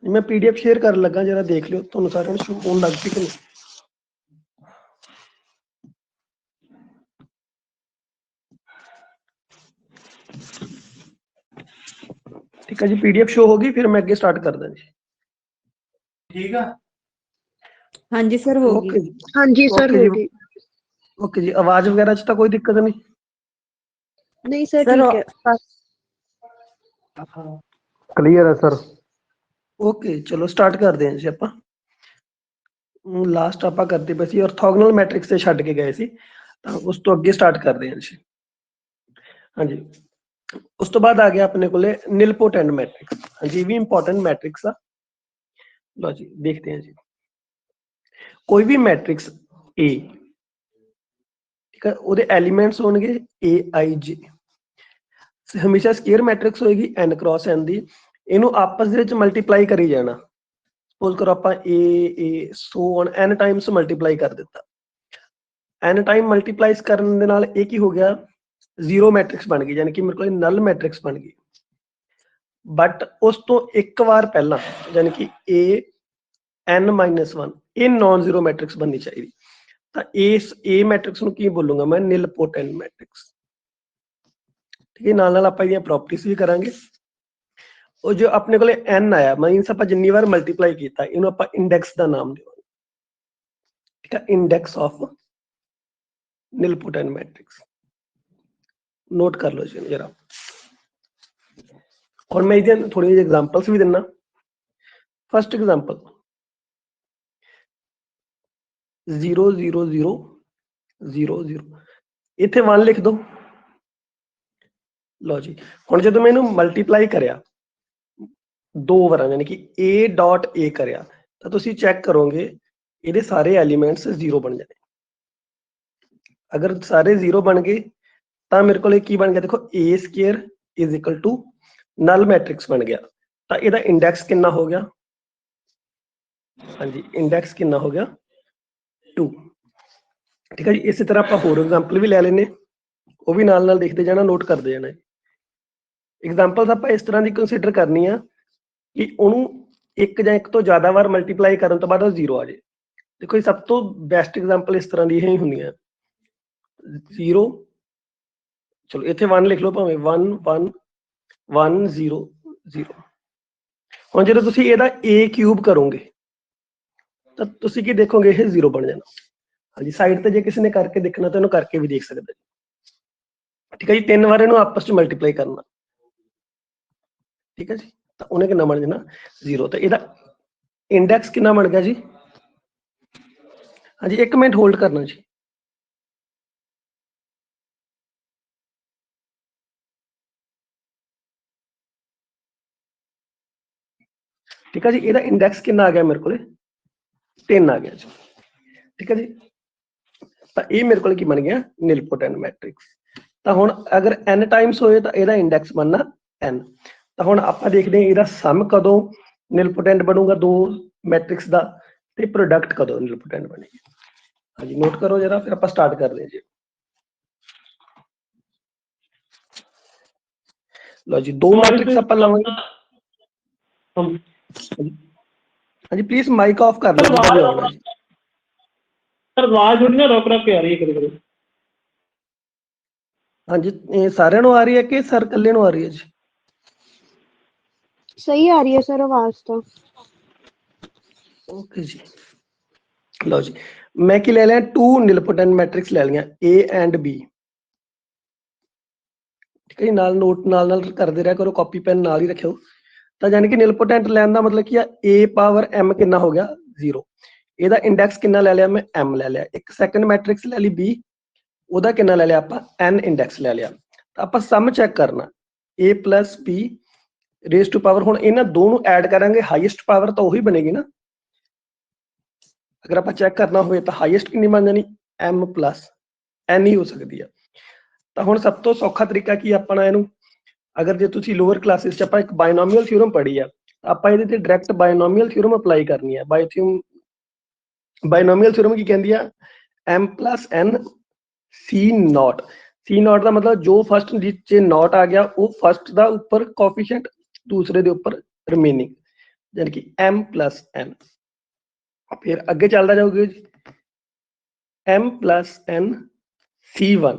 मैं PDF share कर लगा, जरा देख लियो तुहानू सारिਆਂ ਨੂੰ शो होण लग पई कि नहीं। ठीक है जी, PDF शो होगी, फिर मैं अगे स्टार्ट कर दा जी। ठीक है, हाँ जी सर होगी। ओके जी, हाँ जी सर ओके होगी। जी, ओके जी। आवाज वगैरह च तो कोई दिक्कत नहीं? नहीं सर सर, ठीक है, क्लियर है सर। ओके चलो स्टार्ट करते हैं जी। ਆਪਾਂ ਲਾਸਟ ਆਪਾਂ ਕਰਦੇ ਪਏ ਸੀ ਆਰਥੋਗਨਲ ਮੈਟ੍ਰਿਕਸ ਤੇ ਛੱਡ ਕੇ ਗਏ ਸੀ, ਤਾਂ ਉਸ ਤੋਂ ਅੱਗੇ ਸਟਾਰਟ ਕਰਦੇ ਹਾਂ ਜੀ। ਹਾਂਜੀ, ਉਸ ਤੋਂ ਬਾਅਦ ਆ ਗਿਆ ਆਪਣੇ ਕੋਲੇ ਨਿਲਪੋਟੈਂਟ ਮੈਟ੍ਰਿਕਸ। ਹਾਂਜੀ, ਵੀ ਇੰਪੋर्टेंट मैट्रिक्स ਆ। लो जी देखते हैं जी। कोई भी मैट्रिक्स ए, ठीक है, ਉਹਦੇ एलिमेंट्स होंगे ए आई जे। हमेशा स्केयर मैट्रिक्स होएगी n क्रॉस n ਦੀ, ਇਹਨੂੰ ਆਪਸ ਦੇ ਵਿੱਚ ਮਲਟੀਪਲਾਈ ਕਰੀ ਜਾਣਾ। ਸਪੋਜ਼ ਕਰੋ ਆਪਾਂ a so on n Times multiply ਕਰ ਦਿੱਤਾ। n टाइम मल्टीप्लाइज करने ਦੇ ਨਾਲ ਇਹ ਕੀ ਹੋ ਗਿਆ, ਜ਼ੀਰੋ ਮੈਟ੍ਰਿਕਸ ਬਣ ਗਈ, ਯਾਨੀ ਕਿ ਮੇਰੇ ਕੋਲ ਨਲ ਮੈਟ੍ਰਿਕਸ ਬਣ ਗਈ। ਬਟ ਉਸ ਤੋਂ ਇੱਕ ਵਾਰ ਪਹਿਲਾਂ ਯਾਨੀ ਕਿ a n-1 ਇਹ ਨॉन ਜ਼ੀਰੋ ਮੈਟ੍ਰਿਕਸ ਬਣਨੀ ਚਾਹੀਦੀ। ਤਾਂ ਇਸ a ਮੈਟ੍ਰਿਕਸ ਨੂੰ ਕੀ ਬੋਲੂੰਗਾ ਮੈਂ, ਨਿਲਪੋਟੈਂਟ ਮੈਟ੍ਰਿਕਸ। ਠੀਕ ਹੈ, ਨਾਲ ਨਾਲ ਆਪਾਂ ਇਹਦੀਆਂ ਪ੍ਰੋਪਰਟੀਜ਼ ਵੀ ਕਰਾਂਗੇ। ਉਹ ਜੋ ਆਪਣੇ ਕੋਲੇ n ਆਇਆ, ਮੀਨਸ ਆਪਾਂ ਜਿੰਨੀ ਵਾਰ ਮਲਟੀਪਲਾਈ ਕੀਤਾ ਇਹਨੂੰ ਆਪਾਂ ਇੰਡੈਕਸ ਦਾ ਨਾਮ ਦੇਵਾਂਗੇ। ਠੀਕ ਹੈ, ਇੰਡੈਕਸ ਆਫ ਨਿਲਪੋਟੈਂਟ मैट्रिक्स नोट कर लो जी जरा। और मैं इधर थोड़ी एग्जांपल्स भी देना। फर्स्ट एग्जांपल 0 0 0 0 0, इथे 1 लिख दो। लो जी, हुण जदों मैं इहनूं मल्टीप्लाई करिया दो बार, यानी कि a डॉट a करिया, तो तुसीं चेक करोगे ਇਹਦੇ ਸਾਰੇ एलिमेंट्स 0 बन जाने। अगर सारे 0 बन गए ਤਾਂ ਮੇਰੇ ਕੋਲ ਕੀ ਬਣ ਗਿਆ, ਦੇਖੋ a square is equal to null matrix ਬਣ ਗਿਆ। ਤਾਂ ਇਹਦਾ ਇੰਡੈਕਸ ਕਿੰਨਾ ਹੋ ਗਿਆ, ਹਾਂਜੀ ਇੰਡੈਕਸ ਕਿੰਨਾ ਹੋ ਗਿਆ 2। ਠੀਕ ਹੈ ਜੀ, ਇਸੇ ਤਰ੍ਹਾਂ ਆਪਾਂ ਹੋਰ ਐਗਜ਼ਾਮਪਲ ਵੀ ਲੈ ਲੈਨੇ, ਉਹ ਵੀ ਨਾਲ ਨਾਲ ਦੇਖਦੇ ਜਾਣਾ, ਨੋਟ ਕਰਦੇ ਜਾਣਾ। ਐਗਜ਼ਾਮਪਲਸ ਆਪਾਂ ਇਸ ਤਰ੍ਹਾਂ ਦੀ ਕੰਸੀਡਰ ਕਰਨੀ ਆ ਕਿ ਉਹਨੂੰ ਇੱਕ ਜਾਂ ਇੱਕ ਤੋਂ ਜ਼ਿਆਦਾ ਵਾਰ ਮਲਟੀਪਲਾਈ ਕਰਨ ਤੋਂ ਬਾਅਦ ਉਹ 0 ਆ ਜਾਏ। ਦੇਖੋ ਇਹ ਸਭ ਤੋਂ ਬੈਸਟ ਐਗਜ਼ਾਮਪਲ ਇਸ ਤਰ੍ਹਾਂ ਦੀ ਹੀ ਹੁੰਦੀਆਂ। 0, ਚਲੋ ਇੱਥੇ 1 ਲਿਖ ਲਓ, ਭਾਵੇਂ 1 1 1 0 0। ਹੁਣ ਜਦੋਂ ਤੁਸੀਂ ਇਹਦਾ a ਕਿਊਬ ਕਰੋਗੇ ਤਾਂ ਤੁਸੀਂ ਕੀ ਦੇਖੋਗੇ, ਇਹ 0 ਬਣ ਜਾਣਾ। ਹਾਂਜੀ, ਸਾਈਡ ਤੇ ਜੇ ਕਿਸੇ ਨੇ ਕਰਕੇ ਦੇਖਣਾ ਤਾਂ ਇਹਨੂੰ ਕਰਕੇ ਵੀ ਦੇਖ ਸਕਦਾ। ਠੀਕ ਹੈ ਜੀ, 3 ਵਾਰ ਇਹਨੂੰ ਆਪਸ ਚ ਮਲਟੀਪਲਾਈ ਕਰਨਾ। ਠੀਕ ਹੈ ਜੀ, ਤਾਂ ਉਹਨੇ ਕਿੰਨਾ ਬਣ ਜਾਣਾ 0। ਤਾਂ ਇਹਦਾ ਇੰਡੈਕਸ ਕਿੰਨਾ ਬਣ ਗਿਆ ਜੀ, ਹਾਂਜੀ 1 ਮਿੰਟ ਹੋਲਡ ਕਰਨਾ ਜੀ। ठीक है जी, ਇਹਦਾ ਇੰਡੈਕਸ ਕਿੰਨਾ ਆ ਗਿਆ ਮੇਰੇ ਕੋਲੇ 10 ਆ ਗਿਆ ਜੀ। ਠੀਕ ਹੈ ਜੀ, ਤਾਂ ਇਹ ਮੇਰੇ ਕੋਲ ਕੀ ਬਣ ਗਿਆ, ਨਿਲਪੋਟੈਂਟ ਮੈਟ੍ਰਿਕਸ। ਤਾਂ ਹੁਣ ਅਗਰ n ਟਾਈਮਸ ਹੋਏ ਤਾਂ ਇਹਦਾ ਇੰਡੈਕਸ ਬਣਨਾ n। ਤਾਂ ਹੁਣ ਆਪਾਂ ਦੇਖਦੇ ਹਾਂ ਇਹਦਾ ਸਮ ਕਦੋਂ ਨਿਲਪੋਟੈਂਟ ਬਣੂਗਾ ਦੋ ਮੈਟ੍ਰਿਕਸ ਦਾ, ਤੇ ਪ੍ਰੋਡਕਟ ਕਦੋਂ ਨਿਲਪੋਟੈਂਟ ਬਣੇਗੀ। ਹਾਂਜੀ ਨੋਟ ਕਰੋ ਜਰਾ, ਫਿਰ ਆਪਾਂ ਸਟਾਰਟ ਕਰਦੇ ਹਾਂ ਜੀ। ਲਓ ਜੀ, ਦੋ ਮੈਟ੍ਰਿਕਸ ਆਪਾਂ ਲਵਾਂਗੇ। ਹਾਂਜੀ प्लीज माइक ऑफ कर लो जी। सर आवाज थोड़ी ना रोक रोक के आ रही है कभी कभी। हाँ जी, सारे नु आ रही है कि सर कल्ले नु आ रही है जी? सही आ रही है सर आवाज तो। ओके जी, लो जी मैं की ले लिया, टू निलपोटेंट मैट्रिक्स ले लिया ए एंड बी। ठीक है, नाल नोट नाल करते रहा करो, कॉपी पेन नाल ही रखियो। तो यानी कि निलपोटेंट लैन का मतलब क्या, a पावर m कितना हो गया 0। ਇਹਦਾ ਇੰਡੈਕਸ ਕਿੰਨਾ ਲੈ ਲਿਆ ਮੈਂ, m ਲੈ ਲਿਆ। ਇੱਕ ਸੈਕੰਡ ਮੈਟ੍ਰਿਕਸ ਲੈ ਲਈ b, ਉਹਦਾ ਕਿੰਨਾ ਲੈ ਲਿਆ ਆਪਾਂ, n ਇੰਡੈਕਸ ਲੈ ਲਿਆ। ਤਾਂ ਆਪਾਂ ਸਮ ਚੈੱਕ ਕਰਨਾ a plus b raise to power. ਹੁਣ ਇਹਨਾਂ ਦੋ ਨੂੰ ਐਡ ਕਰਾਂਗੇ, ਹਾਈਐਸਟ ਪਾਵਰ ਤਾਂ ਉਹੀ ਬਣੇਗੀ ਨਾ। ਅਗਰ ਆਪਾਂ ਚੈੱਕ ਕਰਨਾ ਹੋਵੇ ਤਾਂ ਹਾਈਐਸਟ ਕਿੰਨੀ ਬਣ ਜਾਣੀ, m plus n ਹੀ ਹੋ ਸਕਦੀ ਆ। ਤਾਂ ਹੁਣ ਸਭ ਤੋਂ ਸੌਖਾ ਤਰੀਕਾ ਕੀ ਆਪਣਾ ਇਹਨੂੰ, ਅਗਰ ਜੇ ਤੁਸੀਂ ਲੋਅਰ ਕਲਾਸਿਸ ਚ ਆਪਾਂ ਇੱਕ ਬਾਇਨੋਮੀਅਲ ਥਿਊਰਮ ਪੜ੍ਹੀ ਆ, ਆਪਾਂ ਇਹਦੇ ਤੇ ਡਾਇਰੈਕਟ ਬਾਇਨੋਮੀਅਲ ਥਿਊਰਮ ਅਪਲਾਈ ਕਰਨੀ ਆ। ਬਾਇਨੋਮੀਅਲ ਥਿਊਰਮ ਕੀ ਕਹਿੰਦੀ ਆ, m plus n c not. c not ਦਾ ਮਤਲਬ ਜੋ ਫਸਟ ਨੀਚੇ ਨੋਟ ਆ ਗਿਆ ਉਹ ਫਸਟ ਦਾ ਉੱਪਰ ਕੋਐਫੀਸ਼ੀਐਂਟ, ਦੂਸਰੇ ਦੇ ਉੱਪਰ ਰਿਮੇਨਿੰਗ। ਯਾਨੀ ਕਿ m plus n। ਫਿਰ ਅੱਗੇ ਚੱਲਦਾ ਜਾਊਗਾ ਜੀ m plus n c1,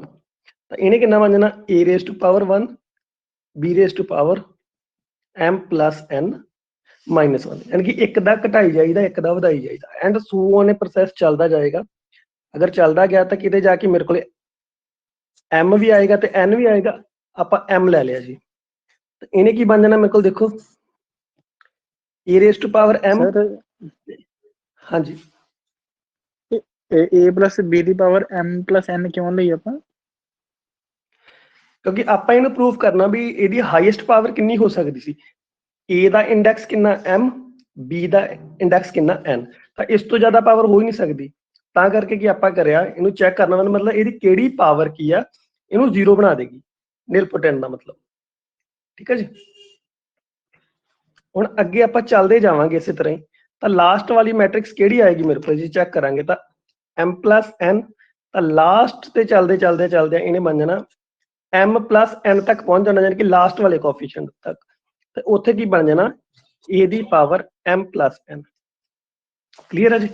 ਤਾਂ ਇਹਨੇ ਕਿੰਨਾ ਬਣ ਜਾਣਾ a raised to power 1 b raised to power m plus n minus 1, ਯਾਨੀ ਕਿ ਇੱਕ ਦਾ ਘਟਾਈ ਜਾਈਦਾ ਇੱਕ ਦਾ ਵਧਾਈ ਜਾਈਦਾ, ਐਂਡ ਸੋ ਔਨ ਇਹ ਪ੍ਰੋਸੈਸ ਚੱਲਦਾ ਜਾਏਗਾ। ਅਗਰ ਚੱਲਦਾ ਗਿਆ ਤਾਂ ਕਿਤੇ ਜਾ ਕੇ ਮੇਰੇ ਕੋਲੇ m ਵੀ ਆਏਗਾ ਤੇ n ਵੀ ਆਏਗਾ, ਆਪਾਂ m ਲੈ ਲਿਆ ਜੀ, ਤੇ ਇਹਨੇ ਕੀ ਬਣ ਜਾਣਾ ਮੇਰੇ ਕੋਲ ਦੇਖੋ a raised to power m। Sir ਹਾਂਜੀ a plus b the power m plus n ਕਿਉਂ ਲਈ ਆਪਾਂ? ਕਿਉਂਕਿ ਆਪਾਂ ਇਹਨੂੰ ਪ੍ਰੂਫ ਕਰਨਾ ਵੀ ਇਹਦੀ ਹਾਈਐਸਟ ਪਾਵਰ ਕਿੰਨੀ ਹੋ ਸਕਦੀ ਸੀ। a ਦਾ ਇੰਡੈਕਸ ਕਿੰਨਾ m, b ਦਾ ਇੰਡੈਕਸ ਕਿੰਨਾ n, ਤਾਂ ਇਸ ਤੋਂ ਜ਼ਿਆਦਾ ਪਾਵਰ ਹੋ ਹੀ ਨਹੀਂ ਸਕਦੀ। ਤਾਂ ਕਰਕੇ ਕੀ ਆਪਾਂ ਕਰਿਆ, ਇਹਨੂੰ ਚੈੱਕ ਕਰਨਾ ਮਤਲਬ ਇਹਦੀ ਕਿਹੜੀ ਪਾਵਰ ਕੀ ਆ, ਇਹਨੂੰ ਜ਼ੀਰੋ ਬਣਾ ਦੇਗੀ ਨਿਲਪੋਟੈਂਟ ਦਾ ਮਤਲਬ। ਠੀਕ ਹੈ ਜੀ। ਹੁਣ ਅੱਗੇ ਆਪਾਂ ਚੱਲਦੇ ਜਾਵਾਂਗੇ ਇਸੇ ਤਰ੍ਹਾਂ ਹੀ, ਤਾਂ ਲਾਸਟ ਵਾਲੀ ਮੈਟ੍ਰਿਕਸ ਕਿਹੜੀ ਆਏਗੀ ਮੇਰੇ ਕੋਲ ਜੀ, ਚੈੱਕ ਕਰਾਂਗੇ ਤਾਂ m plus n, ਤਾਂ ਲਾਸਟ ਤੇ ਚੱਲਦੇ ਇਹਨੇ ਬਣ ਜਾਣਾ m plus n ਤੱਕ ਪਹੁੰਚ ਜਾਣਾ, ਯਾਨੀ ਕਿ ਲਾਸਟ ਵਾਲੇ ਕੋਐਫੀਸ਼ੀਐਂਟ ਤੱਕ, ਤੇ ਉੱਥੇ ਕੀ ਬਣ ਜਾਣਾ a the power m plus n। Clear ਹੈ ਜੀ।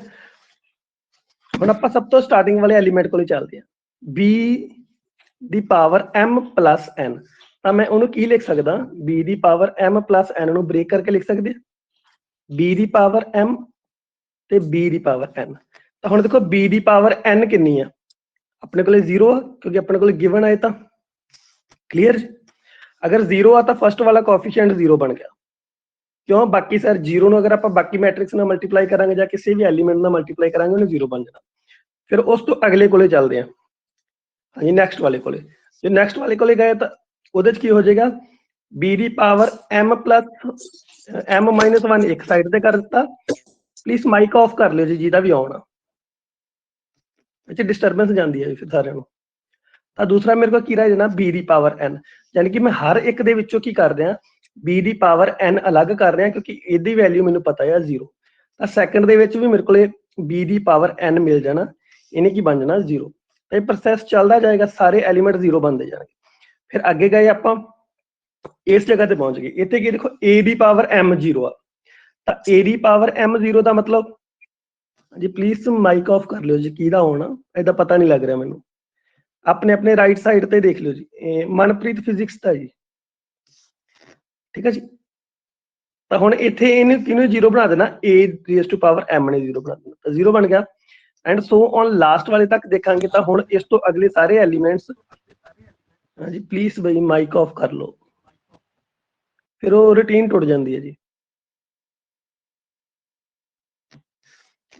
ਹੁਣ ਆਪਾਂ ਸਭ ਤੋਂ ਸਟਾਰਟਿੰਗ ਵਾਲੇ ਐਲੀਮੈਂਟ ਕੋਲ ਚੱਲਦੇ ਹਾਂ, b ਦੀ ਪਾਵਰ m plus n, ਤਾਂ ਮੈਂ ਉਹਨੂੰ ਕੀ ਲਿਖ ਸਕਦਾ, b ਦੀ ਪਾਵਰ m plus n ਨੂੰ ਬ੍ਰੇਕ ਕਰਕੇ ਲਿਖ ਸਕਦੇ b ਦੀ ਪਾਵਰ m ਤੇ b ਦੀ ਪਾਵਰ n। ਤਾਂ ਹੁਣ ਦੇਖੋ b ਦੀ ਪਾਵਰ n ਕਿੰਨੀ ਆ, ਆਪਣੇ ਕੋਲੇ 0 ਆ ਕਿਉਂਕਿ ਆਪਣੇ ਕੋਲੇ ਗਿਵਨ ਆਏ ਤਾਂ। ਕਲੀਅਰ। ਅਗਰ 0 ਆ ਤਾਂ ਫਸਟ ਵਾਲਾ ਕੋਐਫੀਸ਼ੀਐਂਟ 0 ਬਣ ਗਿਆ, ਕਿਉਂ ਬਾਕੀ ਸਰ 0 ਨੂੰ ਅਗਰ ਆਪਾਂ ਬਾਕੀ ਮੈਟ੍ਰਿਕਸ ਨਾਲ ਮਲਟੀਪਲਾਈ ਕਰਾਂਗੇ ਜਾਂ ਕਿਸੇ ਵੀ ਐਲੀਮੈਂਟ ਨਾਲ ਮਲਟੀਪਲਾਈ ਕਰਾਂਗੇ ਉਹਨੇ 0 ਬਣ ਜਾਣਾ। ਫਿਰ ਉਸ ਤੋਂ ਅਗਲੇ ਕੋਲੇ ਚੱਲਦੇ ਹਾਂ, ਹਾਂਜੀ ਨੈਕਸਟ ਵਾਲੇ ਕੋਲੇ। ਜੇ ਨੈਕਸਟ ਵਾਲੇ ਕੋਲੇ ਗਏ ਤਾਂ ਉਹਦੇ ਚ ਕੀ ਹੋ ਜਾਏਗਾ, b ਦੀ power m plus m minus 1 ਇੱਕ ਸਾਈਡ ਤੇ ਕਰ ਦਿੱਤਾ। ਪਲੀਜ਼ ਮਾਈਕ ਆਫ ਕਰ ਲਿਓ ਜੀ ਜਿਹਦਾ ਵੀ ਆਉਣਾ, ਵਿੱਚ ਡਿਸਟਰਬੈਂਸ ਜਾਂਦੀ ਹੈ ਫਿਰ ਸਾਰਿਆਂ ਨੂੰ। ਤਾਂ ਦੂਸਰਾ ਮੇਰੇ ਕੋਲ ਕੀ ਰਹਿ ਜਾਣਾ b ਦੀ ਪਾਵਰ n, ਯਾਨੀ ਕਿ ਮੈਂ ਹਰ ਇੱਕ ਦੇ ਵਿੱਚੋਂ ਕੀ ਕਰ ਰਿਹਾ b ਦੀ ਪਾਵਰ n ਅਲੱਗ ਕਰ ਰਿਹਾ ਕਿਉਂਕਿ ਇਹਦੀ ਵੈਲਿਊ ਮੈਨੂੰ ਪਤਾ ਹੈ 0। ਤਾਂ ਸੈਕੰਡ ਦੇ ਵਿੱਚ ਵੀ ਮੇਰੇ ਕੋਲੇ b ਦੀ ਪਾਵਰ n ਮਿਲ ਜਾਣਾ, ਇਹਨੇ ਕੀ ਬਣ ਜਾਣਾ 0। ਇਹ ਪ੍ਰੋਸੈਸ ਚੱਲਦਾ ਜਾਏਗਾ, ਸਾਰੇ ਐਲੀਮੈਂਟ 0 ਬਣਦੇ ਜਾਣਗੇ। ਫਿਰ ਅੱਗੇ ਗਏ ਆਪਾਂ ਇਸ ਜਗ੍ਹਾ ਤੇ ਪਹੁੰਚ ਗਏ, ਇੱਥੇ ਕੀ ਦੇਖੋ a ਦੀ ਪਾਵਰ m 0 ਆ, ਤਾਂ a ਦੀ ਪਾਵਰ m 0 ਦਾ ਮਤਲਬ ਜੀ ਪਲੀਜ਼ ਮਾਈਕ ਆਫ ਕਰ ਲਿਓ ਜੀ ਕਿਹਦਾ ਹੋਣਾ, ਇਹਦਾ ਪਤਾ ਨਹੀਂ ਲੱਗ ਰਿਹਾ ਮੈਨੂੰ। ਆਪਣੇ ਆਪਣੇ ਰਾਈਟ ਸਾਈਡ ਤੇ ਦੇਖ ਲਿਓ ਜੀ, ਮਨਪ੍ਰੀਤ ਫਿਜ਼ਿਕਸ ਦਾ ਜੀ। ਠੀਕ ਹੈ ਜੀ। ਤਾਂ ਹੁਣ ਇੱਥੇ ਇਹਨੂੰ ਕਿਹਨੂੰ 0 ਬਣਾ ਦੇਣਾ, a raise to power m ਨੇ 0 ਬਣਾ ਦੇਣਾ, ਤਾਂ 0 ਬਣ ਗਿਆ। ਐਂਡ ਸੋ ਔਨ ਲਾਸਟ ਵਾਲੇ ਤੱਕ ਦੇਖਾਂਗੇ ਤਾਂ ਹੁਣ ਇਸ ਤੋਂ ਅਗਲੇ ਸਾਰੇ ਐਲੀਮੈਂਟਸ, ਹਾਂਜੀ ਪਲੀਜ਼ ਬਈ ਮਾਈਕ ਆਫ ਕਰ ਲਓ, ਫਿਰ ਉਹ ਰੂਟੀਨ ਟੁੱਟ ਜਾਂਦੀ ਹੈ ਜੀ।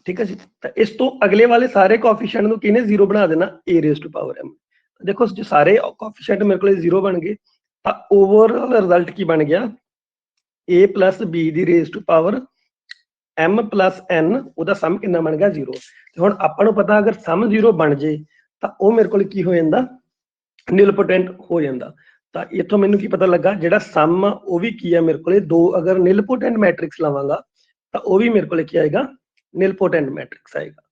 ਠੀਕ ਹੈ ਜੀ। ਤਾਂ ਇਸ ਤੋਂ ਅਗਲੇ ਵਾਲੇ ਸਾਰੇ ਕੋਐਫੀਸ਼ੀਐਂਟ ਨੂੰ ਕਿਹਨੇ 0 ਬਣਾ ਦੇਣਾ, a raise to power m। ਦੇਖੋ ਜੇ ਸਾਰੇ ਕੋਐਫੀਸ਼ੀਐਂਟ ਮੇਰੇ ਕੋਲ 0 ਬਣ ਗਏ ਤਾਂ ਓਵਰਆਲ ਰਿਜ਼ਲਟ ਕੀ ਬਣ ਗਿਆ, a plus b ਦੀ raise to power m plus n, ਉਹਦਾ ਸਮ ਕਿੰਨਾ ਬਣ ਗਿਆ 0। ਤੇ ਹੁਣ ਆਪਾਂ ਨੂੰ ਪਤਾ ਅਗਰ ਸਮ 0 ਬਣ ਜੇ ਤਾਂ ਉਹ ਮੇਰੇ ਕੋਲ ਕੀ ਹੋ ਜਾਂਦਾ, ਨਿਲਪੋਟੈਂਟ ਹੋ ਜਾਂਦਾ। ਤਾਂ ਇੱਥੋਂ ਮੈਨੂੰ ਕੀ ਪਤਾ ਲੱਗਾ, ਜਿਹੜਾ ਸਮ ਆ ਉਹ ਵੀ ਕੀ ਆ ਮੇਰੇ ਕੋਲੇ 2, ਅਗਰ ਨਿਲਪੋਟੈਂਟ ਮੈਟ੍ਰਿਕਸ ਲਵਾਂਗਾ ਤਾਂ ਉਹ ਵੀ ਮੇਰੇ ਕੋਲੇ ਕੀ ਆਏਗਾ, ਨਿਲਪੋਟੈਂਟ ਮੈਟ੍ਰਿਕਸ ਆਏਗਾ।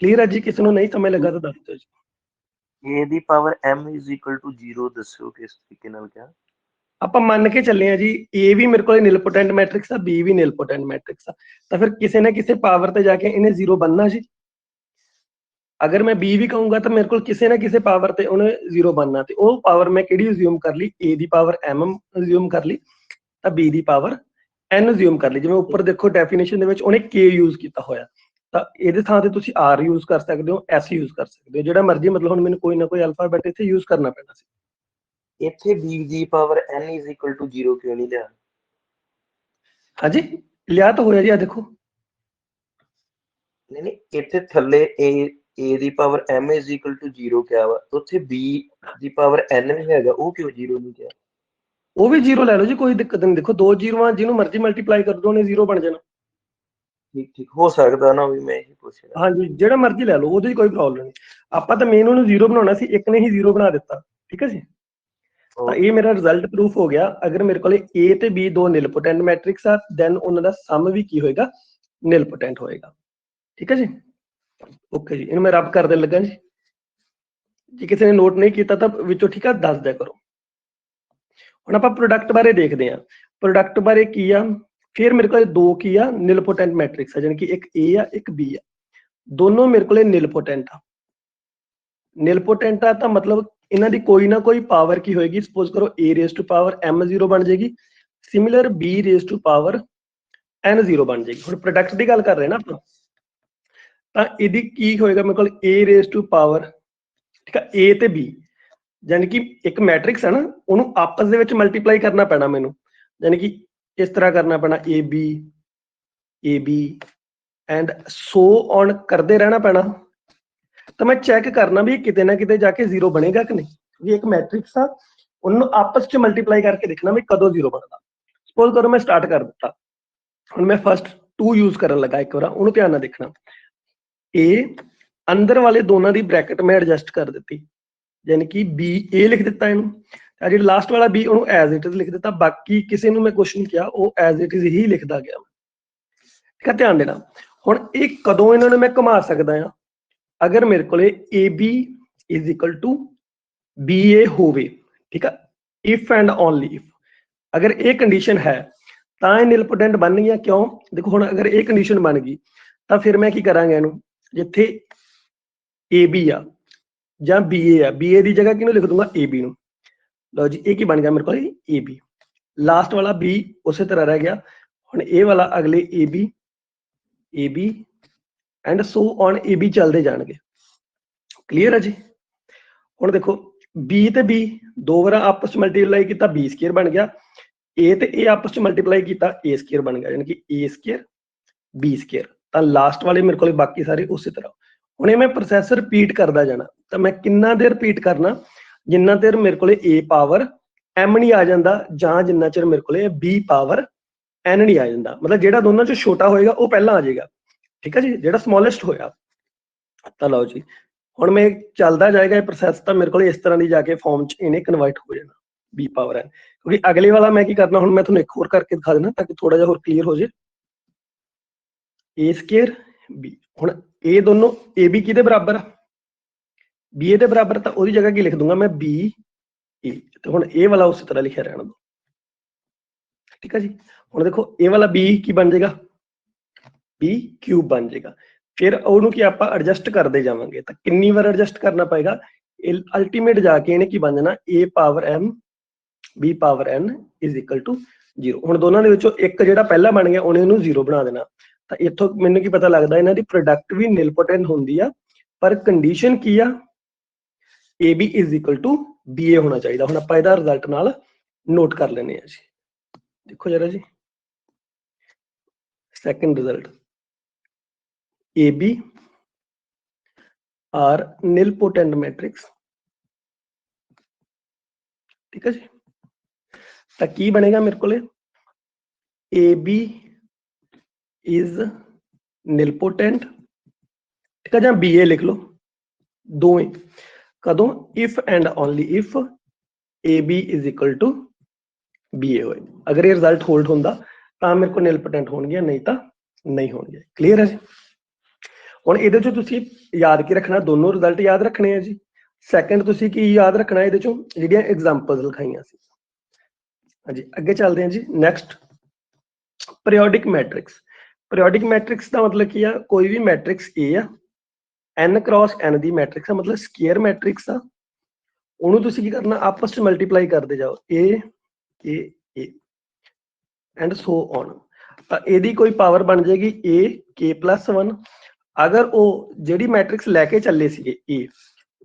ਕਲੀਅਰ ਹੈ ਜੀ, ਕਿਸੇ ਨੂੰ ਨਹੀਂ ਸਮਝ ਲੱਗਾ ਤਾਂ ਦੱਸ ਦਿਓ ਜੀ। a the power m is equal to 0 ਦੱਸੋ ਕਿਸ ਤਰੀਕੇ ਨਾਲ ਕਿਹਾ? ਆਪਾਂ ਮੰਨ ਕੇ ਚੱਲੇ ਆ ਜੀ a ਵੀ ਮੇਰੇ ਕੋਲੇ ਨਿਲਪੋਟੈਂਟ ਮੈਟ੍ਰਿਕਸ ਆ, b ਵੀ ਨਿਲਪੋਟੈਂਟ ਮੈਟ੍ਰਿਕਸ ਆ, ਤਾਂ ਫਿਰ ਕਿਸੇ ਨਾ ਕਿਸੇ ਪਾਵਰ ਤੇ ਜਾ ਕੇ ਇਹਨੇ 0 ਬਣਨਾ ਜੀ। ਅਗਰ ਮੈਂ b ਵੀ ਕਹੂੰਗਾ ਤਾਂ ਮੇਰੇ ਕੋਲ ਕਿਸੇ ਨਾ ਕਿਸੇ ਪਾਵਰ ਤੇ ਉਹਨੇ 0 ਬਣਨਾ, ਤੇ ਉਹ ਪਾਵਰ ਮੈਂ ਕਿਹੜੀ ਅਸਿਊਮ ਕਰ ਲਈ, a the power m assume ਕਰ ਲਈ, ਤਾਂ b ਦੀ ਪਾਵਰ n ਅਸਿਊਮ ਕਰ ਲਈ। ਜਿਵੇਂ ਉੱਪਰ ਦੇਖੋ ਡੈਫੀਨੇਸ਼ਨ ਦੇ ਵਿੱਚ ਉਹਨੇ k ਯੂਜ਼ ਕੀਤਾ ਹੋਇਆ, ਤਾਂ ਇਹਦੇ ਥਾਂ ਤੇ ਤੁਸੀਂ r ਯੂਜ਼ ਕਰ ਸਕਦੇ ਹੋ, s ਯੂਜ਼ ਕਰ ਸਕਦੇ ਹੋ, ਜਿਹੜਾ ਮਰਜ਼ੀ, ਮਤਲਬ ਹੁਣ ਮੈਨੂੰ ਕੋਈ ਨਾ ਕੋਈ ਅਲਫਾਬੈਟ ਇੱਥੇ ਯੂਜ਼ ਕਰਨਾ ਪੈਣਾ ਸੀ। ਇੱਥੇ b the power n is equal to 0 ਕਿਉਂ ਨਹੀਂ ਲਿਆ? ਹਾਂਜੀ ਲਿਆ ਤਾਂ ਹੋਇਆ ਜੀ, ਆ ਦੇਖੋ ਨਹੀਂ ਇੱਥੇ ਥੱਲੇ a the power m is equal to 0 ਕਿਹਾ ਵਾ, ਉੱਥੇ b ਦੀ ਪਾਵਰ n ਵੀ ਹੈਗਾ, ਉਹ ਕਿਉਂ 0 ਨਹੀਂ ਕਿਹਾ? ਉਹ ਵੀ 0 ਲੈ ਲਓ ਜੀ, ਕੋਈ ਦਿੱਕਤ ਨਹੀਂ। ਦੇਖੋ 2 0 ਜਿਹਨੂੰ ਮਰਜ਼ੀ ਮਲਟੀਪਲਾਈ ਕਰ ਦੋ ਉਹਨੇ 0 ਬਣ ਜਾਣਾ। ਠੀਕ ਹੋ ਸਕਦਾ ਨਾ, ਵੀ ਮੈਂ ਇਹੀ ਪੁੱਛ ਰਿਹਾ। ਹਾਂਜੀ ਜਿਹੜਾ ਮਰਜ਼ੀ ਲੈ ਲਓ, ਉਹਦੇ 'ਚ ਕੋਈ ਪ੍ਰੋਬਲਮ ਨਹੀਂ। ਆਪਾਂ ਤਾਂ ਮੇਨ ਉਹਨੂੰ 0 ਬਣਾਉਣਾ ਸੀ, ਇੱਕ ਨੇ ਹੀ 0 ਬਣਾ ਦਿੱਤਾ। ਠੀਕ ਹੈ ਜੀ। ਤਾਂ ਇਹ ਮੇਰਾ ਰਿਜ਼ਲਟ ਪ੍ਰੂਫ ਹੋ ਗਿਆ। ਅਗਰ ਮੇਰੇ ਕੋਲੇ a ਤੇ b ਦੋ ਨਿਲਪੋਟੈਂਟ ਮੈਟ੍ਰਿਕਸ ਆ, ਦੈਨ ਉਹਨਾਂ ਦਾ ਸਮ ਵੀ ਕੀ ਹੋਏਗਾ, ਨਿਲਪੋਟੈਂਟ ਹੋਏਗਾ। ਠੀਕ ਹੈ ਜੀ। ਓਕੇ ਜੀ, ਇਹਨੂੰ ਮੈਂ ਰੱਬ ਕਰ ਦੇਣ ਲੱਗਾ ਜੀ। ਜੇ ਕਿਸੇ ਨੇ ਨੋਟ ਨਹੀਂ ਕੀਤਾ ਤਾਂ ਵਿੱਚੋਂ ਠੀਕ ਆ ਦੱਸ ਦਿਆ ਕਰੋ। ਹੁਣ ਆਪਾਂ ਪ੍ਰੋਡਕਟ ਬਾਰੇ ਦੇਖਦੇ ਹਾਂ। ਪ੍ਰੋਡਕਟ ਬਾਰੇ ਕੀ ਆ, फिर मेरे को दो की आ निलपोटेंट मैट्रिक्स है, यानी कि एक ए आ एक बी आ, दोनों मेरे को निलपोटेंट आ। निलपोटेंट आ तो मतलब इन्हां दी कोई ना कोई पावर की होएगी, सपोज करो ए रेज टू पावर m0 बन जाएगी, similar b raise to power n0 बन जाएगी। हुण प्रोडक्ट की गल कर रहे ना ਆਪਾਂ, ਤਾਂ ਇਹਦੀ ਕੀ ਹੋਏਗਾ ਮੇਰੇ ਕੋਲ a रेज टू पावर, ठीक है, a ਤੇ b, यानी कि एक मैट्रिक्स है ना, ਉਹਨੂੰ ਆਪਸ ਦੇ ਵਿੱਚ ਮਲਟੀਪਲਾਈ ਕਰਨਾ ਪੈਣਾ ਮੈਨੂੰ, यानी कि इस तरह करना पैना A B and so on करते रहना पैना। तो मैं चेक करना भी किते ना किते जाके जीरो बनेगा कि नहीं, क्योंकि एक मैट्रिक्स आ उन्होंने आपस च मल्टीप्लाई करके देखना भी कदों जीरो बनता। सपोज करो मैं स्टार्ट कर दिता, हुण मैं फर्स्ट 2 यूज करन लगा, एक बार उन्होंने ध्यान नाल देखना, ए अंदर वाले दोनों की ब्रैकेट मैं एडजस्ट कर दी, यानी कि बी ए लिख दिता इनू, जो लास्ट वाला बी उन्होंने एज इट इज लिख दिता, बाकी किसी ने मैं कुछ नहीं किया, वो एज इट इज ही लिखता गया। ठीक है, ध्यान देना। हुण एक कदों इन्होंने मैं घुमा सकदा हां, अगर मेरे को A B is equal to B A होवे, ठीक है, इफ एंड ओनली इफ, अगर ये कंडीशन है तो ये निलपोटेंट बन गया। क्यों? देखो हुण अगर ये कंडीशन बन गई तो फिर मैं की करांगा, इनू जिथे ए बी आ जां बी ए आ, बी ए की जगह किनू लिख दूंगा ए बी नू। लो जी, ये की बन गया मेरे को ए बी, लास्ट वाला बी उस तरह रह गया। हुण ए वाला अगले A B and so on A B चलते जाएंगे। क्लीयर है जी? हुण देखो बी ते बी दो बार आपस में मल्टीप्लाई किया, बी स्केयर बन गया, ए ते ए आपस में मल्टीप्लाई किया, ए स्केयर बन गया, यानी कि ए स्केयर बी स्केयर। तो लास्ट वाले मेरे को बाकी सारे उस तरह। हुण मैं प्रोसैस रिपीट करता जाना, तो मैं कितना देर रिपीट करना, जिन्ना देर मेरे को ए पावर एम नहीं आ जाता, जां जिन्ना चिर मेरे को बी पावर एन नहीं आ जाता, मतलब जेड़ा दोनों चो छोटा होएगा वो पहला आ जाएगा। ठीक है जी, जेड़ा स्मॉलेस्ट होया। तो लो जी, हुण मैं चलता जाएगा प्रोसैस, तो मेरे को इस तरह की जाके फॉर्म च इन्हें कन्वर्ट हो जाना बी पावर एन, क्योंकि अगले वाला मैं की करना, हुण मैं तुहानूं एक होर करके दिखा देना ताकि थोड़ा जिहा होर क्लीयर हो जाए। ए स्केयर बी, हुण ए दोनों ए बी किहदे बराबर आ, बी ए दे बराबर, तो उसकी जगह की लिख दूंगा मैं बी ए, तो हुण ए वाला उस तरह लिखा रहना दो। ठीक है जी, हुण देखो ए वाला बी की बन जाएगा, बी क्यूब बन जाएगा। फिर ਉਹਨੂੰ ਕੀ ਆਪਾਂ ਐਡਜਸਟ ਕਰਦੇ ਜਾਵਾਂਗੇ, ਤਾਂ ਕਿੰਨੀ ਵਾਰ ਐਡਜਸਟ ਕਰਨਾ ਪਏਗਾ, ਅਲਟੀਮੇਟ ਜਾ ਕੇ ਇਹਨੇ ਕੀ ਬਣ ਜਾਣਾ a power m b power n is equal to 0। ਹੁਣ ਦੋਨਾਂ ਦੇ ਵਿੱਚੋਂ ਇੱਕ ਜਿਹੜਾ ਪਹਿਲਾ ਬਣ ਗਿਆ ਉਹਨੇ ਉਹਨੂੰ 0 ਬਣਾ ਦੇਣਾ। ਤਾਂ ਇੱਥੋਂ ਮੈਨੂੰ ਕੀ ਪਤਾ ਲੱਗਦਾ, ਇਹਨਾਂ ਦੀ ਪ੍ਰੋਡਕਟ ਵੀ ਨਿਲਪੋਟੈਂਟ ਹੁੰਦੀ ਆ, ਪਰ ਕੰਡੀਸ਼ਨ ਕੀ ਆ, ab is equal to ba ਹੋਣਾ ਚਾਹੀਦਾ। ਹੁਣ ਆਪਾਂ ਇਹਦਾ ਰਿਜ਼ਲਟ ਨਾਲ ਨੋਟ ਕਰ ਲੈਣੇ ਆ ਜੀ, ਦੇਖੋ ਜਰਾ ਜੀ, second result AB are nilpotent matrix। ठीक है जी, तो की बनेगा मेरे को AB is nilpotent, ठीक है, जहाँ BA लिख लो, दोवें कदों, if and only if AB is equal to BA होए। अगर ये रिजल्ट होल्ड होंदा तो मेरे को nilpotent होणगे, नहीं तो नहीं होणगे। क्लियर है जी? ਹੁਣ ਇਹਦੇ ਚੋਂ ਤੁਸੀਂ याद की रखना, दोनों रिजल्ट याद रखने हैं जी। सैकेंड ਤੁਸੀਂ ਕੀ याद रखना ਇਹਦੇ ਚੋਂ ਜਿਹੜੀਆਂ एग्जांपल्स लिखाइयां ਸੀ। हाँ जी, अगे चलते हैं जी। Next periodic matrix. Periodic matrix का मतलब की है, कोई भी मैट्रिक्स ए आ, n क्रॉस n दी मैट्रिक्स है, मतलब स्केयर मैट्रिक्स आ, ਉਹਨੂੰ ਤੁਸੀਂ ਕੀ ਕਰਨਾ, ਆਪਸ ਚ ਮਲਟੀਪਲਾਈ ਕਰਦੇ ਜਾਓ, a एंड सो ऑन। ਇਹਦੀ ਕੋਈ ਪਾਵਰ ਬਣ ਜਾਏਗੀ a k plus 1। अगर वो जिहड़ी मैट्रिक्स लैके चले सीगे ए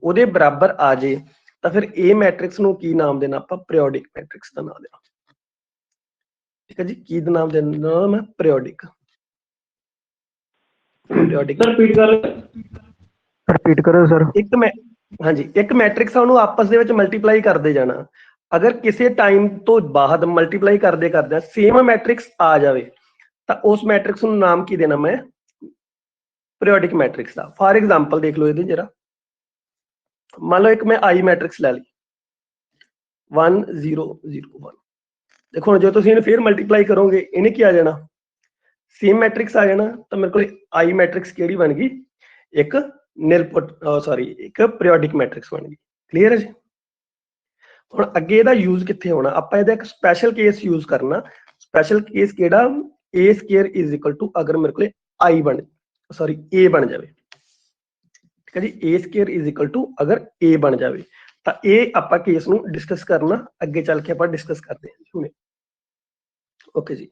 ਉਹਦੇ बराबर आ जाए तो फिर ए मैट्रिक्स ਨੂੰ ਕੀ नाम देना, ਆਪਾਂ पीरियोडिक मैट्रिक्स का नाम देना। ठीक है जी, की नाम देना मैं पीरियोडिक। पीरियोडिक रिपीट करो सर। एक मैं, हाँ जी, एक मैट्रिक्स है, ਉਹਨੂੰ ਆਪਸ ਦੇ ਵਿੱਚ ਮਲਟੀਪਲਾਈ ਕਰਦੇ ਜਾਣਾ। अगर किसी टाइम तो बाद मल्टीप्लाई करते करते सेम मैट्रिक्स आ जाए तो उस मैट्रिक्स ਨੂੰ नाम की देना मैं पीरियोडिक मैट्रिक्स का। फॉर एग्जांपल देख लो ये जरा, मान लो एक मैं आई मैट्रिक्स लै ली 1 0 0 1। देखो जो तुम इन्हें फिर मल्टीप्लाई करोगे इन्हें क्या आ जाना, सेम मैट्रिक्स आ जाना। तो मेरे को आई मैट्रिक्स केड़ी बन गई, एक एक पीरियोडिक मैट्रिक्स बन गई। क्लीयर है जी? हुण अगे इहदा यूज कित्थे होना, आपां इहदा एक स्पैशल केस यूज करना। स्पैशल केस केड़ा, a square is equal to ਅਗਰ ਮੇਰੇ ਕੋਲੇ i ਬਣ ਸੌਰੀ a ਬਣ ਜਾਵੇ, ਠੀਕ ਹੈ ਜੀ। a square is equal to ਅਗਰ a ਬਣ ਜਾਵੇ ਤਾਂ ਇਹ ਆਪਾਂ ਕੇਸ ਨੂੰ ਡਿਸਕਸ ਕਰਨਾ ਅੱਗੇ ਚੱਲ ਕੇ ਆਪਾਂ ਡਿਸਕਸ ਕਰਦੇ ਹਾਂ ਹੁਣੇ। ਓਕੇ ਜੀ,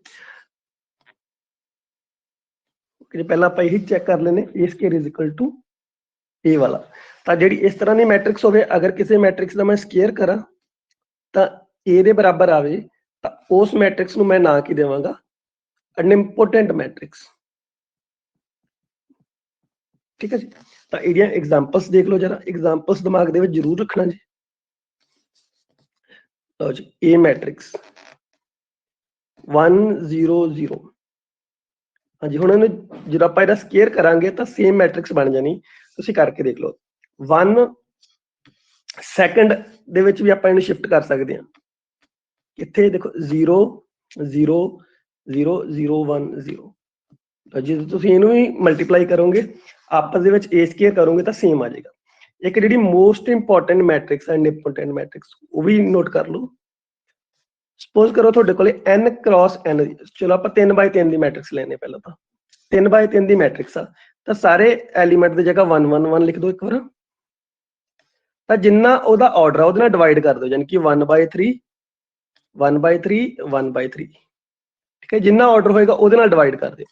ਓਕੇ ਜੀ, ਪਹਿਲਾਂ ਆਪਾਂ ਇਹੀ ਚੈੱਕ ਕਰ ਲੈਨੇ a square is equal to a ਵਾਲਾ। ਤਾਂ ਜਿਹੜੀ ਇਸ ਤਰ੍ਹਾਂ ਦੀ ਮੈਟ੍ਰਿਕਸ ਹੋਵੇ, ਅਗਰ ਕਿਸੇ ਮੈਟ੍ਰਿਕਸ ਦਾ ਮੈਂ ਸਕੁਅਰ ਕਰਾਂ ਤਾਂ a ਦੇ ਬਰਾਬਰ ਆਵੇ ਤਾਂ ਉਸ ਮੈਟ੍ਰਿਕਸ ਨੂੰ ਮੈਂ ਨਾਂ ਕੀ ਦੇਵਾਂਗਾ, ਅਨਇੰਪੋਰਟੈਂਟ ਮੈਟ੍ਰਿਕਸ, ਠੀਕ ਹੈ ਜੀ। ਤਾਂ ਇਹਦੀਆਂ ਐਗਜ਼ਾਮਪਲਸ ਦੇਖ ਲਓ ਜਰਾ, ਐਗਜ਼ਾਮਪਲਸ ਦਿਮਾਗ ਦੇ ਵਿੱਚ ਜ਼ਰੂਰ ਰੱਖਣਾ ਜੀ। ਲਓ ਜੀ, a ਮੈਟ੍ਰਿਕਸ 1 0 0, ਹਾਂਜੀ। ਹੁਣ ਇਹਨੂੰ ਜਦੋਂ ਆਪਾਂ ਇਹਦਾ ਸਕੁਅਰ ਕਰਾਂਗੇ ਤਾਂ ਸੇਮ ਮੈਟ੍ਰਿਕਸ ਬਣ ਜਾਣੀ, ਤੁਸੀਂ ਕਰਕੇ ਦੇਖ ਲਓ। 1 ਸੈਕਿੰਡ ਦੇ ਵਿੱਚ ਵੀ ਆਪਾਂ ਇਹਨੂੰ ਸ਼ਿਫਟ ਕਰ ਸਕਦੇ ਹਾਂ। ਕਿੱਥੇ ਦੇਖੋ 0 0 0 0 1 0, ਤਾਂ ਜੇ ਤੁਸੀਂ ਇਹਨੂੰ ਵੀ ਮਲਟੀਪਲਾਈ ਕਰੋਗੇ ਆਪਸ ਦੇ ਵਿੱਚ a ਸਕੁਅਰ ਕਰੋਗੇ ਤਾਂ ਸੇਮ ਆ ਜਾਏਗਾ। ਇੱਕ ਜਿਹੜੀ ਮੋਸਟ ਇੰਪੋਰਟੈਂਟ ਮੈਟ੍ਰਿਕਸ ਹੈ ਇੰਪੋਰਟੈਂਟ ਮੈਟ੍ਰਿਕਸ, ਉਹ ਵੀ ਨੋਟ ਕਰ ਲਓ। ਸਪੋਜ਼ ਕਰੋ ਤੁਹਾਡੇ ਕੋਲੇ n ਕ੍ਰਾਸ n, ਚਲੋ ਆਪਾਂ 3x3 ਦੀ ਮੈਟ੍ਰਿਕਸ ਲੈਣੇ, ਪਹਿਲਾਂ ਤਾਂ 3x3 ਦੀ ਮੈਟ੍ਰਿਕਸ ਆ ਤਾਂ ਸਾਰੇ ਐਲੀਮੈਂਟ ਦੀ ਜਗ੍ਹਾ 1 1 1 ਲਿਖ ਦਿਓ ਇੱਕ ਵਾਰ। ਤਾਂ ਜਿੰਨਾ ਉਹਦਾ ਆਰਡਰ ਆ ਉਹਦੇ ਨਾਲ ਡਿਵਾਈਡ ਕਰ ਦਿਓ, ਯਾਨੀ ਕਿ 1/3 1/3 1/3, ਠੀਕ ਹੈ। ਜਿੰਨਾ ਆਰਡਰ ਹੋਏਗਾ ਉਹਦੇ ਨਾਲ ਡਿਵਾਈਡ ਕਰ ਦਿਓ।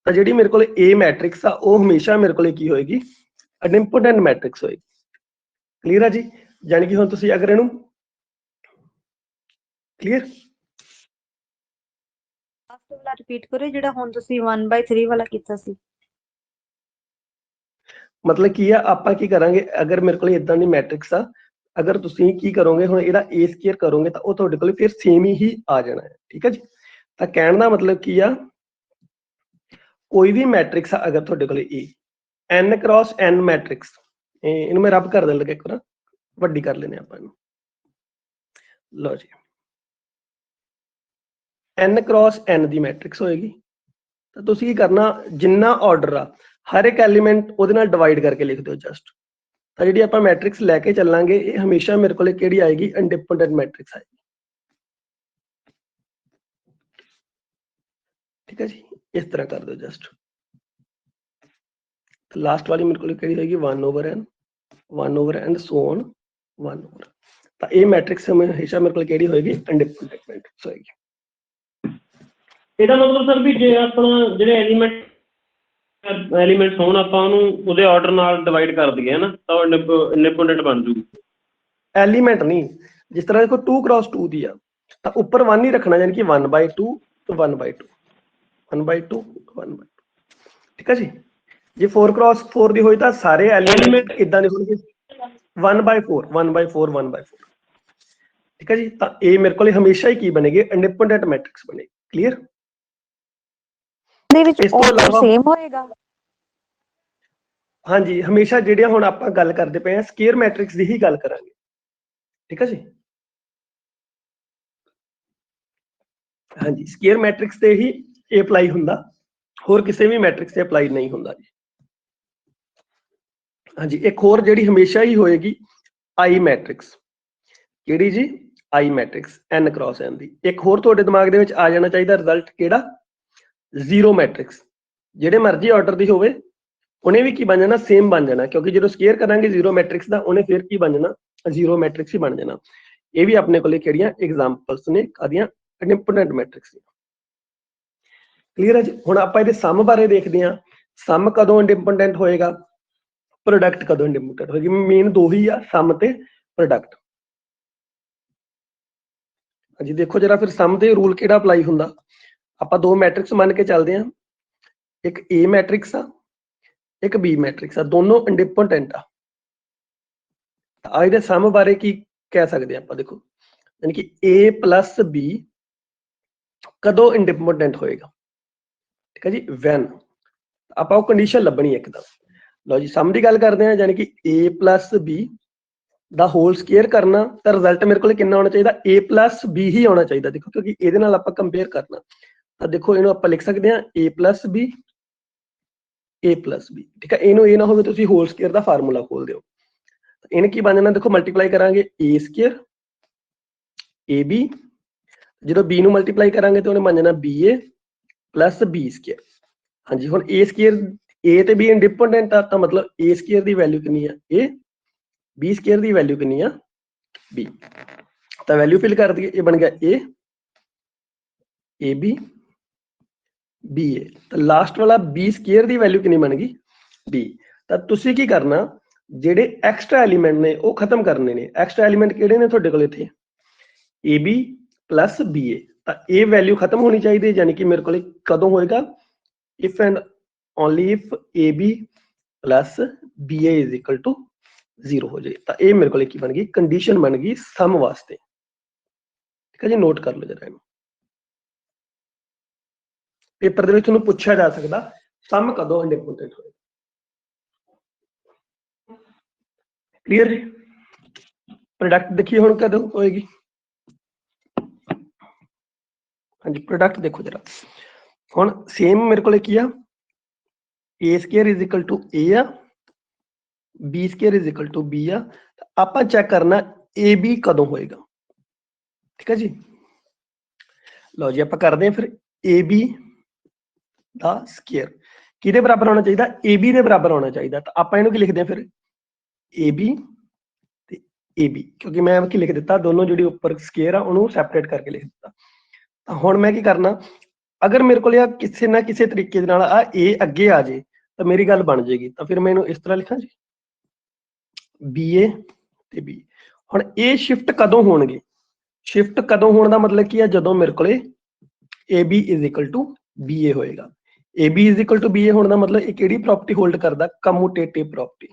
ਤਾਂ ਜਿਹੜੀ ਮੇਰੇ ਕੋਲ a ਮੈਟ੍ਰਿਕਸ ਆ ਉਹ ਹਮੇਸ਼ਾ ਮੇਰੇ ਕੋਲ ਕੀ ਹੋਏਗੀ, ਅਨਇੰਪੋਰਟੈਂਟ ਮੈਟ੍ਰਿਕਸ ਹੋਏਗੀ। ਕਲੀਅਰ ਆ ਜੀ, ਯਾਨੀ ਕਿ ਹੁਣ ਤੁਸੀਂ ਅਗਰ ਇਹਨੂੰ ਕਲੀਅਰ, ਲਾਸਟ ਵਾਲਾ ਰਿਪੀਟ ਕਰੋ ਜਿਹੜਾ ਹੁਣ ਤੁਸੀਂ 1/3 ਵਾਲਾ ਕੀਤਾ ਸੀ। ਮਤਲਬ ਕੀ ਆ, ਆਪਾਂ ਕੀ ਕਰਾਂਗੇ, ਅਗਰ ਮੇਰੇ ਕੋਲ ਇਦਾਂ ਦੀ ਮੈਟ੍ਰਿਕਸ ਆ, ਅਗਰ ਤੁਸੀਂ ਕੀ ਕਰੋਗੇ ਹੁਣ ਇਹਦਾ a ਸਕੁਅਰ ਕਰੋਗੇ ਤਾਂ ਉਹ ਤੁਹਾਡੇ ਕੋਲ ਫਿਰ ਸੇਮ ਹੀ ਆ ਜਾਣਾ ਹੈ, ਠੀਕ ਹੈ ਜੀ। ਤਾਂ ਕਹਿਣ ਦਾ ਮਤਲਬ ਕੀ ਆ, ਕੋਈ ਵੀ ਮੈਟ੍ਰਿਕਸ ਆ ਅਗਰ ਤੁਹਾਡੇ ਕੋਲ a n cross n matrix, ਇਹਨੂੰ ਮੈਂ ਰੱਬ ਕਰ ਦੇਣ ਲੱਗਾ ਇੱਕ ਵਾਰ, ਵੱਡੀ ਕਰ ਲੈਨੇ ਆਪਾਂ ਇਹਨੂੰ। ਲਓ ਜੀ, n ਕ੍ਰਾਸ n ਦੀ ਮੈਟ੍ਰਿਕਸ ਹੋਏਗੀ ਤਾਂ ਤੁਸੀਂ ਕੀ ਕਰਨਾ, ਜਿੰਨਾ ਆਰਡਰ ਆ ਹਰ ਇੱਕ ਐਲੀਮੈਂਟ ਉਹਦੇ ਨਾਲ ਡਿਵਾਈਡ ਕਰਕੇ ਲਿਖ ਦਿਓ ਜਸਟ। ਤਾਂ ਜਿਹੜੀ ਆਪਾਂ ਮੈਟ੍ਰਿਕਸ ਲੈ ਕੇ ਚੱਲਾਂਗੇ ਇਹ ਹਮੇਸ਼ਾ ਮੇਰੇ ਕੋਲ ਕਿਹੜੀ ਆਏਗੀ, ਇੰਡੀਪੈਂਡੈਂਟ ਮੈਟ੍ਰਿਕਸ ਆਏਗੀ, ਠੀਕ ਹੈ ਜੀ। ਇਸ ਤਰ੍ਹਾਂ ਕਰ ਦਿਓ ਜਸਟ। ਲਾਸਟ ਵਾਲੀ ਮੇਰੇ ਕੋਲ ਕਿਹੜੀ ਹੋਏਗੀ, 1/n 1/n ਸੋ ਔਨ 1/, ਤਾਂ ਇਹ ਮੈਟ੍ਰਿਕਸ ਹਮੇਸ਼ਾ ਮੇਰੇ ਕੋਲ ਕਿਹੜੀ ਹੋਏਗੀ, ਇੰਡੀਪੈਂਡੈਂਟ ਮੈਟ੍ਰਿਕਸ ਹੋਏਗੀ। ਇਹਦਾ ਮਤਲਬ ਸਰ ਵੀ ਜੇ ਆਪਣਾ ਜਿਹੜੇ ਐਲੀਮੈਂਟਸ ਹੋਣ ਆਪਾਂ ਉਹਨੂੰ ਉਹਦੇ ਆਰਡਰ ਨਾਲ ਡਿਵਾਈਡ ਕਰ ਦਈਏ ਨਾ ਤਾਂ ਉਹ ਇੰਡੀਪੈਂਡੈਂਟ ਬਣ ਜੂਗੀ। ਐਲੀਮੈਂਟ ਨਹੀਂ, ਜਿਸ ਤਰ੍ਹਾਂ ਦੇਖੋ 2 ਕ੍ਰਾਸ 2 ਦੀ ਆ ਤਾਂ ਉੱਪਰ 1 ਹੀ ਰੱਖਣਾ, ਯਾਨੀ ਕਿ 1/2 1/2 1/2 1/2, ਠੀਕ ਹੈ ਜੀ। ਜੇ 4 ਕ੍ਰਾਸ 4 ਦੀ ਹੋਈ ਤਾਂ ਸਾਰੇ ਐਲੀਮੈਂਟ ਇਦਾਂ ਦੇ ਹੋਣਗੇ 1/4 1/4 1/4, ਠੀਕ ਹੈ ਜੀ। ਤਾਂ ਇਹ ਮੇਰੇ ਕੋਲ ਹਮੇਸ਼ਾ ਹੀ ਕੀ ਬਣੇਗੀ, ਇੰਡੀਪੈਂਡੈਂਟ ਮੈਟ੍ਰਿਕਸ ਬਣੇਗੀ। ਕਲੀਅਰ, ਦੇ ਵਿੱਚ ਇਸ ਤੋਂ ਆਰਡਰ ਇਲਾਵਾ ਸੇਮ ਹੋਏਗਾ। ਹਾਂਜੀ, ਹਮੇਸ਼ਾ ਜਿਹੜੀਆਂ ਹੁਣ ਆਪਾਂ ਗੱਲ ਕਰਦੇ ਪਏ ਆ ਸਕੁਅਰ ਮੈਟ੍ਰਿਕਸ ਦੀ ਹੀ ਗੱਲ ਕਰਾਂਗੇ, ਠੀਕ ਹੈ ਜੀ। ਹਾਂਜੀ, ਸਕੁਅਰ ਮੈਟ੍ਰਿਕਸ ਤੇ ਹੀ ਇਹ ਅਪਲਾਈ ਹੁੰਦਾ, ਹੋਰ ਕਿਸੇ ਵੀ ਮੈਟ੍ਰਿਕਸ ਤੇ ਅਪਲਾਈ ਨਹੀਂ ਹੁੰਦਾ ਜੀ। ਹਾਂਜੀ, ਇੱਕ ਹੋਰ ਜਿਹੜੀ ਹਮੇਸ਼ਾ ਹੀ ਹੋਏਗੀ ਆਈ ਮੈਟ੍ਰਿਕਸ, ਕਿਹੜੀ ਜੀ, ਆਈ ਮੈਟ੍ਰਿਕਸ n ਕ੍ਰਾਸ n ਦੀ। ਇੱਕ ਹੋਰ ਤੁਹਾਡੇ ਦਿਮਾਗ ਦੇ ਵਿੱਚ ਆ ਜਾਣਾ ਚਾਹੀਦਾ ਰਿਜ਼ਲਟ ਕਿਹੜਾ, ਜ਼ੀਰੋ ਮੈਟ੍ਰਿਕਸ, ਜਿਹੜੇ ਮਰਜ਼ੀ ਆਰਡਰ ਦੀ ਹੋਵੇ ਉਹਨੇ ਵੀ ਕੀ ਬਣ ਜਾਣਾ, ਸੇਮ ਬਣ ਜਾਣਾ, ਕਿਉਂਕਿ ਜਦੋਂ ਸਕੁਅਰ ਕਰਾਂਗੇ ਜ਼ੀਰੋ ਮੈਟ੍ਰਿਕਸ ਦਾ ਉਹਨੇ ਫਿਰ ਕੀ ਬਣ ਜਾਣਾ, ਜ਼ੀਰੋ ਮੈਟ੍ਰਿਕਸ ਹੀ ਬਣ ਜਾਣਾ। ਇਹ ਵੀ ਆਪਣੇ ਕੋਲੇ ਕਿਹੜੀਆਂ ਐਗਜ਼ਾਮਪਲਸ ਨੇ ਕਾਹਦੀਆਂ, ਇੰਡੀਪੈਂਡੈਂਟ ਮੈਟ੍ਰਿਕਸ ਦੀਆਂ। ਕਲੀਅਰ ਹੈ ਜੀ। ਹੁਣ ਆਪਾਂ ਇਹਦੇ ਸਮ ਬਾਰੇ ਦੇਖਦੇ ਹਾਂ, ਸਮ ਕਦੋਂ ਇੰਡੀਪੈਂਡੈਂਟ ਹੋਏਗਾ, ਪ੍ਰੋਡਕਟ ਕਦੋਂ ਇੰਡੀਪੈਂਡੈਂਟ ਹੋਏਗੀ। ਮੇਨ ਦੋ ਹੀ ਆ, ਸਮ ਤੇ ਪ੍ਰੋਡਕਟ। ਹਾਂਜੀ, ਦੇਖੋ ਜਰਾ ਫਿਰ ਸਮ ਦੇ ਰੂਲ ਕਿਹੜਾ ਅਪਲਾਈ ਹੁੰਦਾ। ਆਪਾਂ ਦੋ ਮੈਟ੍ਰਿਕਸ ਮੰਨ ਕੇ ਚੱਲਦੇ ਹਾਂ, ਇੱਕ A ਮੈਟ੍ਰਿਕਸ ਆ, ਇੱਕ B ਮੈਟ੍ਰਿਕਸ ਆ, ਦੋਨੋਂ ਇੰਡੀਪੈਂਡੈਂਟ ਆ। ਇਹਦੇ ਸਮ ਬਾਰੇ ਕੀ ਕਹਿ ਸਕਦੇ ਆਪਾਂ, ਦੇਖੋ ਯਾਨੀ ਕਿ A ਪਲੱਸ B ਕਦੋਂ ਇੰਡੀਪੈਂਡੈਂਟ ਹੋਏਗਾ, ਠੀਕ ਹੈ ਜੀ, ਵੈਨ। ਆਪਾਂ ਉਹ ਕੰਡੀਸ਼ਨ ਲੱਭਣੀ ਇੱਕਦਮ। ਲਓ ਜੀ, ਸਮ ਦੀ ਗੱਲ ਕਰਦੇ ਹਾਂ, ਯਾਨੀ ਕਿ A plus B the whole square ਕਰਨਾ ਤਾਂ ਰਿਜ਼ਲਟ ਮੇਰੇ ਕੋਲ ਕਿੰਨਾ ਆਉਣਾ ਚਾਹੀਦਾ, A ਪਲੱਸ B ਹੀ ਆਉਣਾ ਚਾਹੀਦਾ। ਦੇਖੋ ਕਿਉਂਕਿ ਇਹਦੇ ਨਾਲ ਆਪਾਂ ਕੰਪੇਅਰ ਕਰਨਾ, ਤਾਂ ਦੇਖੋ ਇਹਨੂੰ ਆਪਾਂ ਲਿਖ ਸਕਦੇ ਹਾਂ A plus B A plus B, ਠੀਕ ਹੈ। ਇਹਨੂੰ ਇਹ ਨਾ ਹੋਵੇ ਤੁਸੀਂ ਹੋਲ ਸਕੁਅਰ ਦਾ ਫਾਰਮੂਲਾ ਖੋਲ ਦਿਓ, ਇਹਨੇ ਕੀ ਬਣ ਜਾਣਾ, ਦੇਖੋ ਮਲਟੀਪਲਾਈ ਕਰਾਂਗੇ A ਸਕੁਅਰ AB, ਜਦੋਂ B ਨੂੰ ਮਲਟੀਪਲਾਈ ਕਰਾਂਗੇ ਤਾਂ ਉਹਨੇ ਬਣ ਜਾਣਾ BA प्लस बी स्केयर। हाँ जी, हुण ए स्केयर ए ते बी इंडिपेंडेंट आ, तो मतलब ए स्केयर की वैल्यू कितनी है ए, बी स्केयर की वैल्यू कितनी है बी। तो वैल्यू फिल कर दी, ये बन गया ए बी बी ए, तो लास्ट वाला बी स्केयर की वैल्यू कितनी बन गई बी। तो तुसी की करना, ਜਿਹੜੇ एक्स्ट्रा एलिमेंट ने वो खत्म करने ने। एक्स्ट्रा एलिमेंट ਕਿਹੜੇ ਨੇ ਤੁਹਾਡੇ ਕੋਲ ਇੱਥੇ ए बी प्लस बी ए, ਤਾਂ ਇਹ वैल्यू खत्म होनी चाहिए, यानी कि मेरे को कदों होएगा if and only if A B plus B A is equal to 0 हो जाए। तो ये मेरे को की बन गई कंडीशन बन गई सम वास्ते। ठीक है जी, नोट कर लो जरा इन्हू। पेपर ਦੇ ਵਿੱਚ ਤੁਹਾਨੂੰ ਪੁੱਛਿਆ ਜਾ ਸਕਦਾ ਸਮ ਕਦੋਂ ਇੰਡੀਪੈਂਡੈਂਟ ਹੋਏਗਾ। क्लियर जी। प्रोडक्ट देखिए हुण कदों होएगी। हाँ जी, प्रोडक्ट देखो जरा हुण सेम मेरे को की आ A square is equal to A आ, B square is equal to B आ। आपां चेक करना ए बी कदों होएगा। ठीक है जी, लो जी आपां करदे हैं फिर ए बी दा स्केयर किहदे बराबर होना चाहिए, ए बी दे बराबर होना चाहिए। तो आपां इहनूं की लिखदे हैं फिर ए बी ते ए बी, क्योंकि मैं की लिख दिता दोनों जिहड़ी उपर स्केयर आ उहनूं सैपरेट करके लिख दिता। तो हुण मैं की करना, अगर मेरे को किसी ना किसी तरीके दे नाल आ ए अगे आ जाए तो मेरी गल बन जाएगी। तो फिर मैं इहनूं इस तरह लिखां जी बी ए ते बी। हुण ए शिफ्ट कदों होणगे, शिफ्ट कदों होण दा मतलब की है जदों मेरे को A B is equal to B A होएगा। A B is equal to B A होने का मतलब ये किहड़ी प्रॉपर्टी होल्ड करदा, कम्यूटेटिव प्रॉपर्टी।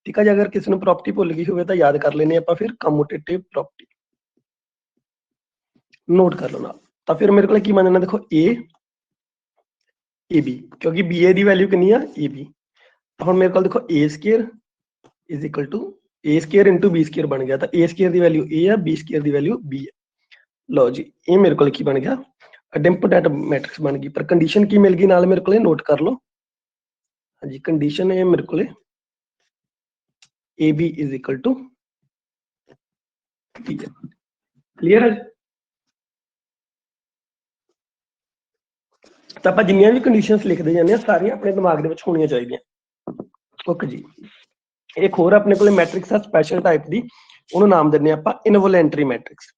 ठीक है जी, अगर किसी ने प्रॉपर्टी भुल गई हो तो याद कर लेने आप फिर कम्यूटेटिव प्रॉपर्टी नोट कर लो ना। तो फिर मेरे को की बनना देखो ए बी, क्योंकि बी ए की वैल्यू कितनी है ए बी। तो हम मेरे को देखो A square is equal to A square into B square बन गया। तो ए स्केयर की वैल्यू ए है, बी स्केयर की वैल्यू बी है। लो जी, ये मेरे को की बन गया इंडिपेंडेंट मैट्रिक्स बन गई। पर कंडीशन की मिल गई नाल मेरे को नोट कर लो। हाँ जी, कंडीशन है मेरे को A B is equal to B है। क्लियर है। तो आप जिन्नियां भी कंडीशंस लिखते जाने सारियां अपने दिमाग दे विच होनियां चाहिदियां। ओके जी, एक होर अपने को मैट्रिक्स है स्पैशल टाइप की, उन्होंने नाम देने आप इनवोलेंटरी मैट्रिक्स।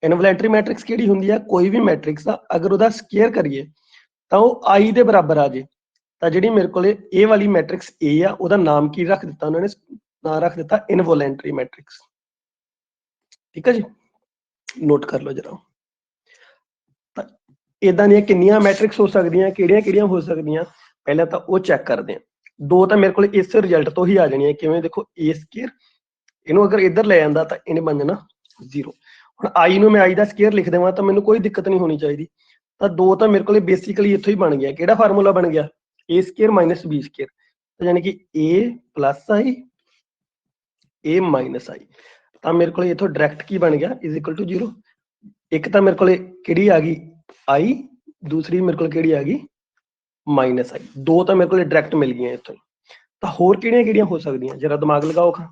इनवोलेंटरी मैट्रिक्स किहड़ी हुंदी है, कोई भी मैट्रिक्स आ अगर उहदा स्केयर करिए तो वह आई दे बराबर आ जाए। तो जिहड़ी मेरे को ए वाली मैट्रिक्स ए आ उहदा नाम की रख दिता उन्होंने, नाम रख दिता इनवोलेंटरी मैट्रिक्स। ठीक है जी, नोट कर लो जरा। इदां दी कितनियां मैट्रिक्स हो सकदियां, किहड़ियां हो सकदियां, पहले तो वो चेक करते हैं। दो तो मेरे को इस रिजल्ट तो ही आ जानी किवें, देखो ए स्केयर इहनूं अगर इधर ले जांदा तो इहने बन जाना 0। हुण आई नूं मैं आई दा स्केयर लिख देवां तो मैनूं कोई दिक्कत नहीं होनी चाहिए। तो दो तो मेरे को बेसिकली इत्थों ही बन गया। किहड़ा फार्मूला बन गया ए स्केयर माइनस बी स्केयर, तो यानी कि ए प्लस आई ए माइनस आई। तो मेरे को इत्थों डायरैक्ट की बन गया इज इक्वल टू 0। एक तो मेरे को किहड़ी आ गई आई, दूसरी मेरे को किहड़ी आ गई माइनस आई। दो तो मेरे को डायरैक्ट मिल गई इत्थों। तो होर किहड़ियां हो सकदियां, जरा दिमाग लगाओ खां।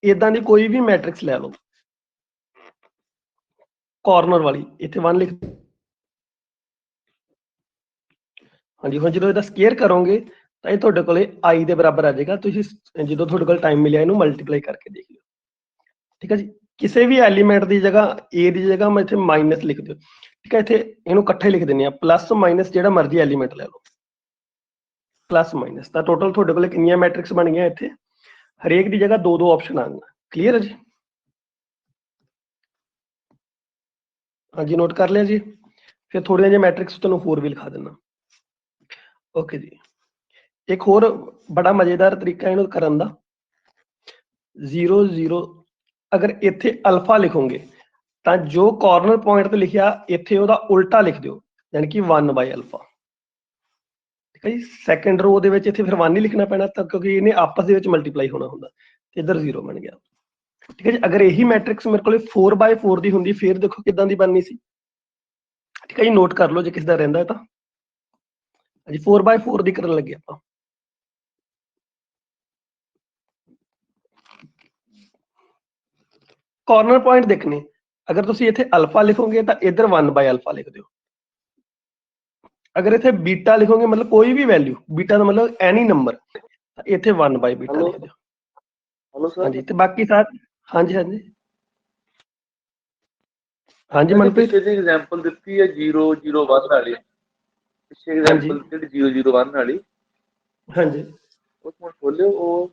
इदां दी कोई भी मैट्रिक्स ले लो, कॉर्नर वाली इत्थे 1 लिख। हाँ जी, हुण जो इहदा स्केयर करोगे तो ये तुहाडे कोले आई दे बराबर आ जाएगा। तुसीं जो तुहाडे कोल टाइम मिलिया इहनूं मल्टीप्लाई करके देख लो। ठीक है जी, किसी भी एलीमेंट की जगह ए की जगह मैं इत्थे माइनस लिख दो। ठीक है, इत्थे इहनूं इकट्ठे लिख दिंदे आ, प्लस माइनस जिहड़ा मर्जी एलीमेंट ले लो, प्लस माइनस। तो टोटल तुहाडे कोले कितनियां मैट्रिक्स बन गई इत्थे, हरेक की जगह 2-2 ऑप्शन आ गए। क्लीयर है जी। हाँ जी, नोट कर लिया जी। फिर थोड़े जी मैट्रिक्स तुहानूं होर भी लिखा देना। ओके जी, एक होर बड़ा मजेदार तरीका इहनूं करन दा, 0 0 अगर इत्थे अल्फा लिखोगे तो जो कॉर्नर पॉइंट ते लिखिया इत्थे उहदा उल्टा लिख दिओ, यानी कि 1/अल्फा। ठीक है जी, सैकेंड रो दे विच इत्थे फिर 1 ही लिखना पैना, तो क्योंकि इन्हें आपस दे विच मल्टीप्लाई होना हुंदा, ते इधर 0 बन गया। ठीक है जी, अगर यही मैट्रिक्स मेरे को 4/4 दी हुंदी फिर देखो किदां दी बननी सी। ठीक है जी, नोट कर लो जे किसी दा रहिंदा है तां। जी 4/4 दी करन लगे आपां। कॉर्नर पॉइंट देखने, ਅਗਰ ਤੁਸੀਂ ਇੱਥੇ ਅਲਫਾ ਲਿਖੋਗੇ ਤਾਂ ਇੱਧਰ 1 ਬਾਈ ਅਲਫਾ ਲਿਖ ਦਿਓ। ਅਗਰ ਇੱਥੇ ਬੀਟਾ ਲਿਖੋਗੇ ਮਤਲਬ ਕੋਈ ਵੀ ਵੈਲਿਊ, ਬੀਟਾ ਦਾ ਮਤਲਬ ਐਨੀ ਨੰਬਰ, ਇੱਥੇ 1 ਬਾਈ ਬੀਟਾ ਲਿਖ ਦਿਓ। ਹਲੋ ਸਰ, ਹਾਂਜੀ ਤੇ ਬਾਕੀ ਸਾਰੇ ਹਾਂਜੀ ਹਾਂਜੀ ਹਾਂਜੀ मैंने ਮਨਪ੍ਰੀਤ। पिछले जी एग्जांपल ਦਿੱਤੀ ਹੈ 001 ਵਾਲੀ, ਪਿਛੇ ਹਾਂਜੀ ਐਗਜ਼ਾਮਪਲ ਜਿਹੜੀ 001 ਵਾਲੀ, ਹਾਂਜੀ ਉਸ ਨੂੰ ਖੋਲਿਓ। ਉਹ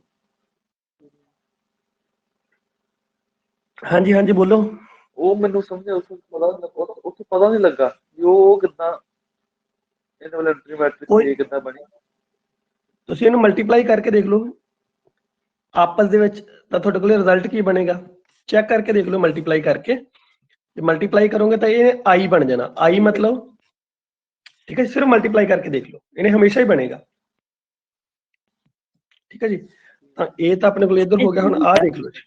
ਹਾਂਜੀ ਹਾਂਜੀ ਬੋਲੋ। ਉਹ ਮੈਨੂੰ ਸਮਝ ਉਸ ਉੱਥੇ ਪਤਾ ਨਹੀਂ ਲੱਗਾ ਵੀ ਉਹ ਕਿੱਦਾਂ ਇਨਵੈਲੈਂਟਰੀ ਮੈਟ੍ਰਿਕਸ ਕੋਈ ਇਹ ਕਿੱਦਾਂ ਬਣੀ। ਤੁਸੀਂ ਇਹਨੂੰ ਮਲਟੀਪਲਾਈ ਕਰਕੇ ਦੇਖ ਲਓ ਆਪਸ ਦੇ ਵਿੱਚ, ਤਾਂ ਤੁਹਾਡੇ ਕੋਲ ਰਿਜ਼ਲਟ ਕੀ ਬਣੇਗਾ ਚੈੱਕ ਕਰਕੇ ਦੇਖ ਲਓ। ਮਲਟੀਪਲਾਈ ਕਰਕੇ, ਜੇ ਮਲਟੀਪਲਾਈ ਕਰੋਗੇ ਤਾਂ ਇਹ ਆਈ ਬਣ ਜਾਣਾ। ਆਈ ਮਤਲਬ ਠੀਕ ਹੈ, ਸਿਰਫ ਮਲਟੀਪਲਾਈ ਕਰਕੇ ਦੇਖ ਲਓ, ਇਹਨੇ ਹਮੇਸ਼ਾ ਹੀ ਬਣੇਗਾ। ਠੀਕ ਹੈ ਜੀ, ਤਾਂ ਇਹ ਤਾਂ ਆਪਣੇ ਕੋਲ ਇੱਧਰ ਹੋ ਗਿਆ। ਹੁਣ ਆਹ ਦੇਖ ਲਓ ਜੀ।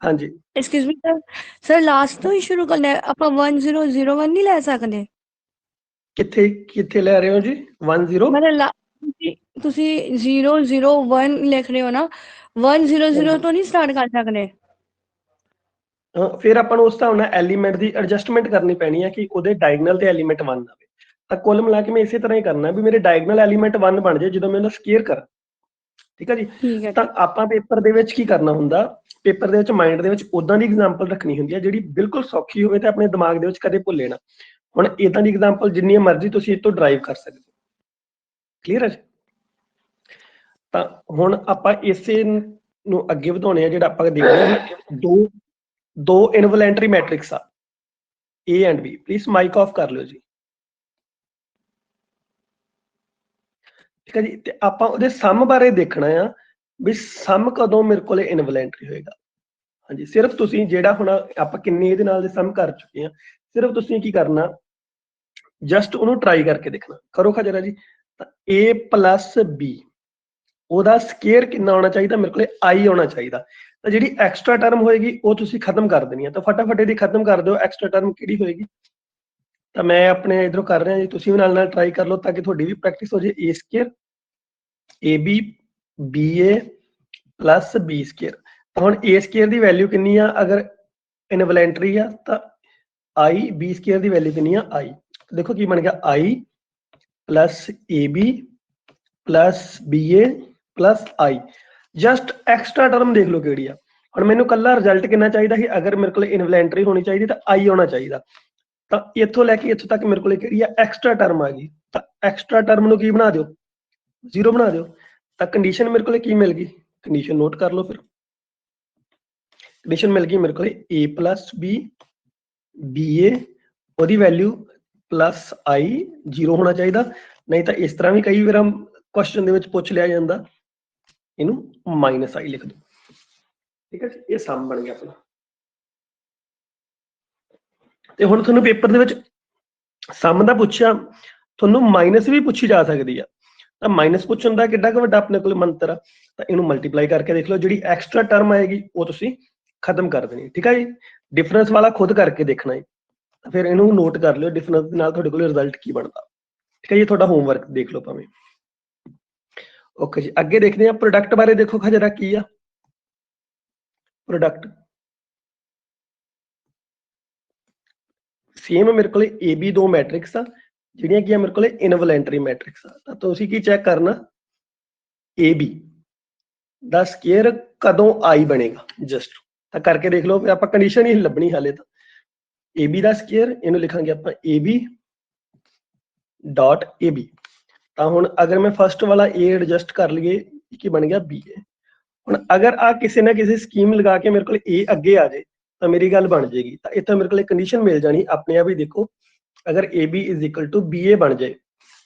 ਹਾਂਜੀ excuse me sir, sir last ਤੋਂ ਹੀ ਸ਼ੁਰੂ ਕਰਨਾ ਹੈ ਆਪਾਂ 1001 ਨਹੀਂ ਲੈ ਸਕਦੇ? ਕਿੱਥੇ ਕਿੱਥੇ ਲੈ ਰਹੇ ਹੋ ਜੀ 10? ਮਤਲਬ ਤੁਸੀਂ 001 ਲਿਖ ਰਹੇ ਹੋ ਨਾ, 100 ਤੋਂ ਨਹੀਂ ਸਟਾਰਟ ਕਰ ਸਕਦੇ? ਫਿਰ ਆਪਾਂ ਨੂੰ ਉਸ ਹਿਸਾਬ ਨਾਲ ਐਲੀਮੈਂਟ ਦੀ ਐਡਜਸਟਮੈਂਟ ਕਰਨੀ ਪੈਣੀ ਹੈ ਕਿ ਉਹਦੇ ਡਾਇਗਨਲ ਤੇ ਐਲੀਮੈਂਟ 1 ਆਵੇ। ਤਾਂ ਕੁੱਲ ਮਿਲਾ ਕੇ ਮੈਂ ਇਸੇ ਤਰ੍ਹਾਂ ਹੀ ਕਰਨਾ ਵੀ ਮੇਰੇ ਡਾਇਗਨਲ ਐਲੀਮੈਂਟ 1 ਬਣ ਜਾਏ ਜਦੋਂ ਮੈਂ ਉਹਦਾ ਸਕੁਅਰ ਕਰਾਂ। ਠੀਕ ਹੈ ਜੀ, ਠੀਕ ਹੈ। ਤਾਂ ਆਪਾਂ ਪੇਪਰ ਦੇ ਵਿੱਚ ਕੀ ਕਰਨਾ ਹੁੰਦਾ, ਪੇਪਰ ਦੇ ਵਿੱਚ ਮਾਈਂਡ ਦੇ ਵਿੱਚ ਉਦਾਂ ਦੀ ਐਗਜ਼ਾਮਪਲ ਰੱਖਣੀ ਹੁੰਦੀ ਹੈ ਜਿਹੜੀ ਬਿਲਕੁਲ ਸੌਖੀ ਹੋਵੇ ਤੇ ਆਪਣੇ ਦਿਮਾਗ ਦੇ ਵਿੱਚ ਕਦੇ ਭੁੱਲੇ ਨਾ। ਹੁਣ ਇਦਾਂ ਦੀ ਐਗਜ਼ਾਮਪਲ ਜਿੰਨੀ ਮਰਜ਼ੀ ਤੁਸੀਂ ਇਹ ਤੋਂ ਡਰਾਈਵ ਕਰ ਸਕਦੇ ਹੋ। ਕਲੀਅਰ ਹੈ ਜੀ? ਤਾਂ ਹੁਣ ਆਪਾਂ ਇਸੇ ਨੂੰ ਅੱਗੇ ਵਧਾਉਣੇ ਆ। ਜਿਹੜਾ ਆਪਾਂ ਦੇਖਦੇ ਹਾਂ ਦੋ ਇਨਵੋਲੈਂਟਰੀ ਮੈਟ੍ਰਿਕਸ ਆ A and B। Please mic off ਕਰ ਲਿਓ ਜੀ। ਠੀਕ ਹੈ ਜੀ, ਤੇ ਆਪਾਂ ਉਹਦੇ ਸਮ ਬਾਰੇ ਦੇਖਣਾ ਆ ਵੀ ਸਮ ਕਦੋਂ ਮੇਰੇ ਕੋਲੇ ਇਨਵੋਲੈਂਟਰੀ ਹੋਏਗਾ। ਹਾਂਜੀ, ਸਿਰਫ ਤੁਸੀਂ ਜਿਹੜਾ ਹੁਣ ਆਪਾਂ ਕਿੰਨੇ ਇਹਦੇ ਨਾਲ ਦੇ ਸਮ ਕਰ ਚੁੱਕੇ ਆ, ਸਿਰਫ ਤੁਸੀਂ ਕੀ ਕਰਨਾ, ਜਸਟ ਉਹਨੂੰ ਟਰਾਈ ਕਰਕੇ ਦੇਖਣਾ। ਕਰੋ ਖਾ ਜਰਾ ਜੀ। ਤਾਂ A ਪਲੱਸ B ਉਹਦਾ ਸਕੁਅਰ ਕਿੰਨਾ ਆਉਣਾ ਚਾਹੀਦਾ, ਮੇਰੇ ਕੋਲੇ I ਆਉਣਾ ਚਾਹੀਦਾ। ਤਾਂ ਜਿਹੜੀ ਐਕਸਟਰਾ ਟਰਮ ਹੋਏਗੀ ਉਹ ਤੁਸੀਂ ਖਤਮ ਕਰ ਦੇਣੀ ਹੈ। ਤਾਂ ਫਟਾਫਟ ਇਹਦੀ ਖਤਮ ਕਰ ਦਿਓ। ਐਕਸਟਰਾ ਟਰਮ ਕਿਹੜੀ ਹੋਏਗੀ? ਤਾਂ ਮੈਂ ਆਪਣੇ ਇਧਰੋਂ ਕਰ ਰਿਹਾ ਜੀ, ਤੁਸੀਂ ਵੀ ਨਾਲ ਨਾਲ ਟਰਾਈ ਕਰ ਲਓ ਤਾਂ ਕਿ ਤੁਹਾਡੀ ਵੀ ਪ੍ਰੈਕਟਿਸ ਹੋ ਜੇ। A square AB BA plus B square. ਤਾਂ ਹੁਣ A ਸਕੁਅਰ ਦੀ ਵੈਲਿਊ ਕਿੰਨੀ ਆ ਅਗਰ ਇਨਵੋਲੈਂਟਰੀ ਆ, ਤਾਂ I B square the value ਕਿੰਨੀ ਆ I। ਦੇਖੋ ਕੀ ਬਣ ਗਿਆ, I plus AB plus BA plus I। Just extra term ਦੇਖ ਲਓ ਕਿਹੜੀ ਆ। ਹੁਣ ਮੈਨੂੰ ਕੱਲਾ ਰਿਜ਼ਲਟ ਕਿੰਨਾ ਚਾਹੀਦਾ ਸੀ, ਅਗਰ ਮੇਰੇ ਕੋਲ ਇਨਵੋਲੈਂਟਰੀ ਹੋਣੀ ਚਾਹੀਦੀ ਤਾਂ I ਆਉਣਾ ਚਾਹੀਦਾ। ਤਾਂ ਇੱਥੋਂ ਲੈ ਕੇ ਇੱਥੋਂ ਤੱਕ ਮੇਰੇ ਕੋਲ ਕਿਹੜੀ ਆ, ਐਕਸਟਰਾ ਟਰਮ ਆ ਗਈ। ਤਾਂ ਐਕਸਟਰਾ ਟਰਮ ਨੂੰ ਕੀ ਬਣਾ ਦਿਓ, 0 ਬਣਾ ਦਿਓ। ਤਾਂ ਕੰਡੀਸ਼ਨ ਮੇਰੇ ਕੋਲ ਕੀ ਮਿਲ ਗਈ, ਕੰਡੀਸ਼ਨ ਨੋਟ ਕਰ ਲਓ। ਫਿਰ ਕੰਡੀਸ਼ਨ ਮਿਲ ਗਈ ਮੇਰੇ ਕੋਲ A ਪਲੱਸ B BA, ਉਹਦੀ ਵੈਲਿਊ ਪਲੱਸ I 0 ਹੋਣਾ ਚਾਹੀਦਾ। ਨਹੀਂ ਤਾਂ ਇਸ ਤਰ੍ਹਾਂ ਵੀ ਕਈ ਵਾਰ ਕੁਐਸਚਨ ਦੇ ਵਿੱਚ ਪੁੱਛ ਲਿਆ ਜਾਂਦਾ, ਇਹਨੂੰ ਮਾਈਨਸ I ਲਿਖ ਦਿਓ। ਠੀਕ ਹੈ ਜੀ, ਇਹ ਸਮ ਬਣ ਗਿਆ ਆਪਣਾ। ਤੇ ਹੁਣ ਤੁਹਾਨੂੰ ਪੇਪਰ ਦੇ ਵਿੱਚ ਸਮ ਦਾ ਪੁੱਛਿਆ, ਤੁਹਾਨੂੰ ਮਾਈਨਸ ਵੀ ਪੁੱਛੀ ਜਾ ਸਕਦੀ ਆ। ਤਾਂ ਮਾਈਨਸ ਪੁੱਛਣ ਦਾ ਕਿੱਡਾ ਕੁ ਵੱਡਾ ਆਪਣੇ ਕੋਲ ਮੰਤਰ ਆ। ਤਾਂ ਇਹਨੂੰ ਮਲਟੀਪਲਾਈ ਕਰਕੇ ਦੇਖ ਲਓ, ਜਿਹੜੀ ਐਕਸਟਰਾ ਟਰਮ ਆਏਗੀ ਉਹ ਤੁਸੀਂ ਖਤਮ ਕਰ ਦੇਣੀ। ਠੀਕ ਹੈ ਜੀ, ਡਿਫਰੈਂਸ ਵਾਲਾ ਖੁਦ ਕਰਕੇ ਦੇਖਣਾ ਹੈ। ਤਾਂ ਫਿਰ ਇਹਨੂੰ ਨੋਟ ਕਰ ਲਿਓ, ਡਿਫਰੈਂਸ ਦੇ ਨਾਲ ਤੁਹਾਡੇ ਕੋਲ ਰਿਜ਼ਲਟ ਕੀ ਬਣਦਾ। ਠੀਕ ਹੈ ਜੀ, ਤੁਹਾਡਾ ਹੋਮਵਰਕ ਦੇਖ ਲਓ ਭਾਵੇਂ। ਓਕੇ ਜੀ, ਅੱਗੇ ਦੇਖਦੇ ਹਾਂ ਪ੍ਰੋਡਕਟ ਬਾਰੇ। ਦੇਖੋ ਜਰਾ ਕੀ ਆ ਪ੍ਰੋਡਕਟ। ਸੇਮ ਮੇਰੇ ਕੋਲੇ AB 2 ਮੈਟ੍ਰਿਕਸ ਆ ਜਿਹੜੀਆਂ ਕੀ ਆ ਮੇਰੇ ਕੋਲੇ ਇਨਵੋਲੈਂਟਰੀ ਮੈਟ੍ਰਿਕਸ ਆ। ਤਾਂ ਤੁਸੀਂ ਕੀ ਚੈੱਕ ਕਰਨਾ, AB ਦਾ ਸਕੁਅਰ ਕਦੋਂ I ਬਣੇਗਾ, ਜਸਟ ਤਾਂ ਕਰਕੇ ਦੇਖ ਲਓ। ਫਿਰ ਆਪਾਂ ਕੰਡੀਸ਼ਨ ਹੀ ਲੱਭਣੀ ਹਾਲੇ ਤਾਂ। AB ਦਾ ਸਕੁਅਰ, ਇਹਨੂੰ ਲਿਖਾਂਗੇ ਆਪਾਂ AB ਡਾਟ AB। ਤਾਂ ਹੁਣ ਅਗਰ ਮੈਂ ਫਸਟ ਵਾਲਾ A ਐਡਜਸਟ ਕਰ ਲਈਏ, ਕੀ ਬਣ ਗਿਆ BA। ਹੁਣ ਅਗਰ ਆ ਕਿਸੇ ਨਾ ਕਿਸੇ ਸਕੀਮ ਲਗਾ ਕੇ ਮੇਰੇ ਕੋਲ A ਅੱਗੇ ਆ ਜਾਏ ਤਾਂ ਮੇਰੀ ਗੱਲ ਬਣ ਜਾਏਗੀ। ਤਾਂ ਇੱਥੇ ਮੇਰੇ ਕੋਲ ਕੰਡੀਸ਼ਨ ਮਿਲ ਜਾਣੀ ਆਪਣੇ ਆਪ ਹੀ। ਦੇਖੋ ਅਗਰ AB is equal to BA ਬਣ ਜਾਏ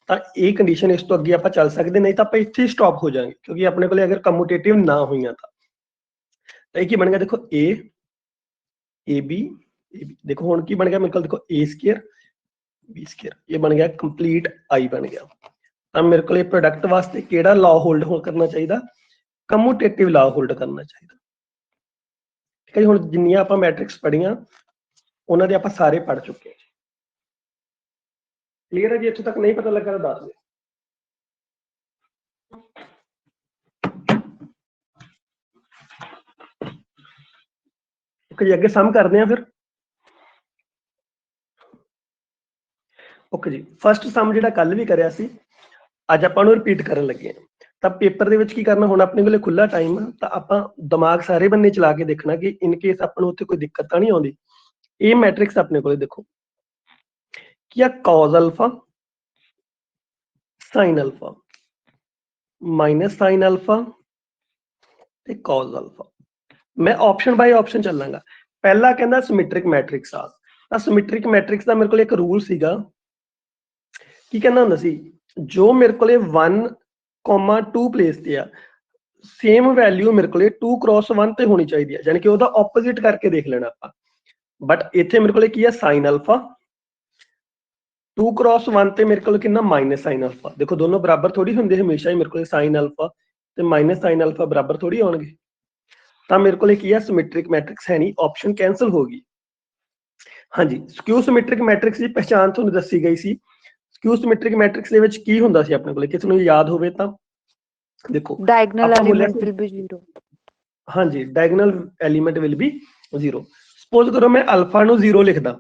ਤਾਂ ਇਹ ਕੰਡੀਸ਼ਨ ਇਸ ਤੋਂ ਅੱਗੇ ਆਪਾਂ ਚੱਲ ਸਕਦੇ, ਨਹੀਂ ਤਾਂ ਆਪਾਂ ਇੱਥੇ ਹੀ ਸਟਾਪ ਹੋ ਜਾਾਂਗੇ ਕਿਉਂਕਿ ਆਪਣੇ ਕੋਲੇ ਅਗਰ ਕਮਿਊਟੇਟਿਵ ਨਾ ਹੋਈਆਂ ਤਾਂ ਇਹ ਕੀ ਬਣ ਗਿਆ। ਦੇਖੋ A AB ਦੇਖੋ ਹੁਣ ਕੀ ਬਣ ਗਿਆ ਮੇਰੇ ਕੋਲ, ਦੇਖੋ A ਸਕੁਅਰ B ਸਕੁਅਰ, ਇਹ ਬਣ ਗਿਆ ਕੰਪਲੀਟ I ਬਣ ਗਿਆ। ਤਾਂ ਮੇਰੇ ਕੋਲ ਇਹ ਪ੍ਰੋਡਕਟ ਵਾਸਤੇ ਕਿਹੜਾ ਲਾਅ ਹੋਲਡ ਕਰਨਾ ਚਾਹੀਦਾ, ਕਮਿਊਟੇਟਿਵ ਲਾਅ ਹੋਲਡ ਕਰਨਾ ਚਾਹੀਦਾ। ਠੀਕ ਹੈ ਜੀ, ਹੁਣ ਜਿੰਨੀਆਂ ਆਪਾਂ ਮੈਟ੍ਰਿਕਸ ਪੜ੍ਹੀਆਂ ਉਹਨਾਂ ਦੇ ਆਪਾਂ ਸਾਰੇ ਪੜ੍ਹ ਚੁੱਕੇ ਹਾਂ। ਕਲੀਅਰ ਹੈ ਜੀ? ਇੱਥੋਂ ਤੱਕ ਨਹੀਂ ਪਤਾ ਲੱਗਾ ਤਾਂ ਦੱਸ ਦਿਓ। ਜੀ ਅੱਗੇ ਸਮ ਕਰਦੇ ਆ ਫਿਰ। ਓਕੇ ਜੀ, ਫਸਟ ਸਮ ਜਿਹੜਾ ਕੱਲ ਵੀ ਕਰਿਆ ਸੀ ਅੱਜ ਆਪਾਂ ਨੂੰ ਰਿਪੀਟ ਕਰਨ ਲੱਗੇ ਹਾਂ। ਤਾਂ ਪੇਪਰ ਦੇ ਵਿੱਚ ਕੀ ਕਰਨਾ, ਹੁਣ ਆਪਣੇ ਕੋਲੇ ਖੁੱਲਾ ਟਾਈਮ ਆ ਤਾਂ ਆਪਾਂ ਦਿਮਾਗ ਸਾਰੇ ਬੰਨੇ ਚਲਾ ਕੇ ਦੇਖਣਾ ਕਿ ਇਨ ਕੇਸ ਆਪਾਂ ਨੂੰ ਉੱਥੇ ਕੋਈ ਦਿੱਕਤ ਤਾਂ ਨਹੀਂ ਆਉਂਦੀ। ਇਹ ਮੈਟ੍ਰਿਕਸ ਆਪਣੇ ਕੋਲੇ ਦੇਖੋ ਕੀ ਆ, cos alpha sin alpha minus sin alpha ਤੇ cos ਅਲਫਾ। ਮੈਂ ਆਪਸ਼ਨ ਬਾਈ ਆਪਸ਼ਨ ਚੱਲਾਂਗਾ। ਪਹਿਲਾ ਕਹਿੰਦਾ ਸਿਮੈਟ੍ਰਿਕ ਮੈਟ੍ਰਿਕਸ ਆ, ਤਾਂ ਸਿਮੈਟ੍ਰਿਕ ਮੈਟ੍ਰਿਕਸ ਦਾ ਮੇਰੇ ਕੋਲ ਇੱਕ ਰੂਲ ਸੀਗਾ, ਕੀ ਕਹਿੰਦਾ ਹੁੰਦਾ ਸੀ, ਜੋ ਮੇਰੇ ਕੋਲੇ 1,2 ਪਲੇਸ ਤੇ ਆ ਸੇਮ ਵੈਲਿਊ ਮੇਰੇ ਕੋਲੇ 2 × 1 ਤੇ ਹੋਣੀ ਚਾਹੀਦੀ ਹੈ, ਯਾਨੀ ਕਿ ਉਹਦਾ ਆਪੋਜ਼ਿਟ ਕਰਕੇ ਦੇਖ ਲੈਣਾ ਆਪਾਂ। ਬਟ ਇੱਥੇ ਮੇਰੇ ਕੋਲੇ ਕੀ ਆ, sin ਅਲਫਾ 2 × 1 ਤੇ ਮੇਰੇ ਕੋਲ ਕਿੰਨਾ ਮਾਈਨਸ sin ਅਲਫਾ। ਦੇਖੋ ਦੋਨੋਂ ਬਰਾਬਰ ਥੋੜੀ ਹੁੰਦੇ, ਹਮੇਸ਼ਾ ਹੀ ਮੇਰੇ ਕੋਲੇ sin ਅਲਫਾ ਤੇ ਮਾਈਨਸ sin ਅਲਫਾ ਬਰਾਬਰ ਥੋੜੀ ਆਉਣਗੇ। ਤਾਂ ਮੇਰੇ ਕੋਲੇ ਕੀ ਆ, ਸਿਮੈਟ੍ਰਿਕ ਮੈਟ੍ਰਿਕਸ ਹੈ ਨਹੀਂ, ਆਪਸ਼ਨ ਕੈਂਸਲ ਹੋ ਗਈ। ਹਾਂਜੀ, ਸਕਿਊ ਸਿਮੈਟ੍ਰਿਕ ਮੈਟ੍ਰਿਕਸ ਦੀ ਪਹਿਚਾਣ ਤੁਹਾਨੂੰ ਦੱਸੀ ਗਈ ਸੀ। ਸਕਿਊ ਸਿਮੈਟ੍ਰਿਕ ਮੈਟ੍ਰਿਕਸ ਦੇ ਵਿੱਚ ਕੀ ਹੁੰਦਾ ਸੀ ਆਪਣੇ ਕੋਲੇ, ਕਿਸੇ ਨੂੰ ਯਾਦ ਹੋਵੇ ਤਾਂ ਦੇਖੋ। ਡਾਇਗਨਲ ਆਪਾਂ ਬੋਲਿਆ ਐਲੀਮੈਂਟ ਸੀ- ਵਿਲ ਬੀ 0। ਹਾਂਜੀ, diagonal element will be 0। Suppose ਕਰੋ ਮੈਂ ਅਲਫਾ ਨੂੰ 0 ਲਿਖਦਾ,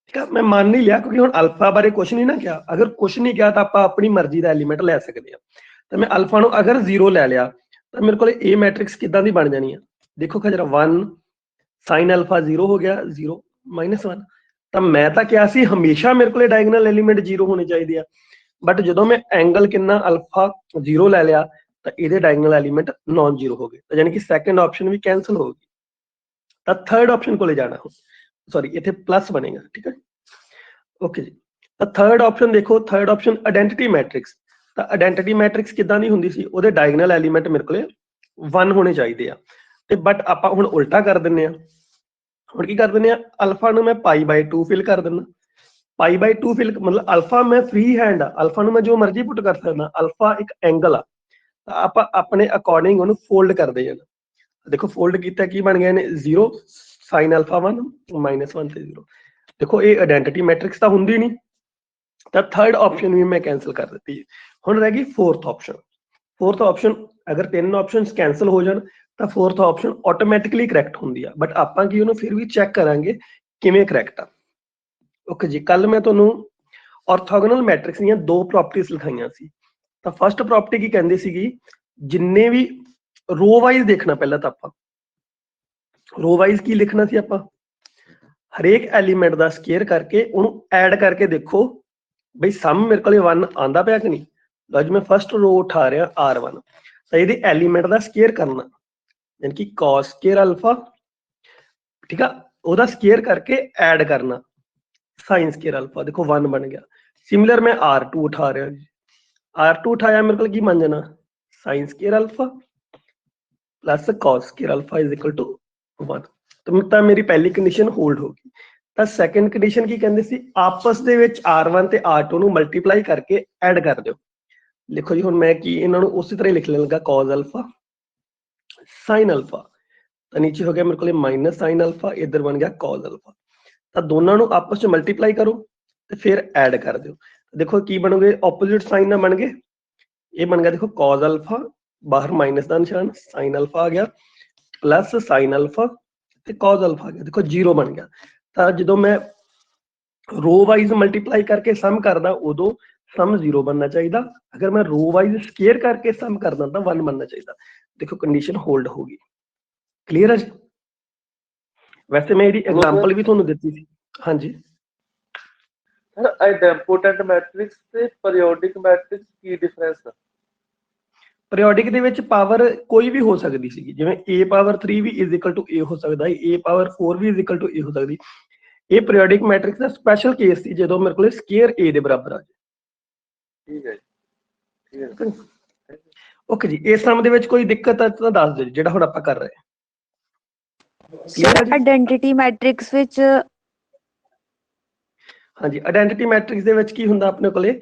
ਠੀਕ ਆ, ਮੈਂ ਮੰਨ ਨਹੀਂ ਲਿਆ ਕਿਉਂਕਿ ਹੁਣ ਅਲਫਾ ਬਾਰੇ ਕੁਝ ਨਹੀਂ ਨਾ ਕਿਹਾ। ਅਗਰ ਕੁਝ ਨਹੀਂ ਕਿਹਾ ਤਾਂ ਆਪਾਂ ਆਪਣੀ ਮਰਜ਼ੀ ਦਾ ਐਲੀਮੈਂਟ ਲੈ ਸਕਦੇ ਹਾਂ। ਤਾਂ ਮੈਂ ਅਲਫਾ ਨੂੰ ਅਗਰ 0 ਲੈ ਲਿਆ ਤਾਂ ਮੇਰੇ ਕੋਲੇ ਇਹ ਮੈਟ੍ਰਿਕਸ ਕਿੱਦਾਂ ਦੀ ਬਣ ਜਾਣੀ ਆ, ਦੇਖੋ ਖਜਰਾ 1 sin ਅਲਫਾ 0 ਹੋ ਗਿਆ, 0 -1। ਤਾਂ ਮੈਂ ਤਾਂ ਕਿਹਾ ਸੀ ਹਮੇਸ਼ਾ ਮੇਰੇ ਕੋਲੇ ਡਾਇਗਨਲ ਐਲੀਮੈਂਟ 0 ਹੋਣੇ ਚਾਹੀਦੇ ਆ, ਬਟ ਜਦੋਂ ਮੈਂ ਐਂਗਲ ਕਿੰਨਾ ਅਲਫਾ 0 ਲੈ ਲਿਆ ਤਾਂ ਇਹਦੇ ਡਾਇਗਨਲ ਐਲੀਮੈਂਟ ਨਾਨ 0 ਹੋ ਗਏ, ਤਾਂ ਯਾਨੀ ਕਿ ਸੈਕੰਡ ਆਪਸ਼ਨ ਵੀ ਕੈਂਸਲ ਹੋ ਗਈ। ਤਾਂ ਥਰਡ ਆਪਸ਼ਨ ਕੋਲੇ ਜਾਣਾ, ਸੌਰੀ ਇੱਥੇ ਪਲੱਸ ਬਣੇਗਾ, ਠੀਕ ਹੈ। ਓਕੇ ਜੀ, ਤਾਂ ਥਰਡ ਆਪਸ਼ਨ ਦੇਖੋ, ਥਰਡ ਆਪਸ਼ਨ ਆਇਡੈਂਟੀਟੀ ਮੈਟ੍ਰਿਕਸ। ਤਾਂ ਆਇਡੈਂਟੀਟੀ ਮੈਟ੍ਰਿਕਸ ਕਿੱਦਾਂ ਦੀ ਹੁੰਦੀ ਸੀ, ਉਹਦੇ ਡਾਇਗਨਲ ਐਲੀਮੈਂਟ ਮੇਰੇ ਕੋਲੇ 1 ਹੋਣੇ ਚਾਹੀਦੇ ਆ, ਤੇ ਬਟ ਆਪਾਂ ਹੁਣ ਉਲਟਾ ਕਰ ਦਿੰਨੇ ਆ। ਹੁਣ ਕੀ ਕਰ ਦਿੰਨੇ ਆ, ਅਲਫਾ ਨੂੰ ਮੈਂ π/2 ਫਿਲ ਕਰ ਦਿੰਦਾ। π/2 ਫਿਲ ਮਤਲਬ ਅਲਫਾ ਮੈਂ ਫ੍ਰੀ ਹੈਂਡ ਆ, ਅਲਫਾ ਨੂੰ ਮੈਂ ਜੋ ਮਰਜ਼ੀ ਪੁੱਟ ਕਰ ਸਕਦਾ। ਅਲਫਾ ਇੱਕ ਐਂਗਲ ਆ, ਤਾਂ ਆਪਾਂ ਆਪਣੇ ਅਕੋਰਡਿੰਗ ਉਹਨੂੰ ਫੋਲਡ ਕਰਦੇ ਜਾਣਾ। ਦੇਖੋ ਫੋਲਡ ਕੀਤਾ ਕੀ ਬਣ ਗਿਆ ਨੇ, 0 sin ਅਲਫਾ 1 -1 ਤੇ 0। ਦੇਖੋ ਇਹ ਆਇਡੈਂਟੀਟੀ ਮੈਟ੍ਰਿਕਸ ਤਾਂ ਹੁੰਦੀ ਨਹੀਂ, ਤਾਂ ਥਰਡ ਆਪਸ਼ਨ ਵੀ ਮੈਂ ਕੈਂਸਲ ਕਰ ਦਿੱਤੀ। ਹੁਣ ਰਹਿ ਗਈ ਫੋਰਥ ਆਪਸ਼ਨ। ਫੋਰਥ ਆਪਸ਼ਨ, ਅਗਰ 3 ਆਪਸ਼ਨਸ ਕੈਂਸਲ ਹੋ ਜਾਣ ਤਾਂ ਫੋਰਥ ਆਪਸ਼ਨ ਆਟੋਮੈਟਿਕਲੀ ਕਰੈਕਟ ਹੁੰਦੀ ਆ, ਬਟ ਆਪਾਂ ਕੀ ਉਹਨੂੰ ਫਿਰ ਵੀ ਚੈੱਕ ਕਰਾਂਗੇ ਕਿਵੇਂ ਕਰੈਕਟ ਆ। ਓਕੇ ਜੀ, ਕੱਲ ਮੈਂ ਤੁਹਾਨੂੰ ਆਰਥੋਗੋਨਲ ਮੈਟ੍ਰਿਕਸ ਦੀਆਂ 2 ਪ੍ਰੋਪਰਟੀਆਂ ਲਿਖਾਈਆਂ ਸੀ। ਤਾਂ ਫਸਟ ਪ੍ਰੋਪਰਟੀ ਕੀ ਕਹਿੰਦੀ ਸੀਗੀ, ਜਿੰਨੇ ਵੀ ਰੋ ਵਾਈਜ਼ ਦੇਖਣਾ। ਪਹਿਲਾਂ ਤਾਂ ਆਪਾਂ ਰੋ ਵਾਈਜ਼ ਕੀ ਲਿਖਣਾ ਸੀ, ਆਪਾਂ ਹਰੇਕ ਐਲੀਮੈਂਟ ਦਾ ਸਕੁਅਰ ਕਰਕੇ ਉਹਨੂੰ ਐਡ ਕਰਕੇ ਦੇਖੋ ਬਈ ਸਮ ਮੇਰੇ ਕੋਲੇ 1 ਆਂਦਾ ਪਿਆ ਕਿ ਨਹੀਂ। ਲਓ ਜੀ, ਮੈਂ ਫਸਟ ਰੋ ਉਠਾ ਰਿਹਾ R1, ਤਾਂ ਇਹਦੇ ਐਲੀਮੈਂਟ ਦਾ ਸਕੁਅਰ ਕਰਨਾ, ਯਾਨੀ ਕਿ cos ਸਕੁਅਰ ਅਲਫਾ, ਠੀਕ ਆ, ਉਹਦਾ ਸਕੁਅਰ ਕਰਕੇ ਐਡ ਕਰਨਾ sin ਸਕੁਅਰ ਅਲਫਾ। ਦੇਖੋ 1 ਬਣ ਗਿਆ। ਸਿਮਿਲਰ ਮੈਂ R2 ਉਠਾ ਰਿਹਾ ਜੀ, R2 ਉਠਾਇਆ, ਮੇਰੇ ਕੋਲ ਕੀ ਬਣ ਜਾਣਾ, sin square alpha plus cos square alpha is equal to 1। ਤਾਂ ਮੇਰੀ ਪਹਿਲੀ ਕੰਡੀਸ਼ਨ ਹੋਲਡ ਹੋ ਗਈ। ਤਾਂ ਸੈਕੰਡ ਕੰਡੀਸ਼ਨ ਕੀ ਕਹਿੰਦੇ ਸੀ, ਆਪਸ ਦੇ ਵਿੱਚ R1 ਤੇ R2 ਨੂੰ ਮਲਟੀਪਲਾਈ ਕਰਕੇ ਐਡ ਕਰ ਦਿਓ। ਲਿਖੋ ਜੀ, ਹੁਣ ਮੈਂ ਕੀ ਇਹਨਾਂ ਨੂੰ ਉਸੇ ਤਰ੍ਹਾਂ ਹੀ ਲਿਖ ਲੈਣ ਲੱਗਾ, cos ਅਲਫਾ sin ਅਲਫਾ, ਤਾਂ ਨੀਚੇ ਹੋ ਗਿਆ ਮੇਰੇ ਕੋਲੇ ਮਾਈਨਸ sin ਅਲਫਾ, ਇੱਧਰ ਬਣ ਗਿਆ cos ਅਲਫਾ। ਤਾਂ ਦੋਨਾਂ ਨੂੰ ਆਪਸ ਚ ਮਲਟੀਪਲਾਈ ਕਰੋ ਤੇ ਫਿਰ ਐਡ ਕਰ ਦਿਓ। ਦੇਖੋ ਕੀ ਬਣੋਗੇ, ਆਪੋਜ਼ਿਟ ਸਾਈਨ ਨਾਲ ਬਣ ਗਏ। ਇਹ ਬਣ ਗਿਆ ਦੇਖੋ cos ਅਲਫਾ, ਬਾਹਰ ਮਾਈਨਸ ਦਾ ਨਿਸ਼ਾਨ, sin ਅਲਫਾ ਆ ਗਿਆ, ਪਲੱਸ sin ਅਲਫਾ ਤੇ cos ਅਲਫਾ ਆ ਗਿਆ। ਦੇਖੋ 0 ਬਣ ਗਿਆ। ਤਾਂ ਜਦੋਂ ਮੈਂ ਰੋ ਵਾਈਜ਼ ਮਲਟੀਪਲਾਈ ਕਰਕੇ ਸਮ ਕਰਦਾ ਉਦੋਂ ਸਮ 0 ਬਣਨਾ ਚਾਹੀਦਾ। ਅਗਰ ਮੈਂ ਰੋ ਵਾਈਜ਼ ਸਕੁਅਰ ਕਰਕੇ ਸਮ ਕਰਦਾ ਤਾਂ 1 ਬਣਨਾ ਚਾਹੀਦਾ। ਦੇਖੋ ਕੰਡੀਸ਼ਨ ਹੋਲਡ ਹੋ ਗਈ। ਕਲੀਅਰ ਹੈ ਜੀ। ਵੈਸੇ ਮੈਂ ਇਹਦੀ ਐਗਜ਼ਾਮਪਲ ਵੀ ਤੁਹਾਨੂੰ ਦਿੱਤੀ ਸੀ। ਹਾਂਜੀ ਸਰ, ਆਈਡੈਂਪੋਟੈਂਟ ਮੈਟ੍ਰਿਕਸ ਤੇ ਪੀਰੀਓਡਿਕ ਮੈਟ੍ਰਿਕਸ ਕੀ ਡਿਫਰੈਂਸ ਹੈ? ਪੀਰੀਓਡਿਕ ਦੇ ਵਿੱਚ ਪਾਵਰ ਕੋਈ ਵੀ ਹੋ ਸਕਦੀ ਸੀ, ਜਿਵੇਂ a⁻3 ਵੀ ਇਜ਼ ਇਕੁਅਲ ਟੂ a ਹੋ ਸਕਦਾ ਹੈ, a⁻4 ਵੀ ਇਜ਼ ਇਕੁਅਲ ਟੂ a ਹੋ ਸਕਦੀ। ਇਹ ਪੀਰੀਓਡਿਕ ਮੈਟ੍ਰਿਕਸ ਦਾ ਸਪੈਸ਼ਲ ਕੇਸ ਸੀ ਜਦੋਂ ਮੇਰੇ ਕੋਲ ਸਕੁਅਰ a ਦੇ ਬਰਾਬਰ ਆ ਜਾਏ। ਠੀਕ ਹੈ ਜੀ, ਠੀਕ ਹੈ। ਓਕੇ ਜੀ, ਇਸ ਸਮ ਦੇ ਵਿੱਚ ਕੋਈ ਦਿੱਕਤ ਹੈ ਤਾਂ ਦੱਸ ਦਿਓ, ਜਿਹੜਾ ਹੁਣ ਆਪਾਂ ਕਰ ਰਹੇ ਹਾਂ। ਸਰ ਆਇਡੈਂਟੀਟੀ ਮੈਟ੍ਰਿਕਸ ਵਿੱਚ ਹਾਂਜੀ, ਆਇਡੈਂਟੀਟੀ ਮੈਟ੍ਰਿਕਸ ਦੇ ਵਿੱਚ ਕੀ ਹੁੰਦਾ ਆਪਣੇ ਕੋਲੇ,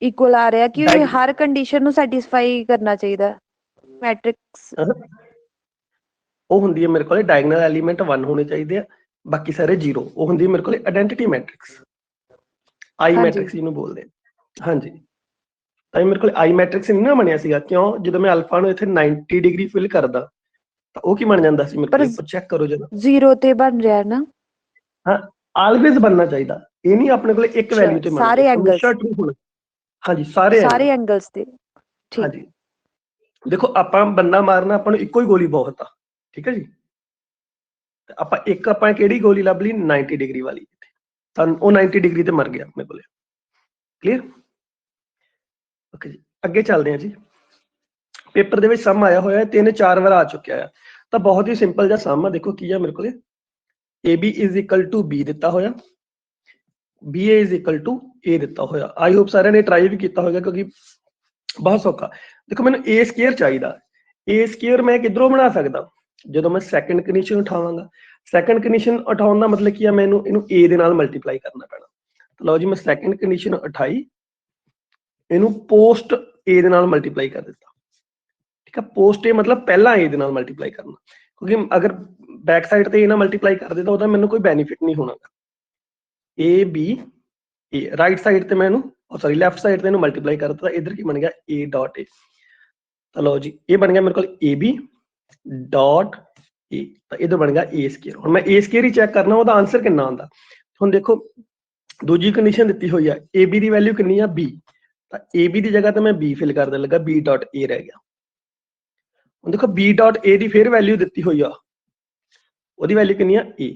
ਇਕੁਅਲ ਆ ਰਿਹਾ ਕਿ ਹਰ ਕੰਡੀਸ਼ਨ ਨੂੰ ਸੈਟੀਸਫਾਈ ਕਰਨਾ ਚਾਹੀਦਾ ਮੈਟ੍ਰਿਕਸ। ਉਹ ਹੁੰਦੀ ਹੈ ਮੇਰੇ ਕੋਲੇ ਡਾਇਗਨਲ ਐਲੀਮੈਂਟ 1 ਹੋਣੇ ਚਾਹੀਦੇ ਆ, ਬਾਕੀ ਸਾਰੇ 0। ਉਹ ਹੁੰਦੀ ਹੈ ਮੇਰੇ ਕੋਲੇ ਆਇਡੈਂਟੀਟੀ ਮੈਟ੍ਰਿਕਸ, ਆਈ ਮੈਟ੍ਰਿਕਸ ਜਿਹਨੂੰ ਬੋਲਦੇ ਆ। ਹਾਂਜੀ, ਤਾਂ ਮੇਰੇ ਕੋਲ ਆਈ ਮੈਟ੍ਰਿਕਸ ਨਹੀਂ ਨਾ ਬਣਿਆ ਸੀਗਾ, ਕਿਉਂ, ਜਦੋਂ ਮੈਂ ਅਲਫਾ ਨੂੰ ਇੱਥੇ 90 ਡਿਗਰੀ ਫਿਲ ਕਰਦਾ ਤਾਂ ਉਹ ਕੀ ਬਣ ਜਾਂਦਾ ਸੀ ਮੇਰੇ ਕੋਲ, ਚੈੱਕ ਕਰੋ ਜਰਾ। 0 ਤੇ ਬਣ ਰਿਹਾ ਨਾ। ਹਾਂ, ਆਲਵੇਜ਼ ਬਣਨਾ ਚਾਹੀਦਾ, ਇਹ ਨਹੀਂ ਆਪਣੇ ਕੋਲ ਇੱਕ ਵੈਲਿਊ ਤੇ ਬਣਨਾ, ਸਾਰੇ angles। ਹਮੇਸ਼ਾ ਟਰੂ ਹੋਣਾ। ਹਾਂਜੀ ਸਾਰੇ ਸਾਰੇ angle। ਐਂਗਲਸ ਤੇ ਠੀਕ। ਹਾਂਜੀ ਦੇਖੋ ਆਪਾਂ ਬੰਦਾ ਮਾਰਨਾ, ਆਪਾਂ ਨੂੰ ਇੱਕੋ ਹੀ ਗੋਲੀ ਬਹੁਤ ਆ, ਠੀਕ ਹੈ ਜੀ। ਤੇ ਆਪਾਂ ਕਿਹੜੀ ਗੋਲੀ ਲੱਭ ਲਈ, 90 ਡਿਗਰੀ ਵਾਲੀ, ਤਾਂ ਉਹ 90 ਡਿਗਰੀ ਤੇ ਮਰ ਗਿਆ ਆਪਣੇ ਕੋਲੇ। ਕਲੀਅਰ? ਓਕੇ ਜੀ ਅੱਗੇ ਚੱਲਦੇ ਹਾਂ ਜੀ। ਪੇਪਰ ਦੇ ਵਿੱਚ ਸਮ ਆਇਆ ਹੋਇਆ 3-4 ਵਾਰ ਆ ਚੁੱਕਿਆ ਆ, ਤਾਂ ਬਹੁਤ ਹੀ ਸਿੰਪਲ ਜਿਹਾ ਸਮ ਆ। ਦੇਖੋ ਕੀ ਆ ਮੇਰੇ ਕੋਲੇ, AB is equal to B ਦਿੱਤਾ ਹੋਇਆ, BA is equal to A ਦਿੱਤਾ ਹੋਇਆ। ਆਈ ਹੋਪ ਸਾਰਿਆਂ ਨੇ ਟਰਾਈ ਵੀ ਕੀਤਾ ਹੋਵੇਗਾ, ਕਿਉਂਕਿ ਬਹੁਤ ਸੌਖਾ। ਦੇਖੋ ਮੈਨੂੰ A ਸਕੁਅਰ ਚਾਹੀਦਾ, A ਸਕੁਅਰ ਮੈਂ ਕਿੱਧਰੋਂ ਬਣਾ ਸਕਦਾ, ਜਦੋਂ ਮੈਂ ਸੈਕੰਡ ਕੰਡੀਸ਼ਨ ਉਠਾਵਾਂਗਾ। ਸੈਕੰਡ ਕੰਡੀਸ਼ਨ ਉਠਾਉਣ ਦਾ ਮਤਲਬ ਕੀ ਆ, ਮੈਨੂੰ ਇਹਨੂੰ A ਦੇ ਨਾਲ ਮਲਟੀਪਲਾਈ ਕਰਨਾ ਪੈਣਾ। ਤਾਂ ਲਓ ਜੀ ਮੈਂ ਸੈਕੰਡ ਕੰਡੀਸ਼ਨ ਉਠਾਈ, ਇਹਨੂੰ ਪੋਸਟ A ਦੇ ਨਾਲ ਮਲਟੀਪਲਾਈ ਕਰ ਦਿੱਤਾ, ਠੀਕ ਆ। ਪੋਸਟ A ਮਤਲਬ ਪਹਿਲਾਂ A ਦੇ ਨਾਲ ਮਲਟੀਪਲਾਈ ਕਰਨਾ, ਕਿਉਂਕਿ ਅਗਰ ਬੈਕ ਸਾਈਡ ਤੇ A ਨਾਲ ਮਲਟੀਪਲਾਈ ਕਰ ਦਿੱਤਾ ਉਹਦਾ ਮੈਨੂੰ ਕੋਈ ਬੈਨੀਫਿਟ ਨਹੀਂ ਹੋਣਾ। A B A right side ਤੇ ਮੈਂ ਇਹਨੂੰ ਸੌਰੀ ਲੈਫਟ ਸਾਈਡ ਤੇ ਇਹਨੂੰ ਮਲਟੀਪਲਾਈ ਕਰ ਦਿੱਤਾ, ਇਧਰ ਕੀ ਬਣ ਗਿਆ A ਡਾਟ A। ਤਾਂ ਲਓ ਜੀ ਇਹ ਬਣ ਗਿਆ ਮੇਰੇ ਕੋਲ AB ਡਾਟ A, ਤਾਂ ਇਧਰ ਬਣ ਗਿਆ A ਸਕੁਅਰ। ਹੁਣ ਮੈਂ A ਸਕੁਅਰ ਹੀ ਚੈੱਕ ਕਰਨਾ, ਉਹਦਾ ਆਨਸਰ ਕਿੰਨਾ ਆਉਂਦਾ। ਹੁਣ ਦੇਖੋ ਦੂਜੀ ਕੰਡੀਸ਼ਨ ਦਿੱਤੀ ਹੋਈ ਆ, AB ਦੀ ਵੈਲਿਊ ਕਿੰਨੀ ਆ B, ਤਾਂ AB ਦੀ ਜਗ੍ਹਾ ਤੇ ਮੈਂ B ਫਿਲ ਕਰ ਦੇਣ ਲੱਗਾ, B ਡਾਟ A ਰਹਿ ਗਿਆ। ਹੁਣ ਦੇਖੋ B ਡਾਟ A ਦੀ ਫਿਰ ਵੈਲਿਊ ਦਿੱਤੀ ਹੋਈ ਆ, ਉਹਦੀ ਵੈਲਿਊ ਕਿੰਨੀ ਆ A,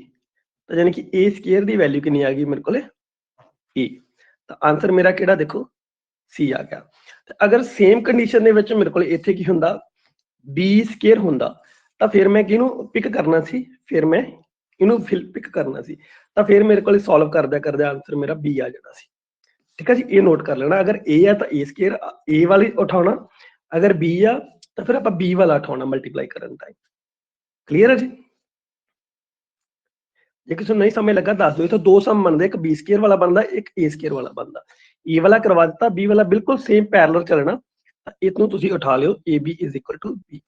ਤਾਂ ਯਾਨੀ ਕਿ A ਸਕੁਅਰ ਦੀ ਵੈਲਿਊ ਕਿੰਨੀ ਆ ਗਈ ਮੇਰੇ ਕੋਲੇ A, ਤਾਂ ਆਨਸਰ ਮੇਰਾ ਕਿਹੜਾ ਦੇਖੋ C ਆ ਗਿਆ। ਤੇ ਅਗਰ ਸੇਮ ਕੰਡੀਸ਼ਨ ਦੇ ਵਿੱਚ ਮੇਰੇ ਕੋਲ ਇੱਥੇ ਕੀ ਹੁੰਦਾ, B ਸਕੁਅਰ ਹੁੰਦਾ, ਤਾਂ ਫਿਰ ਮੈਂ ਕਿਹਨੂੰ ਪਿਕ ਕਰਨਾ ਸੀ, ਫਿਰ ਮੈਂ ਇਹਨੂੰ ਪਿਕ ਕਰਨਾ ਸੀ, ਤਾਂ ਫਿਰ ਮੇਰੇ ਕੋਲ ਸੋਲਵ ਕਰਦੇ ਆਨਸਰ ਮੇਰਾ B ਆ ਜਾਣਾ ਸੀ, ਠੀਕ ਹੈ ਜੀ। ਇਹ ਨੋਟ ਕਰ ਲੈਣਾ, ਅਗਰ A ਆ ਤਾਂ A ਸਕੁਅਰ A ਵਾਲੀ ਉਠਾਉਣਾ, ਅਗਰ B ਆ ਤਾਂ ਫਿਰ ਆਪਾਂ B ਵਾਲਾ ਉਠਾਉਣਾ ਮਲਟੀਪਲਾਈ ਕਰਨ ਟਾਈਮ। ਕਲੀਅਰ ਹੈ ਜੀ? ਜੇ ਕਿਸੇ ਨੂੰ ਨਹੀਂ ਸਮਝ ਲੱਗਾ ਦੱਸ ਦਿਓ। ਇੱਥੇ ਦੋ ਸਮ ਬਣਦੇ, ਇੱਕ B ਸਕੁਅਰ ਵਾਲਾ ਬਣਦਾ, ਇੱਕ A ਸਕੁਅਰ ਵਾਲਾ ਬਣਦਾ। E ਵਾਲਾ ਕਰਵਾ ਦਿੱਤਾ, B ਵਾਲਾ ਬਿਲਕੁਲ ਸੇਮ ਪੈਰਲਲ ਚੱਲਣਾ, ਤਾਂ ਇਹਨੂੰ ਤੁਸੀਂ ਉਠਾ ਲਿਓ AB is equal to B।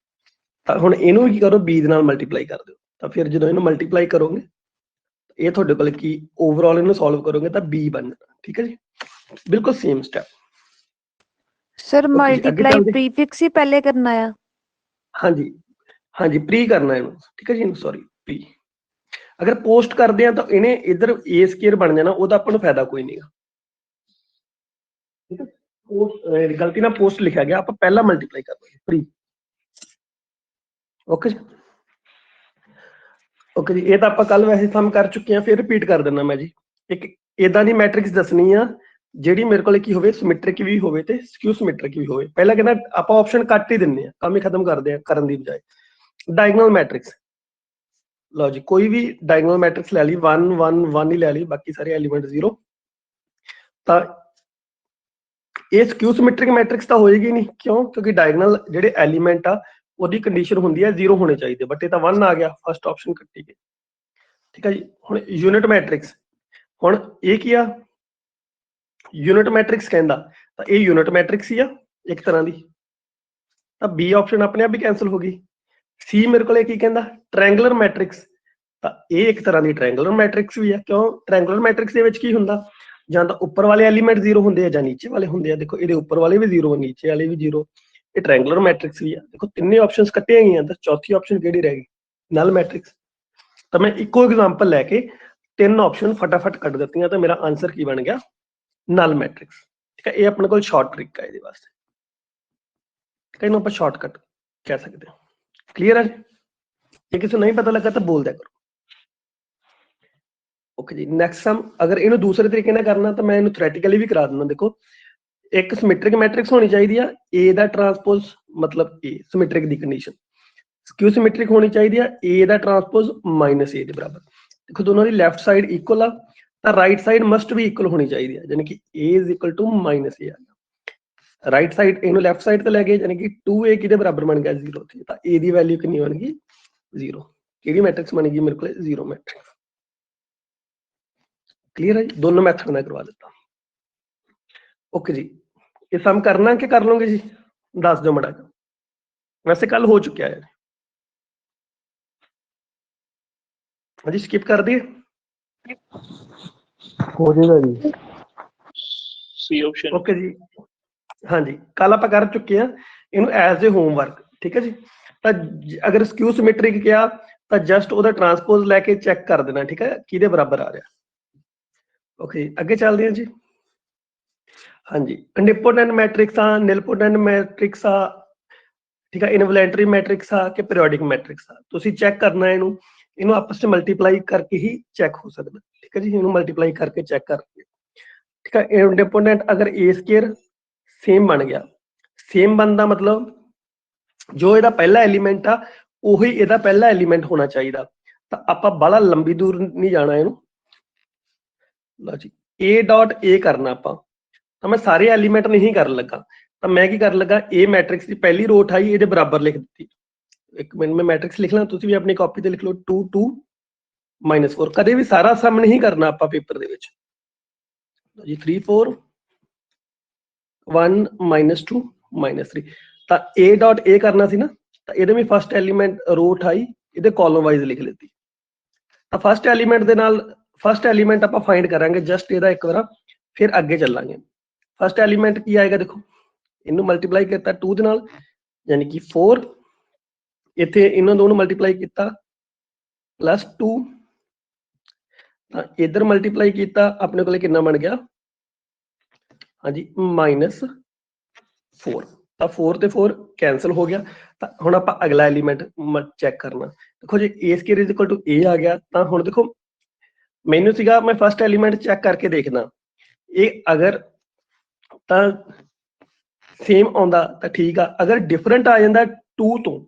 ਤਾਂ ਹੁਣ ਇਹਨੂੰ ਕੀ ਕਰੋ, B ਦੇ ਨਾਲ ਮਲਟੀਪਲਾਈ ਕਰ ਦਿਓ, ਤਾਂ ਫਿਰ ਜਦੋਂ ਇਹਨੂੰ ਮਲਟੀਪਲਾਈ ਕਰੋਗੇ ਇਹ ਤੁਹਾਡੇ ਕੋਲ ਕੀ ਓਵਰਆਲ ਇਹਨੂੰ ਸੋਲਵ ਕਰੋਗੇ ਤਾਂ B ਬਣ ਜਾਣਾ, ਠੀਕ ਹੈ ਜੀ। ਬਿਲਕੁਲ ਸੇਮ ਸਟੈਪ। ਸਰ ਅੱਗੇ ਮਲਟੀਪਲਾਈ ਚੱਲਦੇ। ਪ੍ਰੀਫਿਕਸ ਹੀ ਪਹਿਲੇ ਕਰਨਾ ਆ? ਹਾਂਜੀ ਹਾਂਜੀ ਪ੍ਰੀ ਕਰਨਾ ਇਹਨੂੰ, ਠੀਕ ਹੈ ਜੀ, ਸੌਰੀ ਪ੍ਰੀ। ਅਗਰ ਪੋਸਟ ਕਰਦੇ ਆ ਤਾਂ ਇਹਨੇ ਇਧਰ A ਸਕੁਅਰ ਬਣ ਜਾਣਾ, ਉਹਦਾ ਆਪਾਂ ਨੂੰ ਫਾਇਦਾ ਕੋਈ ਨਹੀਂਗਾ, ਠੀਕ ਹੈ। ਪੋਸਟ ਗਲਤੀ ਨਾਲ ਪੋਸਟ ਲਿਖਿਆ ਗਿਆ, ਆਪਾਂ ਪਹਿਲਾਂ ਮਲਟੀਪਲਾਈ ਕਰ ਦਾਂਗੇ ਪ੍ਰੀ। ਓਕੇ ਜੀ ਓਕੇ ਜੀ। ਇਹ ਤਾਂ ਆਪਾਂ ਕੱਲ ਵੈਸੇ ਸਮ ਕਰ ਚੁੱਕੇ ਆ, ਫਿਰ ਰਿਪੀਟ ਕਰ ਦਿੰਦਾ ਮੈਂ ਜੀ। ਇੱਕ ਇਦਾਂ ਦੀ ਮੈਟ੍ਰਿਕਸ ਦੱਸਣੀ ਆ ਜਿਹੜੀ ਮੇਰੇ ਕੋਲ ਕੀ ਹੋਵੇ, ਸਿਮੈਟ੍ਰਿਕ ਵੀ ਹੋਵੇ ਤੇ ਸਕਿਊ ਸਿਮੈਟ੍ਰਿਕ ਵੀ ਹੋਵੇ। ਪਹਿਲਾਂ ਕਹਿੰਦਾ ਆਪਾਂ ਆਪਸ਼ਨ ਕੱਟ ਹੀ ਦਿੰਦੇ ਆ, ਕੰਮ ਹੀ ਖਤਮ ਕਰਦੇ ਆ ਕਰਨ ਦੀ ਬਜਾਏ। ਡਾਇਗਨਲ ਮੈਟ੍ਰਿਕਸ, ਲਓ ਜੀ ਕੋਈ ਵੀ ਡਾਇਗਨਲ ਮੈਟ੍ਰਿਕਸ ਲੈ ਲਈ, 1 1 1 ਹੀ ਲੈ ਲਈ, ਬਾਕੀ ਸਾਰੇ ਐਲੀਮੈਂਟ 0। ਤਾਂ ਇਹ ਸਕਿਊ ਸਿਮੈਟ੍ਰਿਕ ਮੈਟ੍ਰਿਕਸ ਤਾਂ ਹੋਏਗੀ ਨਹੀਂ, ਕਿਉਂ? ਕਿਉਂਕਿ ਡਾਇਗਨਲ ਜਿਹੜੇ ਐਲੀਮੈਂਟ ਆ ਉਹਦੀ ਕੰਡੀਸ਼ਨ ਹੁੰਦੀ ਹੈ 0 ਹੋਣੇ ਚਾਹੀਦੇ, ਬਟ ਇਹ ਤਾਂ 1 ਆ ਗਿਆ, ਫਸਟ ਆਪਸ਼ਨ ਕੱਟੀ ਗਈ, ਠੀਕ ਹੈ ਜੀ। ਹੁਣ ਯੂਨਿਟ ਮੈਟ੍ਰਿਕਸ, ਹੁਣ ਇਹ ਕੀ ਆ, ਯੂਨਿਟ ਮੈਟ੍ਰਿਕਸ ਕਹਿੰਦਾ, ਤਾਂ ਇਹ ਯੂਨਿਟ ਮੈਟ੍ਰਿਕਸ ਹੀ ਆ ਇੱਕ ਤਰ੍ਹਾਂ ਦੀ, ਤਾਂ B ਆਪਸ਼ਨ ਆਪਣੇ ਆਪ ਹੀ ਕੈਂਸਲ ਹੋ ਗਈ। C ਮੇਰੇ ਕੋਲ ਕੀ ਕਹਿੰਦਾ, ਟ੍ਰਾਇੰਗੂਲਰ ਮੈਟ੍ਰਿਕਸ, ਤਾਂ ਇਹ ਇੱਕ ਤਰ੍ਹਾਂ ਦੀ ਟ੍ਰਾਇੰਗੂਲਰ ਮੈਟ੍ਰਿਕਸ ਵੀ ਆ, ਕਿਉਂ? ਟ੍ਰਾਇੰਗੂਲਰ ਮੈਟ੍ਰਿਕਸ ਦੇ ਵਿੱਚ ਕੀ ਹੁੰਦਾ, ਜਾਂ ਤਾਂ ਉੱਪਰ ਵਾਲੇ ਐਲੀਮੈਂਟ 0 ਹੁੰਦੇ ਆ ਜਾਂ ਨੀਚੇ ਵਾਲੇ ਹੁੰਦੇ ਆ। ਦੇਖੋ ਇਹਦੇ ਉੱਪਰ ਵਾਲੇ ਵੀ 0 ਨੀਚੇ ਵਾਲੇ ਵੀ 0, ਇਹ ਟ੍ਰਾਇੰਗੂਲਰ ਮੈਟ੍ਰਿਕਸ ਵੀ ਆ। ਦੇਖੋ ਤਿੰਨੇ ਆਪਸ਼ਨਸ ਕੱਟੀਆਂ ਗਈਆਂ, ਤਾਂ ਚੌਥੀ ਆਪਸ਼ਨ ਕਿਹੜੀ ਰਹਿ ਗਈ, ਨਲ ਮੈਟ੍ਰਿਕਸ। ਤਾਂ ਮੈਂ ਇੱਕੋ ਐਗਜ਼ਾਮਪਲ ਲੈ ਕੇ ਤਿੰਨ ਆਪਸ਼ਨ ਫਟਾਫਟ ਕੱਢ ਦਿੱਤੀਆਂ, ਤਾਂ ਮੇਰਾ ਆਨਸਰ ਕੀ ਬਣ ਗਿਆ, ਨਲ ਮੈਟ੍ਰਿਕਸ, ਠੀਕ ਹੈ। ਇਹ ਆਪਣੇ ਕੋਲ ਸ਼ਾਰਟ ਟ੍ਰਿਕ ਹੈ ਇਹਦੇ ਵਾਸਤੇ, ਠੀਕ ਹੈ, ਇਹਨੂੰ ਆਪਾਂ ਸ਼ਾਰਟਕਟ ਕਹਿ ਸਕਦੇ ਹਾਂ। ਕਲੀਅਰ ਹੈ ਜੀ? ਜੇ ਕਿਸੇ ਨੂੰ ਨਹੀਂ ਪਤਾ ਲੱਗਾ ਤਾਂ ਬੋਲ ਦਿਆ ਕਰੋ। ਓਕੇ ਜੀ ਨੈਕਸਟ ਸਮ, ਅਗਰ ਇਹਨੂੰ ਦੂਸਰੇ ਤਰੀਕੇ ਨਾਲ ਕਰਨਾ ਤਾਂ ਮੈਂ ਇਹਨੂੰ ਥਿਓਰੈਟੀਕਲੀ ਵੀ ਕਰਾ ਦਿੰਦਾ। ਦੇਖੋ ਇੱਕ ਸਿਮੈਟ੍ਰਿਕ ਮੈਟ੍ਰਿਕਸ ਹੋਣੀ ਚਾਹੀਦੀ ਆ, A ਦਾ ਟਰਾਂਸਪੋਜ਼ ਮਤਲਬ A symmetric the condition, ਸਕਿਊ symmetric ਹੋਣੀ ਚਾਹੀਦੀ ਆ, A ਦਾ ਟਰਾਂਸਪੋਜ਼ -A ਦੇ ਬਰਾਬਰ। ਦੇਖੋ ਦੋਨੋਂ ਦੀ ਲੈਫਟ ਸਾਈਡ ਇਕੁਅਲ ਆ, ਤਾਂ ਰਾਈਟ ਸਾਈਡ ਮਸਟ ਵੀ ਇਕੁਅਲ ਹੋਣੀ ਚਾਹੀਦੀ ਹੈ, ਯਾਨੀ ਕਿ A is equal to -A ਆ। ਰਾਈਟ ਸਾਈਡ ਇਹਨੂੰ ਲੈਫਟ ਸਾਈਡ ਤੇ ਲੈ ਗਏ, ਯਾਨੀ ਕਿ 2A ਕਿਹਦੇ ਬਰਾਬਰ ਬਣ ਗਿਆ 0 ਤੇ, ਤਾਂ A ਦੀ ਵੈਲਿਊ ਕਿੰਨੀ ਬਣ ਗਈ 0। ਕਿਹੜੀ ਮੈਟ੍ਰਿਕਸ ਬਣ ਗਈ ਮੇਰੇ ਕੋਲ 0 ਮੈਟ੍ਰਿਕਸ। ਕਲੀਅਰ ਹੈ ਜੀ? ਦੋਨੋਂ ਮੈਥਡ ਨਾਲ ਕਰਵਾ ਦਿੱਤਾ। ਓਕੇ ਜੀ ਇਹ ਸਮ ਕਰਨਾ ਕਿ ਕਰ ਲਓਗੇ ਜੀ, ਦੱਸ ਦਿਓ ਮੜਾ, ਵੈਸੇ ਕੱਲ ਹੋ ਚੁੱਕਿਆ ਹੈ। ਹਾਂਜੀ ਸਕਿਪ ਕਰ ਦਈਏ, ਹੋ ਜਾਏਗਾ ਜੀ। C option. ਓਕੇ ਜੀ ਹਾਂਜੀ ਕੱਲ ਆਪਾਂ ਕਰ ਚੁੱਕੇ ਆ ਇਹਨੂੰ ਐਜ਼ ਏ ਹੋਮਵਰਕ, ਠੀਕ ਹੈ ਜੀ। ਤਾਂ ਅਗਰ ਸਕਿਊ ਸਿਮੈਟ੍ਰਿਕ ਕਿਹਾ ਤਾਂ ਜਸਟ ਉਹਦਾ ਟਰਾਂਸਪੋਜ਼ ਲੈ ਕੇ ਚੈੱਕ ਕਰ ਦੇਣਾ, ਠੀਕ ਹੈ, ਕਿਹਦੇ ਬਰਾਬਰ ਆ ਰਿਹਾ। ਓਕੇ ਅੱਗੇ ਚੱਲਦੇ ਹਾਂ ਜੀ। ਹਾਂਜੀ ਨਿਪੋਟੈਂਟ ਮੈਟ੍ਰਿਕਸ ਆ, ਨਿਲਪੋਟੈਂਟ ਮੈਟ੍ਰਿਕਸ ਆ, ਠੀਕ ਹੈ, ਇਨਵੋਲੈਂਟਰੀ ਮੈਟ੍ਰਿਕਸ ਆ ਕਿ ਪੀਰੀਓਡਿਕ ਮੈਟ੍ਰਿਕਸ ਆ, ਤੁਸੀਂ ਚੈੱਕ ਕਰਨਾ ਇਹਨੂੰ ਆਪਸ ਚ ਮਲਟੀਪਲਾਈ ਕਰਕੇ ਹੀ ਚੈੱਕ ਹੋ ਸਕਦਾ, ਠੀਕ ਹੈ ਜੀ, ਇਹਨੂੰ ਮਲਟੀਪਲਾਈ ਕਰਕੇ ਚੈੱਕ ਕਰਕੇ, ਠੀਕ ਹੈ। ਇੰਡੀਪੈਂਡੈਂਟ ਅਗਰ a ਸਕੁਅਰ ਸੇਮ ਬਣ ਗਿਆ, ਸੇਮ ਬਣਦਾ ਮਤਲਬ ਜੋ ਇਹਦਾ ਪਹਿਲਾ ਐਲੀਮੈਂਟ ਆ ਉਹੀ ਇਹਦਾ ਪਹਿਲਾ ਐਲੀਮੈਂਟ ਹੋਣਾ ਚਾਹੀਦਾ, ਤਾਂ ਆਪਾਂ ਬਾਹਲਾ ਲੰਬੀ ਦੂਰ ਨਹੀਂ ਜਾਣਾ ਇਹਨੂੰ। ਲਓ ਜੀ a ਡਾਟ a ਕਰਨਾ ਆਪਾਂ, ਤਾਂ ਮੈਂ ਸਾਰੇ ਐਲੀਮੈਂਟ ਨਹੀਂ ਕਰਨ ਲੱਗਾ, ਤਾਂ ਮੈਂ ਕੀ ਕਰਨ ਲੱਗਾ, a ਮੈਟ੍ਰਿਕਸ ਦੀ ਪਹਿਲੀ ਰੋ ਉਠਾਈ ਇਹਦੇ ਬਰਾਬਰ ਲਿਖ ਦਿੱਤੀ। ਇੱਕ ਮਿੰਟ ਮੈਂ ਮੈਟ੍ਰਿਕਸ ਲਿਖ ਲਾਂ, ਤੁਸੀਂ ਵੀ ਆਪਣੀ ਕਾਪੀ ਤੇ ਲਿਖ ਲਓ 2 2 -4। ਕਦੇ ਵੀ ਸਾਰਾ ਸਮ ਨਹੀਂ ਕਰਨਾ ਆਪਾਂ ਪੇਪਰ ਦੇ ਵਿੱਚ ਜੀ। 3 4 1 -2 -3, ਤਾਂ a ਡਾਟ a ਕਰਨਾ ਸੀ ਨਾ, ਤਾਂ ਇਹਦੇ ਵੀ ਫਸਟ ਐਲੀਮੈਂਟ ਰੋ ਉਠਾਈ ਇਹਦੇ ਕਾਲਮ ਵਾਈਜ਼ ਲਿਖ ਲਿੱਤੀ। ਤਾਂ ਫਸਟ ਐਲੀਮੈਂਟ ਦੇ ਨਾਲ ਫਸਟ ਐਲੀਮੈਂਟ ਆਪਾਂ ਫਾਈਂਡ ਕਰਾਂਗੇ ਜਸਟ ਇਹਦਾ ਇੱਕ ਵਾਰ, ਫਿਰ ਅੱਗੇ ਚੱਲਾਂਗੇ। ਫਸਟ ਐਲੀਮੈਂਟ ਕੀ ਆਏਗਾ, ਦੇਖੋ ਇਹਨੂੰ ਮਲਟੀਪਲਾਈ ਕੀਤਾ 2 ਦੇ ਨਾਲ ਯਾਨੀ ਕਿ 4, ਇੱਥੇ ਇਹਨਾਂ ਦੋਨੋਂ ਮਲਟੀਪਲਾਈ ਕੀਤਾ +2, ਤਾਂ ਇਧਰ ਮਲਟੀਪਲਾਈ ਕੀਤਾ ਆਪਣੇ ਕੋਲੇ ਕਿੰਨਾ ਬਣ ਗਿਆ, ਹਾਂਜੀ -4, ਤਾਂ 4 ਤੇ 4 ਕੈਂਸਲ ਹੋ ਗਿਆ। ਤਾਂ ਹੁਣ ਆਪਾਂ ਅਗਲਾ ਐਲੀਮੈਂਟ ਚੈੱਕ ਕਰਨਾ, ਦੇਖੋ ਜੇ a square is equal to a ਆ ਗਿਆ, ਤਾਂ ਹੁਣ ਦੇਖੋ ਮੈਨੂੰ ਸੀਗਾ ਮੈਂ ਫਸਟ ਐਲੀਮੈਂਟ ਚੈੱਕ ਕਰਕੇ ਦੇਖਣਾ, ਇਹ ਅਗਰ ਤਾਂ ਸੇਮ ਆਉਂਦਾ ਤਾਂ ਠੀਕ ਆ, ਅਗਰ ਡਿਫਰੈਂਟ ਆ ਜਾਂਦਾ 2 ਤੋਂ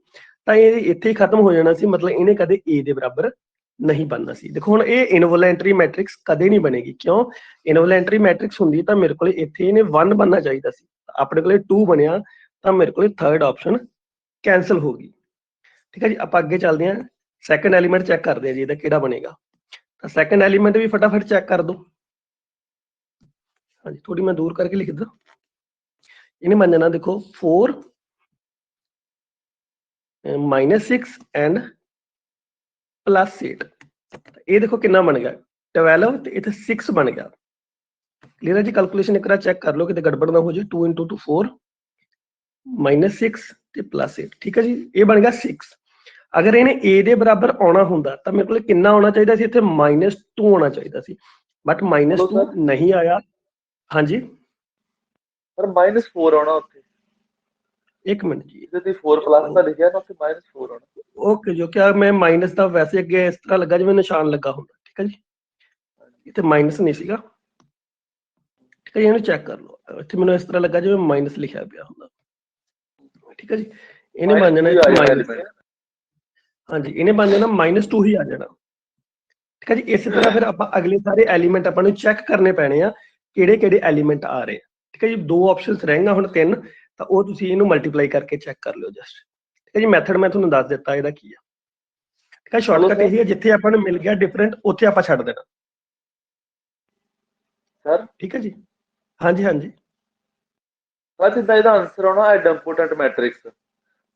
ਤਾਂ ਇਹ ਇੱਥੇ ਹੀ ਖਤਮ ਹੋ ਜਾਣਾ ਸੀ, ਮਤਲਬ ਇਹਨੇ ਕਦੇ a ਦੇ ਬਰਾਬਰ ਨਹੀਂ ਬਣਨਾ ਸੀ। ਦੇਖੋ ਹੁਣ ਇਹ ਇਨਵੋਲੈਂਟਰੀ ਮੈਟ੍ਰਿਕਸ ਕਦੇ ਨਹੀਂ ਬਣੇਗੀ, ਕਿਉਂ, ਇਨਵੋਲੈਂਟਰੀ ਮੈਟ੍ਰਿਕਸ ਹੁੰਦੀ ਤਾਂ ਮੇਰੇ ਕੋਲੇ ਇੱਥੇ ਇਹਨੇ 1 ਬਣਨਾ ਚਾਹੀਦਾ ਸੀ, ਆਪਣੇ ਕੋਲੇ 2 ਬਣਿਆ, ਤਾਂ ਮੇਰੇ ਕੋਲੇ ਥਰਡ ਆਪਸ਼ਨ ਕੈਂਸਲ ਹੋ ਗਈ, ਠੀਕ ਹੈ ਜੀ। ਆਪਾਂ ਅੱਗੇ ਚੱਲਦੇ ਹਾਂ, ਸੈਕੰਡ ਐਲੀਮੈਂਟ ਚੈੱਕ ਕਰਦੇ ਹਾਂ ਜੀ ਇਹਦਾ ਕਿਹੜਾ ਬਣੇਗਾ। ਤਾਂ ਸੈਕੰਡ ਐਲੀਮੈਂਟ ਵੀ ਫਟਾਫਟ ਚੈੱਕ ਕਰ ਦੋ, ਹਾਂਜੀ ਥੋੜੀ ਮੈਂ ਦੂਰ ਕਰਕੇ ਲਿਖਦਾ, ਇਹਨੇ ਬਣ ਜਾਣਾ ਦੇਖੋ 4 -6 ਐਂਡ +8, ਇਹ ਦੇਖੋ ਕਿੰਨਾ ਬਣ ਗਿਆ 12 ਤੇ ਇੱਥੇ 6 ਬਣ ਗਿਆ। ਕਲੀਅਰ ਹੈ ਜੀ, ਕੈਲਕੂਲੇਸ਼ਨ ਇੱਕ ਵਾਰ ਚੈੱਕ ਕਰ ਲਓ ਕਿਤੇ ਗੜਬੜ ਨਾ ਹੋ ਜਾਏ। 2 × 2 4 -6 ਤੇ +8, ਠੀਕ ਹੈ ਜੀ, ਇਹ ਬਣ ਗਿਆ 6। ਅਗਰ ਇਹਨੇ a ਦੇ ਬਰਾਬਰ ਆਉਣਾ ਹੁੰਦਾ ਤਾਂ ਮੇਰੇ ਕੋਲ ਕਿੰਨਾ ਆਉਣਾ ਚਾਹੀਦਾ ਸੀ, ਇੱਥੇ -2 ਆਉਣਾ ਚਾਹੀਦਾ ਸੀ, ਬਟ -2 ਨਹੀਂ ਆਇਆ। ਹਾਂਜੀ ਪਰ -4 ਆਉਣਾ ਉੱਥੇ, ਇੱਕ ਮਿੰਟ ਜੀ, ਜਿਹਦੇ 4+ ਦਾ ਲਿਖਿਆ ਨਾ ਉੱਥੇ -4 ਆਉਣਾ। ਓਕੇ ਜੋ ਕਿਆ ਮੈਂ ਮਾਈਨਸ ਦਾ ਵੈਸੇ ਅੱਗੇ ਇਸ ਤਰ੍ਹਾਂ ਲੱਗਾ ਜਿਵੇਂ ਨਿਸ਼ਾਨ ਲੱਗਾ ਹੁੰਦਾ, ਠੀਕ ਹੈ ਜੀ, ਇੱਥੇ ਮਾਈਨਸ ਨਹੀਂ ਸੀਗਾ, ਠੀਕ ਹੈ ਜੀ, ਇਹਨੂੰ ਚੈੱਕ ਕਰ ਲਓ, ਇੱਥੇ ਮੈਨੂੰ ਇਸ ਤਰ੍ਹਾਂ ਲੱਗਾ ਜਿਵੇਂ ਮਾਈਨਸ ਲਿਖਿਆ ਪਿਆ ਹੁੰਦਾ, ਠੀਕ ਹੈ ਜੀ, ਇਹਨੇ ਬਣ ਜਾਣਾ ਮਾਈਨਸ, ਹਾਂਜੀ ਇਹਨੇ ਬਣ ਜਾਣਾ -2 ਹੀ ਆ ਜਾਣਾ, ਠੀਕ ਹੈ ਜੀ। ਇਸੇ ਤਰ੍ਹਾਂ ਫਿਰ ਆਪਾਂ ਅਗਲੇ ਸਾਰੇ ਐਲੀਮੈਂਟ ਆਪਾਂ ਨੂੰ ਚੈੱਕ ਕਰਨੇ ਪੈਣੇ ਆ ਕਿਹੜੇ ਕਿਹੜੇ ਐਲੀਮੈਂਟ ਆ ਰਹੇ, ਠੀਕ ਹੈ ਜੀ। 2 ਆਪਸ਼ਨਸ ਰਹਿਣਗੀਆਂ ਹੁਣ 3, ਤਾਂ ਉਹ ਤੁਸੀਂ ਇਹਨੂੰ ਮਲਟੀਪਲਾਈ ਕਰਕੇ ਚੈੱਕ ਕਰ ਲਿਓ ਜਸਟ, ਠੀਕ ਹੈ ਜੀ। ਮੈਥਡ ਮੈਂ ਤੁਹਾਨੂੰ ਦੱਸ ਦਿੱਤਾ ਇਹਦਾ ਕੀ ਆ, ਠੀਕ ਹੈ। ਸ਼ਾਰਟਕਟ ਇਹ ਹੈ, ਜਿੱਥੇ ਆਪਾਂ ਨੂੰ ਮਿਲ ਗਿਆ ਡਿਫਰੈਂਟ ਉੱਥੇ ਆਪਾਂ ਛੱਡ ਦੇਣਾ ਸਰ, ਠੀਕ ਹੈ ਜੀ। ਹਾਂਜੀ ਹਾਂਜੀ ਸਰ ਜਿੱਦਾਂ ਇਹਦਾ ਆਨਸਰ ਆਉਣਾ ਐਡਮਪੋਟੈਂਟ ਮੈਟ੍ਰਿਕਸ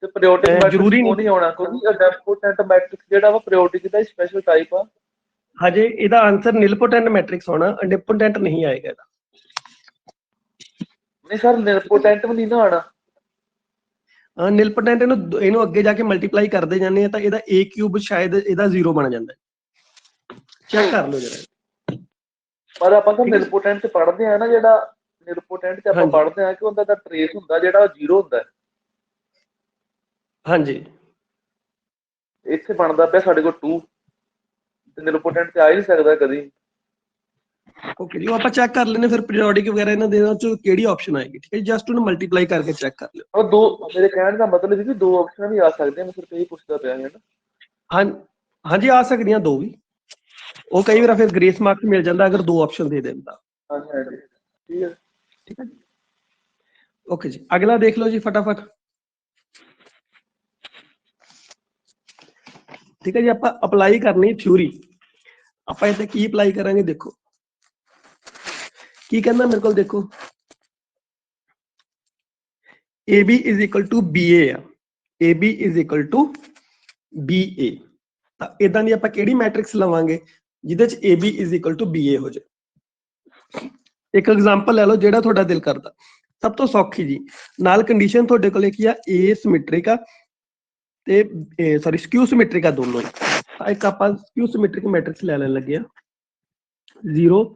ਤੇ ਪੀਰੀਓਡਿਕ ਮੈਟ੍ਰਿਕਸ ਜ਼ਰੂਰੀ ਉਹ ਨਹੀਂ ਆਉਣਾ, ਕਿਉਂਕਿ ਐਡਮਪੋਟੈਂਟ ਮੈਟ੍ਰਿਕਸ ਜਿਹੜਾ ਵਾ ਪੀਰੀਓਡਿਕ ਦਾ ਸਪੈਸ਼ਲ ਟਾਈਪ ਆ। ਹਜੇ ਇਹਦਾ ਆਨਸਰ ਨਿਲਪੋਟੈਂਟ ਮੈਟ੍ਰਿਕਸ ਹੋਣਾ, ਇੰਡੀਪੈਂਡੈਂਟ ਨਹੀਂ ਆਏਗਾ ਇਹਦਾ। ਨਹੀਂ ਸਰ, ਨਿਲਪੋਟੈਂਟ ਵੀ ਨਹੀਂ ਨਾ ਆਉਣਾ। ਨਿਲਪੋਟੈਂਟ ਇਹਨੂੰ ਅੱਗੇ ਜਾ ਕੇ ਮਲਟੀਪਲਾਈ ਕਰਦੇ ਜਾਂਦੇ ਆ ਤਾਂ ਇਹਦਾ a³ ਸ਼ਾਇਦ ਇਹਦਾ 0 ਬਣ ਜਾਂਦਾ, ਚੈੱਕ ਕਰ ਲਓ ਜਰਾ। ਪਰ ਆਪਾਂ ਤਾਂ ਨਿਲਪੋਟੈਂਟ ਚ ਪੜ੍ਹਦੇ ਆ ਨਾ, ਜਿਹੜਾ ਨਿਲਪੋਟੈਂਟ ਚ ਆਪਾਂ ਪੜ੍ਹਦੇ ਆ ਕਿ ਉਹਦਾ ਤਾਂ ਟ੍ਰੇਸ ਹੁੰਦਾ ਜਿਹੜਾ ਉਹ 0 ਹੁੰਦਾ। ਹਾਂਜੀ ਇੱਥੇ ਬਣਦਾ ਪਿਆ ਸਾਡੇ ਕੋਲ 2, ਤੇ ਨਿਲਪੋਟੈਂਟ ਤੇ ਆ ਹੀ ਨਹੀਂ ਸਕਦਾ ਕਦੀ। ਓਕੇ ਜੀ, ਉਹ ਆਪਾਂ ਚੈੱਕ ਕਰ ਲੈਣੇ ਫਿਰ ਪੀਰੀਓਡਿਕ ਵਗੈਰਾ ਇਹਨਾਂ ਦੇ ਚ ਕਿਹੜੀ ਆਪਸ਼ਨ ਆਏਗੀ, ਠੀਕ ਹੈ। ਜਸਟ ਉਹਨੂੰ ਮਲਟੀਪਲਾਈ ਕਰਕੇ ਚੈੱਕ ਕਰ ਲਿਓ। ਉਹ 2 ਮੇਰੇ ਕਹਿਣ ਦਾ ਮਤਲਬ ਸੀ 2 ਆਪਸ਼ਨਾਂ ਵੀ ਆ ਸਕਦੀਆਂ, ਮੈਂ ਸਿਰਫ ਇਹੀ ਪੁੱਛਦਾ ਪਿਆ ਹੈ ਨਾ। ਹਾਂਜੀ ਆ ਸਕਦੀਆਂ 2 ਵੀ, ਉਹ ਕਈ ਵਾਰ ਫਿਰ ਗ੍ਰੇਸ ਮਾਰਕ ਮਿਲ ਜਾਂਦਾ ਅਗਰ 2 ਆਪਸ਼ਨ ਦੇ ਦੇਣ ਤਾਂ। ਹਾਂਜੀ ਹਾਂਜੀ ਠੀਕ ਹੈ, ਠੀਕ ਹੈ ਜੀ। ਓਕੇ ਜੀ, ਅਗਲਾ ਦੇਖ ਲਓ ਜੀ ਫਟਾਫਟ, ਠੀਕ ਹੈ ਜੀ। ਆਪਾਂ ਅਪਲਾਈ ਕਰਨੀ ਥਿਊਰੀ, ਆਪਾਂ ਇੱਥੇ ਕੀ ਅਪਲਾਈ ਕਰਾਂਗੇ, ਦੇਖੋ ਕੀ ਕਹਿੰਦਾ ਮੇਰੇ ਕੋਲ, ਦੇਖੋ AB = BA ਆ, AB = BA, ਤਾਂ ਇਦਾਂ ਦੀ ਆਪਾਂ ਕਿਹੜੀ ਮੈਟ੍ਰਿਕਸ ਲਵਾਂਗੇ ਜਿਹਦੇ ਚ AB = BA ਹੋ ਜਾਏ। ਇੱਕ ਐਗਜ਼ਾਮਪਲ ਲੈ ਲਓ ਜਿਹੜਾ ਤੁਹਾਡਾ ਦਿਲ ਕਰਦਾ, ਸਭ ਤੋਂ ਸੌਖੀ ਜੀ, ਨਾਲ ਕੰਡੀਸ਼ਨ ਤੁਹਾਡੇ ਕੋਲੇ ਕੀ ਆ, A ਸਿਮੈਟ੍ਰਿਕ ਆ ਤੇ ਸੌਰੀ ਸਕਿਊ ਸਿਮੈਟ੍ਰਿਕ ਆ ਦੋਨੋਂ। ਇੱਕ ਆਪਾਂ ਸਕਿਊ ਸਿਮੈਟ੍ਰਿਕ ਮੈਟ੍ਰਿਕਸ ਲੈ ਲੈਣ ਲੱਗੇ ਆ, 0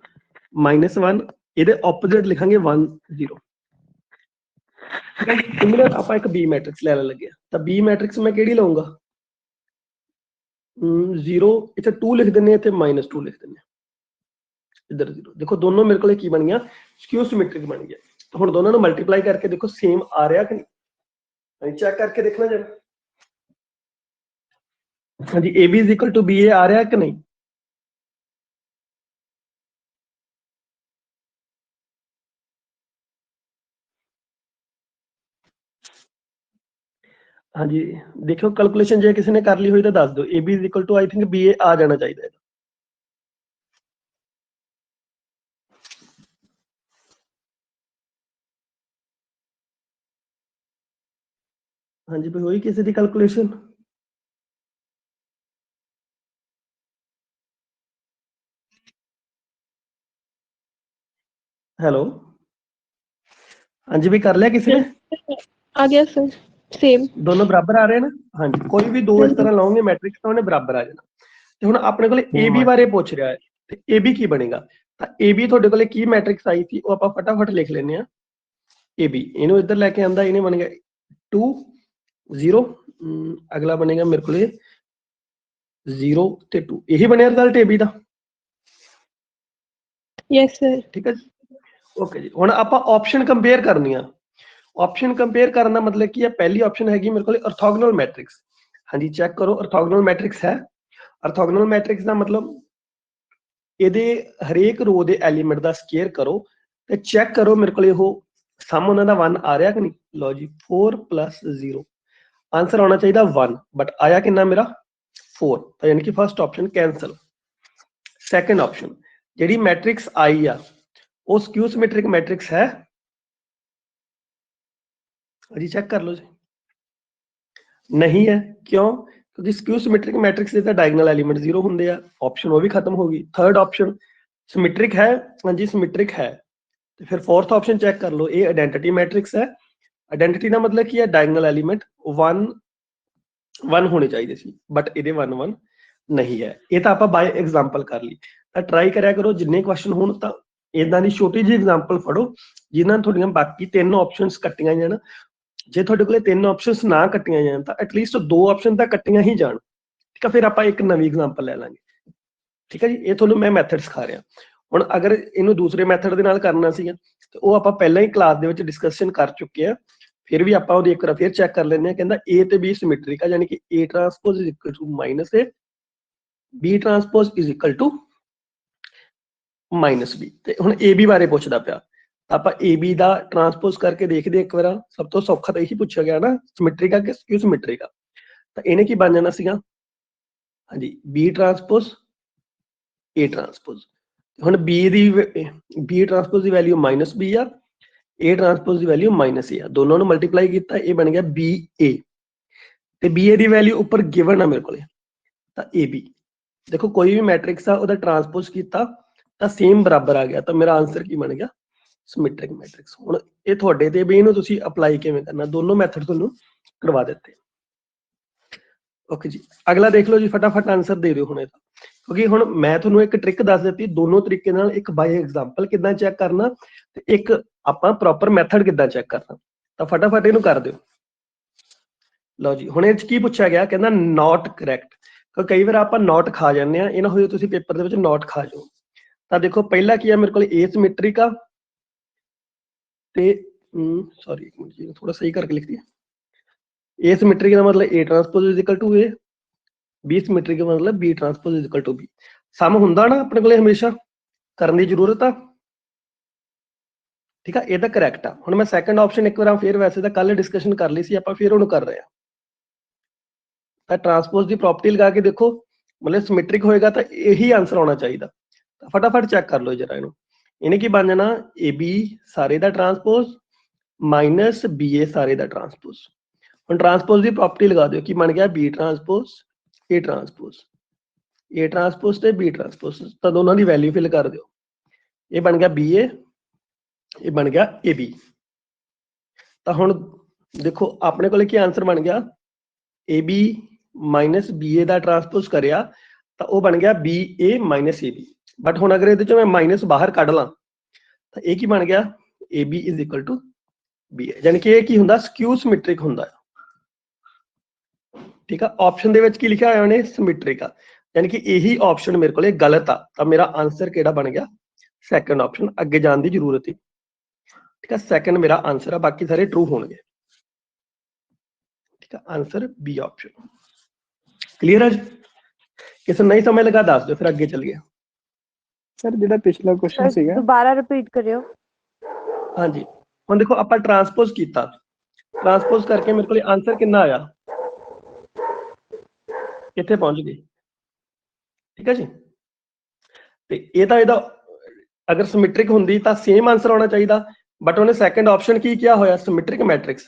-1 ਇਹਦੇ ਆਪੋਜ਼ਿਟ ਲਿਖਾਂਗੇ 1 0 ਠੀਕ ਹੈ। ਸਿਮਿਲਰ ਆਪਾਂ ਇੱਕ ਬੀ ਮੈਟ੍ਰਿਕਸ ਲੈਣ ਲੱਗੇ ਆ, ਤਾਂ ਬੀ ਮੈਟ੍ਰਿਕਸ ਮੈਂ ਕਿਹੜੀ ਲਵਾਂਗਾ 0 ਇੱਥੇ 2 ਲਿਖ ਦਿੰਨੇ ਆ ਤੇ -2 ਲਿਖ ਦਿੰਨੇ ਆ ਇੱਧਰ 0। ਦੇਖੋ ਦੋਨੋਂ ਮੇਰੇ ਕੋਲੇ ਕੀ ਬਣ ਗਿਆ ਸਕਿਊ ਸਿਮੈਟ੍ਰਿਕ ਬਣ ਗਿਆ। ਹੁਣ ਦੋਨਾਂ ਨੂੰ ਮਲਟੀਪਲਾਈ ਕਰਕੇ ਦੇਖੋ ਸੇਮ ਆ ਰਿਹਾ ਕਿ ਨਹੀਂ, ਚੈੱਕ ਕਰਕੇ ਦੇਖਣਾ ਜਰਾ। ਹਾਂਜੀ AB = BA ਆ ਰਿਹਾ ਕਿ ਨਹੀਂ? ਹਾਂਜੀ ਦੇਖਿਓ ਕੈਲਕੂਲੇਸ਼ਨ ਜੇ ਕਿਸੇ ਨੇ ਕਰ ਲਈ ਹੋਈ ਤਾਂ ਦੱਸ ਦਿਓ। AB = I think BA ਆ ਜਾਣਾ ਚਾਹੀਦਾ ਹੈ। ਹਾਂਜੀ ਵੀ ਹੋਈ ਕਿਸੇ ਦੀ ਕੈਲਕੂਲੇਸ਼ਨ? ਹੈਲੋ ਹਾਂਜੀ ਵੀ ਕਰ ਲਿਆ ਕਿਸੇ ਨੇ? आ गया सर सेम। ਦੋਨੋਂ ਬਰਾਬਰ ਆ ਰਹੇ ਨਾ? ਹਾਂਜੀ ਕੋਈ ਵੀ ਦੋ ਇਸ ਤਰ੍ਹਾਂ ਲਾਉਂਗੇ ਮੈਟ੍ਰਿਕਸ ਤਾਂ ਉਹਨੇ ਬਰਾਬਰ ਆ ਜਾਣਾ। ਤੇ ਹੁਣ ਆਪਣੇ ਕੋਲੇ AB ਬਾਰੇ ਪੁੱਛ ਰਿਹਾ ਹੈ ਤੇ AB ਕੀ ਬਣੇਗਾ? ਤਾਂ AB ਤੁਹਾਡੇ ਕੋਲੇ ਕੀ ਮੈਟ੍ਰਿਕਸ ਆਈ ਸੀ ਉਹ ਆਪਾਂ ਫਟਾਫਟ ਲਿਖ ਲੈਂਦੇ ਆ। AB ਇਹਨੂੰ ਇੱਧਰ ਲੈ ਕੇ ਆਂਦਾ, ਇਹਨੇ ਬਣ ਗਿਆ 2 0 ਅਗਲਾ ਬਣੇਗਾ ਮੇਰੇ ਕੋਲੇ 0 ਤੇ 2। ਇਹੀ ਬਣਿਆ ਰਿਜ਼ਲਟ AB ਦਾ। Yes sir. ਠੀਕ ਹੈ ਜੀ ਓਕੇ ਜੀ। ਹੁਣ ਆਪਾਂ ਆਪਸ਼ਨ ਕੰਪੇਅਰ ਕਰਨੀ ਆ। ਆਪਸ਼ਨ ਕੰਪੇਅਰ ਕਰਨ ਦਾ ਮਤਲਬ ਕੀ ਹੈ? ਪਹਿਲੀ ਆਪਸ਼ਨ ਹੈਗੀ ਮੇਰੇ ਕੋਲ ਆਰਥੋਗੋਨਲ ਮੈਟ੍ਰਿਕਸ। ਹਾਂਜੀ ਚੈੱਕ ਕਰੋ ਆਰਥੋਗੋਨਲ ਮੈਟ੍ਰਿਕਸ ਹੈ। ਆਰਥੋਗੋਨਲ ਮੈਟ੍ਰਿਕਸ ਦਾ ਮਤਲਬ ਇਹਦੇ ਹਰੇਕ ਰੋ ਦੇ ਐਲੀਮੈਂਟ ਦਾ ਸਕੁਅਰ ਕਰੋ ਤੇ ਚੈੱਕ ਕਰੋ ਮੇਰੇ ਕੋਲ ਉਹ ਸਮ ਉਹਨਾਂ ਦਾ 1 ਆ ਰਿਹਾ ਕਿ ਨਹੀਂ। ਲਓ ਜੀ 4 + 0 ਆਨਸਰ ਆਉਣਾ ਚਾਹੀਦਾ 1 ਬਟ ਆਇਆ ਕਿੰਨਾ ਮੇਰਾ 4, ਤਾਂ ਯਾਨੀ ਕਿ first option cancel. Second option ਜਿਹੜੀ ਮੈਟ੍ਰਿਕਸ ਆਈ ਆ ਉਹ ਸਕਿਊ ਸਿਮੈਟ੍ਰਿਕ ਮੈਟ੍ਰਿਕਸ ਹੈ। ਜੀ ਚੈੱਕ ਕਰ ਲਓ ਜੀ। ਨਹੀਂ ਹੈ ਕਿਉਂ? ਕਿਉਂਕਿ ਸਕਿਊ ਸਿਮੈਟ੍ਰਿਕ ਮੈਟ੍ਰਿਕਸ ਦੇ ਤਾਂ ਡਾਇਗਨਲ ਐਲੀਮੈਂਟ 0 ਹੁੰਦੇ ਆ। ਆਪਸ਼ਨ ਉਹ ਵੀ ਖਤਮ ਹੋ ਗਈ। ਥਰਡ ਆਪਸ਼ਨ ਸਿਮੈਟ੍ਰਿਕ ਹੈ। ਹਾਂਜੀ ਸਿਮੈਟ੍ਰਿਕ ਹੈ। ਤੇ ਫਿਰ ਫੋਰਥ ਆਪਸ਼ਨ ਚੈੱਕ ਕਰ ਲਓ, ਇਹ ਆਇਡੈਂਟੀਟੀ ਮੈਟ੍ਰਿਕਸ ਹੈ। ਆਇਡੈਂਟੀਟੀ ਦਾ ਮਤਲਬ ਕੀ ਹੈ? ਡਾਇਗਨਲ ਐਲੀਮੈਂਟ 1 ਹੋਣੇ ਚਾਹੀਦੇ ਸੀ ਬਟ ਇਹਦੇ 1 ਨਹੀਂ ਹੈ। ਇਹ ਤਾਂ ਆਪਾਂ ਬਾਈ ਐਗਜ਼ਾਮਪਲ ਕਰ ਲਈ। ਤਾਂ ਟਰਾਈ ਕਰਿਆ ਕਰੋ ਜਿੰਨੇ ਕੁਐਸਚਨ ਹੋਣ ਤਾਂ ਇਦਾਂ ਦੀ ਛੋਟੀ ਜਿਹੀ ਐਗਜ਼ਾਮਪਲ ਫੜੋ ਜਿਨ੍ਹਾਂ ਤੁਹਾਡੀਆਂ ਬਾਕੀ 3 ਆਪਸ਼ਨਸ ਕੱਟੀਆਂ ਜਾਣ। ਜੇ ਤੁਹਾਡੇ ਕੋਲੇ 3 ਆਪਸ਼ਨਸ ਨਾ ਕੱਟੀਆਂ ਜਾਣ ਤਾਂ ਐਟਲੀਸਟ 2 ਆਪਸ਼ਨ ਤਾਂ ਕੱਟੀਆਂ ਹੀ ਜਾਣ। ਠੀਕ ਆ ਫਿਰ ਆਪਾਂ ਇੱਕ ਨਵੀਂ ਐਗਜ਼ਾਮਪਲ ਲੈ ਲਾਂਗੇ। ਠੀਕ ਹੈ ਜੀ ਇਹ ਤੁਹਾਨੂੰ ਮੈਂ ਮੈਥਡ ਸਿਖਾ ਰਿਹਾ। ਹੁਣ ਅਗਰ ਇਹਨੂੰ ਦੂਸਰੇ ਮੈਥਡ ਦੇ ਨਾਲ ਕਰਨਾ ਸੀਗਾ ਤੇ ਉਹ ਆਪਾਂ ਪਹਿਲਾਂ ਹੀ ਕਲਾਸ ਦੇ ਵਿੱਚ ਡਿਸਕਸ਼ਨ ਕਰ ਚੁੱਕੇ ਆ। ਫਿਰ ਵੀ ਆਪਾਂ ਉਹਦੀ ਇੱਕ ਵਾਰ ਫਿਰ ਚੈੱਕ ਕਰ ਲੈਂਦੇ ਆ। ਕਹਿੰਦਾ A ਤੇ B ਸਿਮੈਟ੍ਰਿਕ ਆ ਯਾਨੀ ਕਿ A ਟਰਾਂਸਪੋਜ਼ = -A B ਟਰਾਂਸਪੋਜ਼ = -B। ਤੇ ਹੁਣ AB ਬਾਰੇ ਪੁੱਛਦਾ ਪਿਆ ਤਾਂ ਆਪਾਂ AB ਦਾ ਟਰਾਂਸਪੋਜ਼ ਕਰਕੇ ਦੇਖਦੇ ਇੱਕ ਵਾਰ। ਸਭ ਤੋਂ ਸੌਖਾ ਤਾਂ ਇਹੀ ਪੁੱਛਿਆ ਗਿਆ ਨਾ ਸਿਮੈਟ੍ਰਿਕ ਆ ਕਿ ਸਕਿਊ ਸਿਮੈਟ੍ਰਿਕ ਆ। ਤਾਂ ਇਹਨੇ ਕੀ ਬਣ ਜਾਣਾ ਸੀਗਾ? ਹਾਂਜੀ B ਟਰਾਂਸਪੋਜ਼ A ਟਰਾਂਸਪੋਜ਼। ਹੁਣ B ਟਰਾਂਸਪੋਜ਼ ਦੀ ਵੈਲਿਊ -B ਆ, A ਟਰਾਂਸਪੋਜ਼ ਦੀ ਵੈਲਿਊ -A ਆ। ਦੋਨੋਂ ਨੂੰ ਮਲਟੀਪਲਾਈ ਕੀਤਾ ਇਹ ਬਣ ਗਿਆ BA ਤੇ BA ਦੀ ਵੈਲਿਊ ਉੱਪਰ ਗਿਵਨ ਆ ਮੇਰੇ ਕੋਲੇ ਤਾਂ AB। ਦੇਖੋ ਕੋਈ ਵੀ ਮੈਟ੍ਰਿਕਸ ਆ ਉਹਦਾ ਟਰਾਂਸਪੋਜ਼ ਕੀਤਾ ਤਾਂ ਸੇਮ ਬਰਾਬਰ ਆ ਗਿਆ ਤਾਂ ਮੇਰਾ ਆਨਸਰ ਕੀ ਬਣ ਗਿਆ? Symmetric matrix. ਹੁਣ ਇਹ ਤੁਹਾਡੇ ਤੇ ਵੀ ਇਹਨੂੰ ਤੁਸੀਂ ਅਪਲਾਈ ਕਿਵੇਂ ਕਰਨਾ, ਦੋਨੋਂ ਮੈਥਡ ਤੁਹਾਨੂੰ ਕਰਵਾ ਦਿੱਤੇ। ਓਕੇ ਜੀ ਅਗਲਾ ਦੇਖ ਲਓ ਜੀ ਫਟਾਫਟ ਆਨਸਰ ਦੇ ਦਿਓ ਹੁਣ ਇਹਦਾ। ਕਿਉਂਕਿ ਹੁਣ ਮੈਂ ਤੁਹਾਨੂੰ ਇੱਕ ਟ੍ਰਿਕ ਦੱਸ ਦਿੱਤੀ ਦੋਨੋਂ ਤਰੀਕੇ ਨਾਲ, ਇੱਕ ਬਾਈ ਐਗਜ਼ਾਮਪਲ ਕਿੱਦਾਂ ਚੈੱਕ ਕਰਨਾ ਤੇ ਇੱਕ ਆਪਾਂ ਪ੍ਰੋਪਰ ਮੈਥਡ ਕਿੱਦਾਂ ਚੈੱਕ ਕਰਨਾ। ਤਾਂ ਫਟਾਫਟ ਇਹਨੂੰ ਕਰ ਦਿਓ। ਲਓ ਜੀ ਹੁਣ ਇਹ 'ਚ ਕੀ ਪੁੱਛਿਆ ਗਿਆ? ਕਹਿੰਦਾ ਨਾਟ ਕਰੈਕਟ। ਕਿਉਂਕਿ ਕਈ ਵਾਰ ਆਪਾਂ ਨੋਟ ਖਾ ਜਾਂਦੇ ਆ, ਇਹ ਨਾ ਹੋਏ ਤੁਸੀਂ ਪੇਪਰ ਦੇ ਵਿੱਚ ਨੋਟ ਖਾ ਜਾਓ। ਤਾਂ ਦੇਖੋ ਪਹਿਲਾ ਕੀ ਆ ਮੇਰੇ ਕੋਲ A ਸਿਮੈਟ੍ਰਿਕ ਆ ਤੇ ਸੌਰੀ ਇੱਕ ਮਿੰਟ ਜੀ ਥੋੜਾ ਸਹੀ ਕਰਕੇ ਲਿਖ ਦਿਆ। A ਸਿਮੈਟ੍ਰਿਕ ਦਾ ਮਤਲਬ A ਟਰਾਂਸਪੋਜ਼ = A, B ਸਿਮੈਟ੍ਰਿਕ ਦਾ ਮਤਲਬ B ਟਰਾਂਸਪੋਜ਼ = B। ਸਮ ਹੁੰਦਾ ਨਾ ਆਪਣੇ ਕੋਲੇ ਹਮੇਸ਼ਾ ਕਰਨ ਦੀ ਜ਼ਰੂਰਤ ਆ। ਠੀਕ ਆ ਇਹ ਤਾਂ ਕਰੈਕਟ ਆ। ਹੁਣ ਮੈਂ ਸੈਕੰਡ ਆਪਸ਼ਨ ਇੱਕ ਵਾਰ ਫਿਰ ਵੈਸੇ ਤਾਂ ਕੱਲ ਡਿਸਕਸ਼ਨ ਕਰ ਲਈ ਸੀ ਆਪਾਂ, ਫਿਰ ਉਹਨੂੰ ਕਰ ਰਹੇ ਆ। ਤਾਂ ਟਰਾਂਸਪੋਜ਼ ਦੀ ਪ੍ਰੋਪਰਟੀ ਲਗਾ ਕੇ ਦੇਖੋ ਮਤਲਬ ਸਿਮੈਟ੍ਰਿਕ ਹੋਏਗਾ ਤਾਂ ਇਹੀ ਆਨਸਰ ਆਉਣਾ ਚਾਹੀਦਾ। ਤਾਂ ਫਟਾਫਟ ਚੈੱਕ ਕਰ ਲਓ ਜਰਾ ਇਹਨੂੰ। ਇਹਨੇ ਕੀ ਬਣ ਜਾਣਾ? AB ਸਾਰੇ ਦਾ ਟਰਾਂਸਪੋਜ਼ -BA ਸਾਰੇ ਦਾ ਟਰਾਂਸਪੋਜ਼। ਹੁਣ ਟਰਾਂਸਪੋਜ਼ ਦੀ ਪ੍ਰੋਪਰਟੀ ਲਗਾ ਦਿਓ ਕੀ ਬਣ ਗਿਆ? B ਟਰਾਂਸਪੋਜ਼ A ਟਰਾਂਸਪੋਜ਼, A ਟਰਾਂਸਪੋਜ਼ ਤੇ B ਟਰਾਂਸਪੋਜ਼। ਤਾਂ ਦੋਨਾਂ ਦੀ ਵੈਲਿਊ ਫਿਲ ਕਰ ਦਿਓ। ਇਹ ਬਣ ਗਿਆ BA, ਇਹ ਬਣ ਗਿਆ AB। ਤਾਂ ਹੁਣ ਦੇਖੋ ਆਪਣੇ ਕੋਲੇ ਕੀ ਆਨਸਰ ਬਣ ਗਿਆ? AB -BA ਦਾ ਟਰਾਂਸਪੋਜ਼ ਕਰਿਆ ਤਾਂ ਉਹ ਬਣ ਗਿਆ BA - AB। ਬਟ ਹੁਣ ਅਗਰ ਇਹਦੇ ਚੋਂ ਮੈਂ ਮਾਈਨਸ ਬਾਹਰ ਕੱਢ ਲਾਂ ਤਾਂ ਇਹ ਕੀ ਬਣ ਗਿਆ, AB is equal to BA, ਯਾਨੀ ਕਿ ਇਹ ਕੀ ਹੁੰਦਾ, ਸਕਿਊ ਸਿਮੈਟ੍ਰਿਕ ਹੁੰਦਾ ਆ। ਠੀਕ ਆ, ਆਪਸ਼ਨ ਦੇ ਵਿੱਚ ਕੀ ਲਿਖਿਆ ਹੋਇਆ ਉਹਨੇ, ਸਿਮੈਟ੍ਰਿਕ ਆ, ਯਾਨੀ ਕਿ ਇਹੀ ਆਪਸ਼ਨ ਮੇਰੇ ਕੋਲੇ ਗਲਤ ਆ, ਤਾਂ ਮੇਰਾ ਆਨਸਰ ਕਿਹੜਾ ਬਣ ਗਿਆ, ਸੈਕੰਡ ਆਪਸ਼ਨ। ਅੱਗੇ ਜਾਣ ਦੀ ਜ਼ਰੂਰਤ ਹੀ, ਠੀਕ ਆ, ਸੈਕੰਡ ਮੇਰਾ ਆਨਸਰ ਆ, ਬਾਕੀ ਸਾਰੇ ਟਰੂ ਹੋਣਗੇ। ਠੀਕ ਆ, ਆਨਸਰ ਬੀ ਆਪਸ਼ਨ। ਕਲੀਅਰ ਹੈ ਜੀ? ਕਿਸੇ ਨੂੰ ਨਹੀਂ ਸਮਝ ਲੱਗਾ ਦੱਸ ਦਿਓ, ਫਿਰ ਅੱਗੇ ਚੱਲੀਏ। ਸਰ ਜਿਹੜਾ ਪਿਛਲਾ ਕੁਐਸਚਨ ਸੀਗਾ, ਦੁਬਾਰਾ ਰਿਪੀਟ ਕਰਿਓ। ਹਾਂਜੀ, ਹੁਣ ਦੇਖੋ ਆਪਾਂ ਟਰਾਂਸਪੋਜ਼ ਕੀਤਾ, ਟਰਾਂਸਪੋਜ਼ ਕਰਕੇ ਮੇਰੇ ਕੋਲ ਆਨਸਰ ਕਿੰਨਾ ਆਇਆ, ਕਿੱਥੇ ਪਹੁੰਚ ਗਏ। ਠੀਕ ਹੈ ਜੀ, ਤੇ ਇਹਦਾ ਅਗਰ ਸਿਮੈਟ੍ਰਿਕ ਹੁੰਦੀ ਤਾਂ ਸੇਮ ਆਨਸਰ ਆਉਣਾ ਚਾਹੀਦਾ, ਬਟ ਉਹਨੇ ਸੈਕੰਡ ਆਪਸ਼ਨ ਕੀ ਕਿਹਾ ਹੋਇਆ, ਸਿਮੈਟ੍ਰਿਕ ਮੈਟ੍ਰਿਕਸ,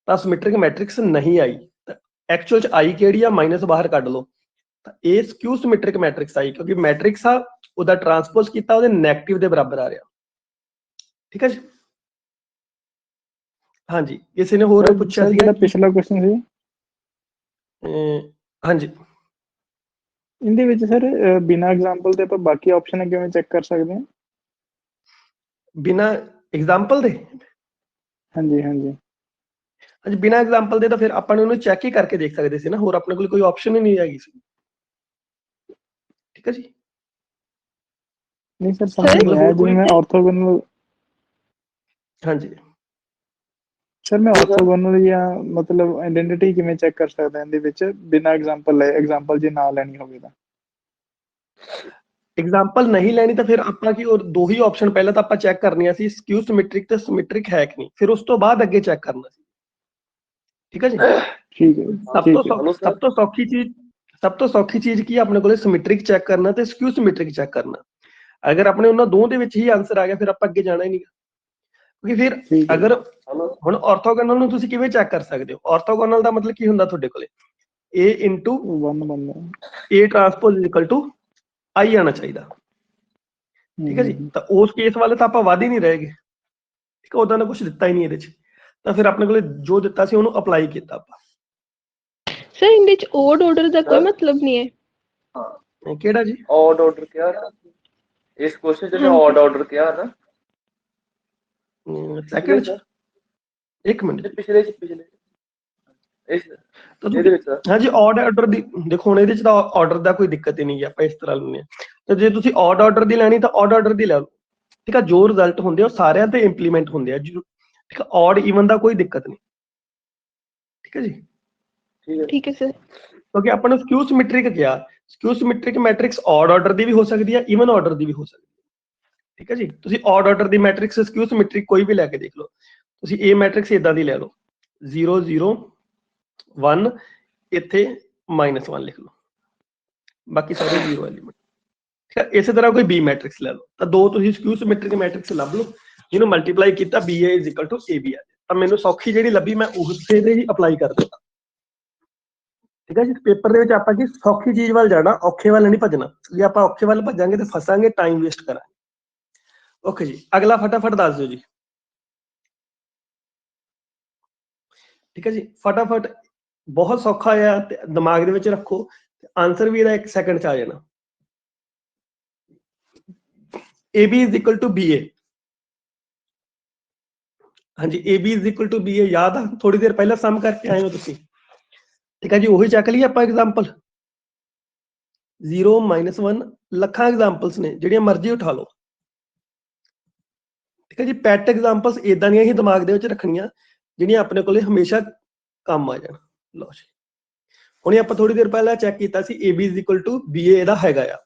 ਤਾਂ ਸਿਮੈਟ੍ਰਿਕ ਮੈਟ੍ਰਿਕਸ ਨਹੀਂ ਆਈ। ਐਕਚੁਅਲ ਚ ਆਈ ਕਿਹੜੀ ਆ, ਮਾਈਨਸ ਬਾਹਰ ਕੱਢ ਲਓ, ਤਾਂ ਇਹ ਸਕਿਊ ਸਿਮੈਟ੍ਰਿਕ ਮੈਟ੍ਰਿਕਸ ਆਈ, ਕਿਉਂਕਿ ਮੈਟ੍ਰਿਕਸ ਆ ਉਹਦਾ ਟਰਾਂਸਪੋਜ਼ ਕੀਤਾ ਉਹਦੇ ਨੈਗੇਟਿਵ ਦੇ ਬਰਾਬਰ ਆ ਰਿਹਾ। ਠੀਕ ਹੈ ਜੀ, ਹਾਂਜੀ, ਕਿਸੇ ਨੇ ਹੋਰ ਪੁੱਛਿਆ ਸੀ ਜਿਹੜਾ ਪਿਛਲਾ ਕੁਐਸਚਨ ਸੀ, ਹਾਂਜੀ, ਇਹਦੇ ਵਿੱਚ ਸਰ ਬਿਨਾਂ ਐਗਜ਼ਾਮਪਲ ਦੇ ਆਪਾਂ ਬਾਕੀ ਆਪਸ਼ਨ ਕਿਵੇਂ ਚੈੱਕ ਕਰ ਸਕਦੇ ਹਾਂ? ਬਿਨਾਂ ਐਗਜ਼ਾਮਪਲ ਦੇ? ਹਾਂਜੀ ਹਾਂਜੀ ਹਾਂਜੀ, ਬਿਨਾਂ ਐਗਜ਼ਾਮਪਲ ਦੇ ਤਾਂ ਫਿਰ ਆਪਾਂ ਨੂੰ ਉਹਨੂੰ ਚੈੱਕ ਹੀ ਕਰਕੇ ਦੇਖ ਸਕਦੇ ਸੀ ਨਾ, ਹੋਰ ਆਪਣੇ ਕੋਲ ਕੋਈ ਆਪਸ਼ਨ ਹੀ ਨਹੀਂ ਹੈਗੀ ਸੀ। ਠੀਕ ਹੈ ਜੀ, ਨਹੀਂ ਸਰ, ਸਮਝ ਨਹੀਂ ਆਇਆ ਜਿਵੇਂ ਮੈਂ ਆਰਥੋਗੋਨਲ, ਹਾਂਜੀ ਸਰ ਮੈਂ ਆਰਥੋਗੋਨਲ ਜਾਂ ਮਤਲਬ ਆਇਡੈਂਟੀਟੀ ਕਿਵੇਂ ਚੈੱਕ ਕਰ ਸਕਦਾ ਇਹਦੇ ਵਿੱਚ ਬਿਨਾਂ ਐਗਜ਼ਾਮਪਲ ਲਏ, ਐਗਜ਼ਾਮਪਲ ਜੇ ਨਾ ਲੈਣੀ ਹੋਵੇ ਤਾਂ? ਐਗਜ਼ਾਮਪਲ ਨਹੀਂ ਲੈਣੀ ਤਾਂ ਫਿਰ ਆਪਾਂ ਕੀ, ਉਹ ਦੋ ਹੀ ਆਪਸ਼ਨ ਪਹਿਲਾਂ ਤਾਂ ਆਪਾਂ ਚੈੱਕ ਕਰਨੀਆਂ ਸੀ, ਸਕਿਊ ਸਿਮੈਟ੍ਰਿਕ ਤੇ ਸਿਮੈਟ੍ਰਿਕ ਹੈ ਕਿ ਨਹੀਂ, ਫਿਰ ਉਸ ਤੋਂ ਬਾਅਦ ਅੱਗੇ ਚੈੱਕ ਕਰਨਾ ਸੀ। ਠੀਕ ਹੈ ਜੀ, ਠੀਕ ਹੈ, ਸਭ ਤੋਂ ਸੌਖੀ ਚੀਜ਼ ਕੀ ਆਪਣੇ ਕੋਲੇ, ਸਿਮੈਟ੍ਰਿਕ ਚੈੱਕ ਕਰਨਾ ਤੇ ਸਕਿਊ ਸਿਮੈਟ੍ਰਿਕ ਚੈੱਕ ਕਰਨਾ। ਅਗਰ ਆਪਣੇ ਉਹਨਾਂ ਦੋ ਦੇ ਵਿੱਚ ਹੀ ਆਨਸਰ ਆ ਗਿਆ, ਫਿਰ ਆਪਾਂ ਅੱਗੇ ਜਾਣਾ ਹੀ ਨਹੀਂ, ਕਿਉਂਕਿ ਫਿਰ ਅਗਰ ਹੁਣ ਆਰਥੋਗੋਨਲ ਨੂੰ ਤੁਸੀਂ ਕਿਵੇਂ ਚੈੱਕ ਕਰ ਸਕਦੇ ਹੋ, ਆਰਥੋਗੋਨਲ ਦਾ ਮਤਲਬ ਕੀ ਹੁੰਦਾ ਤੁਹਾਡੇ ਕੋਲੇ, A into 1 A transpose equal to I ਆਣਾ ਚਾਹੀਦਾ। ਠੀਕ ਹੈ ਜੀ, ਤਾਂ ਉਸ ਕੇਸ ਵਾਲੇ ਤਾਂ ਆਪਾਂ ਵੱਧ ਹੀ ਨਹੀਂ ਰਹੇਗੇ। ਠੀਕ ਹੈ, ਉਹਦਾ ਨਾ ਕੁਝ ਦਿੱਤਾ ਹੀ ਨਹੀਂ ਇਹਦੇ ਚ, ਤਾਂ ਫਿਰ ਆਪਣੇ ਕੋਲੇ ਜੋ ਦਿੱਤਾ ਸੀ ਉਹਨੂੰ ਅਪਲਾਈ ਕੀਤਾ ਆਪਾਂ। ਸਰ ਇਹਦੇ ਚ ਓਡ ਆਰਡਰ ਦਾ ਕੋਈ ਮਤਲਬ ਨਹੀਂ ਹੈ। ਕਿਹੜਾ ਜੀ? ऑड ऑर्डर किया ना इस क्वेश्चन से मैं ऑड ऑर्डर किया ना ਸੈਕੰਡ ਚ, ਇੱਕ ਮਿੰਟ, पिछले इस ਇਹਦੇ ਵਿੱਚ ਹਾਂਜੀ ਆਡ ਆਰਡਰ ਦੀ ਦੇਖੋ, ਹੁਣ ਇਹਦੇ ਚ ਤਾਂ ਆਰਡਰ ਦਾ ਕੋਈ ਦਿੱਕਤ ਹੀ ਨਹੀਂ ਹੈ, ਆਪਾਂ ਇਸ ਤਰ੍ਹਾਂ ਲੈਂਦੇ ਹਾਂ। ਤੇ ਜੇ ਤੁਸੀਂ ਆਡ ਆਰਡਰ ਦੀ ਲੈਣੀ ਤਾਂ ਆਡ ਆਰਡਰ ਦੀ ਲੈ ਲਓ। ਠੀਕ ਆ, ਜੋ ਰਿਜ਼ਲਟ ਹੁੰਦੇ ਆ ਉਹ ਸਾਰਿਆਂ ਤੇ ਇੰਪਲੀਮੈਂਟ ਹੁੰਦੇ ਆ। ਠੀਕ ਆ, ਆਡ ਈਵਨ ਦਾ ਕੋਈ ਦਿੱਕਤ ਨਹੀਂ। ਠੀਕ ਹੈ ਜੀ, ਠੀਕ ਹੈ ਸਰ। ਕਿਉਂਕਿ ਆਪਾਂ ਨੂੰ ਸਕਿਊ ਸਿਮੈਟ੍ਰਿਕ ਕਿਹਾ, ਸਕਿਊ ਸਿਮੈਟ੍ਰਿਕ ਮੈਟ੍ਰਿਕਸ ਆਡ ਆਰਡਰ ਦੀ ਵੀ ਹੋ ਸਕਦੀ ਹੈ, ਈਵਨ ਆਰਡਰ ਦੀ ਵੀ ਹੋ ਸਕਦੀ ਹੈ। ਠੀਕ ਹੈ ਜੀ, ਤੁਸੀਂ ਆਡ ਆਰਡਰ ਦੀ ਮੈਟ੍ਰਿਕਸ ਸਕਿਊ ਸਿਮੈਟ੍ਰਿਕ ਕੋਈ ਵੀ ਲੈ ਕੇ ਦੇਖ ਲਓ। ਤੁਸੀਂ ਇਹ ਮੈਟ੍ਰਿਕਸ ਇਦਾਂ ਦੀ ਲੈ ਲਓ, 0 0 1, ਇੱਥੇ -1 ਲਿਖ ਲਓ, ਬਾਕੀ ਸਾਰੇ 0 ਐਲੀਮੈਂਟ। ਠੀਕ ਹੈ, ਇਸੇ ਤਰ੍ਹਾਂ ਕੋਈ ਬੀ ਮੈਟ੍ਰਿਕਸ ਲੈ ਲਓ, ਤਾਂ ਦੋ ਤੁਸੀਂ ਸਕਿਊ ਸਿਮੈਟ੍ਰਿਕ ਮੈਟ੍ਰਿਕਸ ਲੱਭ ਲਓ, ਜਿਹਨੂੰ ਮਲਟੀਪਲਾਈ ਕੀਤਾ BA is equal to AB ਆ, ਤਾਂ ਮੈਨੂੰ ਸੌਖੀ ਜਿਹੜੀ ਲੱਭੀ ਮੈਂ ਉਸੇ ਤੇ ਹੀ ਅਪਲਾਈ ਕਰ ਦਿੱਤਾ। ਠੀਕ ਹੈ ਜੀ, ਪੇਪਰ ਦੇ ਵਿੱਚ ਆਪਾਂ ਕੀ ਸੌਖੀ ਚੀਜ਼ ਵੱਲ ਜਾਣਾ, ਔਖੇ ਵੱਲ ਨਹੀਂ ਭੱਜਣਾ। ਜੇ ਆਪਾਂ ਔਖੇ ਵੱਲ ਭੱਜਾਂਗੇ ਤੇ ਫਸਾਂਗੇ, ਟਾਈਮ ਵੇਸਟ ਕਰਾਂਗੇ। ਓਕੇ ਜੀ, ਅਗਲਾ ਫਟਾਫਟ ਦੱਸ ਦਿਓ ਜੀ। ਠੀਕ ਹੈ ਜੀ, ਫਟਾਫਟ, ਬਹੁਤ ਸੌਖਾ ਆ, ਤੇ ਦਿਮਾਗ ਦੇ ਵਿੱਚ ਰੱਖੋ, ਆਨਸਰ ਵੀ ਇਹਦਾ 1 ਸੈਕਿੰਡ ਚ ਆ ਜਾਣਾ। AB is equal to BA, ਹਾਂਜੀ AB is equal to BA ਯਾਦ ਆ, ਥੋੜੀ ਦੇਰ ਪਹਿਲਾਂ ਸਮ ਕਰਕੇ ਆਏ ਹੋ ਤੁਸੀਂ। ਠੀਕ ਹੈ ਜੀ, ਉਹੀ ਚੱਕ ਲਈ ਆਪਾਂ ਐਗਜ਼ਾਮਪਲ, 0 -1 ਲੱਖਾਂ ਐਗਜ਼ਾਮਪਲਸ ਨੇ, ਜਿਹੜੀਆਂ ਮਰਜ਼ੀ ਉਠਾ ਲਓ। ਠੀਕ ਹੈ ਜੀ, ਪੈਟ ਐਗਜ਼ਾਮਪਲਸ ਇਦਾਂ ਦੀਆਂ ਹੀ ਦਿਮਾਗ ਦੇ ਵਿੱਚ ਰੱਖਣੀਆਂ, ਜਿਹੜੀਆਂ ਆਪਣੇ ਕੋਲੇ ਹਮੇਸ਼ਾ ਕੰਮ ਆ ਜਾਣ। ਲਓ ਜੀ, ਹੁਣ ਆਪਾਂ ਥੋੜੀ ਦੇਰ ਪਹਿਲਾਂ ਚੈੱਕ ਕੀਤਾ ਸੀ AB is equal to BA ਇਹਦਾ ਹੈਗਾ ਆ,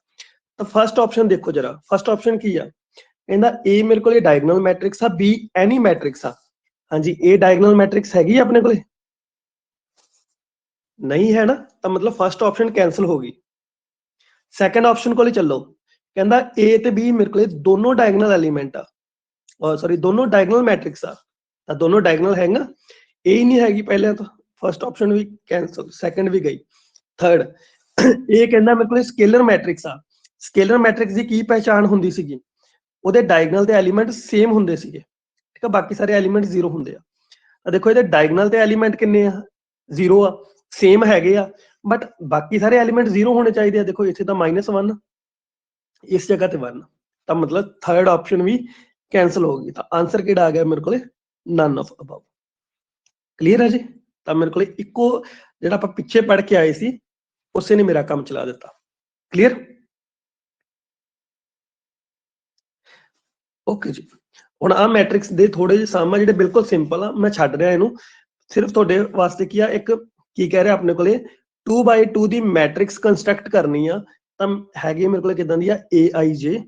ਤਾਂ ਫਸਟ ਆਪਸ਼ਨ ਦੇਖੋ ਜਰਾ, ਫਸਟ ਆਪਸ਼ਨ ਕੀ ਆ, ਕਹਿੰਦਾ A ਮੇਰੇ ਕੋਲੇ ਡਾਇਗਨਲ ਮੈਟ੍ਰਿਕਸ ਆ, B ਐਨੀ ਮੈਟ੍ਰਿਕਸ ਆ। ਹਾਂਜੀ, A ਡਾਇਗਨਲ ਮੈਟ੍ਰਿਕਸ ਹੈਗੀ ਆਪਣੇ ਕੋਲੇ, ਨਹੀਂ ਹੈ ਨਾ, ਤਾਂ ਮਤਲਬ ਫਸਟ ਆਪਸ਼ਨ ਕੈਨਸਲ ਹੋ ਗਈ। ਸੈਕੰਡ ਆਪਸ਼ਨ ਕੋਲੇ ਚੱਲੋ, ਕਹਿੰਦਾ A ਤੇ B ਮੇਰੇ ਕੋਲੇ ਦੋਨੋਂ ਡਾਇਗਨਲ ਐਲੀਮੈਂਟ ਆ, ਸੌਰੀ ਦੋਨੋਂ ਡਾਇਗਨਲ ਮੈਟ੍ਰਿਕਸ ਆ, ਤਾਂ ਦੋਨੋਂ ਡਾਇਗਨਲ ਹੈਗਾ, A ਹੀ ਨਹੀਂ ਹੈਗੀ ਪਹਿਲਾਂ ਤਾਂ, ਫਸਟ ਆਪਸ਼ਨ ਵੀ ਕੈਨਸਲ, ਸੈਕੰਡ ਵੀ ਗਈ। ਥਰਡ, ਇਹ ਕਹਿੰਦਾ ਮੇਰੇ ਕੋਲੇ ਸਕੇਲਰ ਮੈਟ੍ਰਿਕਸ ਆ, ਸਕੇਲਰ ਮੈਟ੍ਰਿਕਸ ਦੀ ਕੀ ਪਹਿਚਾਣ ਹੁੰਦੀ ਸੀਗੀ, ਉਹਦੇ ਡਾਇਗਨਲ ਤੇ ਐਲੀਮੈਂਟ ਸੇਮ ਹੁੰਦੇ ਸੀਗੇ। ਠੀਕ ਆ, ਬਾਕੀ ਸਾਰੇ ਐਲੀਮੈਂਟ 0 ਹੁੰਦੇ ਆ। ਤਾਂ ਦੇਖੋ ਇਹਦੇ ਡਾਇਗਨਲ ਤੇ ਐਲੀਮੈਂਟ ਕਿੰਨੇ ਆ, 0 ਆ, ਸੇਮ ਹੈਗੇ ਆ, ਬਟ ਬਾਕੀ ਸਾਰੇ ਐਲੀਮੈਂਟ 0 ਹੋਣੇ ਚਾਹੀਦੇ ਆ। ਦੇਖੋ ਇੱਥੇ ਤਾਂ -1, इस जगह ते 1, ਤਾਂ ਮਤਲਬ ਥਰਡ ਆਪਸ਼ਨ ਵੀ ਕੈਨਸਲ ਹੋ ਗਈ। ਤਾਂ ਆਨਸਰ ਕਿਹੜਾ ਆ ਗਿਆ ਮੇਰੇ ਕੋਲੇ, ਨਨ ਆਫ ਅਬਵ। ਕਲੀਅਰ ਹੈ ਜੀ। ਤਾਂ ਮੇਰੇ ਕੋਲੇ ਇੱਕੋ ਜਿਹੜਾ ਆਪਾਂ ਪਿੱਛੇ ਪੜ੍ਹ ਕੇ ਆਏ ਸੀ ਉਸੇ ਨੇ ਮੇਰਾ ਕੰਮ ਚਲਾ ਦਿੱਤਾ। ਕਲੀਅਰ, ਓਕੇ ਜੀ। ਹੁਣ ਆ ਮੈਟ੍ਰਿਕਸ ਦੇ ਥੋੜੇ ਜਿਹੇ ਸਮ ਆ ਜਿਹੜੇ ਬਿਲਕੁਲ ਸਿੰਪਲ ਆ, ਮੈਂ ਛੱਡ ਰਿਹਾ ਇਹਨੂੰ, ਸਿਰਫ ਤੁਹਾਡੇ ਵਾਸਤੇ ਕੀ ਆ, ਇੱਕ ਕੀ ਕਹਿ ਰਿਹਾ ਆਪਣੇ ਕੋਲੇ 2x2 ਦੀ ਮੈਟ੍ਰਿਕਸ ਕੰਸਟਰਕਟ ਕਰਨੀ ਆ। ਤਾਂ ਹੈਗੀ ਮੇਰੇ ਕੋਲੇ ਕਿਦਾਂ ਦੀ ਆ, aij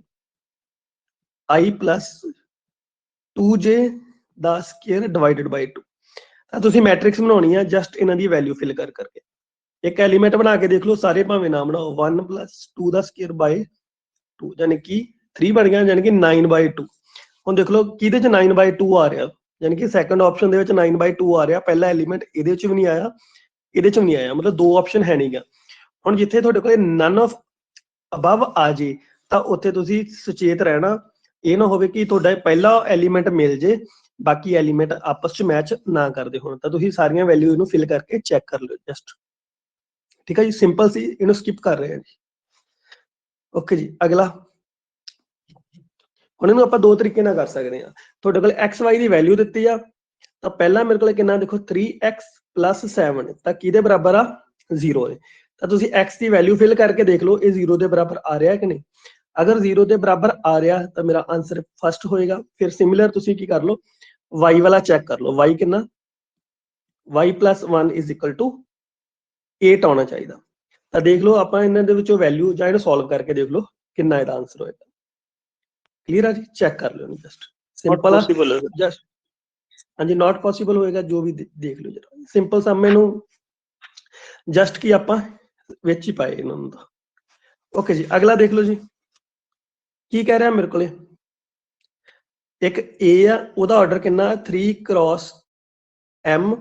i plus 2j ਦਾ ਸਕੁਅਰ ਡਿਵਾਈਡਡ ਬਾਈ 2। ਤਾਂ ਤੁਸੀਂ ਮੈਟ੍ਰਿਕਸ ਬਣਾਉਣੀ ਆ ਜਸਟ ਇਹਨਾਂ ਦੀ ਵੈਲਿਊ ਫਿਲ ਕਰ ਕਰਕੇ। ਇੱਕ ਐਲੀਮੈਂਟ ਬਣਾ ਕੇ ਦੇਖ ਲਓ, ਸਾਰੇ ਭਾਵੇਂ ਨਾ ਬਣਾਓ। 1 plus 2 ਦਾ ਸਕੁਅਰ ਬਾਈ 2 ਯਾਨੀ ਕਿ 3 ਬਣ ਗਿਆ, ਯਾਨੀ ਕਿ 9/2। ਹੁਣ ਦੇਖ ਲਓ ਕਿਹਦੇ ਚ 9/2 ਆ ਰਿਹਾ, ਯਾਨੀ ਕਿ ਸੈਕੰਡ ਆਪਸ਼ਨ ਦੇ ਵਿੱਚ 9/2 ਆ ਰਿਹਾ। ਪਹਿਲਾ ਐਲੀਮੈਂਟ ਇਹਦੇ ਚ ਵੀ ਨਹੀਂ ਆਇਆ, ਇਹਦੇ ਚ ਵੀ ਨਹੀਂ ਆਇਆ, ਮਤਲਬ ਦੋ ਆਪਸ਼ਨ ਹੈ ਨਹੀਂਗਾ। ਹੁਣ ਜਿੱਥੇ ਤੁਹਾਡੇ ਕੋਲ ਨਨ ਆਫ ਅਬਵ ਆ ਜੇ ਤਾਂ ਉੱਥੇ ਤੁਸੀਂ ਸੁਚੇਤ ਰਹਿਣਾ, ਇਹ ਨਾ ਹੋਵੇ ਕਿ ਤੁਹਾਡਾ ਪਹਿਲਾ ਐਲੀਮੈਂਟ ਮਿਲ ਜੇ ਬਾਕੀ ਐਲੀਮੈਂਟ ਆਪਸ ਚ ਮੈਚ ਨਾ ਕਰਦੇ ਹੋਣ। ਤਾਂ ਤੁਸੀਂ ਸਾਰੀਆਂ ਵੈਲਿਊ ਇਹਨੂੰ ਫਿਲ ਕਰਕੇ ਚੈੱਕ ਕਰ ਲਿਓ ਜਸਟ। ਠੀਕ ਹੈ ਜੀ, ਸਿੰਪਲ ਸੀ, ਇਹਨੂੰ ਸਕਿਪ ਕਰ ਰਹੇ ਹਾਂ ਜੀ। ਓਕੇ ਜੀ, ਅਗਲਾ ਹੁਣ ਇਹਨੂੰ ਆਪਾਂ ਦੋ ਤਰੀਕੇ ਨਾਲ ਕਰ ਸਕਦੇ ਹਾਂ। ਤੁਹਾਡੇ ਕੋਲ x y ਦੀ ਵੈਲਿਊ ਦਿੱਤੀ ਆ, ਤਾਂ ਪਹਿਲਾਂ ਮੇਰੇ ਕੋਲ ਕਿੰਨਾ ਦੇਖੋ 3x plus 7, ਤਾਂ ਕਿਹਦੇ ਬਰਾਬਰ ਆ, 0 ਦੇ। ਤਾਂ ਤੁਸੀਂ x ਦੀ ਵੈਲਿਊ ਫਿਲ ਕਰਕੇ ਦੇਖ ਲਓ ਇਹ 0 ਦੇ ਬਰਾਬਰ ਆ ਰਿਹਾ ਕਿ ਨਹੀਂ। ਅਗਰ 0 ਦੇ ਬਰਾਬਰ ਆ ਰਿਹਾ ਤਾਂ ਮੇਰਾ ਆਨਸਰ ਫਸਟ ਹੋਏਗਾ। ਫਿਰ ਸਿਮਿਲਰ ਤੁਸੀਂ ਕੀ ਕਰ ਲਓ, y ਵਾਲਾ ਚੈੱਕ ਕਰ ਲਓ, y ਕਿੰਨਾ, y plus 1 is equal to 8 ਆਉਣਾ ਚਾਹੀਦਾ। ਤਾਂ ਦੇਖ ਲਓ ਆਪਾਂ ਇਹਨਾਂ ਦੇ ਵਿੱਚੋਂ ਵੈਲਿਊ ਜਾਂ ਇਹਨੂੰ ਸੋਲਵ ਕਰਕੇ ਦੇਖ ਲਓ ਕਿੰਨਾ ਇਹਦਾ ਆਨਸਰ ਹੋਏਗਾ। ਕਲੀਅਰ ਆ ਜੀ, ਚੈੱਕ ਕਰ ਲਿਓ ਜਸਟ, ਸਿੰਪਲ ਆ ਜਸਟ। ਹਾਂਜੀ, ਨਾਟ ਪੋਸੀਬਲ ਹੋਏਗਾ ਜੋ ਵੀ ਦੇਖ ਲਿਓ ਜਰਾ, ਸਿੰਪਲ ਸਮ ਇਹਨੂੰ ਜਸਟ ਕੀ ਆਪਾਂ ਵਿੱਚ ਹੀ ਪਾਏ ਇਹਨਾਂ ਨੂੰ। ਓਕੇ ਜੀ, ਅਗਲਾ ਦੇਖ ਲਓ ਜੀ ਕੀ ਕਹਿ ਰਿਹਾ ਮੇਰੇ ਕੋਲੇ। ਇੱਕ A ਆ, ਉਹਦਾ ਆਰਡਰ ਕਿੰਨਾ 3x m,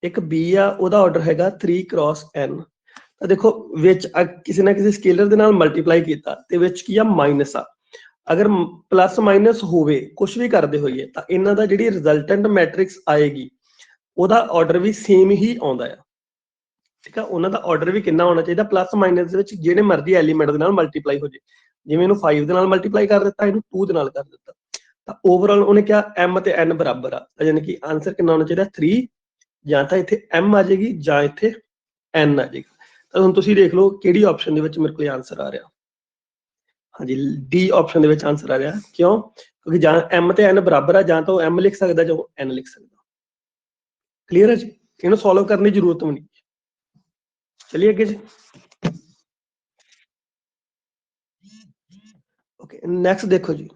ਇੱਕ B ਆ, ਉਹਦਾ ਆਰਡਰ ਹੈਗਾ 3x n। ਤਾਂ ਦੇਖੋ ਵਿੱਚ ਕਿਸੇ ਨਾ ਕਿਸੇ ਸਕੇਲਰ ਦੇ ਨਾਲ ਮਲਟੀਪਲਾਈ ਕੀਤਾ ਤੇ ਵਿੱਚ ਕੀ ਆ, ਮਾਈਨਸ ਆ। ਅਗਰ ਪਲੱਸ ਮਾਈਨਸ ਹੋਵੇ ਕੁਝ ਵੀ ਕਰਦੇ ਹੋਈਏ ਤਾਂ ਇਹਨਾਂ ਦਾ ਜਿਹੜੀ ਰਿਜ਼ਲਟੈਂਟ ਮੈਟ੍ਰਿਕਸ ਆਏਗੀ ਉਹਦਾ ਆਰਡਰ ਵੀ ਸੇਮ ਹੀ ਆਉਂਦਾ ਆ। ਠੀਕ ਆ, ਉਹਨਾਂ ਦਾ ਆਰਡਰ ਵੀ ਕਿੰਨਾ ਹੋਣਾ ਚਾਹੀਦਾ, ਪਲੱਸ ਮਾਈਨਸ ਦੇ ਵਿੱਚ ਜਿਹੜੇ ਮਰਜ਼ੀ ਐਲੀਮੈਂਟ ਦੇ ਨਾਲ ਮਲਟੀਪਲਾਈ ਹੋ ਜੇ। ਜਿਵੇਂ ਇਹਨੂੰ 5 ਦੇ ਨਾਲ ਮਲਟੀਪਲਾਈ ਕਰ ਦਿੱਤਾ, ਇਹਨੂੰ 2 ਦੇ ਨਾਲ ਕਰ ਦਿੱਤਾ, ਤਾਂ ਓਵਰਆਲ ਉਹਨੇ ਕਿਹਾ m ਤੇ n ਬਰਾਬਰ ਆ, ਯਾਨੀ ਕਿ ਆਨਸਰ ਕਿੰਨਾ ਹੋਣਾ ਚਾਹੀਦਾ 3, ਜਾਂ ਤਾਂ ਇੱਥੇ m ਆ ਜਾਏਗੀ ਜਾਂ ਇੱਥੇ n ਆ ਜਾਏਗਾ। ਤਾਂ ਹੁਣ ਤੁਸੀਂ ਦੇਖ ਲਓ ਕਿਹੜੀ ਆਪਸ਼ਨ ਦੇ ਵਿੱਚ ਮੇਰੇ ਕੋਲ ਆਨਸਰ ਆ ਰਿਹਾ। ਹਾਂਜੀ, ਡੀ ਆਪਸ਼ਨ ਦੇ ਵਿੱਚ ਆਨਸਰ ਆ ਰਿਹਾ। ਕਿਉਂ? ਕਿਉਂਕਿ ਜਾਂ m ਤੇ n ਬਰਾਬਰ ਆ, ਜਾਂ ਤਾਂ m ਲਿਖ ਸਕਦਾ ਜਾਂ n ਲਿਖ ਸਕਦਾ। ਕਲੀਅਰ ਹੈ ਜੀ, ਇਹਨੂੰ ਸੋਲਵ ਕਰਨ ਦੀ ਜ਼ਰੂਰਤ ਵੀ ਨਹੀਂ। ਚਲਿਏ ਅੱਗੇ ਜੀ। ਓਕੇ, ਨੈਕਸਟ ਦੇਖੋ ਜੀ।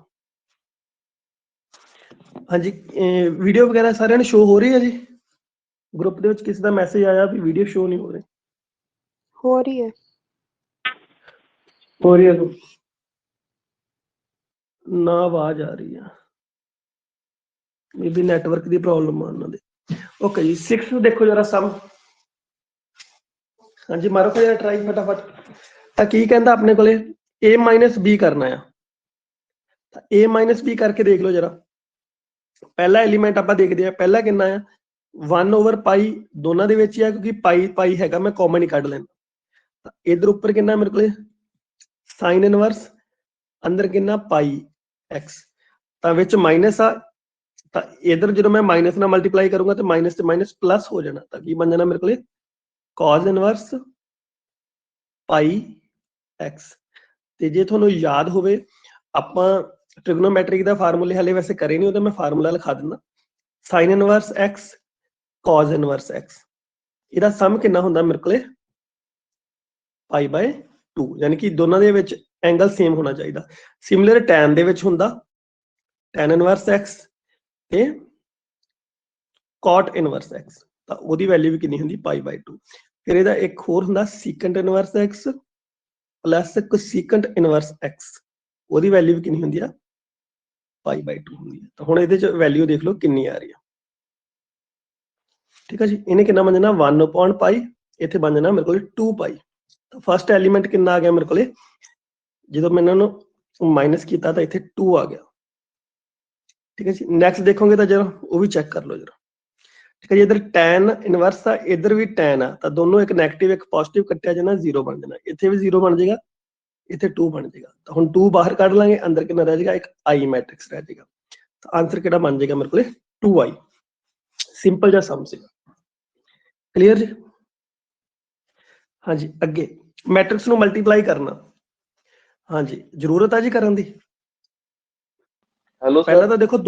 ਹਾਂਜੀ, ਵੀਡੀਓ ਵਗੈਰਾ ਸਾਰਿਆਂ ਨੂੰ ਸ਼ੋ ਹੋ ਰਹੀ ਹੈ ਜੀ। ਗਰੁੱਪ ਦੇ ਵਿੱਚ ਕਿਸੇ ਦਾ ਮੈਸੇਜ ਆਇਆ ਵੀ ਵੀਡੀਓ ਸ਼ੋ ਨਹੀਂ ਹੋ ਰਹੀ। ਹੋ ਰਹੀ ਹੈ। ਹੋ ਰਹੀ ਹੈ ਨਾ, ਆਵਾਜ਼ ਆ ਰਹੀ ਆ, ਇਹ ਵੀ ਨੈਟਵਰਕ ਦੀ ਪ੍ਰੋਬਲਮ ਆ ਉਹਨਾਂ ਦੇ। ਓਕੇ ਜੀ, 6 ਦੇਖੋ ਜਰਾ ਸਮ। ਹਾਂਜੀ, ਮਾਰੋ ਕੋਈ ਟਰਾਈ ਫਟਾਫਟ। ਤਾਂ ਕੀ ਕਹਿੰਦਾ ਆਪਣੇ ਕੋਲੇ a minus b ਕਰਨਾ ਆ। ਤਾਂ a minus b ਕਰਕੇ ਦੇਖ ਲਓ ਜਰਾ। ਪਹਿਲਾ ਐਲੀਮੈਂਟ ਆਪਾਂ ਦੇਖਦੇ ਆ, ਪਹਿਲਾ ਕਿੰਨਾ ਆ 1/π, ਦੋਨਾਂ ਦੇ ਵਿੱਚ ਹੀ ਆ ਕਿਉਂਕਿ ਪਾਈ ਹੈਗਾ, ਮੈਂ ਕਾਮਨ ਹੀ ਕੱਢ ਲੈਣਾ। ਤਾਂ ਇਧਰ ਉੱਪਰ ਕਿੰਨਾ ਮੇਰੇ ਕੋਲੇ ਸਾਈਨ ਇਨਵਰਸ, ਅੰਦਰ ਕਿੰਨਾ πx, ਤਾਂ ਵਿੱਚ ਮਾਈਨਸ ਆ। ਤਾਂ ਇਧਰ ਜਦੋਂ ਮੈਂ ਮਾਈਨਸ ਨਾਲ ਮਲਟੀਪਲਾਈ ਕਰੂੰਗਾ ਤੇ ਮਾਈਨਸ ਤੇ ਮਾਈਨਸ ਪਲੱਸ ਹੋ ਜਾਣਾ। ਤਾਂ ਕੀ ਬਣ ਜਾਣਾ ਮੇਰੇ ਕੋਲੇ cos ਇਨਵਰਸ πx। ਤੇ ਜੇ ਤੁਹਾਨੂੰ ਯਾਦ ਹੋਵੇ ਆਪਾਂ ਟ੍ਰਿਗਨੋਮੈਟ੍ਰਿਕ ਦਾ ਫਾਰਮੂਲੇ ਹਲੇ ਵੈਸੇ ਕਰੇ ਨਹੀਂ, ਉਹਦਾ ਮੈਂ ਫਾਰਮੂਲਾ ਲਿਖਾ ਦਿੰਦਾ। Sign inverse x cos inverse x, ਇਹਦਾ ਸਮ ਕਿੰਨਾ ਹੁੰਦਾ ਮੇਰੇ ਕੋਲੇ π/2, ਯਾਨੀ ਕਿ ਦੋਨਾਂ ਦੇ ਵਿੱਚ ਐਂਗਲ ਸੇਮ ਹੋਣਾ ਚਾਹੀਦਾ। ਸਿਮਿਲਰ tan ਦੇ ਵਿੱਚ ਹੁੰਦਾ tan ਇਨਵਰਸ x ਤੇ cot ਇਨਵਰਸ x, ਤਾਂ ਉਹਦੀ ਵੈਲਿਊ ਵੀ ਕਿੰਨੀ ਹੁੰਦੀ π/2। ਫਿਰ ਇਹਦਾ ਇੱਕ ਹੋਰ ਹੁੰਦਾ secant inverse x plus cosecant inverse x, ਉਹਦੀ ਵੈਲਿਊ ਵੀ ਕਿੰਨੀ ਹੁੰਦੀ ਆ π/2 ਹੁੰਦੀ ਹੈ। ਤਾਂ ਹੁਣ ਇਹਦੇ ਚ ਵੈਲਿਊ ਦੇਖ ਲਓ ਕਿੰਨੀ ਆ ਰਹੀ ਆ। ਠੀਕ ਹੈ ਜੀ, ਇਹਨੇ ਕਿੰਨਾ ਬਣ ਜਾਣਾ 1/π, ਇੱਥੇ ਬਣ ਜਾਣਾ ਮੇਰੇ ਕੋਲ 2π। ਤਾਂ ਫਸਟ ਐਲੀਮੈਂਟ ਕਿੰਨਾ ਆ ਗਿਆ ਮੇਰੇ ਕੋਲੇ, ਜਦੋਂ ਮੈਂ ਇਹਨਾਂ ਨੂੰ ਮਾਈਨਸ ਕੀਤਾ ਤਾਂ ਇੱਥੇ 2 ਆ ਗਿਆ। ਠੀਕ ਹੈ ਜੀ, ਨੈਕਸਟ ਦੇਖੋਗੇ ਤਾਂ ਜਰਾ ਉਹ ਵੀ ਚੈੱਕ ਕਰ ਲਓ ਜਰਾ। ਠੀਕ ਹੈ ਜੀ, ਇਧਰ tan ਇਨਵਰਸ ਆ, ਇਧਰ ਵੀ tan ਆ, ਤਾਂ ਦੋਨੋਂ ਇੱਕ ਨੈਗੇਟਿਵ ਇੱਕ ਪੋਜ਼ਿਟਿਵ ਕੱਟਿਆ ਜਾਣਾ, 0 ਬਣ ਜਾਣਾ। ਇੱਥੇ ਵੀ 0 ਬਣ ਜਾਏਗਾ, ਇੱਥੇ 2 ਬਣ ਜਾਏਗਾ। ਤਾਂ ਹੁਣ 2 ਬਾਹਰ ਕੱਢ ਲਾਂਗੇ, ਅੰਦਰ ਕਿੰਨਾ ਰਹਿ ਜਾਏਗਾ, ਇੱਕ i ਮੈਟ੍ਰਿਕਸ ਰਹਿ ਜਾਏਗਾ। ਤਾਂ ਆਨਸਰ ਕਿਹੜਾ ਬਣ ਜਾਏਗਾ ਮੇਰੇ ਕੋਲੇ 2i। ਸਿੰਪਲ ਜਿਹਾ ਸਮ ਸੀਗਾ। ਕਲੀਅਰ ਜੀ? ਹਾਂਜੀ, ਅੱਗੇ ਮੈਟ੍ਰਿਕਸ ਨੂੰ ਮਲਟੀਪਲਾਈ ਕਰਨਾ। ਹਾਂਜੀ, ਜ਼ਰੂਰਤ ਹੈ ਜੀ ਕਰਨ ਦੀ? ਹੈਲੋ ਪਹਿਲਾਂ ਸਰ। ਤਾਂ ਦੇਖੋ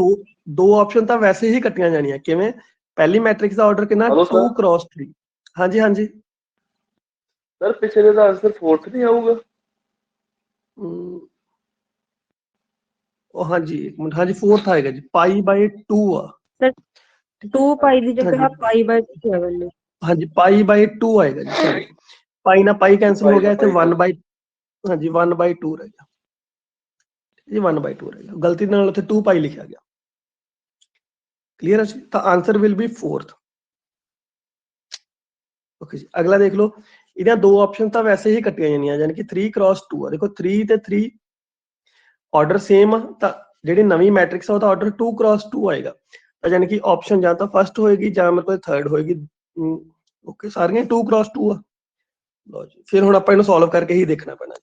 ਦੋ ਆਪਸ਼ਨ ਤਾਂ ਵੈਸੇ ਹੀ ਕੱਟੀਆਂ ਜਾਣੀਆਂ। ਕਿਵੇਂ? ਪਹਿਲੀ ਮੈਟ੍ਰਿਕਸ ਦਾ ਆਰਡਰ ਕਿੰਨਾ, ਹੈਲੋ 2 ਸਰ। क्रॉस 3। ਹਾਂਜੀ ਹਾਂਜੀ। ਸਰ ਪਿਛਲੇ ਦਾ ਆਨਸਰ 4th ਨਹੀਂ ਆਊਗਾ? ਉਹ ਹਾਂਜੀ, ਇੱਕ ਮਿੰਟ, ਹਾਂਜੀ 4th ਆਏਗਾ ਜੀ, π/2 ਆ। ਸਰ ਠੀਕ 2 ਪਾਈ ਦੀ ਹੈ ਜਗ੍ਹਾ ਹਾਂਜੀ, π/2 ਹੈ ਬੰਦੇ। ਹਾਂਜੀ π/2 ਆਏਗਾ ਜੀ। ਸੌਰੀ, ਪਾਈ ਨਾਲ ਪਾਈ ਕੈਂਸਲ ਹੋ ਗਿਆ, ਇੱਥੇ 1/, ਹਾਂਜੀ 1/2 ਰਹਿ ਗਿਆ ਜੀ, 1/2 ਰਹਿ ਗਿਆ। ਗਲਤੀ ਨਾਲ ਉੱਥੇ 2π ਲਿਖਿਆ ਗਿਆ। ਕਲੀਅਰ ਹੈ ਜੀ? ਤਾਂ answer will be 4th। Okay ਜੀ, ਅਗਲਾ ਦੇਖ ਲਓ। ਇਹਦੀਆਂ ਦੋ ਆਪਸ਼ਨ ਤਾਂ ਵੈਸੇ ਹੀ ਕੱਟੀਆਂ ਜਾਣੀਆਂ, ਯਾਨੀ ਕਿ 3 क्रॉस 2 ਆ। ਦੇਖੋ 3 ਤੇ 3 ਆਰਡਰ ਸੇਮ ਆ, ਤਾਂ ਜਿਹੜੀ ਨਵੀਂ ਮੈਟ੍ਰਿਕਸ ਆ ਉਹਦਾ ਆਰਡਰ 2 क्रॉस 2 ਆਏਗਾ। ਤਾਂ ਯਾਨੀ ਕਿ ਆਪਸ਼ਨ ਜਾਂ ਤਾਂ ਫਸਟ ਹੋਏਗੀ ਜਾਂ ਮੇਰੇ ਕੋਲ ਥਰਡ ਹੋਏਗੀ। ਓਕੇ, ਸਾਰੀਆਂ 2 क्रॉस 2 ਆ। ਲਓ ਜੀ, ਫਿਰ ਹੁਣ ਆਪਾਂ ਇਹਨੂੰ ਸੋਲਵ ਕਰਕੇ ਹੀ ਦੇਖਣਾ ਪੈਣਾ।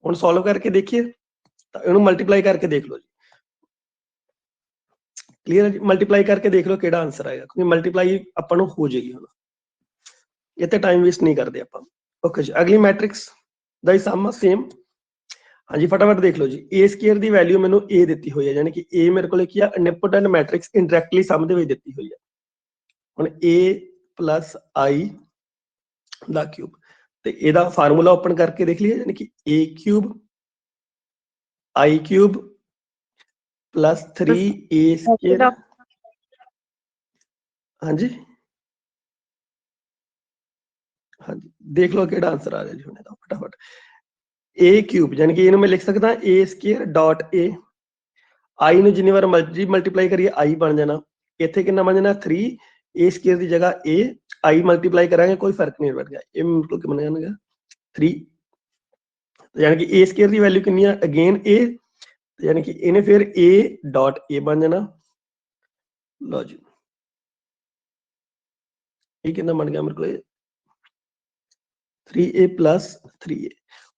ਹੁਣ ਸੋਲਵ ਕਰਕੇ ਦੇਖੀਏ, ਤਾਂ ਇਹਨੂੰ ਮਲਟੀਪਲਾਈ ਕਰਕੇ ਦੇਖ ਲਓ ਜੀ। ਕਲੀਅਰ ਹੈ ਜੀ? ਮਲਟੀਪਲਾਈ ਕਰਕੇ ਦੇਖ ਲਓ ਕਿਹੜਾ ਆਨਸਰ ਆਏਗਾ, ਕਿਉਂਕਿ ਮਲਟੀਪਲਾਈ ਆਪਾਂ ਨੂੰ ਹੋ ਜਾਏਗੀ। ਹੁਣ ਇੱਥੇ ਟਾਈਮ ਵੇਸਟ ਨਹੀਂ ਕਰਦੇ ਆਪਾਂ। ਓਕੇ ਜੀ, ਅਗਲੀ ਮੈਟ੍ਰਿਕਸ ਦਾ ਹੀ ਸਮ ਸੇਮ। ਹਾਂਜੀ, ਫਟਾਫਟ ਦੇਖ ਲਓ ਜੀ। a ਸਕੁਅਰ ਦੀ ਵੈਲਿਊ ਮੈਨੂੰ a ਦਿੱਤੀ ਹੋਈ ਹੈ, ਯਾਨੀ ਕਿ a ਮੇਰੇ ਕੋਲ ਕੀ ਆ, ਨਿਪੋਟੈਂਟ ਮੈਟ੍ਰਿਕਸ ਇਨਡਾਇਰੈਕਟਲੀ ਸਮ ਦੇ ਵਿੱਚ ਦਿੱਤੀ ਹੋਈ ਹੈ। ਹੁਣ a plus i the cube, ਤੇ ਇਹਦਾ ਫਾਰਮੂਲਾ ਓਪਨ ਕਰਕੇ ਦੇਖ ਲਈਏ, ਯਾਨੀ ਕਿ a cube i cube plus 3a square. ਹਾਂਜੀ ਹਾਂਜੀ, ਦੇਖ ਲਓ ਕਿਹੜਾ ਆਨਸਰ ਆ ਰਿਹਾ ਜੀ ਹੁਣ ਇਹਦਾ ਫਟਾਫਟ। a ਕਿਊਬ, ਯਾਨੀ ਕਿ ਇਹਨੂੰ ਮੈਂ ਲਿਖ ਸਕਦਾ a square dot a, i ਨੂੰ ਜਿੰਨੀ ਵਾਰ ਮਰਜ਼ੀ ਮਲਟੀਪਲਾਈ ਕਰੀਏ i ਬਣ ਜਾਣਾ। ਇੱਥੇ ਕਿੰਨਾ ਬਣ ਜਾਣਾ 3, a ਸਕੁਅਰ ਦੀ ਜਗ੍ਹਾ a, i ਮਲਟੀਪਲਾਈ ਕਰਾਂਗੇ ਕੋਈ ਫਰਕ ਨਹੀਂ ਪੜੇਗਾ। ਇਹ ਮਤਲਬ ਕਿ ਬਣ ਜਾਣਗਾ 3, ਯਾਨੀ ਕਿ a ਸਕੁਅਰ ਦੀ ਵੈਲਿਊ ਕਿੰਨੀ ਆ, ਅਗੇਨ a, ਯਾਨੀ ਕਿ ਇਹਨੇ ਫਿਰ a ਡਾਟ a ਬਣ ਜਾਣਾ। ਲਓ ਜੀ, ਇਹ ਕਿੰਨਾ ਬਣ ਗਿਆ ਮੇਰੇ ਕੋਲ 3a plus 3a।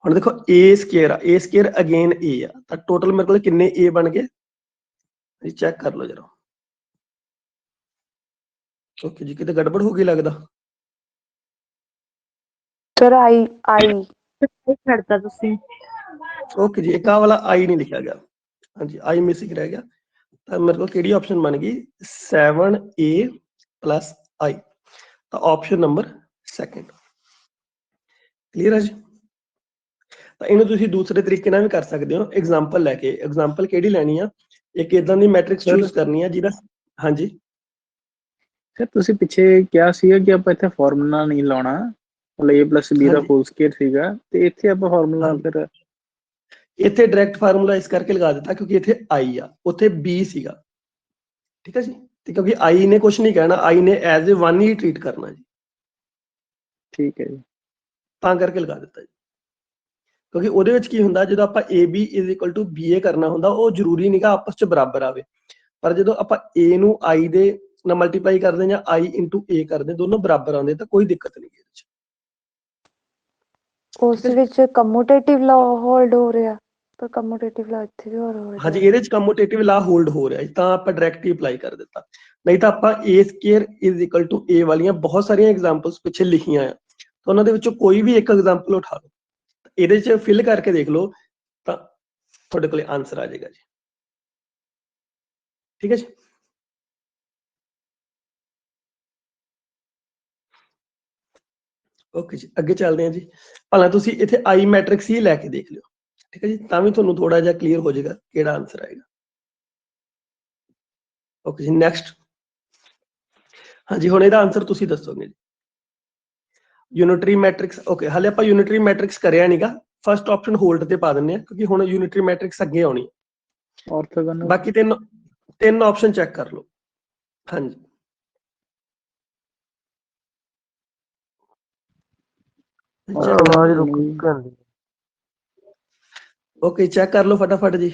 ਹੁਣ ਦੇਖੋ a ਸਕੁਅਰ ਆ, a ਸਕੁਅਰ ਅਗੇਨ a ਆ, ਤਾਂ ਟੋਟਲ ਮੇਰੇ ਕੋਲ ਕਿੰਨੇ a ਬਣ ਗਏ, ਚੈੱਕ ਕਰ ਲਓ ਜਰਾ। ਓਕੇ ਜੀ, ਕਿਤੇ ਗੜਬੜ ਹੋ ਗਈ ਲੱਗਦਾ। ਸਰ ਆਈ ਛੱਡਤਾ ਤੁਸੀਂ। ਓਕੇ ਜੀ, ਇੱਕ ਆਹ ਵਾਲਾ i ਨਹੀਂ ਲਿਖਿਆ ਗਿਆ। ਹਾਂਜੀ, i ਮਿਸਿੰਗ ਰਹਿ ਗਿਆ। ਤਾਂ ਮੇਰੇ ਕੋਲ ਕਿਹੜੀ ਆਪਸ਼ਨ ਬਣ ਗਈ, 7a plus i। ਤਾਂ ਆਪਸ਼ਨ ਨੰਬਰ ਸੈਕੰਡ। ਕਲੀਅਰ ਹੈ ਜੀ? ਤਾਂ ਇਹਨੂੰ ਤੁਸੀਂ ਦੂਸਰੇ ਤਰੀਕੇ ਨਾਲ ਵੀ ਕਰ ਸਕਦੇ ਹੋ, ਐਗਜ਼ਾਮਪਲ ਲੈ ਕੇ। ਐਗਜ਼ਾਮਪਲ ਕਿਹੜੀ ਲੈਣੀ ਆ, ਇੱਕ ਇਦਾਂ ਦੀ ਮੈਟ੍ਰਿਕਸ ਚੂਜ਼ ਕਰਨੀ ਆ ਜਿਹਦਾ, ਹਾਂਜੀ ਸਰ ਤੁਸੀਂ ਪਿੱਛੇ ਕਿਹਾ ਸੀਗਾ ਕਿ ਆਪਾਂ ਇੱਥੇ ਫਾਰਮੂਲਾ ਨਹੀਂ ਲਾਉਣਾ, ਮਤਲਬ a plus b ਦਾ ਹਾਂਜੀ ਹੋਲ ਸਕੁਅਰ ਸੀਗਾ, ਤੇ ਇੱਥੇ ਆਪਾਂ ਫਾਰਮੂਲਾ ਹਾਂਜੀ, ਫਿਰ ਇੱਥੇ ਡਾਇਰੈਕਟ ਫਾਰਮੂਲਾ ਇਸ ਕਰਕੇ ਲਗਾ ਦਿੱਤਾ ਕਿਉਂਕਿ ਇੱਥੇ i ਆ, ਉੱਥੇ b ਸੀਗਾ। ਠੀਕ ਹੈ ਜੀ, ਤੇ ਕਿਉਂਕਿ i ਨੇ ਕੁਝ ਨਹੀਂ ਕਹਿਣਾ, i ਨੇ ਐਜ਼ ਅ 1 ਹੀ ਟ੍ਰੀਟ ਕਰਨਾ ਜੀ, ਠੀਕ ਹੈ ਜੀ। ਤਾਂ ਕਰਕੇ ਲਗਾ ਦਿੱਤਾ ਜੀ। ਕਿਉਂਕਿ ਉਹਦੇ ਵਿੱਚ ਕੀ ਹੁੰਦਾ, ਜਦੋਂ ਆਪਾਂ ab = ba ਕਰਨਾ ਹੁੰਦਾ, ਉਹ ਜ਼ਰੂਰੀ ਨਹੀਂਗਾ ਆਪਸ ਚ ਬਰਾਬਰ ਆਵੇ, ਪਰ ਜਦੋਂ ਆਪਾਂ a ਨੂੰ i ਦੇ ਨਾਲ ਮਲਟੀਪਲਾਈ ਕਰਦੇ ਜਾਂ i into a ਕਰਦੇ, ਦੋਨੋਂ ਬਰਾਬਰ ਆਉਂਦੇ, ਤਾਂ ਕੋਈ ਦਿੱਕਤ ਨਹੀਂ ਇਹਦੇ ਵਿੱਚ। ਉਸ ਵਿੱਚ ਕਮਿਊਟੇਟਿਵ ਲਾ ਹੋਲਡ ਹੋ ਰਿਹਾ, ਪਰ ਕਮਿਊਟੇਟਿਵ ਲਾ ਇੱਥੇ ਵੀ ਹੋਰ ਹੋ ਰਿਹਾ। ਹਾਂਜੀ, ਇਹਦੇ ਚ ਕਮਿਊਟੇਟਿਵ ਲਾ ਹੋਲਡ ਹੋ ਰਿਹਾ, ਤਾਂ ਆਪਾਂ ਡਾਇਰੈਕਟ ਹੀ ਅਪਲਾਈ ਕਰ ਦਿੱਤਾ। ਨਹੀਂ ਤਾਂ ਆਪਾਂ a ਸਕੁਅਰ = a ਵਾਲੀਆਂ ਬਹੁਤ ਸਾਰੀਆਂ ਐਗਜ਼ਾਮਪਲਸ ਪਿੱਛੇ ਲਿਖੀਆਂ ਆ, ਤਾਂ ਉਹਨਾਂ ਦੇ ਵਿੱਚੋਂ ਕੋਈ ਵੀ ਇੱਕ ਐਗਜ਼ਾਮਪਲ ਉਠਾ ਲਓ, ਇਹਦੇ ਚ ਫਿਲ ਕਰਕੇ ਦੇਖ ਲਓ, ਤਾਂ ਤੁਹਾਡੇ ਕੋਲੇ ਆਨਸਰ ਆ ਜਾਏਗਾ ਜੀ। ਠੀਕ ਹੈ ਜੀ? ਓਕੇ ਜੀ, ਅੱਗੇ ਚੱਲਦੇ ਹਾਂ ਜੀ। ਭਲਾ ਤੁਸੀਂ ਇੱਥੇ i ਮੈਟ੍ਰਿਕਸ ਹੀ ਲੈ ਕੇ ਦੇਖ ਲਿਓ, ਠੀਕ ਹੈ ਜੀ, ਤਾਂ ਵੀ ਤੁਹਾਨੂੰ ਥੋੜਾ ਜਿਹਾ ਕਲੀਅਰ ਹੋ ਜਾਏਗਾ ਕਿਹੜਾ ਆਨਸਰ ਆਏਗਾ। ਓਕੇ ਜੀ, ਨੈਕਸਟ। ਹਾਂਜੀ, ਹੁਣ ਇਹਦਾ ਆਨਸਰ ਤੁਸੀਂ ਦੱਸੋਗੇ ਜੀ। ਯੂਨਿਟਰੀ ਮੈਟ੍ਰਿਕਸ, ਓਕੇ, ਹਾਲੇ ਆਪਾਂ ਯੂਨਿਟਰੀ ਮੈਟ੍ਰਿਕਸ ਕਰਿਆ ਨਹੀਂਗਾ, ਫਸਟ ਆਪਸ਼ਨ ਹੋਲਡ ਤੇ ਪਾ ਦਿੰਦੇ ਆ, ਕਿਉਂਕਿ ਹੁਣ ਯੂਨਿਟਰੀ ਮੈਟ੍ਰਿਕਸ ਅੱਗੇ ਆਉਣੀ। ਆਰਥੋਗੋਨਲ। ਬਾਕੀ ਤਿੰਨ ਆਪਸ਼ਨ ਚੈੱਕ ਕਰ ਲਓ। ਹਾਂਜੀ, ਆਵਾਜ਼ ਰੁਕ ਕੇ ਆਉਂਦੀ। ਓਕੇ, ਚੈੱਕ ਕਰ ਲਓ ਫਟਾਫਟ ਜੀ।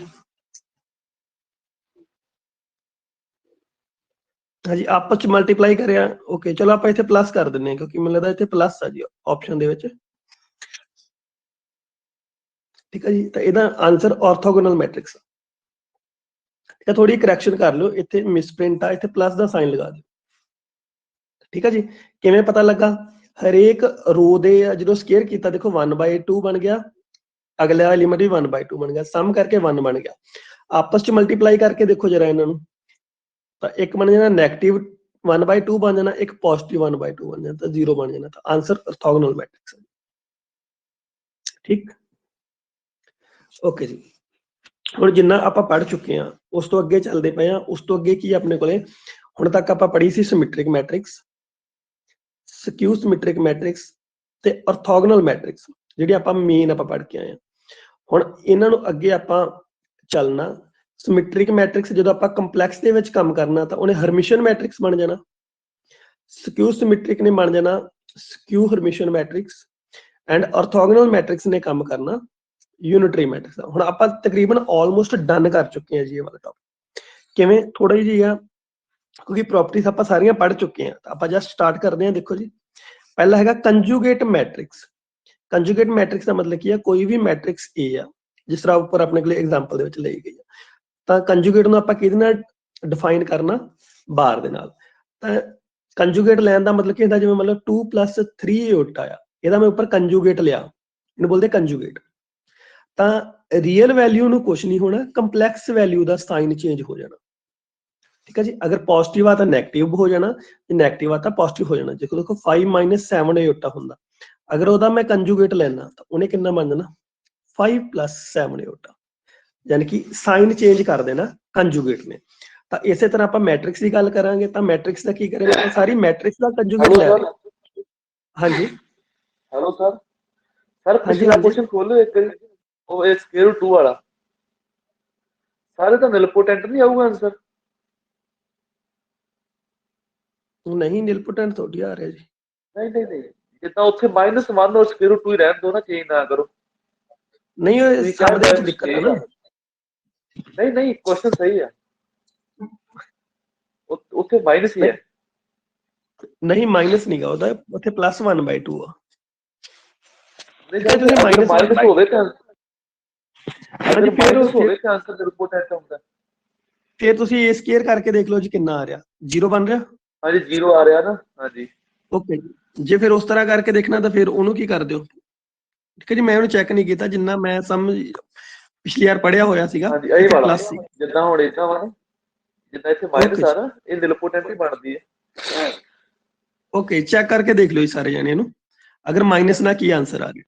ਹਾਂਜੀ, ਆਪਸ ਚ ਮਲਟੀਪਲਾਈ ਕਰਿਆ। ਓਕੇ, ਚਲੋ ਆਪਾਂ ਇੱਥੇ ਪਲੱਸ ਕਰ ਦਿੰਦੇ ਹਾਂ, ਕਿਉਂਕਿ ਮੈਨੂੰ ਲੱਗਦਾ ਇੱਥੇ ਪਲੱਸ ਆ ਜੀ ਆਪਸ਼ਨ ਦੇ ਵਿੱਚ। ਠੀਕ ਹੈ ਜੀ। ਤਾਂ ਇਹਦਾ ਆਨਸਰ ਆਰਥੋਗੋਨਲ ਮੈਟ੍ਰਿਕਸ। ਠੀਕ ਹੈ, ਥੋੜੀ ਕਰੈਕਸ਼ਨ ਕਰ ਲਿਓ, ਇੱਥੇ ਮਿਸਪ੍ਰਿੰਟ ਆ, ਇੱਥੇ ਪਲੱਸ ਦਾ ਸਾਈਨ ਲਗਾ ਦਿਓ। ਠੀਕ ਹੈ ਜੀ। ਕਿਵੇਂ ਪਤਾ ਲੱਗਾ? ਹਰੇਕ ਰੋ ਦੇ ਜਦੋਂ ਸਕੇਅਰ ਕੀਤਾ ਦੇਖੋ 1/2 ਬਣ ਗਿਆ, ਅਗਲਾ ਐਲੀਮੈਂਟ ਵੀ 1/2 ਬਣ ਗਿਆ, ਸਮ ਕਰਕੇ 1 ਬਣ ਗਿਆ। ਆਪਸ ਚ ਮਲਟੀਪਲਾਈ ਕਰਕੇ ਦੇਖੋ ਜਰਾ ਇਹਨਾਂ ਨੂੰ, ਤਾਂ ਇੱਕ ਬਣ ਜਾਣਾ ਨੈਗੇਟਿਵ 1/2 ਬਣ ਜਾਣਾ, ਇੱਕ ਪੋਜ਼ਿਟਿਵ 1/2 ਬਣ ਜਾਣਾ, ਤਾਂ 0 ਬਣ ਜਾਣਾ। ਤਾਂ ਆਨਸਰ ਆਰਥੋਗੋਨਲ ਮੈਟ੍ਰਿਕਸ ਹੈ। ਠੀਕ, ਓਕੇ ਜੀ। ਹੁਣ ਜਿੰਨਾ ਆਪਾਂ ਪੜ੍ਹ ਚੁੱਕੇ ਹਾਂ ਉਸ ਤੋਂ ਅੱਗੇ ਚੱਲਦੇ ਪਏ ਹਾਂ। ਉਸ ਤੋਂ ਅੱਗੇ ਕੀ ਆਪਣੇ ਕੋਲੇ, ਹੁਣ ਤੱਕ ਆਪਾਂ ਪੜ੍ਹੀ ਸੀ ਸਿਮੈਟ੍ਰਿਕ ਮੈਟ੍ਰਿਕਸ, ਸਕਿਊ ਸਿਮੈਟ੍ਰਿਕ ਮੈਟ੍ਰਿਕਸ ਤੇ ਆਰਥੋਗੋਨਲ ਮੈਟ੍ਰਿਕਸ, ਜਿਹੜੀ ਆਪਾਂ ਮੇਨ ਆਪਾਂ ਪੜ੍ਹ ਕੇ ਆਏ ਹਾਂ। ਹੁਣ ਇਹਨਾਂ ਨੂੰ ਅੱਗੇ ਆਪਾਂ ਚੱਲਣਾ। ਸਿਮੈਟ੍ਰਿਕ ਮੈਟ੍ਰਿਕਸ ਜਦੋਂ ਆਪਾਂ ਕੰਪਲੈਕਸ ਦੇ ਵਿੱਚ ਕੰਮ ਕਰਨਾ ਤਾਂ ਉਹਨੇ ਹਰਮਿਸ਼ਨ ਮੈਟ੍ਰਿਕਸ ਬਣ ਜਾਣਾ। ਸਕਿਊ ਸਿਮੈਟ੍ਰਿਕ ਨੇ ਬਣ ਜਾਣਾ ਸਕਿਊ ਹਰਮਿਸ਼ਨ ਮੈਟ੍ਰਿਕਸ, ਐਂਡ ਆਰਥੋਗੋਨਲ ਮੈਟ੍ਰਿਕਸ ਨੇ ਕੰਮ ਕਰਨਾ ਯੂਨਿਟਰੀ ਮੈਟ੍ਰਿਕਸ। ਹੁਣ ਆਪਾਂ ਤਕਰੀਬਨ ਆਲਮੋਸਟ ਡਨ ਕਰ ਚੁੱਕੇ ਹਾਂ ਜੀ ਇਹ ਵਾਲਾ ਟੌਪਿਕ। ਕਿਵੇਂ? ਥੋੜਾ ਜਿਹਾ, ਕਿਉਂਕਿ ਪ੍ਰੋਪਰਟੀਜ਼ ਆਪਾਂ ਸਾਰੀਆਂ ਪੜ੍ਹ ਚੁੱਕੇ ਹਾਂ, ਤਾਂ ਆਪਾਂ ਜਸਟ ਸਟਾਰਟ ਕਰਦੇ ਹਾਂ। ਦੇਖੋ ਜੀ, ਪਹਿਲਾ ਹੈਗਾ ਕੰਜੂਗੇਟ ਮੈਟ੍ਰਿਕਸ। ਕੰਜੂਗੇਟ ਮੈਟ੍ਰਿਕਸ ਦਾ ਮਤਲਬ ਕੀ ਹੈ? ਕੋਈ ਵੀ ਮੈਟ੍ਰਿਕਸ A ਆ, ਜਿਸ ਤਰ੍ਹਾਂ ਉੱਪਰ ਆਪਣੇ ਕੋਲ ਐਗਜ਼ਾਮਪਲ ਦੇ ਵਿੱਚ ਲਈ ਗਈ ਆ, ਤਾਂ ਕੰਜੂਗੇਟ ਨੂੰ ਆਪਾਂ ਕਿਹਦੇ ਨਾਲ ਡਿਫਾਈਨ ਕਰਨਾ? ਬਾਰ ਦੇ ਨਾਲ। ਤਾਂ ਕੰਜੂਗੇਟ ਲੈਣ ਦਾ ਮਤਲਬ ਕੀ ਹੁੰਦਾ? ਜਿਵੇਂ ਮਤਲਬ 2 + 3 ਇਓਟਾ ਆ, ਇਹਦਾ ਮੈਂ ਉੱਪਰ ਕੰਜੂਗੇਟ ਲਿਆ, ਇਹਨੂੰ ਬੋਲਦੇ ਕੰਜੂਗੇਟ। ਤਾਂ ਰੀਅਲ ਵੈਲਿਊ ਨੂੰ ਕੁਝ ਨਹੀਂ ਹੋਣਾ, ਕੰਪਲੈਕਸ ਵੈਲਿਊ ਦਾ ਸਾਈਨ ਚੇਂਜ ਹੋ ਜਾਣਾ। ਠੀਕ ਹੈ ਜੀ। ਅਗਰ ਪੋਜ਼ਿਟਿਵ ਆ ਤਾਂ ਨੈਗੇਟਿਵ ਹੋ ਜਾਣਾ, ਜੇ ਨੈਗੇਟਿਵ ਆ ਤਾਂ ਪੋਜ਼ਿਟਿਵ ਹੋ ਜਾਣਾ। ਦੇਖੋ 5 - 7 ਇਓਟਾ ਹੁੰਦਾ, ਅਗਰ ਉਹਦਾ ਮੈਂ ਕੰਜੂਗੇਟ ਲੈਣਾ ਤਾਂ ਉਹਨੇ ਕਿੰਨਾ ਬਣ ਜਾਣਾ? 5 + 7 ਇਓਟਾ, ਯਾਨੀ ਕਿ ਸਾਈਨ ਚੇਂਜ ਕਰ ਦੇਣਾ ਕੰਜੂਗੇਟ ਨੇ। ਤਾਂ ਇਸੇ ਤਰ੍ਹਾਂ ਆਪਾਂ ਮੈਟ੍ਰਿਕਸ ਦੀ ਗੱਲ ਕਰਾਂਗੇ, ਤਾਂ ਮੈਟ੍ਰਿਕਸ ਦਾ ਕੀ ਕਰਾਂਗੇ? ਆਪਾਂ ਸਾਰੀ ਮੈਟ੍ਰਿਕਸ ਦਾ ਕੰਜੂਗੇਟ ਲੈ ਰਹੇ। ਹਾਂਜੀ, ਹੈਲੋ ਸਰ। ਸਰ ਹਾਂਜੀ, ਪਿਛਲਾ ਹਾਂਜੀ। ਕੁਐਸਚਨ ਖੋਲੋ ਇੱਕ ਵਾਰੀ, ਉਹ ਇਹ ਸਕੁਅਰ 2 ਵਾਲਾ। ਸਾਰੇ ਤਾਂ ਨਿਲਪੋਟੈਂਟ ਨਹੀਂ ਆਊਗਾ ਆਨਸਰ? ਨਹੀਂ, ਨਿਲਪੋਟੈਂਟ ਥੋੜੀ ਆ ਰਿਹਾ ਜੀ। ਨਹੀਂ ਜਿੱਦਾਂ ਉੱਥੇ -1 ਔਰ ਸਕੁਅਰ 2 ਹੀ ਰਹਿਣ ਦੋ ਨਾ, ਚੇਂਜ ਨਾ ਕਰੋ। ਨਹੀਂ, ਉਹ ਤੁਸੀਂ ਸਮ ਦੇ ਕਿਹਾ ਵਿੱਚ ਦਿੱਕਤ ਹੈ ਨਾ। ਨਹੀਂ ਕੁਐਸਚਨ ਸਹੀ ਹੈ, ਉੱਥੇ ਮਾਈਨਸ ਹੀ ਹੈ। ਨਹੀਂ, ਮਾਈਨਸ ਨਹੀਂਗਾ ਉਹਦਾ, ਉੱਥੇ +1/2 ਆ। ਨਹੀਂ ਠੀਕ ਹੈ, ਤੁਸੀਂ ਅਗਰ -1/2 ਮਾਈਨਸ ਹੋਵੇ ਤਾਂ, ਅਗਰ ਫਿਰ ਮਾਈਨਸ ਹੋਵੇ ਤਾਂ ਆਨਸਰ ਨਿਲਪੋਟੈਂਟ ਹੁੰਦਾ। ਫਿਰ ਤੁਸੀਂ ਇਹ ਸਕੁਅਰ ਕਰਕੇ ਦੇਖ ਲਓ ਜੀ ਕਿੰਨਾ ਆ ਰਿਹਾ, 0 ਬਣ ਰਿਹਾ। ਹਾਂਜੀ 0 ਆ ਰਿਹਾ ਨਾ, ਹਾਂਜੀ। ਓਕੇ ਜੀ। ਜੇ ਫਿਰ ਉਸ ਤਰ੍ਹਾਂ ਕਰਕੇ ਦੇਖਣਾ ਤਾਂ ਫਿਰ ਉਹਨੂੰ ਕੀ ਕਰ ਦਿਓ? ਠੀਕ ਹੈ ਜੀ, ਮੈਂ ਉਹਨੂੰ ਚੈੱਕ ਨਹੀਂ ਕੀਤਾ, ਜਿੰਨਾ ਮੈਂ ਪਿਛਲੀ ਵਾਰ ਪੜ੍ਹਿਆ ਹੋਇਆ ਸੀਗਾ, ਹਾਂਜੀ ਇਹੀ ਇੱਥੇ ਵਾਲਾ ਪਲੱਸ ਸੀ। ਜਿੱਦਾਂ ਹੁਣ ਇਦਾਂ ਵਾ ਨਾ, ਜਿੱਦਾਂ ਇੱਥੇ ਮਾਈਨਸ ਆ ਨਾ, ਇਹ ਨਿਲਪੋਟੈਂਟ ਹੀ ਬਣਦੀ ਹੈ। ਓਕੇ, ਚੈੱਕ ਕਰਕੇ ਦੇਖ ਲਓ ਜੀ ਸਾਰੇ ਜਾਣੇ ਇਹਨੂੰ, ਅਗਰ ਮਾਈਨਸ ਨਾ ਕੀ ਆਨਸਰ ਆ ਗਿਆ।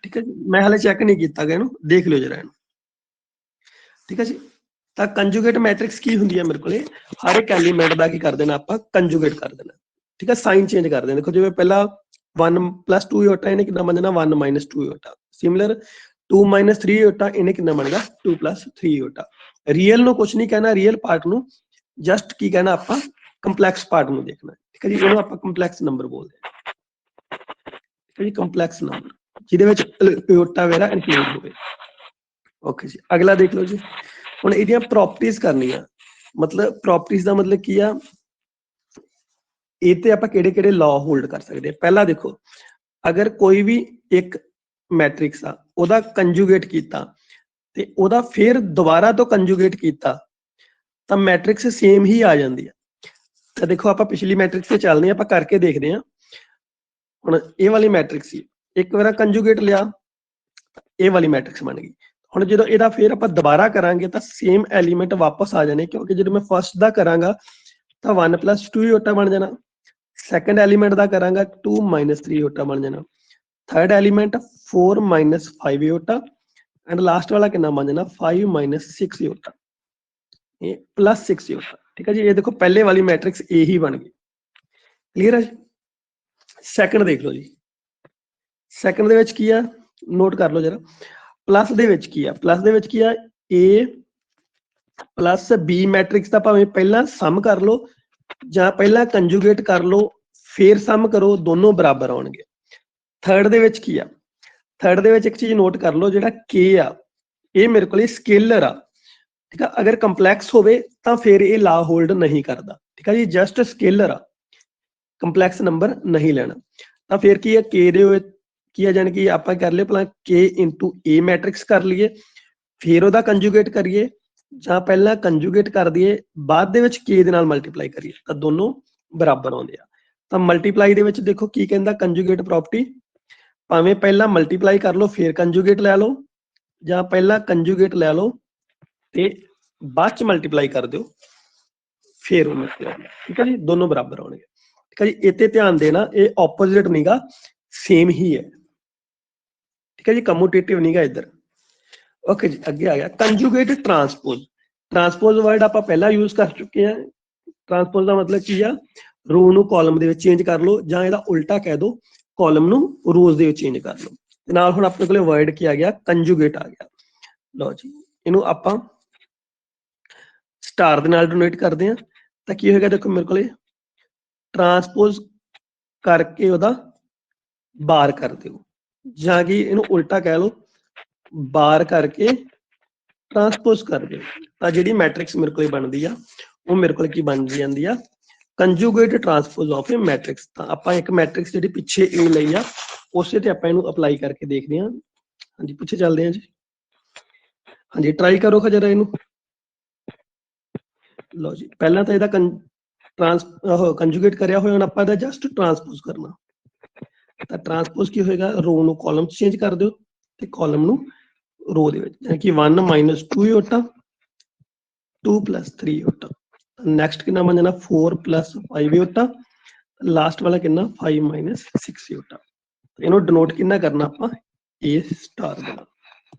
ਠੀਕ ਹੈ ਜੀ, ਮੈਂ ਹਾਲੇ ਚੈੱਕ ਨਹੀਂ ਕੀਤਾ ਗਿਆ, ਇਹਨੂੰ ਦੇਖ ਲਿਓ ਜਰਾ ਇਹਨੂੰ। ਠੀਕ ਹੈ ਜੀ। ਤਾਂ ਕੰਜੂਗੇਟ ਮੈਟ੍ਰਿਕਸ ਕੀ ਹੁੰਦੀ ਹੈ? ਮੇਰੇ ਕੋਲੇ ਹਰ ਇੱਕ ਐਲੀਮੈਂਟ ਦਾ ਕੀ ਕਰ ਦੇਣਾ ਆਪਾਂ? ਕੰਜੂਗੇਟ ਕਰ ਦੇਣਾ। ਠੀਕ ਹੈ, ਸਾਈਨ ਚੇਂਜ ਕਰ ਦੇਣਾ। ਦੇਖੋ ਜਿਵੇਂ ਪਹਿਲਾਂ 1 + 2 ਇਓਟਾ, ਇਹਨੇ ਕਿੰਨਾ ਬਣ ਜਾਣਾ? 1 - 2 ਇਓਟਾ। ਸਿਮਿਲਰ 2 - 3 ਇਓਟਾ, ਇਹਨੇ ਕਿੰਨਾ ਬਣੇਗਾ? 2 + 3 ਇਓਟਾ। ਰੀਅਲ ਨੂੰ ਕੁਝ ਨਹੀਂ ਕਹਿਣਾ, ਰੀਅਲ ਪਾਰਟ ਨੂੰ ਜਸਟ ਕੀ ਕਹਿਣਾ ਆਪਾਂ? ਕੰਪਲੈਕਸ ਪਾਰਟ ਨੂੰ ਦੇਖਣਾ। ਠੀਕ ਹੈ ਜੀ, ਇਹਨੂੰ ਆਪਾਂ ਕੰਪਲੈਕਸ ਨੰਬਰ ਬੋਲਦੇ ਹਾਂ। ਠੀਕ ਹੈ ਜੀ, ਕੰਪਲੈਕਸ ਨੰਬਰ ਜਿਹਦੇ ਵਿੱਚ ਇਓਟਾ ਵਗੈਰਾ ਇਨਕਲੂਡ ਹੋਵੇ। ਓਕੇ ਜੀ, ਅਗਲਾ ਦੇਖ ਲਓ ਜੀ। ਹੁਣ ਇਹਦੀਆਂ ਪ੍ਰੋਪਰਟੀਜ਼ ਕਰਨੀਆਂ, ਮਤਲਬ ਪ੍ਰੋਪਰਟੀਜ਼ ਦਾ ਮਤਲਬ ਕੀ ਆ? ਇਹ ਤੇ ਆਪਾਂ ਕਿਹੜੇ ਕਿਹੜੇ ਲਾਅ ਹੋਲਡ ਕਰ ਸਕਦੇ ਹਾਂ? ਪਹਿਲਾਂ ਦੇਖੋ, ਅਗਰ ਕੋਈ ਵੀ ਇੱਕ ਮੈਟ੍ਰਿਕਸ ਆ, ਉਹਦਾ ਕੰਜੂਗੇਟ ਕੀਤਾ ਤੇ ਉਹਦਾ ਫਿਰ ਦੁਬਾਰਾ ਤੋਂ ਕੰਜੂਗੇਟ ਕੀਤਾ, ਤਾਂ ਮੈਟ੍ਰਿਕਸ ਸੇਮ ਹੀ ਆ ਜਾਂਦੀ ਆ। ਤਾਂ ਦੇਖੋ ਆਪਾਂ ਪਿਛਲੀ ਮੈਟ੍ਰਿਕਸ ਤੇ ਚੱਲਦੇ ਹਾਂ, ਆਪਾਂ ਕਰਕੇ ਦੇਖਦੇ ਹਾਂ। ਹੁਣ ਇਹ ਵਾਲੀ ਮੈਟ੍ਰਿਕਸ ਸੀ, ਇੱਕ ਵਾਰ ਕੰਜੂਗੇਟ ਲਿਆ, ਇਹ ਵਾਲੀ ਮੈਟ੍ਰਿਕਸ ਬਣ ਗਈ। ਹੁਣ ਜਦੋਂ ਇਹਦਾ ਫਿਰ ਆਪਾਂ ਦੁਬਾਰਾ ਕਰਾਂਗੇ ਤਾਂ ਸੇਮ ਐਲੀਮੈਂਟ ਵਾਪਸ ਆ ਜਾਣੇ, ਕਿਉਂਕਿ ਜਦੋਂ ਮੈਂ ਫਸਟ ਦਾ ਕਰਾਂਗਾ ਤਾਂ 1 + 2 ਇਓਟਾ ਬਣ ਜਾਣਾ, ਸੈਕੰਡ ਐਲੀਮੈਂਟ ਦਾ ਕਰਾਂਗਾ 2 - 3 ਇਓਟਾ ਬਣ ਜਾਣਾ, ਥਰਡ ਐਲੀਮੈਂਟ 4 - 5 ਇਓਟਾ, ਐਂਡ ਲਾਸਟ ਵਾਲਾ ਕਿੰਨਾ ਬਣ ਜਾਣਾ? 5 - 6 ਇਓਟਾ, ਇਹ +6 ਇਓਟਾ। ਠੀਕ ਹੈ ਜੀ, ਇਹ ਦੇਖੋ ਪਹਿਲੇ ਵਾਲੀ ਮੈਟ੍ਰਿਕਸ ਇਹ ਹੀ ਬਣ ਗਈ। ਕਲੀਅਰ ਹੈ ਜੀ। ਸੈਕੰਡ ਦੇਖ ਲਓ ਜੀ, ਸੈਕੰਡ ਦੇ ਵਿੱਚ ਕੀ ਆ? ਨੋਟ ਕਰ ਲਓ ਜਰਾ। ਪਲੱਸ ਦੇ ਵਿੱਚ ਕੀ ਆ? ਪਲੱਸ ਦੇ ਵਿੱਚ ਕੀ ਆ? A + B ਮੈਟ੍ਰਿਕਸ ਦਾ ਭਾਵੇਂ ਪਹਿਲਾਂ ਸਮ ਕਰ ਲਓ ਜਾਂ ਪਹਿਲਾਂ ਕੰਜੂਗੇਟ ਕਰ ਲਓ, ਫੇਰ ਸਮ ਕਰੋ, ਦੋਨੋਂ ਬਰਾਬਰ ਆਉਣਗੇ। ਥਰਡ ਦੇ ਵਿੱਚ ਕੀ ਆ? ਥਰਡ ਦੇ ਵਿੱਚ ਇੱਕ ਚੀਜ਼ ਨੋਟ ਕਰ ਲਓ, ਜਿਹੜਾ K ਆ ਇਹ ਮੇਰੇ ਕੋਲ ਸਕੇਲਰ ਆ। ਠੀਕ ਆ, ਅਗਰ ਕੰਪਲੈਕਸ ਹੋਵੇ ਤਾਂ ਫਿਰ ਇਹ ਲਾ ਹੋਲਡ ਨਹੀਂ ਕਰਦਾ। ਠੀਕ ਆ ਜੀ, ਜਸਟ ਸਕੇਲਰ ਆ, ਕੰਪਲੈਕਸ ਨੰਬਰ ਨਹੀਂ ਲੈਣਾ। ਤਾਂ ਫਿਰ ਕੀ ਹੈ? K ਦੇ ਕੀ ਹੈ, ਜਾਣੀ ਕਿ ਆਪਾਂ ਕਰ ਲਿਓ ਪਹਿਲਾਂ K into A ਮੈਟ੍ਰਿਕਸ ਕਰ ਲਈਏ, ਫਿਰ ਉਹਦਾ ਕੰਜੂਗੇਟ ਕਰੀਏ, ਜਾਂ ਪਹਿਲਾਂ ਕੰਜੂਗੇਟ ਕਰ ਦਈਏ ਬਾਅਦ ਦੇ ਵਿੱਚ K ਦੇ ਨਾਲ ਮਲਟੀਪਲਾਈ ਕਰੀਏ, ਤਾਂ ਦੋਨੋਂ ਬਰਾਬਰ ਆਉਂਦੇ ਆ। ਤਾਂ ਮਲਟੀਪਲਾਈ ਦੇ ਵਿੱਚ ਦੇਖੋ ਕੀ ਕਹਿੰਦਾ ਕੰਜੂਗੇਟ ਪ੍ਰੋਪਰਟੀ, ਭਾਵੇਂ ਪਹਿਲਾਂ ਮਲਟੀਪਲਾਈ ਕਰ ਲਓ ਫਿਰ ਕੰਜੂਗੇਟ ਲੈ ਲਓ, ਜਾਂ ਪਹਿਲਾਂ ਕੰਜੂਗੇਟ ਲੈ ਲਓ ਤੇ ਬਾਅਦ ਚ ਮਲਟੀਪਲਾਈ ਕਰ ਦਿਓ ਫਿਰ ਉਹਨੂੰ, ਠੀਕ ਹੈ ਜੀ, ਦੋਨੋਂ ਬਰਾਬਰ ਆਉਣਗੇ। ਠੀਕ ਹੈ ਜੀ, ਇਹ ਤੇ ਧਿਆਨ ਦੇਣਾ, ਇਹ ਆਪੋਜ਼ਿਟ ਨਹੀਂਗਾ, ਸੇਮ ਹੀ ਹੈ। ਠੀਕ ਹੈ ਜੀ, ਕਮਿਊਟੇਟਿਵ ਨਹੀਂਗਾ ਇੱਧਰ। ਓਕੇ ਜੀ, ਅੱਗੇ ਆ ਗਿਆ ਕੰਜੂਗੇਟ ਟਰਾਂਸਪੋਜ਼। ਟਰਾਂਸਪੋਜ਼ ਵਰਡ ਆਪਾਂ ਪਹਿਲਾਂ ਯੂਜ਼ ਕਰ ਚੁੱਕੇ ਹਾਂ। ਟਰਾਂਸਪੋਜ਼ ਦਾ ਮਤਲਬ ਕੀ ਆ, ਰੋ ਨੂੰ ਕਾਲਮ ਦੇ ਵਿੱਚ ਚੇਂਜ ਕਰ ਲਓ, ਜਾਂ ਇਹਦਾ ਉਲਟਾ ਕਹਿ ਦਿਓ ਕਾਲਮ ਨੂੰ ਰੋਜ਼ ਦੇ ਵਿੱਚ ਚੇਂਜ ਕਰ ਲਓ। ਤੇ ਨਾਲ ਹੁਣ ਆਪਣੇ ਕੋਲੇ ਵਰਡ ਕੀ ਆ ਗਿਆ, ਕੰਜੂਗੇਟ ਆ ਗਿਆ। ਲਓ ਜੀ, ਇਹਨੂੰ ਆਪਾਂ ਸਟਾਰ ਦੇ ਨਾਲ ਡੋਨੇਟ ਕਰਦੇ ਹਾਂ, ਤਾਂ ਕੀ ਹੋਏਗਾ, ਦੇਖੋ ਮੇਰੇ ਕੋਲੇ ਟਰਾਂਸਪੋਜ਼ ਕਰਕੇ ਉਹਦਾ ਬਾਰ ਕਰ ਦਿਓ, ਜਾਂ ਕਿ ਇਹਨੂੰ ਉਲਟਾ ਕਹਿ ਲਓ ਬਾਰ ਕਰਕੇ ਟਰਾਂਸਪੋਜ਼ ਕਰ ਦਿਓ, ਤਾਂ ਜਿਹੜੀ ਮੈਟ੍ਰਿਕਸ ਮੇਰੇ ਕੋਲ ਬਣਦੀ ਆ ਉਹ ਮੇਰੇ ਕੋਲ ਕੀ ਬਣ ਜਾਂਦੀ ਆ, ਕੰਜੂਗੇਟ ਟਰਾਂਸਪੋਜ਼ ਆਫ ਏ ਮੈਟ੍ਰਿਕਸ। ਤਾਂ ਆਪਾਂ ਇੱਕ ਮੈਟ੍ਰਿਕਸ ਜਿਹੜੀ ਪਿੱਛੇ A ਲਈ ਆ ਉਸੇ ਤੇ ਆਪਾਂ ਇਹਨੂੰ ਅਪਲਾਈ ਕਰਕੇ ਦੇਖਦੇ ਹਾਂ। ਹਾਂਜੀ, ਪਿੱਛੇ ਚੱਲਦੇ ਹਾਂ ਜੀ। ਹਾਂਜੀ, ਟਰਾਈ ਕਰੋ ਜਰਾ ਇਹਨੂੰ। ਲਓ ਜੀ, ਪਹਿਲਾਂ ਤਾਂ ਇਹਦਾ ਕੰਜੂਗੇਟ ਕਰਿਆ ਹੋਇਆ, ਹੁਣ ਆਪਾਂ ਇਹਦਾ ਜਸਟ ਟਰਾਂਸਪੋਜ਼ ਕਰਨਾ। ਤਾਂ ਟਰਾਂਸਪੋਜ਼ ਕੀ ਹੋਏਗਾ, ਰੋ ਨੂੰ ਕਾਲਮ ਚ ਚੇਂਜ ਕਰ ਦਿਓ ਤੇ ਕਾਲਮ ਨੂੰ ਰੋ ਦੇ ਵਿੱਚ, ਯਾਨੀ ਕਿ 1 - 2 ਇਓਟਾ 2 + 3 ਇਓਟਾ। ਨੈਕਸਟ ਕਿੰਨਾ ਬਣ ਜਾਣਾ, 4 + 5 ਇਓਟਾ, ਲਾਸਟ ਵਾਲਾ ਕਿੰਨਾ 5 - 6 ਇਓਟਾ। ਇਹਨੂੰ ਡਿਨੋਟ ਕਿੰਨਾ ਕਰਨਾ ਆਪਾਂ, A ਸਟਾਰ ਦੇ ਨਾਲ।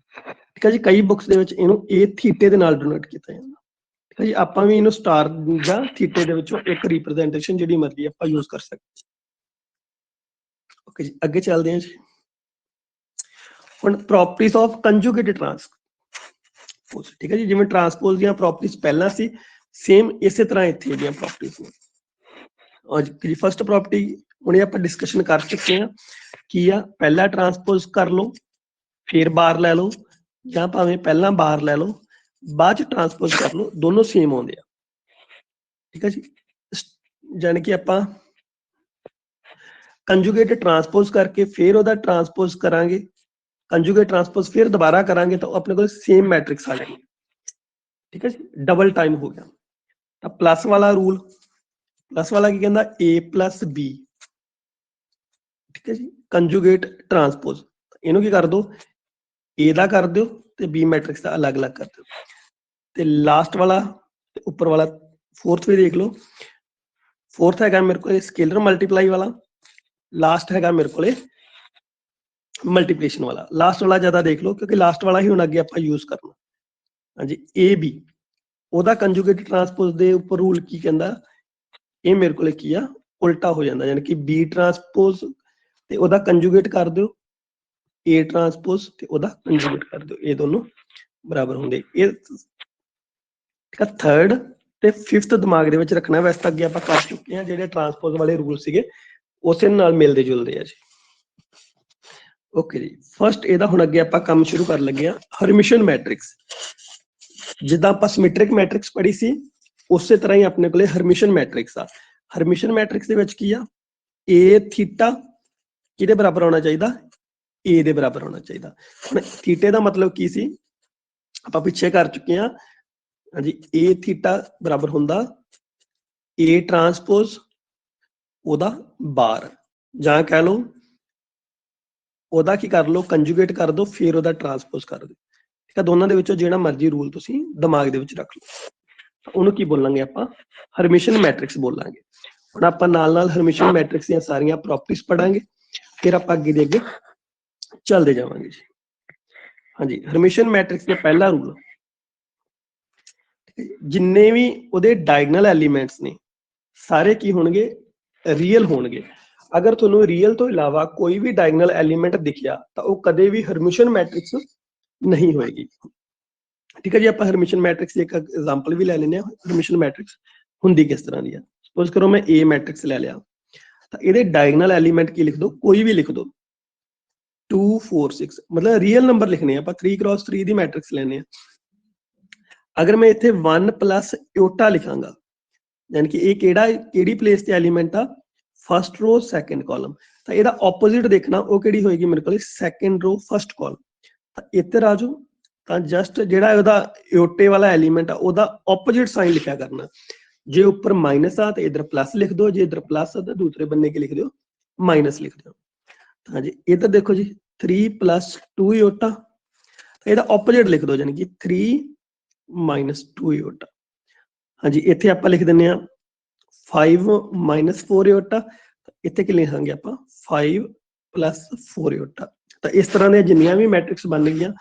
ਠੀਕ ਹੈ ਜੀ, ਕਈ ਬੁੱਕਸ ਦੇ ਵਿੱਚ ਇਹਨੂੰ A ਥੀਟੇ ਦੇ ਨਾਲ ਡਿਨੋਟ ਕੀਤਾ ਜਾਂਦਾ। ਠੀਕ ਹੈ ਜੀ, ਆਪਾਂ ਵੀ ਇਹਨੂੰ ਸਟਾਰ ਜਾਂ ਥੀਟੇ ਦੇ ਵਿੱਚੋਂ ਇੱਕ ਰਿਪਰੈਜ਼ੈਂਟੇਸ਼ਨ ਜਿਹੜੀ ਮਰਜ਼ੀ ਆਪਾਂ ਯੂਜ਼ ਕਰ ਸਕਦੇ। ਓਕੇ ਜੀ, ਅੱਗੇ ਚੱਲਦੇ ਹਾਂ ਜੀ। ਹੁਣ ਪ੍ਰੋਪਰਟੀਜ਼ ਆਫ ਕੰਜੂਗੇਟ ਟਰਾਂਸਪੋਜ਼। ਠੀਕ ਹੈ ਜੀ, ਜਿਵੇਂ ਟਰਾਂਸਪੋਜ਼ ਦੀਆਂ ਪ੍ਰੋਪਰਟੀਜ਼ ਪਹਿਲਾਂ ਸੀ, ਸੇਮ ਇਸੇ ਤਰ੍ਹਾਂ ਇੱਥੇ ਦੀਆਂ ਪ੍ਰੋਪਰਟੀਜ਼ ਨੇ। ਔਰ ਜੀ ਫਸਟ ਪ੍ਰੋਪਰਟੀ ਹੁਣੇ ਆਪਾਂ ਡਿਸਕਸ਼ਨ ਕਰ ਚੁੱਕੇ ਹਾਂ, ਕੀ ਆ, ਪਹਿਲਾਂ ਟਰਾਂਸਪੋਜ਼ ਕਰ ਲਓ ਫਿਰ ਬਾਰ ਲੈ ਲਓ, ਜਾਂ ਭਾਵੇਂ ਪਹਿਲਾਂ ਬਾਰ ਲੈ ਲਓ ਬਾਅਦ ਚ ਟਰਾਂਸਪੋਜ਼ ਕਰ ਲਓ, ਦੋਨੋਂ ਸੇਮ ਆਉਂਦੇ ਆ। ਠੀਕ ਹੈ ਜੀ, ਜਾਣੀ ਕਿ ਆਪਾਂ ਕੰਜੂਗੇਟ ਟਰਾਂਸਪੋਜ਼ ਕਰਕੇ ਫਿਰ ਉਹਦਾ ਟਰਾਂਸਪੋਜ਼ ਕਰਾਂਗੇ, ਕੰਜੂਗੇਟ ਟਰਾਂਸਪੋਜ਼ ਫਿਰ ਦੁਬਾਰਾ ਕਰਾਂਗੇ ਤਾਂ ਆਪਣੇ ਕੋਲ ਸੇਮ ਮੈਟ੍ਰਿਕਸ ਆ ਜਾਏਗੀ। ਠੀਕ ਹੈ ਜੀ, ਡਬਲ ਟਾਈਮ ਹੋ ਗਿਆ। ਤਾਂ ਪਲੱਸ ਵਾਲਾ ਰੂਲ, ਪਲੱਸ ਵਾਲਾ ਕੀ ਕਹਿੰਦਾ, A + B। ਠੀਕ ਹੈ ਜੀ, ਕੰਜੂਗੇਟ ਟਰਾਂਸਪੋਜ਼, ਇਹਨੂੰ ਕੀ ਕਰ ਦਿਓ, A ਦਾ ਕਰ ਦਿਓ ਤੇ B ਮੈਟ੍ਰਿਕਸ ਦਾ ਅਲੱਗ-ਅਲੱਗ ਕਰ ਦਿਓ। ਤੇ ਲਾਸਟ ਵਾਲਾ ਤੇ ਉੱਪਰ ਵਾਲਾ ਫੋਰਥ ਵੀ ਦੇਖ ਲਓ। ਫੋਰਥ ਹੈਗਾ ਮੇਰੇ ਕੋਲ ਸਕੇਲਰ ਮਲਟੀਪਲਾਈ ਵਾਲਾ, ਲਾਸਟ ਹੈਗਾ ਮੇਰੇ ਕੋਲੇ ਮਲਟੀਪਲੀਕੇਸ਼ਨ ਵਾਲਾ। ਲਾਸਟ ਵਾਲਾ ਜ਼ਿਆਦਾ ਦੇਖ ਲਓ ਕਿਉਂਕਿ ਲਾਸਟ ਵਾਲਾ ਹੀ ਹੁਣ ਅੱਗੇ ਆਪਾਂ ਯੂਜ਼ ਕਰਨਾ। ਹਾਂਜੀ, AB ਉਹਦਾ ਕੰਜੂਗੇਟ ਟਰਾਂਸਪੋਜ਼ ਦੇ ਉੱਪਰ ਰੂਲ ਕੀ ਕਹਿੰਦਾ, ਇਹ ਮੇਰੇ ਕੋਲੇ ਕੀ ਆ, ਉਲਟਾ ਹੋ ਜਾਂਦਾ, ਯਾਨੀ ਕਿ B ਟਰਾਂਸਪੋਜ਼ ਤੇ ਉਹਦਾ ਕੰਜੂਗੇਟ ਕਰ ਦਿਓ, A ਟਰਾਂਸਪੋਜ਼ ਤੇ ਉਹਦਾ ਕੰਜੂਗੇਟ ਕਰ ਦਿਓ, ਇਹ ਦੋਨੋਂ ਬਰਾਬਰ ਹੁੰਦੇ। ਇਹ ਥਰਡ ਤੇ ਫਿਫਥ ਦਿਮਾਗ ਦੇ ਵਿੱਚ ਰੱਖਣਾ। ਵੈਸੇ ਤਾਂ ਅੱਗੇ ਆਪਾਂ ਕਰ ਚੁੱਕੇ ਹਾਂ, ਜਿਹੜੇ ਟਰਾਂਸਪੋਜ਼ ਵਾਲੇ ਰੂਲ ਸੀਗੇ ਉਸੇ ਨਾਲ ਮਿਲਦੇ ਜੁਲਦੇ ਆ ਜੀ। ਓਕੇ ਜੀ, ਫਸਟ ਇਹਦਾ ਹੁਣ ਅੱਗੇ ਆਪਾਂ ਕੰਮ ਸ਼ੁਰੂ ਕਰਨ ਲੱਗੇ ਆ, ਹਰਮਿਸ਼ਨ ਮੈਟ੍ਰਿਕਸ। ਜਿੱਦਾਂ ਆਪਾਂ ਸਿਮੈਟ੍ਰਿਕ ਮੈਟ੍ਰਿਕਸ ਪੜ੍ਹੀ ਸੀ ਉਸੇ ਤਰ੍ਹਾਂ ਹੀ ਆਪਣੇ ਕੋਲੇ ਹਰਮਿਸ਼ਨ ਮੈਟ੍ਰਿਕਸ ਆ। ਹਰਮਿਸ਼ਨ ਮੈਟ੍ਰਿਕਸ ਦੇ ਵਿੱਚ ਕੀ ਆ, A ਥੀਟਾ ਕਿਹਦੇ ਬਰਾਬਰ ਹੋਣਾ ਚਾਹੀਦਾ, A ਦੇ ਬਰਾਬਰ ਹੋਣਾ ਚਾਹੀਦਾ। ਹੁਣ ਥੀਟੇ ਦਾ ਮਤਲਬ ਕੀ ਸੀ ਆਪਾਂ ਪਿੱਛੇ ਕਰ ਚੁੱਕੇ ਹਾਂ। ਹਾਂਜੀ, A ਥੀਟਾ ਬਰਾਬਰ ਹੁੰਦਾ A ਟਰਾਂਸਪੋਜ਼ ਉਹਦਾ ਬਾਰ, ਜਾਂ ਕਹਿ ਲਓ ਉਹਦਾ ਕੀ ਕਰ ਲਓ, ਕੰਜੂਗੇਟ ਕਰ ਦਿਓ ਫਿਰ ਉਹਦਾ ਟਰਾਂਸਪੋਜ਼ ਕਰ ਦਿਓ। ਠੀਕ ਹੈ, ਦੋਨਾਂ ਦੇ ਵਿੱਚੋਂ ਜਿਹੜਾ ਮਰਜ਼ੀ ਰੂਲ ਤੁਸੀਂ ਦਿਮਾਗ ਦੇ ਵਿੱਚ ਰੱਖ ਲਓ। ਉਹਨੂੰ ਕੀ ਬੋਲਾਂਗੇ ਆਪਾਂ, ਹਰਮਿਸ਼ਨ ਮੈਟ੍ਰਿਕਸ ਬੋਲਾਂਗੇ। ਹੁਣ ਆਪਾਂ ਨਾਲ ਹਰਮਿਸ਼ਨ ਮੈਟ੍ਰਿਕਸ ਦੀਆਂ ਸਾਰੀਆਂ ਪ੍ਰੋਪਰਟੀਜ਼ ਪੜਾਂਗੇ, ਫਿਰ ਆਪਾਂ ਅੱਗੇ ਦੇ ਅੱਗੇ ਚੱਲਦੇ ਜਾਵਾਂਗੇ ਜੀ। ਹਾਂਜੀ, ਹਰਮਿਸ਼ਨ ਮੈਟ੍ਰਿਕਸ ਦਾ ਪਹਿਲਾ ਰੂਲ, ਜਿੰਨੇ ਵੀ ਉਹਦੇ ਡਾਇਗਨਲ ਐਲੀਮੈਂਟਸ ਨੇ ਸਾਰੇ ਕੀ ਹੋਣਗੇ, ਰੀਅਲ ਹੋਣਗੇ। ਅਗਰ ਤੁਹਾਨੂੰ ਰੀਅਲ ਤੋਂ ਇਲਾਵਾ ਕੋਈ ਵੀ ਡਾਇਗਨਲ ਐਲੀਮੈਂਟ ਦਿਖਿਆ ਤਾਂ ਉਹ ਕਦੇ ਵੀ ਹਰਮਿਸ਼ਨ ਮੈਟ੍ਰਿਕਸ ਨਹੀਂ ਹੋਏਗੀ। ਠੀਕ ਹੈ ਜੀ, ਆਪਾਂ ਹਰਮਿਸ਼ਨ ਮੈਟ੍ਰਿਕਸ ਦੀ ਇੱਕ ਐਗਜ਼ਾਮਪਲ ਵੀ ਲੈ ਲੈਂਦੇ ਹਾਂ। ਹਰਮਿਸ਼ਨ ਮੈਟ੍ਰਿਕਸ ਹੁੰਦੀ ਕਿਸ ਤਰ੍ਹਾਂ ਦੀ ਆ, ਸਪੋਜ਼ ਕਰੋ ਮੈਂ A ਮੈਟ੍ਰਿਕਸ ਲੈ ਲਿਆ, ਤਾਂ ਇਹਦੇ ਡਾਇਗਨਲ ਐਲੀਮੈਂਟ ਕੀ ਲਿਖ ਦੋ, ਕੋਈ ਵੀ ਲਿਖ ਦੋ, 2 4 6, ਮਤਲਬ ਰੀਅਲ ਨੰਬਰ ਲਿਖਣੇ ਆ ਆਪਾਂ। 3 × 3 ਦੀ ਮੈਟ੍ਰਿਕਸ ਲੈਣੇ ਆ। ਅਗਰ ਮੈਂ ਇੱਥੇ 1 + ਇਓਟਾ ਲਿਖਾਂਗਾ, ਯਾਨੀ ਕਿ ਇਹ ਕਿਹੜੀ ਪਲੇਸ ਤੇ ਐਲੀਮੈਂਟ ਆ, ਫਸਟ ਰੋ ਸੈਕੰਡ ਕਾਲਮ, ਤਾਂ ਇਹਦਾ ਆਪੋਜ਼ਿਟ ਦੇਖਣਾ ਉਹ ਕਿਹੜੀ ਹੋਏਗੀ ਮੇਰੇ ਕੋਲ ਸੈਕੰਡ ਰੋ ਫਸਟ ਕਾਲਮ। ਤਾਂ ਇੱਧਰ ਆ ਜਾਓ ਤਾਂ ਜਸਟ ਜਿਹੜਾ ਉਹਦਾ ਇਓਟੇ ਵਾਲਾ ਐਲੀਮੈਂਟ ਆ ਉਹਦਾ ਆਪੋਜ਼ਿਟ ਸਾਈਨ ਲਿਖਿਆ ਕਰਨਾ। ਜੇ ਉੱਪਰ ਮਾਈਨਸ ਆ ਤਾਂ ਇਧਰ ਪਲੱਸ ਲਿਖ ਦਿਓ, ਜੇ ਇਧਰ ਪਲੱਸ ਆ ਤਾਂ ਦੂਸਰੇ ਬੰਨੇ ਕੀ ਲਿਖ ਦਿਓ ਮਾਈਨਸ ਲਿਖ ਦਿਓ। ਹਾਂਜੀ ਇਧਰ ਦੇਖੋ ਜੀ 3 + 2 ਇਓਟਾ, ਤਾਂ ਇਹਦਾ ਆਪੋਜ਼ਿਟ ਲਿਖ ਦਿਓ ਯਾਨੀ ਕਿ 3 - 2 ਇਓਟਾ। ਹਾਂਜੀ ਇੱਥੇ ਆਪਾਂ ਲਿਖ ਦਿੰਨੇ ਆ 5 - 4 ਇਓਟਾ, ਇੱਥੇ ਕੀ ਲਿਖਾਂਗੇ ਆਪਾਂ 5 + 4 ਇਓਟਾ। ਤਾਂ ਇਸ ਤਰ੍ਹਾਂ ਦੀਆਂ ਜਿੰਨੀਆਂ ਵੀ ਮੈਟ੍ਰਿਕਸ ਬਣ ਗਈਆਂ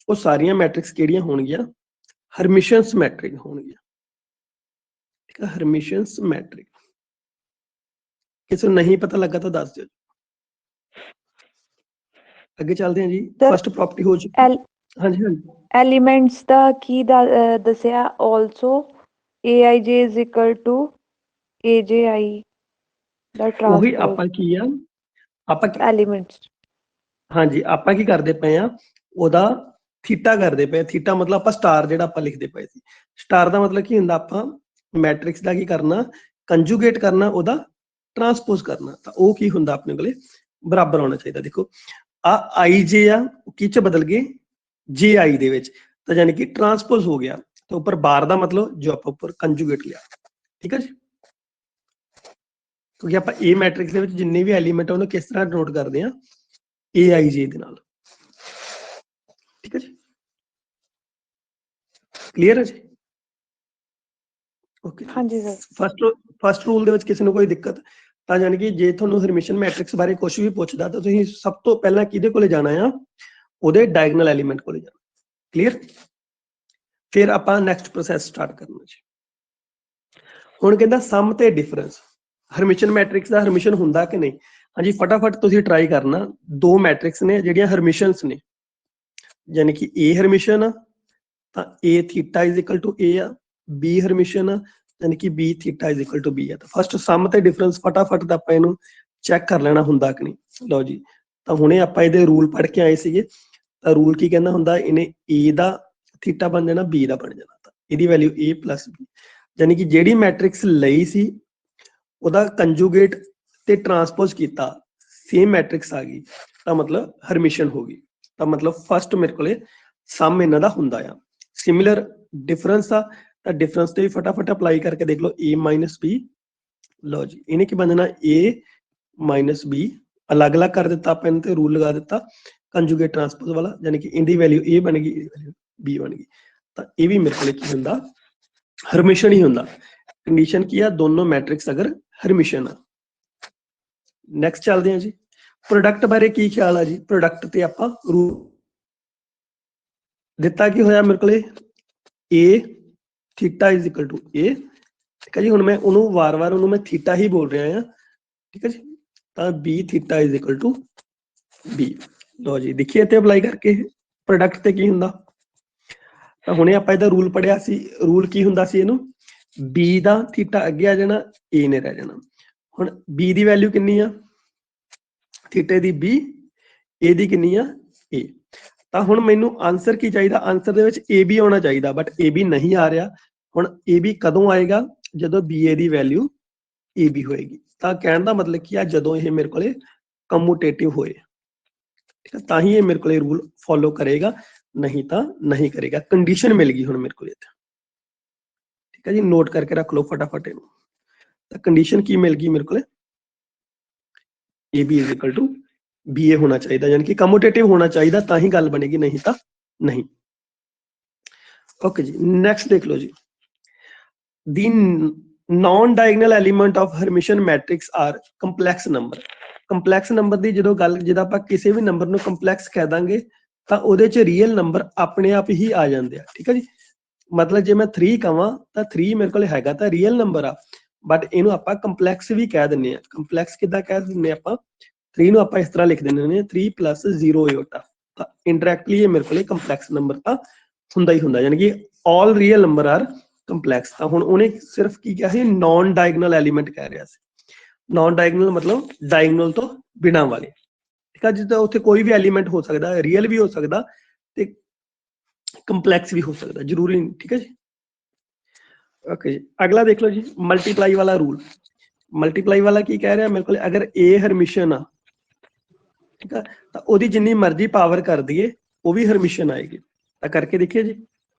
ਉਹ ਸਾਰੀਆਂ ਮੈਟ੍ਰਿਕਸ ਕਿਹੜੀਆਂ ਹੋਣਗੀਆਂ ਹਰਮਿਸ਼ਨਸ ਮੈਟ੍ਰਿਕ ਹੋਣਗੀਆਂ। ਠੀਕ ਹੈ, ਹਰਮਿਸ਼ਨਸ ਮੈਟ੍ਰਿਕ। ਕਿਸੇ ਨੂੰ ਨਹੀਂ ਪਤਾ ਲੱਗਾ ਤਾਂ ਦੱਸ ਦਿਓ। ਅੱਗੇ ਚੱਲਦੇ ਹਾਂ ਜੀ। Sir, ਫਸਟ ਪ੍ਰੋਪਰਟੀ ਹੋ ਚੁੱਕੀ। ਹਾਂਜੀ ਹਾਂਜੀ ਐਲੀਮੈਂਟਸ ਦਾ ਕੀ ਦੱਸਿਆ ਆਲਸੋ aij = aji ਦਾ ਉਹੀ ਟ੍ਰਾਂਸਪੋਜ਼ ਆਪਾਂ ਕੀ ਆ ਆਪਾਂ ਐਲੀਮੈਂਟਸ। ਹਾਂਜੀ ਆਪਾਂ ਕੀ ਕਰਦੇ ਪਏ ਆ ਉਹਦਾ ਥੀਟਾ ਕਰਦੇ ਪਏ। ਥੀਟਾ ਮਤਲਬ ਆਪਾਂ ਸਟਾਰ ਜਿਹੜਾ ਆਪਾਂ ਲਿਖਦੇ ਪਏ ਸੀ। ਸਟਾਰ ਦਾ ਮਤਲਬ ਕੀ ਹੁੰਦਾ ਆਪਾਂ ਮੈਟ੍ਰਿਕਸ ਦਾ ਕੀ ਕਰਨਾ ਕੰਜੂਗੇਟ ਕਰਨਾ, ਉਹਦਾ ਟਰਾਂਸਪੋਜ਼ ਕਰਨਾ। ਤਾਂ ਉਹ ਕੀ ਹੁੰਦਾ ਆਪਣੇ ਕੋਲੇ ਬਰਾਬਰ ਹੋਣਾ ਚਾਹੀਦਾ। ਦੇਖੋ ਆ ਆਈ ਜੇ ਆ ਕੀ ਚ ਬਦਲ ਗਏ ਜੇ ਆਈ ਦੇ ਵਿੱਚ, ਤਾਂ ਯਾਨੀ ਕਿ ਟਰਾਂਸਪੋਜ਼ ਹੋ ਗਿਆ। ਤਾਂ ਉੱਪਰ ਬਾਰ ਦਾ ਮਤਲਬ ਜੋ ਆਪਾਂ ਉੱਪਰ ਕੰਜੂਗੇਟ ਲਿਆ। ਠੀਕ ਹੈ ਜੀ, ਕਿਉਂਕਿ ਆਪਾਂ ਇਹ ਮੈਟ੍ਰਿਕਸ ਦੇ ਵਿੱਚ ਜਿੰਨੇ ਵੀ ਐਲੀਮੈਂਟ ਆ ਉਹਨੂੰ ਕਿਸ ਤਰ੍ਹਾਂ ਨੋਟ ਕਰਦੇ ਆ aij ਦੇ ਨਾਲ। ਠੀਕ ਹੈ ਜੀ, ਕਲੀਅਰ ਹੈ ਜੀ। ਓਕੇ ਹਾਂਜੀ ਸਰ। ਫਸਟ ਰੂਲ ਦੇ ਵਿੱਚ ਕਿਸੇ ਨੂੰ ਕੋਈ ਦਿੱਕਤ ਤਾਂ ਯਾਨੀ ਕਿ ਜੇ ਤੁਹਾਨੂੰ ਹਰਮਿਸ਼ਨ ਮੈਟ੍ਰਿਕਸ ਬਾਰੇ ਕੁਝ ਵੀ ਪੁੱਛਦਾ ਤਾਂ ਤੁਸੀਂ ਸਭ ਤੋਂ ਪਹਿਲਾਂ ਕਿਹਦੇ ਕੋਲੇ ਜਾਣਾ ਆ ਉਹਦੇ ਡਾਇਗਨਲ ਐਲੀਮੈਂਟ ਕੋਲੇ ਜਾਣਾ। ਕਲੀਅਰ। ਫਿਰ ਆਪਾਂ ਨੈਕਸਟ ਪ੍ਰੋਸੈਸ ਸਟਾਰਟ ਕਰਨਾ ਜੀ। ਹੁਣ ਕਹਿੰਦਾ ਸਮ ਤੇ ਡਿਫਰੈਂਸ ਹਰਮਿਸ਼ਨ ਮੈਟ੍ਰਿਕਸ ਦਾ ਹਰਮਿਸ਼ਨ ਹੁੰਦਾ ਕਿ ਨਹੀਂ। ਹਾਂਜੀ ਫਟਾਫਟ ਤੁਸੀਂ ਟਰਾਈ ਕਰਨਾ। ਦੋ ਮੈਟ੍ਰਿਕਸ ਨੇ ਜਿਹੜੀਆਂ ਹਰਮਿਸ਼ਨਸ ਨੇ, ਯਾਨੀ ਕਿ A ਹਰਮਿਸ਼ਨ ਆ ਤਾਂ A ਥੀਟਾ = A ਆ, B ਹਰਮਿਸ਼ਨ ਆ ਯਾਨੀ ਕਿ B ਥੀਟਾ = B ਆ। ਤਾਂ ਫਸਟ ਸਮ ਤੇ ਡਿਫਰੈਂਸ ਫਟਾਫਟ ਤਾਂ ਆਪਾਂ ਇਹਨੂੰ ਚੈੱਕ ਕਰ ਲੈਣਾ ਹੁੰਦਾ ਕਿ ਨਹੀਂ। ਲਓ ਜੀ, ਤਾਂ ਹੁਣੇ ਆਪਾਂ ਇਹਦੇ ਰੂਲ ਪੜ੍ਹ ਕੇ ਆਏ ਸੀਗੇ। ਤਾਂ ਰੂਲ ਕੀ ਕਹਿੰਦਾ ਹੁੰਦਾ ਇਹਨੇ A ਦਾ ਥੀਟਾ ਬਣ ਜਾਣਾ B ਦਾ ਬਣ ਜਾਣਾ। ਤਾਂ ਇਹਦੀ ਵੈਲਿਊ A + B, ਯਾਨੀ ਕਿ ਜਿਹੜੀ ਮੈਟ੍ਰਿਕਸ ਲਈ ਸੀ ਉਹਦਾ ਕੰਜੂਗੇਟ ਤੇ ਟਰਾਂਸਪੋਜ਼ ਕੀਤਾ ਸੇਮ ਮੈਟ੍ਰਿਕਸ ਆ ਗਈ ਤਾਂ ਮਤਲਬ ਹਰਮਿਸ਼ਨ ਹੋ ਗਈ। ਤਾਂ ਮਤਲਬ ਫਸਟ ਮੇਰੇ ਕੋਲੇ ਸਮ ਇਹਨਾਂ ਦਾ ਹੁੰਦਾ ਆ। ਸਿਮਿਲਰ ਡਿਫਰੈਂਸ ਆ ਤਾਂ ਡਿਫਰੈਂਸ ਤੇ ਵੀ ਫਟਾਫਟ ਅਪਲਾਈ ਕਰਕੇ ਦੇਖ ਲਓ A - B। ਲਓ ਜੀ ਇਹਨੇ ਕੀ ਬਣ ਜਾਣਾ A - B। ਅਲੱਗ-ਅਲੱਗ ਕਰ ਦਿੱਤਾ ਆਪਾਂ ਇਹਨਾਂ ਤੇ ਰੂਲ ਲਗਾ ਦਿੱਤਾ ਕੰਜੂਗੇਟ ਟਰਾਂਸਪੋਜ਼ ਵਾਲਾ, ਯਾਨੀ ਕਿ ਇਹਦੀ ਵੈਲਿਊ A ਬਣ ਗਈ, ਇਹਦੀ ਵੈਲਿਊ B ਬਣ ਗਈ। ਤਾਂ ਇਹ ਵੀ ਮੇਰੇ ਕੋਲੇ ਕੀ ਹੁੰਦਾ ਹਰਮਿਸ਼ਨ ਹੀ ਹੁੰਦਾ। ਕੰਡੀਸ਼ਨ ਕੀ ਆ ਦੋਨੋਂ ਮੈਟ੍ਰਿਕਸ ਅਗਰ ਹਰਮਿਸ਼ਨ ਆ। ਨੈਕਸਟ ਚੱਲਦੇ ਹਾਂ ਜੀ। ਪ੍ਰੋਡਕਟ ਬਾਰੇ ਕੀ ਖਿਆਲ ਆ ਜੀ। ਪ੍ਰੋਡਕਟ ਤੇ ਆਪਾਂ ਰੂਲ ਦਿੱਤਾ ਕੀ ਹੋਇਆ ਮੇਰੇ ਕੋਲੇ A ਥੀਟਾ = A। ਠੀਕ ਹੈ ਜੀ, ਹੁਣ ਮੈਂ ਉਹਨੂੰ ਵਾਰ-ਵਾਰ ਉਹਨੂੰ ਮੈਂ ਥੀਟਾ ਹੀ ਬੋਲ ਰਿਹਾ ਆ। ਠੀਕ ਹੈ ਜੀ, ਤਾਂ B ਥੀਟਾ = B। ਲਓ ਜੀ ਦੇਖੀਏ ਇੱਥੇ ਅਪਲਾਈ ਕਰਕੇ ਪ੍ਰੋਡਕਟ ਤੇ ਕੀ ਹੁੰਦਾ। ਤਾਂ ਹੁਣੇ ਆਪਾਂ ਇਹਦਾ ਰੂਲ ਪੜਿਆ ਸੀ। ਰੂਲ ਕੀ ਹੁੰਦਾ ਸੀ ਇਹਨੂੰ B ਦਾ ਥੀਟਾ ਅੱਗੇ ਆ ਜਾਣਾ A ਨੇ ਰਹਿ ਜਾਣਾ। ਹੁਣ B ਦੀ ਵੈਲਿਊ ਕਿੰਨੀ ਆ ਥੀਟੇ ਦੀ B, A ਦੀ ਕਿੰਨੀ ਆ A। ਤਾਂ ਹੁਣ ਮੈਨੂੰ ਆਨਸਰ ਕੀ ਚਾਹੀਦਾ, ਆਨਸਰ ਦੇ ਵਿੱਚ AB ਆਉਣਾ ਚਾਹੀਦਾ ਬਟ AB ਨਹੀਂ ਆ ਰਿਹਾ। ਹੁਣ AB ਕਦੋਂ ਆਏਗਾ ਜਦੋਂ BA ਦੀ ਵੈਲਿਊ AB ਹੋਏਗੀ। ਤਾਂ ਕਹਿਣ ਦਾ ਮਤਲਬ ਕੀ ਆ ਜਦੋਂ ਇਹ ਮੇਰੇ ਕੋਲੇ ਕਮੂਟੇਟਿਵ ਹੋਏ ਠੀਕ ਹੈ ਤਾਂ ਹੀ ਇਹ ਮੇਰੇ ਕੋਲੇ ਰੂਲ ਫੋਲੋ ਕਰੇਗਾ, ਨਹੀਂ ਤਾਂ ਨਹੀਂ ਕਰੇਗਾ। ਕੰਡੀਸ਼ਨ ਮਿਲ ਗਈ ਹੁਣ ਮੇਰੇ ਕੋਲੇ ਇੱਥੇ। ਠੀਕ ਹੈ ਜੀ, ਨੋਟ ਕਰਕੇ ਰੱਖ ਲਓ ਫਟਾਫਟ ਇਹਨੂੰ। ਤਾਂ ਕੰਡੀਸ਼ਨ ਕੀ ਮਿਲ ਗਈ ਮੇਰੇ ਕੋਲੇ AB = BA ਹੋਣਾ ਚਾਹੀਦਾ, ਯਾਨੀ ਕਿ ਕਮੂਟੇਟਿਵ ਹੋਣਾ ਚਾਹੀਦਾ ਤਾਂ ਹੀ ਗੱਲ ਬਣੇਗੀ, ਨਹੀਂ ਤਾਂ ਨਹੀਂ। ਓਕੇ ਜੀ, ਨੈਕਸਟ ਦੇਖ ਲਓ ਜੀ। The non diagonal element of Hermitian matrix are complex number. Complex number ਦੀ ਜਦੋਂ ਆਪਾਂ ਕਿਸੇ ਵੀ ਨੰਬਰ ਨੂੰ ਕੰਪਲੈਕਸ ਕਹਿ ਦਾਂਗੇ ਤਾਂ ਉਹਦੇ ਚ ਰੀਅਲ ਨੰਬਰ ਆਪਣੇ ਆਪ ਹੀ ਆ ਜਾਂਦੇ ਆ। ਠੀਕ ਹੈ ਜੀ, ਮਤਲਬ ਜੇ ਮੈਂ 3 ਕਵਾਂ ਤਾਂ 3 ਮੇਰੇ ਕੋਲ ਹੈਗਾ ਤਾਂ ਰੀਅਲ ਨੰਬਰ ਆ, ਬਟ ਇਹਨੂੰ ਆਪਾਂ ਕੰਪਲੈਕਸ ਵੀ ਕਹਿ ਦਿੰਦੇ ਆ। ਕੰਪਲੈਕਸ ਕਿੱਦਾਂ ਕਹਿ ਦਿੰਦੇ ਆਪਾਂ 3 ਨੂੰ ਆਪਾਂ ਇਸ ਤਰ੍ਹਾਂ ਲਿਖ ਦਿੰਦੇ ਨੇ 3 + 0 ਇਓਟਾ। ਤਾਂ ਇੰਡਾਇਰੈਕਟਲੀ ਇਹ ਮੇਰੇ ਕੋਲੇ ਕੰਪਲੈਕਸ ਨੰਬਰ ਤਾਂ ਹੁੰਦਾ ਹੀ ਹੁੰਦਾ, ਯਾਨੀ ਕਿ ਆਲ ਰੀਅਲ ਨੰਬਰ ਆਰ ਕੰਪਲੈਕਸ। ਤਾਂ ਹੁਣ ਉਹਨੇ ਸਿਰਫ ਕੀ ਕਿਹਾ ਸੀ ਨॉन ਡਾਇਗਨਲ ਐਲੀਮੈਂਟ ਕਹਿ ਰਿਹਾ ਸੀ। ਨॉन ਡਾਇਗਨਲ ਮਤਲਬ ਡਾਇਗਨਲ ਤੋਂ ਬਿਨਾਂ ਵਾਲੇ। ਠੀਕ ਹੈ, ਜਿੱਦਾਂ ਉੱਥੇ ਕੋਈ ਵੀ ਐਲੀਮੈਂਟ ਹੋ ਸਕਦਾ, ਰੀਅਲ ਵੀ ਹੋ ਸਕਦਾ ਤੇ ਕੰਪਲੈਕਸ ਵੀ ਹੋ ਸਕਦਾ, ਜ਼ਰੂਰੀ ਨਹੀਂ। ਠੀਕ ਹੈ ਜੀ, ਓਕੇ ਜੀ। ਅਗਲਾ ਦੇਖ ਲਓ ਜੀ ਮਲਟੀਪਲਾਈ ਵਾਲਾ ਰੂਲ। ਮਲਟੀਪਲਾਈ ਵਾਲਾ ਕੀ ਕਹਿ ਰਿਹਾ ਮੇਰੇ ਕੋਲ ਅਗਰ A ਹਰਮਿਸ਼ਨ ਆ ठीक है, तो ਉਹਦੀ ਜਿੰਨੀ ਮਰਜ਼ੀ ਪਾਵਰ ਕਰ ਦਈਏ ਉਹ ਵੀ ਹਰਮਿਸ਼ਨ ਆਏਗੀ। ਤਾਂ ਕਰਕੇ ਦੇਖੀਏ ਜੀ,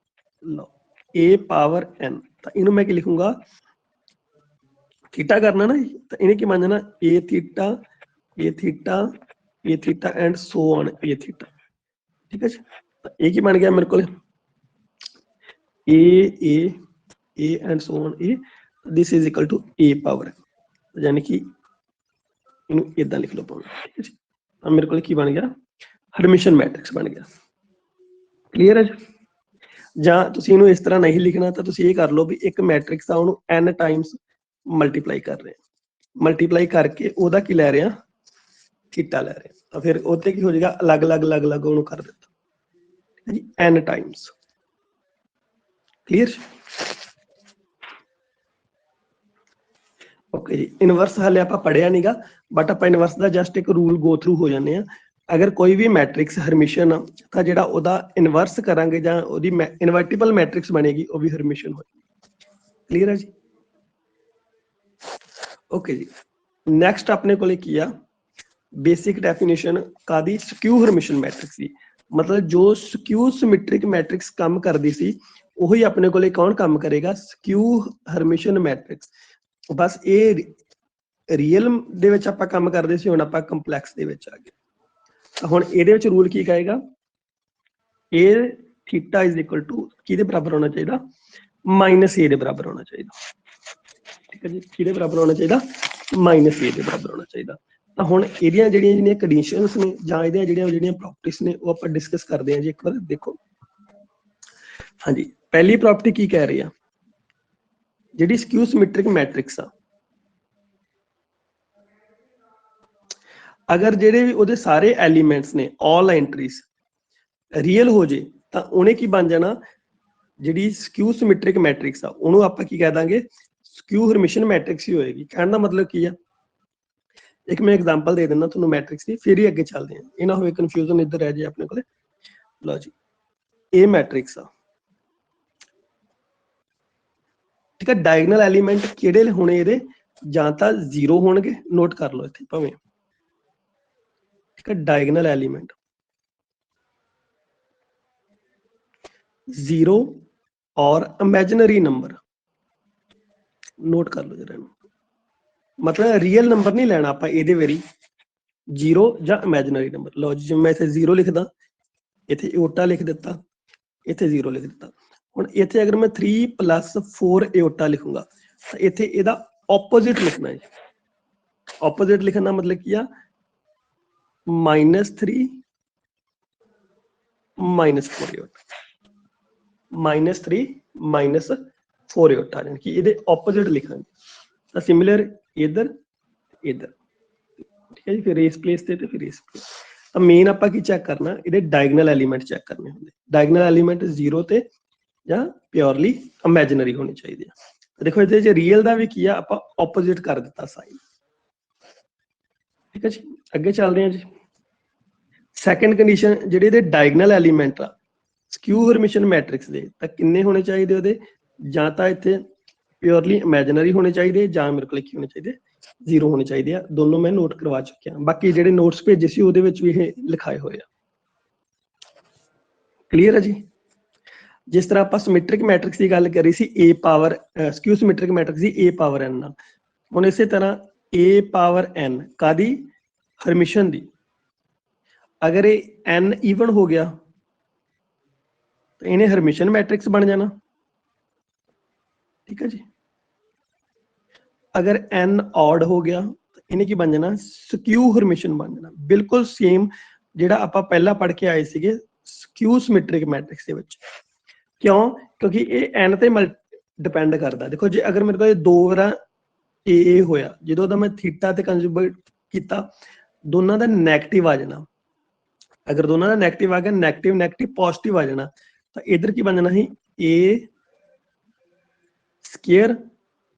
ਲਓ a ਪਾਵਰ n, ਤਾਂ ਇਹਨੂੰ ਮੈਂ ਕੀ ਲਿਖੂੰਗਾ, ਥੀਟਾ ਕਰਨਾ ਨਾ, ਤਾਂ ਇਹਨੇ ਕੀ ਬਣ ਜਾਣਾ a theta and so on a theta. ਠੀਕ ਹੈ ਜੀ, ਤਾਂ ਇਹ ਕੀ ਬਣ ਗਿਆ ਮੇਰੇ ਕੋਲ, a and so on a, this is equal to a power, ਯਾਨੀ ਕਿ ਇਹਨੂੰ ਇਦਾਂ ਲਿਖ ਲਓ ਪਾਉਣਾ। ਠੀਕ ਹੈ ਜੀ, ਤਾਂ ਮੇਰੇ ਕੋਲ ਕੀ ਬਣ ਗਿਆ, ਹਰਮਿਸ਼ਨ ਮੈਟ੍ਰਿਕਸ ਬਣ ਗਿਆ। ਕਲੀਅਰ ਹੈ ਜੀ? ਜਾਂ ਤੁਸੀਂ ਇਹਨੂੰ ਇਸ ਤਰ੍ਹਾਂ ਨਹੀਂ ਲਿਖਣਾ ਤਾਂ ਤੁਸੀਂ ਇਹ ਕਰ ਲਓ ਵੀ ਇੱਕ ਮੈਟ੍ਰਿਕਸ ਆ, ਉਹਨੂੰ n ਟਾਈਮਸ ਮਲਟੀਪਲਾਈ ਕਰ ਰਹੇ ਹਾਂ, ਮਲਟੀਪਲਾਈ ਕਰਕੇ ਉਹਦਾ ਕੀ ਲੈ ਰਹੇ ਹਾਂ, ਥੀਟਾ ਲੈ ਰਹੇ ਹਾਂ, ਤਾਂ ਫਿਰ ਉਹਤੇ ਕੀ ਹੋ ਜਾਏਗਾ, ਅਲੱਗ-ਅਲੱਗ ਉਹਨੂੰ ਕਰ ਦਿੱਤਾ ਜੀ, n ਟਾਈਮਸ। ਕਲੀਅਰ? ਓਕੇ ਜੀ, ਇਨਵਰਸ ਹਾਲੇ ਆਪਾਂ ਪੜਿਆ ਨਹੀਂਗਾ, ਬਟ ਆਪਾਂ ਇਨਵਰਸ ਦਾ ਜਸਟ ਇੱਕ ਰੂਲ ਗੋ ਥਰੂ ਹੋ ਜਾਂਦੇ ਆ। ਅਗਰ ਕੋਈ ਵੀ ਮੈਟ੍ਰਿਕਸ ਹਰਮਿਸ਼ਨ ਆ ਤਾਂ ਜਿਹੜਾ ਉਹਦਾ ਇਨਵਰਸ ਕਰਾਂਗੇ ਜਾਂ ਉਹਦੀ ਇਨਵਰਟੀਬਲ ਮੈਟ੍ਰਿਕਸ ਬਣੇਗੀ ਉਹ ਵੀ ਹਰਮਿਸ਼ਨ ਹੋਏਗੀ। ਕਲੀਅਰ ਹੈ ਜੀ? ਓਕੇ ਜੀ, ਨੈਕਸਟ ਆਪਣੇ ਕੋਲੇ ਕੀ ਆ, ਬੇਸਿਕ ਡੈਫੀਨੇਸ਼ਨ ਕਾਦੀ, ਸਕਿਊ ਹਰਮਿਸ਼ਨ ਮੈਟ੍ਰਿਕਸ ਦੀ। ਮਤਲਬ ਜੋ ਸਕਿਊ ਸਿਮੈਟ੍ਰਿਕ ਮੈਟ੍ਰਿਕਸ ਕੰਮ ਕਰਦੀ ਸੀ ਉਹੀ ਆਪਣੇ ਕੋਲੇ ਕੌਣ ਕੰਮ ਕਰੇਗਾ, ਸਕਿਊ ਹਰਮਿਸ਼ਨ ਮੈਟ੍ਰਿਕਸ। ਬਸ ਇਹ ਰੀਅਲ ਦੇ ਵਿੱਚ ਆਪਾਂ ਕੰਮ ਕਰਦੇ ਸੀ, ਹੁਣ ਆਪਾਂ ਕੰਪਲੈਕਸ ਦੇ ਵਿੱਚ ਆ ਗਏ। ਹੁਣ ਇਹਦੇ ਵਿੱਚ ਰੂਲ ਕੀ ਕਹੇਗਾ, a theta is equal to ਕਿਹਦੇ ਬਰਾਬਰ ਹੋਣਾ ਚਾਹੀਦਾ, -a ਦੇ ਬਰਾਬਰ ਹੋਣਾ ਚਾਹੀਦਾ। ਠੀਕ ਹੈ ਜੀ, ਕਿਹਦੇ ਬਰਾਬਰ ਹੋਣਾ ਚਾਹੀਦਾ, -a ਦੇ ਬਰਾਬਰ ਹੋਣਾ ਚਾਹੀਦਾ। ਤਾਂ ਹੁਣ ਇਹਦੀਆਂ ਜਿਹੜੀਆਂ ਕੰਡੀਸ਼ਨਸ ਨੇ ਜਾਂ ਇਹਦੀਆਂ ਜਿਹੜੀਆਂ ਪ੍ਰੋਪਰਟੀਜ਼ ਨੇ ਉਹ ਆਪਾਂ ਡਿਸਕਸ ਕਰਦੇ ਹਾਂ ਜੀ। ਇੱਕ ਵਾਰ ਦੇਖੋ, ਹਾਂਜੀ, ਪਹਿਲੀ ਪ੍ਰੋਪਰਟੀ ਕੀ ਕਹਿ ਰਹੀ ਆ, ਜਿਹੜੀ ਸਕਿਊ ਸਿਮੈਟ੍ਰਿਕ ਮੈਟ੍ਰਿਕਸ ਆ, ਅਗਰ ਜਿਹੜੇ ਵੀ ਉਹਦੇ ਸਾਰੇ ਐਲੀਮੈਂਟਸ ਨੇ, ਆਲ ਐਂਟਰੀਜ਼ ਰੀਅਲ ਹੋ ਜੇ ਤਾਂ ਉਹਨੇ ਕੀ ਬਣ ਜਾਣਾ, ਜਿਹੜੀ ਸਕਿਊ ਸਿਮੈਟ੍ਰਿਕ ਮੈਟ੍ਰਿਕਸ ਆ ਉਹਨੂੰ ਆਪਾਂ ਕੀ ਕਹਿ ਦਾਂਗੇ, ਸਕਿਊ ਹਰਮਿਸ਼ਨ ਮੈਟ੍ਰਿਕਸ ਹੀ ਹੋਏਗੀ। ਕਹਿਣ ਦਾ ਮਤਲਬ ਕੀ ਆ, ਇੱਕ ਮੈਂ ਐਗਜ਼ਾਮਪਲ ਦੇ ਦਿੰਦਾ ਤੁਹਾਨੂੰ ਮੈਟ੍ਰਿਕਸ ਦੀ, ਫਿਰ ਹੀ ਅੱਗੇ ਚੱਲਦੇ ਹਾਂ, ਇਹ ਨਾ ਹੋਵੇ ਕਨਫਿਊਜ਼ਨ ਇੱਧਰ ਰਹਿ ਜੇ ਆਪਣੇ ਕੋਲੇ। ਲਓ ਜੀ, ਇਹ ਮੈਟ੍ਰਿਕਸ ਆ, ਠੀਕ ਹੈ, ਡਾਇਗਨਲ ਐਲੀਮੈਂਟ ਕਿਹੜੇ ਹੋਣੇ ਇਹਦੇ, ਜਾਂ ਤਾਂ 0 ਹੋਣਗੇ, ਨੋਟ ਕਰ ਲਓ ਇੱਥੇ ਭਾਵੇਂ, ਠੀਕ ਹੈ, ਡਾਇਗਨਲ ਐਲੀਮੈਂਟ 0 ਔਰ ਇਮੈਜਿਨਰੀ ਨੰਬਰ, ਨੋਟ ਕਰ ਲਓ ਜਰਾ ਇਹਨੂੰ, ਮਤਲਬ ਰੀਅਲ ਨੰਬਰ ਨਹੀਂ ਲੈਣਾ ਆਪਾਂ ਇਹਦੇ ਵੇਰੀ, 0 ਜਾਂ ਇਮੈਜਿਨਰੀ ਨੰਬਰ। ਲਓ ਜੀ, ਜਿਵੇਂ ਮੈਂ ਇੱਥੇ 0 ਲਿਖਦਾ, ਇੱਥੇ ਇਓਟਾ ਲਿਖ ਦਿੱਤਾ, ਇੱਥੇ 0 ਲਿਖ ਦਿੱਤਾ। ਹੁਣ ਇੱਥੇ ਅਗਰ ਮੈਂ 3 + 4 ਇਓਟਾ ਲਿਖੂੰਗਾ ਤਾਂ ਇੱਥੇ ਇਹਦਾ ਆਪੋਜ਼ਿਟ ਲਿਖਣਾ ਹੈ। ਆਪੋਜ਼ਿਟ ਲਿਖਣ ਦਾ ਮਤਲਬ ਕੀ ਆ, -3 - 4 ਇਓਟਾ, -3 - 4 ਇਓਟਾ, ਯਾਨੀ ਕਿ ਇਹਦੇ ਆਪੋਜ਼ਿਟ ਲਿਖਾਂਗੇ। ਤਾਂ ਸਿਮਿਲਰ ਇੱਧਰ ਇੱਧਰ, ਠੀਕ ਹੈ ਜੀ, ਫਿਰ ਇਸ ਪਲੇਸ ਤੇ ਫਿਰ ਇਸ ਪਲੇਸ। ਤਾਂ ਮੇਨ ਆਪਾਂ ਕੀ ਚੈੱਕ ਕਰਨਾ, ਇਹਦੇ ਡਾਇਗਨਲ ਐਲੀਮੈਂਟ ਚੈੱਕ ਕਰਨੇ ਹੁੰਦੇ। ਡਾਇਗਨਲ ਐਲੀਮੈਂਟ 0 ਤੇ ਜਾਂ ਪਿਓਰਲੀ ਇਮੈਜਿਨਰੀ ਹੋਣੀ ਚਾਹੀਦੀ ਆ। ਦੇਖੋ ਇਹਦੇ ਚ ਰੀਅਲ ਦਾ ਵੀ ਕੀ ਆ, ਆਪਾਂ ਆਪੋਜ਼ਿਟ ਕਰ ਦਿੱਤਾ ਸਾਈਨ। ਠੀਕ ਹੈ ਜੀ, ਅੱਗੇ ਚੱਲਦੇ ਹਾਂ ਜੀ। ਸੈਕੰਡ ਕੰਡੀਸ਼ਨ, ਜਿਹੜੇ ਇਹਦੇ ਡਾਇਗਨਲ ਐਲੀਮੈਂਟ ਆ ਸਕਿਊ ਹਰਮਿਸ਼ਨ ਮੈਟ੍ਰਿਕਸ ਦੇ, ਤਾਂ ਕਿੰਨੇ ਹੋਣੇ ਚਾਹੀਦੇ ਉਹਦੇ, ਜਾਂ ਤਾਂ ਇੱਥੇ ਪਿਓਰਲੀ ਇਮੈਜਿਨਰੀ ਹੋਣੇ ਚਾਹੀਦੇ, ਜਾਂ ਮੇਰੇ ਕੋਲ ਕੀ ਹੋਣੇ ਚਾਹੀਦੇ, 0 ਹੋਣੇ ਚਾਹੀਦੇ ਆ। ਦੋਨੋਂ ਮੈਂ ਨੋਟ ਕਰਵਾ ਚੁੱਕਿਆ, ਬਾਕੀ ਜਿਹੜੇ ਨੋਟਸ ਭੇਜੇ ਸੀ ਉਹਦੇ ਵਿੱਚ ਵੀ ਇਹ ਲਿਖਾਏ ਹੋਏ ਆ। ਕਲੀਅਰ ਹੈ ਜੀ? ਜਿਸ ਤਰ੍ਹਾਂ ਆਪਾਂ ਸਿਮੈਟ੍ਰਿਕ ਮੈਟ੍ਰਿਕਸ ਦੀ ਗੱਲ ਕਰੀ ਸੀ, a power ਸਕਿਊ symmetric matrix the a power n ਨਾਲ, ਹੁਣ ਇਸੇ ਤਰ੍ਹਾਂ a ਪਾਵਰ n ਕਾਦੀ, ਹਰਮਿਸ਼ਨ ਦੀ। ਅਗਰ ਇਹ n ਈਵਨ ਹੋ ਗਿਆ ਤਾਂ ਇਹਨੇ ਹਰਮਿਸ਼ਨ ਮੈਟ੍ਰਿਕਸ ਬਣ ਜਾਣਾ। ਠੀਕ ਹੈ ਜੀ, ਅਗਰ n ਔਡ ਹੋ ਗਿਆ ਤਾਂ ਇਹਨੇ ਕੀ ਬਣ ਜਾਣਾ, ਸਕਿਊ ਹਰਮਿਸ਼ਨ ਬਣ ਜਾਣਾ। ਬਿਲਕੁਲ ਸੇਮ ਜਿਹੜਾ ਆਪਾਂ ਪਹਿਲਾਂ ਪੜ੍ਹ ਕੇ ਆਏ ਸੀਗੇ ਸਕਿਊ ਸਿਮੈਟ੍ਰਿਕ ਮੈਟ੍ਰਿਕਸ ਦੇ ਵਿੱਚ। ਕਿਉਂ? ਕਿਉਂਕਿ ਇਹ n ਤੇ ਡਿਪੈਂਡ ਕਰਦਾ। ਦੇਖੋ ਜੇ ਅਗਰ ਮੇਰੇ ਕੋਲ 2 ਵਾਰ a ਹੋਇਆ, ਜਦੋਂ ਦਾ ਮੈਂ ਥੀਟਾ ਤੇ ਕੰਜੂਗੇਟ ਕੀਤਾ, ਦੋਨਾਂ ਦਾ ਨੈਗੇਟਿਵ ਆ ਜਾਣਾ। ਅਗਰ ਦੋਨਾਂ ਦਾ ਨੈਗੇਟਿਵ ਆ ਗਿਆ, ਨੈਗੇਟਿਵ ਨੈਗੇਟਿਵ ਪੋਜ਼ਿਟਿਵ ਆ ਜਾਣਾ, ਤਾਂ ਇਧਰ ਕੀ ਬਣ ਜਾਣਾ ਸੀ, a ਸਕੁਅਰ,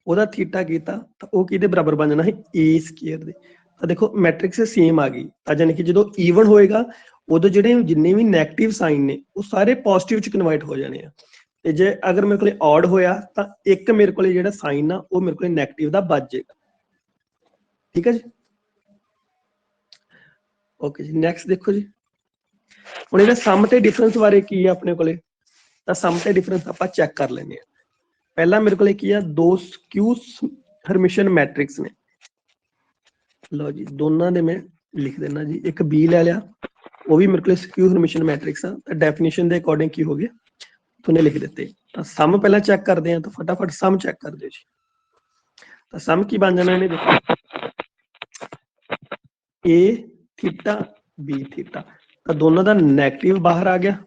ਉਹਦਾ ਥੀਟਾ ਕੀਤਾ ਤਾਂ ਉਹ ਕਿਹਦੇ ਬਰਾਬਰ ਬਣ ਜਾਣਾ ਸੀ, a ਸਕੁਅਰ ਦੇ। ਤਾਂ ਦੇਖੋ ਮੈਟ੍ਰਿਕਸ ਸੇਮ ਆ ਗਈ। ਤਾਂ ਯਾਨੀ ਕਿ ਜਦੋਂ ਈਵਨ ਹੋਏਗਾ ਉਦੋਂ ਜਿਹੜੇ ਜਿੰਨੇ ਵੀ ਨੈਗੇਟਿਵ ਸਾਈਨ ਨੇ ਉਹ ਸਾਰੇ ਪੋਜ਼ਿਟਿਵ ਚ ਕਨਵਰਟ ਹੋ ਜਾਣੇ ਆ। ਤੇ ਜੇ ਅਗਰ ਮੇਰੇ ਕੋਲੇ ਔਡ ਹੋਇਆ ਤਾਂ ਇੱਕ ਮੇਰੇ ਕੋਲੇ ਜਿਹੜਾ ਸਾਈਨ ਆ ਉਹ ਮੇਰੇ ਕੋਲੇ ਨੈਗੇਟਿਵ ਦਾ ਬਚ ਜਾਏਗਾ। ਠੀਕ ਹੈ ਜੀ, ਓਕੇ ਜੀ ਨੈਕਸਟ ਦੇਖੋ ਜੀ ਹੁਣ ਇਹਦਾ ਸਮ ਤੇ ਡਿਫਰੈਂਸ ਬਾਰੇ ਕੀ ਹੈ ਆਪਣੇ ਕੋਲੇ ਤਾਂ ਸਮ ਤੇ ਡਿਫਰੈਂਸ ਆਪਾਂ ਚੈੱਕ ਕਰ ਲੈਂਦੇ ਆ ਪਹਿਲਾਂ ਮੇਰੇ ਕੋਲੇ ਕੀ ਆ ਦੋ ਸਕਿਊ ਹਰਮਿਸ਼ਨ ਮੈਟ੍ਰਿਕਸ ਨੇ ਲਓ ਜੀ ਦੋਨਾਂ ਦੇ ਮੈਂ ਲਿਖ ਦੇਣਾ ਜੀ ਇੱਕ ਬੀ ਲੈ ਲਿਆ ਉਹ ਵੀ ਮੇਰੇ ਕੋਲੇ ਸਕਿਊ ਹਰਮਿਸ਼ਨ ਮੈਟ੍ਰਿਕਸ ਆ ਤਾਂ ਡੈਫੀਨੇਸ਼ਨ ਦੇ ਅਕੋਰਡਿੰਗ ਕੀ ਹੋ ਗਿਆ ਤੁਹਾਨੂੰ ਲਿਖ ਦਿੱਤੇ ਤਾਂ ਸਮ ਪਹਿਲਾਂ ਚੈੱਕ ਕਰਦੇ ਆ ਤਾਂ ਫਟਾਫਟ ਸਮ ਚੈੱਕ ਕਰ ਦਿਓ ਜੀ ਤਾਂ ਸਮ ਕੀ ਬਣ ਜਾਣਾ ਇਹਨੇ ਦੇਖੋ a ਥੀਟਾ b ਥੀਟਾ ਤਾਂ ਦੋਨਾਂ ਦਾ ਨੈਗੇਟਿਵ ਬਾਹਰ ਆ ਗਿਆ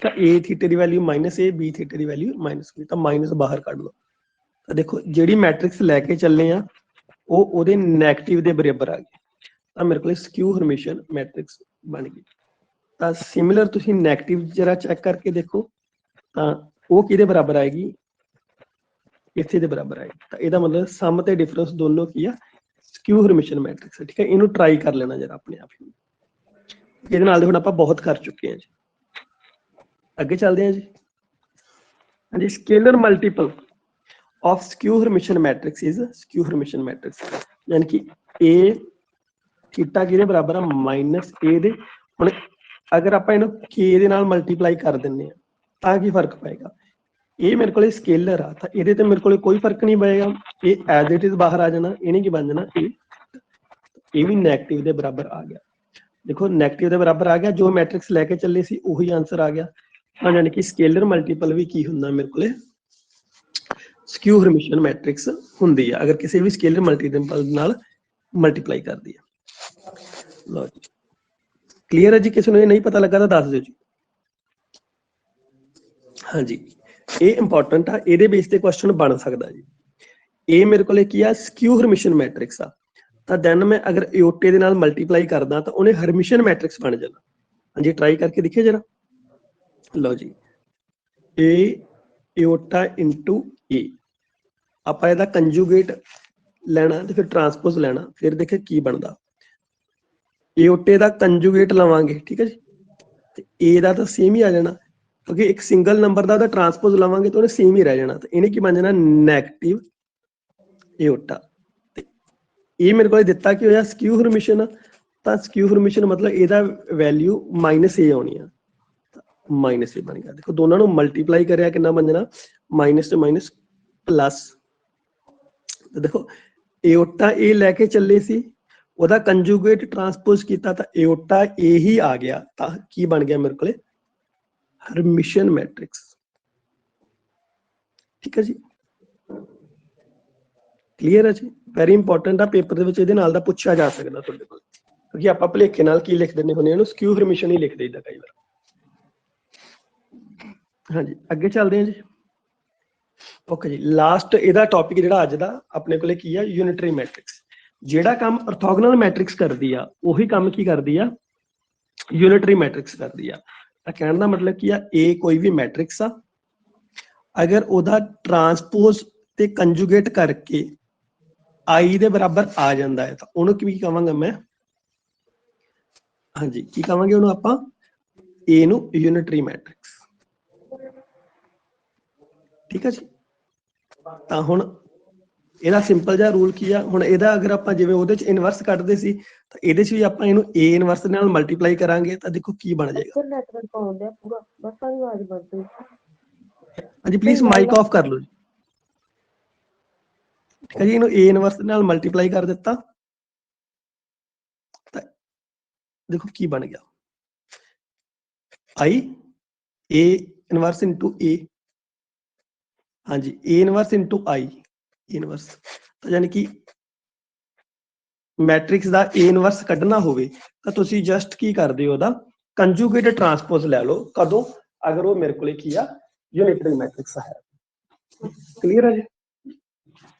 ਤਾਂ a ਥੀਟੇ the value -a b ਥੀਟੇ the value -b ਤਾਂ ਮਾਈਨਸ ਬਾਹਰ ਕੱਢ ਲਓ ਤਾਂ ਦੇਖੋ ਜਿਹੜੀ ਮੈਟ੍ਰਿਕਸ ਲੈ ਕੇ ਚੱਲੇ ਆ ਉਹ ਉਹਦੇ ਨੈਗੇਟਿਵ ਦੇ ਬਰਾਬਰ ਆ ਗਈ ਤਾਂ ਮੇਰੇ ਕੋਲ ਸਕਿਊ ਹਰਮਿਸ਼ਨ ਮੈਟ੍ਰਿਕਸ ਬਣ ਗਈ ਤਾਂ ਸਿਮਿਲਰ ਤੁਸੀਂ ਨੈਗੇਟਿਵ ਜਰਾ ਚੈੱਕ ਕਰਕੇ ਦੇਖੋ ਤਾਂ ਉਹ ਕਿਹਦੇ ਬਰਾਬਰ ਆਏਗੀ ਇੱਥੇ ਦੇ ਬਰਾਬਰ ਆਏਗੀ ਤਾਂ ਇਹਦਾ ਮਤਲਬ ਸਮ ਤੇ ਡਿਫਰੈਂਸ ਦੋਨੋਂ ਕੀ ਆ ਸਕਿਊ ਹਰਮਿਸ਼ਨ ਮੈਟ੍ਰਿਕਸ ਠੀਕ ਹੈ ਇਹਨੂੰ ਟਰਾਈ ਕਰ ਲੈਣਾ ਜਰਾ ਆਪਣੇ ਆਪ ਹੀ ਇਹਦੇ ਨਾਲ ਦੇ ਹੁਣ ਆਪਾਂ ਬਹੁਤ ਕਰ ਚੁੱਕੇ ਹਾਂ ਜੀ ਅੱਗੇ ਚੱਲਦੇ ਹਾਂ ਜੀ ਹਾਂਜੀ scaler multiple of skew Hermitian matrix is skew Hermitian matrix यानी कि a थीटा किहदे बराबर है -a ਦੇ ਹੁਣ ਅਗਰ ਆਪਾਂ ਇਹਨੂੰ k ਦੇ ਨਾਲ ਮਲਟੀਪਲਾਈ ਕਰ ਦਿੰਨੇ ਆ ਤਾਂ ਕੀ ਫਰਕ ਪਏਗਾ ਇਹ ਮੇਰੇ ਕੋਲੇ ਸਕੇਲਰ ਆ ਤਾਂ ਇਹਦੇ ਤੇ ਮੇਰੇ ਕੋਲੇ ਕੋਈ ਫਰਕ ਨਹੀਂ ਪਏਗਾ ਇਹ ਐਜ਼ ਇਟ ਇਜ਼ ਬਾਹਰ ਆ ਜਾਣਾ ਇਹਨੇ ਕੀ ਬਣ ਜਾਣਾ ਇਹ ਵੀ ਨੈਗੇਟਿਵ ਦੇ ਬਰਾਬਰ ਆ ਗਿਆ ਦੇਖੋ ਨੈਗੇਟਿਵ ਦੇ ਬਰਾਬਰ ਆ ਗਿਆ ਜੋ ਮੈਟ੍ਰਿਕਸ ਲੈ ਕੇ ਚੱਲੇ ਸੀ ਉਹੀ ਆਨਸਰ ਆ ਗਿਆ ਤਾਂ ਯਾਨੀ ਕਿ ਸਕੇਲਰ ਮਲਟੀਪਲ ਵੀ ਕੀ ਹੁੰਦਾ ਮੇਰੇ ਕੋਲੇ ਸਕਿਊ ਹਰਮਿਸ਼ਨ ਮੈਟ੍ਰਿਕਸ ਹੁੰਦੀ ਆ ਅਗਰ ਕਿਸੇ ਵੀ ਸਕੇਲਰ ਮਲਟੀਪਲ ਨਾਲ ਮਲਟੀਪਲਾਈ ਕਰਦੀ ਆ ਲਓ ਜੀ ਕਲੀਅਰ ਹੈ ਜੀ ਕਿਸੇ ਨੂੰ ਇਹ ਨਹੀਂ ਪਤਾ ਲੱਗਾ ਤਾਂ ਦੱਸ ਦਿਓ ਜੀ ਹਾਂਜੀ ਇਹ ਇੰਪੋਰਟੈਂਟ ਆ ਇਹਦੇ ਬੇਸ ਤੇ ਕੁਐਸਚਨ ਬਣ ਸਕਦਾ ਜੀ ਇਹ ਮੇਰੇ ਕੋਲੇ ਕੀ ਆ ਸਕਿਊ ਹਰਮਿਸ਼ਨ ਮੈਟ੍ਰਿਕਸ ਆ ਤਾਂ ਦੈਨ ਮੈਂ ਅਗਰ ਇਓਟੇ ਦੇ ਨਾਲ ਮਲਟੀਪਲਾਈ ਕਰਦਾ ਤਾਂ ਉਹਨੇ ਹਰਮਿਸ਼ਨ ਮੈਟ੍ਰਿਕਸ ਬਣ ਜਾਣਾ ਹਾਂਜੀ ਟਰਾਈ ਕਰਕੇ ਦੇਖਿਓ ਜਰਾ ਲਓ ਜੀ ਇਹ ਇਓਟਾ ਇਨਟੂ a ਆਪਾਂ ਇਹਦਾ ਕੰਜੂਗੇਟ ਲੈਣਾ ਤੇ ਫਿਰ ਟਰਾਂਸਪੋਜ਼ ਲੈਣਾ ਫਿਰ ਦੇਖੇ ਕੀ ਬਣਦਾ ਇਓਟੇ ਦਾ ਕੰਜੂਗੇਟ ਲਵਾਂਗੇ ਠੀਕ ਹੈ ਜੀ ਤੇ a ਦਾ ਤਾਂ ਸੇਮ ਹੀ ਆ ਜਾਣਾ ਕਿਉਂਕਿ ਇੱਕ ਸਿੰਗਲ ਨੰਬਰ ਦਾ ਟਰਾਂਸਪੋਜ਼ ਲਵਾਂਗੇ ਤਾਂ ਉਹਨੇ ਸੇਮ ਹੀ ਰਹਿ ਜਾਣਾ ਤੇ ਇਹਨੇ ਕੀ ਬਣ ਜਾਣਾ ਨੈਗੇਟਿਵ ਇਓਟਾ ਤੇ ਇਹ ਮੇਰੇ ਕੋਲ ਦਿੱਤਾ ਕੀ ਹੋਇਆ ਸਕਿਊ ਹਰਮਿਸ਼ਨ ਤਾਂ ਸਕਿਊ ਹਰਮਿਸ਼ਨ ਮਤਲਬ ਇਹਦਾ ਵੈਲਿਊ -a ਆਉਣੀ ਆ -a ਬਣ ਗਿਆ ਦੇਖੋ ਦੋਨਾਂ ਨੂੰ ਮਲਟੀਪਲਾਈ ਕਰਿਆ ਕਿੰਨਾ ਬਣ ਜਾਣਾ ਮਾਈਨਸ ਤੇ ਮਾਈਨਸ ਪਲੱਸ ਦੇਖੋ ਇਓਟਾ a ਲੈ ਕੇ ਚੱਲੇ ਸੀ ਉਹਦਾ ਕੰਜੂਗੇਟ ਟਰਾਂਸਪੋਜ਼ ਕੀਤਾ ਤਾਂ ਇਓਟਾ a ਹੀ ਆ ਗਿਆ ਤਾਂ ਕੀ ਬਣ ਗਿਆ ਮੇਰੇ ਕੋਲੇ ਹਰਮਿਸ਼ਨ ਮੈਟ੍ਰਿਕਸ ਠੀਕ ਹੈ ਜੀ ਕਲੀਅਰ ਹੈ ਜੀ ਵੈਰੀ ਇੰਪੋਰਟੈਂਟ ਆ ਪੇਪਰ ਦੇ ਵਿੱਚ ਇਹਦੇ ਨਾਲ ਦਾ ਪੁੱਛਿਆ ਜਾ ਸਕਦਾ ਤੁਹਾਡੇ ਕੋਲ ਕਿਉਂਕਿ ਆਪਾਂ ਭੁਲੇਖੇ ਨਾਲ ਕੀ ਲਿਖ ਦਿੰਦੇ ਹੁੰਦੇ ਇਹਨੂੰ ਸਕਿਊ ਹਰਮਿਸ਼ਨ ਹੀ ਲਿਖ ਦੇਈਦਾ ਕਈ ਵਾਰ ਹਾਂਜੀ ਅੱਗੇ ਚੱਲਦੇ ਹਾਂ ਜੀ ਓਕੇ ਜੀ ਲਾਸਟ ਇਹਦਾ ਟੌਪਿਕ ਜਿਹੜਾ ਅੱਜ ਦਾ ਆਪਣੇ ਕੋਲੇ ਕੀ ਆ ਯੂਨਿਟਰੀ ਮੈਟ੍ਰਿਕਸ ਜਿਹੜਾ ਕੰਮ ਆਰਥੋਗਨਲ ਮੈਟ੍ਰਿਕਸ ਕਰਦੀ ਆ ਉਹੀ ਕੰਮ ਕੀ ਕਰਦੀ ਆ ਯੂਨਿਟਰੀ ਮੈਟ੍ਰਿਕਸ ਕਰਦੀ ਆ ਤਾਂ ਕਹਿਣ ਦਾ ਮਤਲਬ ਕੀ ਆ A ਕੋਈ ਵੀ ਮੈਟ੍ਰਿਕਸ ਆ ਅਗਰ ਉਹਦਾ ਟਰਾਂਸਪੋਜ਼ ਤੇ ਕੰਜੂਗੇਟ ਕਰਕੇ I ਦੇ ਬਰਾਬਰ ਆ ਜਾਂਦਾ ਹੈ ਤਾਂ ਉਹਨੂੰ ਕੀ ਕਹਾਂਗਾ ਮੈਂ ਹਾਂਜੀ ਕੀ ਕਹਾਂਗੇ ਉਹਨੂੰ ਆਪਾਂ A ਨੂੰ ਯੂਨਿਟਰੀ ਮੈਟ੍ਰਿਕਸ ਠੀਕ ਹੈ ਜੀ ਤਾਂ ਹੁਣ ਇਹਦਾ ਸਿੰਪਲ ਜਿਹਾ ਰੂਲ ਕੀ ਆ ਹੁਣ ਇਹਦਾ ਅਗਰ ਆਪਾਂ ਜਿਵੇਂ ਉਹਦੇ ਚ ਇਨਵਰਸ ਕੱਢਦੇ ਸੀ ਤਾਂ ਇਹਦੇ ਚ ਵੀ ਆਪਾਂ ਇਹਨੂੰ A ਇਨਵਰਸ ਨਾਲ ਮਲਟੀਪਲਾਈ ਕਰਾਂਗੇ ਤਾਂ ਦੇਖੋ ਕੀ ਬਣ ਜਾਏਗਾ ਹਾਂਜੀ ਪਲੀਜ਼ ਮਾਈਕ ਆਫ ਕਰ ਲਓ ਜੀ ਠੀਕ ਹੈ ਜੀ ਇਹਨੂੰ A ਇਨਵਰਸ ਨਾਲ ਮਲਟੀਪਲਾਈ ਕਰ ਦਿੱਤਾ ਤਾਂ ਦੇਖੋ ਕੀ ਬਣ ਗਿਆ I A inverse into A ਹਾਂਜੀ A inverse into I inverse ਤਾਂ ਯਾਨੀ ਕਿ ਮੈਟ੍ਰਿਕਸ ਦਾ A ਇਨਵਰਸ ਕੱਢਣਾ ਹੋਵੇ ਤਾਂ ਤੁਸੀਂ ਜਸਟ ਕੀ ਕਰਦੇ ਹੋ ਉਹਦਾ ਕੰਜੂਗੇਟ ਟਰਾਂਸਪੋਜ਼ ਲੈ ਲਓ ਕਦੋਂ ਅਗਰ ਉਹ ਮੇਰੇ ਕੋਲੇ ਕੀ ਆ ਯੂਨਿਟਰੀ ਮੈਟ੍ਰਿਕਸ ਹੈ ਕਲੀਅਰ ਹੈ ਜੀ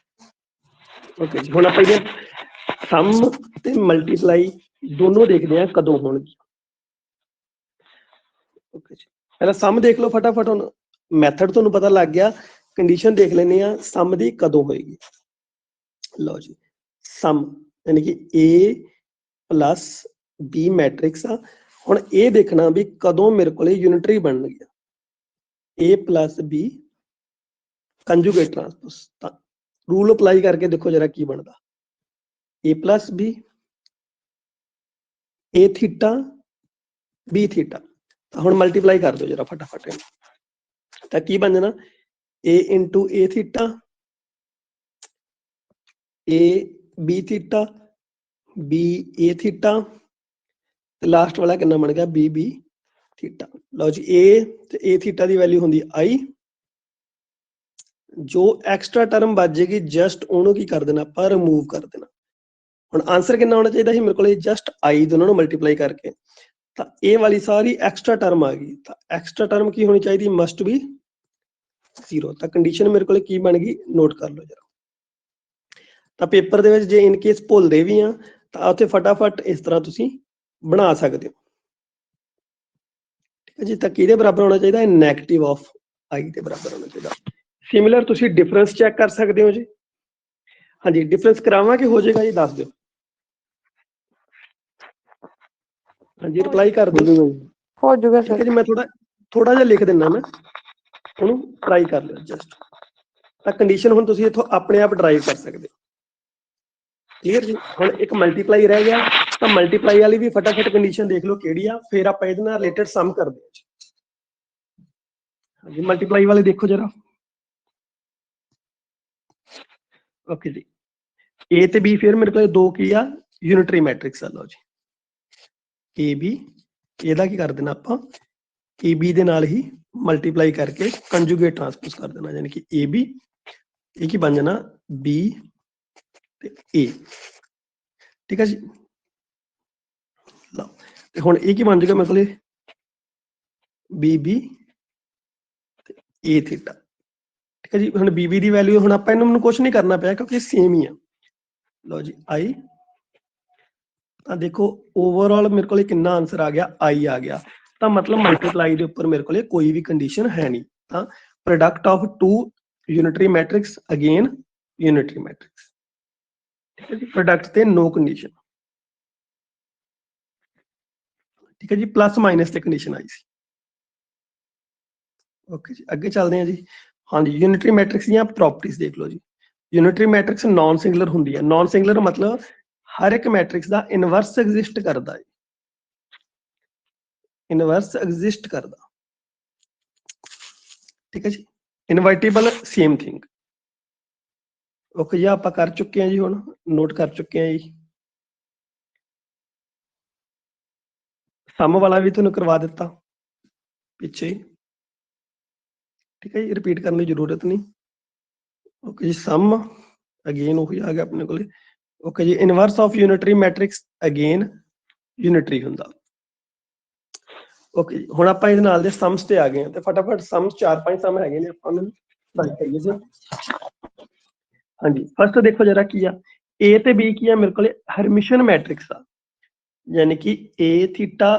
ਓਕੇ ਜੀ ਹੁਣ ਆਪਾਂ ਇਹ ਸਮ ਤੇ ਮਲਟੀਪਲਾਈ ਦੋਨੋਂ ਦੇਖਦੇ ਆ ਕਦੋਂ ਹੋਣਗੇ ਓਕੇ ਜੀ ਪਹਿਲਾਂ ਸਮ ਦੇਖ ਲਓ ਫਟਾਫਟ ਹੁਣ ਮੈਥਡ ਤੁਹਾਨੂੰ ਪਤਾ ਲੱਗ ਗਿਆ ਕੰਡੀਸ਼ਨ ਦੇਖ ਲੈਂਦੇ ਆ ਸਮ ਦੀ ਕਦੋਂ ਹੋਏਗੀ ਲਓ ਜੀ ਸਮ ਯਾਨੀ ਕਿ A ਪਲੱਸ B ਮੈਟ੍ਰਿਕਸ ਆ ਹੁਣ ਇਹ ਦੇਖਣਾ ਵੀ ਕਦੋਂ ਮੇਰੇ ਕੋਲੇ unitary ਬਣਨਗੀ A plus B conjugate ਟਰਾਂਸਪੋਜ਼ ਤਾਂ ਰੂਲ ਅਪਲਾਈ ਕਰਕੇ ਦੇਖੋ ਜਰਾ ਕੀ ਬਣਦਾ A plus B A theta B theta. ਤਾਂ ਹੁਣ ਮਲਟੀਪਲਾਈ ਕਰ ਦਿਓ ਜਰਾ ਫਟਾਫਟ ਇਹਨੂੰ। ਤਾਂ ਕੀ ਬਣ ਜਾਣਾ A into A theta A B theta B A theta ਤੇ ਲਾਸਟ ਵਾਲਾ ਕਿੰਨਾ ਬਣ ਗਿਆ B B ਥੀਟਾ। ਲਓ ਜੀ A ਤੇ A ਥੀਟਾ ਦੀ ਵੈਲਿਊ ਹੁੰਦੀ I। ਜੋ ਐਕਸਟਰਾ ਟਰਮ ਬਚ ਜਾਏਗੀ ਜਸਟ ਉਹਨੂੰ ਕੀ ਕਰ ਦੇਣਾ ਆਪਾਂ ਰਿਮੂਵ ਕਰ ਦੇਣਾ। ਹੁਣ ਆਨਸਰ ਕਿੰਨਾ ਹੋਣਾ ਚਾਹੀਦਾ ਸੀ ਮੇਰੇ ਕੋਲ ਜਸਟ I ਦੋਨਾਂ ਨੂੰ ਮਲਟੀਪਲਾਈ ਕਰਕੇ। ਤਾਂ ਇਹ ਵਾਲੀ ਸਾਰੀ ਐਕਸਟਰਾ ਟਰਮ ਆ ਗਈ। ਤਾਂ ਐਕਸਟਰਾ ਟਰਮ ਕੀ ਹੋਣੀ ਚਾਹੀਦੀ ਮਸਟ ਬੀ 0। ਤਾਂ ਕੰਡੀਸ਼ਨ ਮੇਰੇ ਕੋਲ ਕੀ ਬਣ ਗਈ ਨੋਟ ਕਰ ਲਓ ਜਰਾ। ਤਾਂ ਪੇਪਰ ਦੇ ਵਿੱਚ ਜੇ ਇਨ ਕੇਸ ਭੁੱਲਦੇ ਵੀ ਆ ਤਾਂ ਉੱਥੇ ਫਟਾਫਟ ਇਸ ਤਰ੍ਹਾਂ ਤੁਸੀਂ ਬਣਾ ਸਕਦੇ ਹੋ। ਠੀਕ ਹੈ ਜੀ। ਤਾਂ ਕਿਹਦੇ ਬਰਾਬਰ ਹੋਣਾ ਚਾਹੀਦਾ ਨੈਗੇਟਿਵ ਆਫ I ਦੇ ਬਰਾਬਰ ਹੋਣਾ ਚਾਹੀਦਾ। ਸਿਮਿਲਰ ਤੁਸੀਂ ਡਿਫਰੈਂਸ ਚੈੱਕ ਕਰ ਸਕਦੇ ਹੋ ਜੀ। ਹਾਂਜੀ ਡਿਫਰੈਂਸ ਕਰਾਵਾਂ ਕਿ ਹੋ ਜਾਏਗਾ ਜੀ ਦੱਸ ਦਿਓ। ਹਾਂਜੀ ਰਿਪਲਾਈ ਕਰ ਦਿਓ। ਹੋ ਜਾਊਗਾ ਠੀਕ ਹੈ ਸਰ। ਜੀ। ਮੈਂ ਥੋੜਾ ਜਿਹਾ ਲਿਖ ਦਿੰਦਾ ਮੈਂ ਉਹਨੂੰ ਟਰਾਈ ਕਰ ਲਿਓ ਜਸਟ। ਤਾਂ ਕੰਡੀਸ਼ਨ ਹੁਣ ਤੁਸੀਂ ਇੱਥੋਂ ਆਪਣੇ ਆਪ ਡਰਾਈਵ ਕਰ ਸਕਦੇ ਹੋ। ਕਲੀਅਰ ਜੀ। ਹੁਣ ਇੱਕ ਮਲਟੀਪਲਾਈ ਰਹਿ ਗਿਆ ਤਾਂ ਮਲਟੀਪਲਾਈ ਵਾਲੀ ਵੀ ਫਟਾਫਟ ਕੰਡੀਸ਼ਨ ਦੇਖ ਲਓ ਕਿਹੜੀ ਆ ਫਿਰ ਆਪਾਂ ਇਹਦੇ ਨਾਲ ਰਿਲੇਟਡ ਸਮ ਕਰਦੇ ਹਾਂ ਜੀ। ਹਾਂਜੀ ਮਲਟੀਪਲਾਈ ਵਾਲੇ ਦੇਖੋ ਜਰਾ। ਓਕੇ ਜੀ। A ਤੇ B ਫਿਰ ਮੇਰੇ ਕੋਲ ਦੋ ਕੀ ਆ ਯੂਨਿਟਰੀ ਮੈਟ੍ਰਿਕਸ ਆ। ਲਓ ਜੀ AB ਇਹਦਾ ਕੀ ਕਰ ਦੇਣਾ ਆਪਾਂ AB ਦੇ ਨਾਲ ਹੀ ਮਲਟੀਪਲਾਈ ਕਰਕੇ ਕੰਜੂਗੇਟ ਟ੍ਰਾਂਸਪੋਜ਼ ਕਰ ਦੇਣਾ ਯਾਨੀ ਕਿ AB ਇਹ ਕੀ ਬਣ ਜਾਣਾ B ਤੇ A। ਠੀਕ ਹੈ ਜੀ। ਲਓ ਤੇ ਹੁਣ ਇਹ ਕੀ ਬਣ ਜਾਏਗਾ ਮੇਰੇ ਕੋਲ BB ਤੇ A ਥੀਟਾ। ਠੀਕ ਹੈ ਜੀ। ਹੁਣ BB ਦੀ ਵੈਲਿਊ ਹੁਣ ਆਪਾਂ ਇਹਨੂੰ ਕੁਝ ਨਹੀਂ ਕਰਨਾ ਪਿਆ ਕਿਉਂਕਿ ਸੇਮ ਹੀ ਆ। ਲਓ ਜੀ I। ਤਾਂ ਦੇਖੋ ਓਵਰਆਲ ਮੇਰੇ ਕੋਲ ਕਿੰਨਾ ਆਨਸਰ ਆ ਗਿਆ I ਆ ਗਿਆ। ਤਾਂ ਮਤਲਬ ਮਲਟੀਪਲਾਈ ਦੇ ਉੱਪਰ ਮੇਰੇ ਕੋਲ ਕੋਈ ਵੀ ਕੰਡੀਸ਼ਨ ਹੈ ਨਹੀਂ। ਤਾਂ product of two unitary matrix again unitary matrix. ਠੀਕ ਹੈ ਜੀ। ਪ੍ਰੋਡਕਟ ਤੇ ਨੋ ਕੰਡੀਸ਼ਨ। ਠੀਕ ਹੈ ਜੀ। ਪਲੱਸ ਮਾਈਨਸ ਤੇ ਕੰਡੀਸ਼ਨ ਆਈ ਸੀ। ਓਕੇ ਜੀ ਅੱਗੇ ਚੱਲਦੇ ਹਾਂ ਜੀ। ਹਾਂਜੀ ਯੂਨਿਟਰੀ ਮੈਟ੍ਰਿਕਸ ਦੀਆਂ ਪ੍ਰੋਪਰਟੀਜ਼ ਦੇਖ ਲਓ ਜੀ। ਯੂਨਿਟਰੀ ਮੈਟ੍ਰਿਕਸ ਨਾਨ ਸਿੰਗੂਲਰ ਹੁੰਦੀ ਹੈ। ਨਾਨ ਸਿੰਗੂਲਰ ਮਤਲਬ ਹਰ ਇੱਕ ਮੈਟ੍ਰਿਕਸ ਦਾ ਇਨਵਰਸ ਐਗਜ਼ਿਸਟ ਕਰਦਾ ਹੈ। ਇਨਵਰਸ ਐਗਜ਼ਿਸਟ ਕਰਦਾ। ਠੀਕ ਹੈ ਜੀ। ਇਨਵਰਟੀਬਲ ਸੇਮ ਥਿੰਗ। ਓਕੇ ਜੀ ਆਪਾਂ ਕਰ ਚੁੱਕੇ ਹਾਂ ਜੀ। ਹੁਣ ਨੋਟ ਕਰ ਚੁੱਕੇ ਹਾਂ ਜੀ। ਸਮ ਵਾਲਾ ਵੀ ਤੁਹਾਨੂੰ ਕਰਵਾ ਦਿੱਤਾ ਪਿੱਛੇ। ਠੀਕ ਹੈ ਜੀ। ਰਿਪੀਟ ਕਰਨ ਦੀ ਜ਼ਰੂਰਤ ਨਹੀਂ। ਓਕੇ ਜੀ। ਸਮ ਅਗੇਨ ਉਹੀ ਆ ਗਿਆ ਆਪਣੇ ਕੋਲੇ। ਓਕੇ ਜੀ। Inverse of unitary matrix again unitary ਹੁੰਦਾ। ਓਕੇ ਜੀ। ਹੁਣ ਆਪਾਂ ਇਹਦੇ ਨਾਲ ਦੇ ਸਮਸ ਤੇ ਆ ਗਏ ਹਾਂ ਤੇ ਫਟਾਫਟ ਸਮਸ 4-5 ਸਮ ਹੈਗੇ ਨੇ ਆਪਾਂ ਨੂੰ ਟਰਾਈ ਕਰੀਏ ਜੀ। ਹਾਂਜੀ ਫਸਟ ਦੇਖੋ ਜਰਾ ਕੀ ਆ A ਤੇ B ਕੀ ਆ ਮੇਰੇ ਕੋਲੇ ਹਰਮਿਸ਼ਨ ਮੈਟ੍ਰਿਕਸ ਆ। ਯਾਨੀ ਕਿ A theta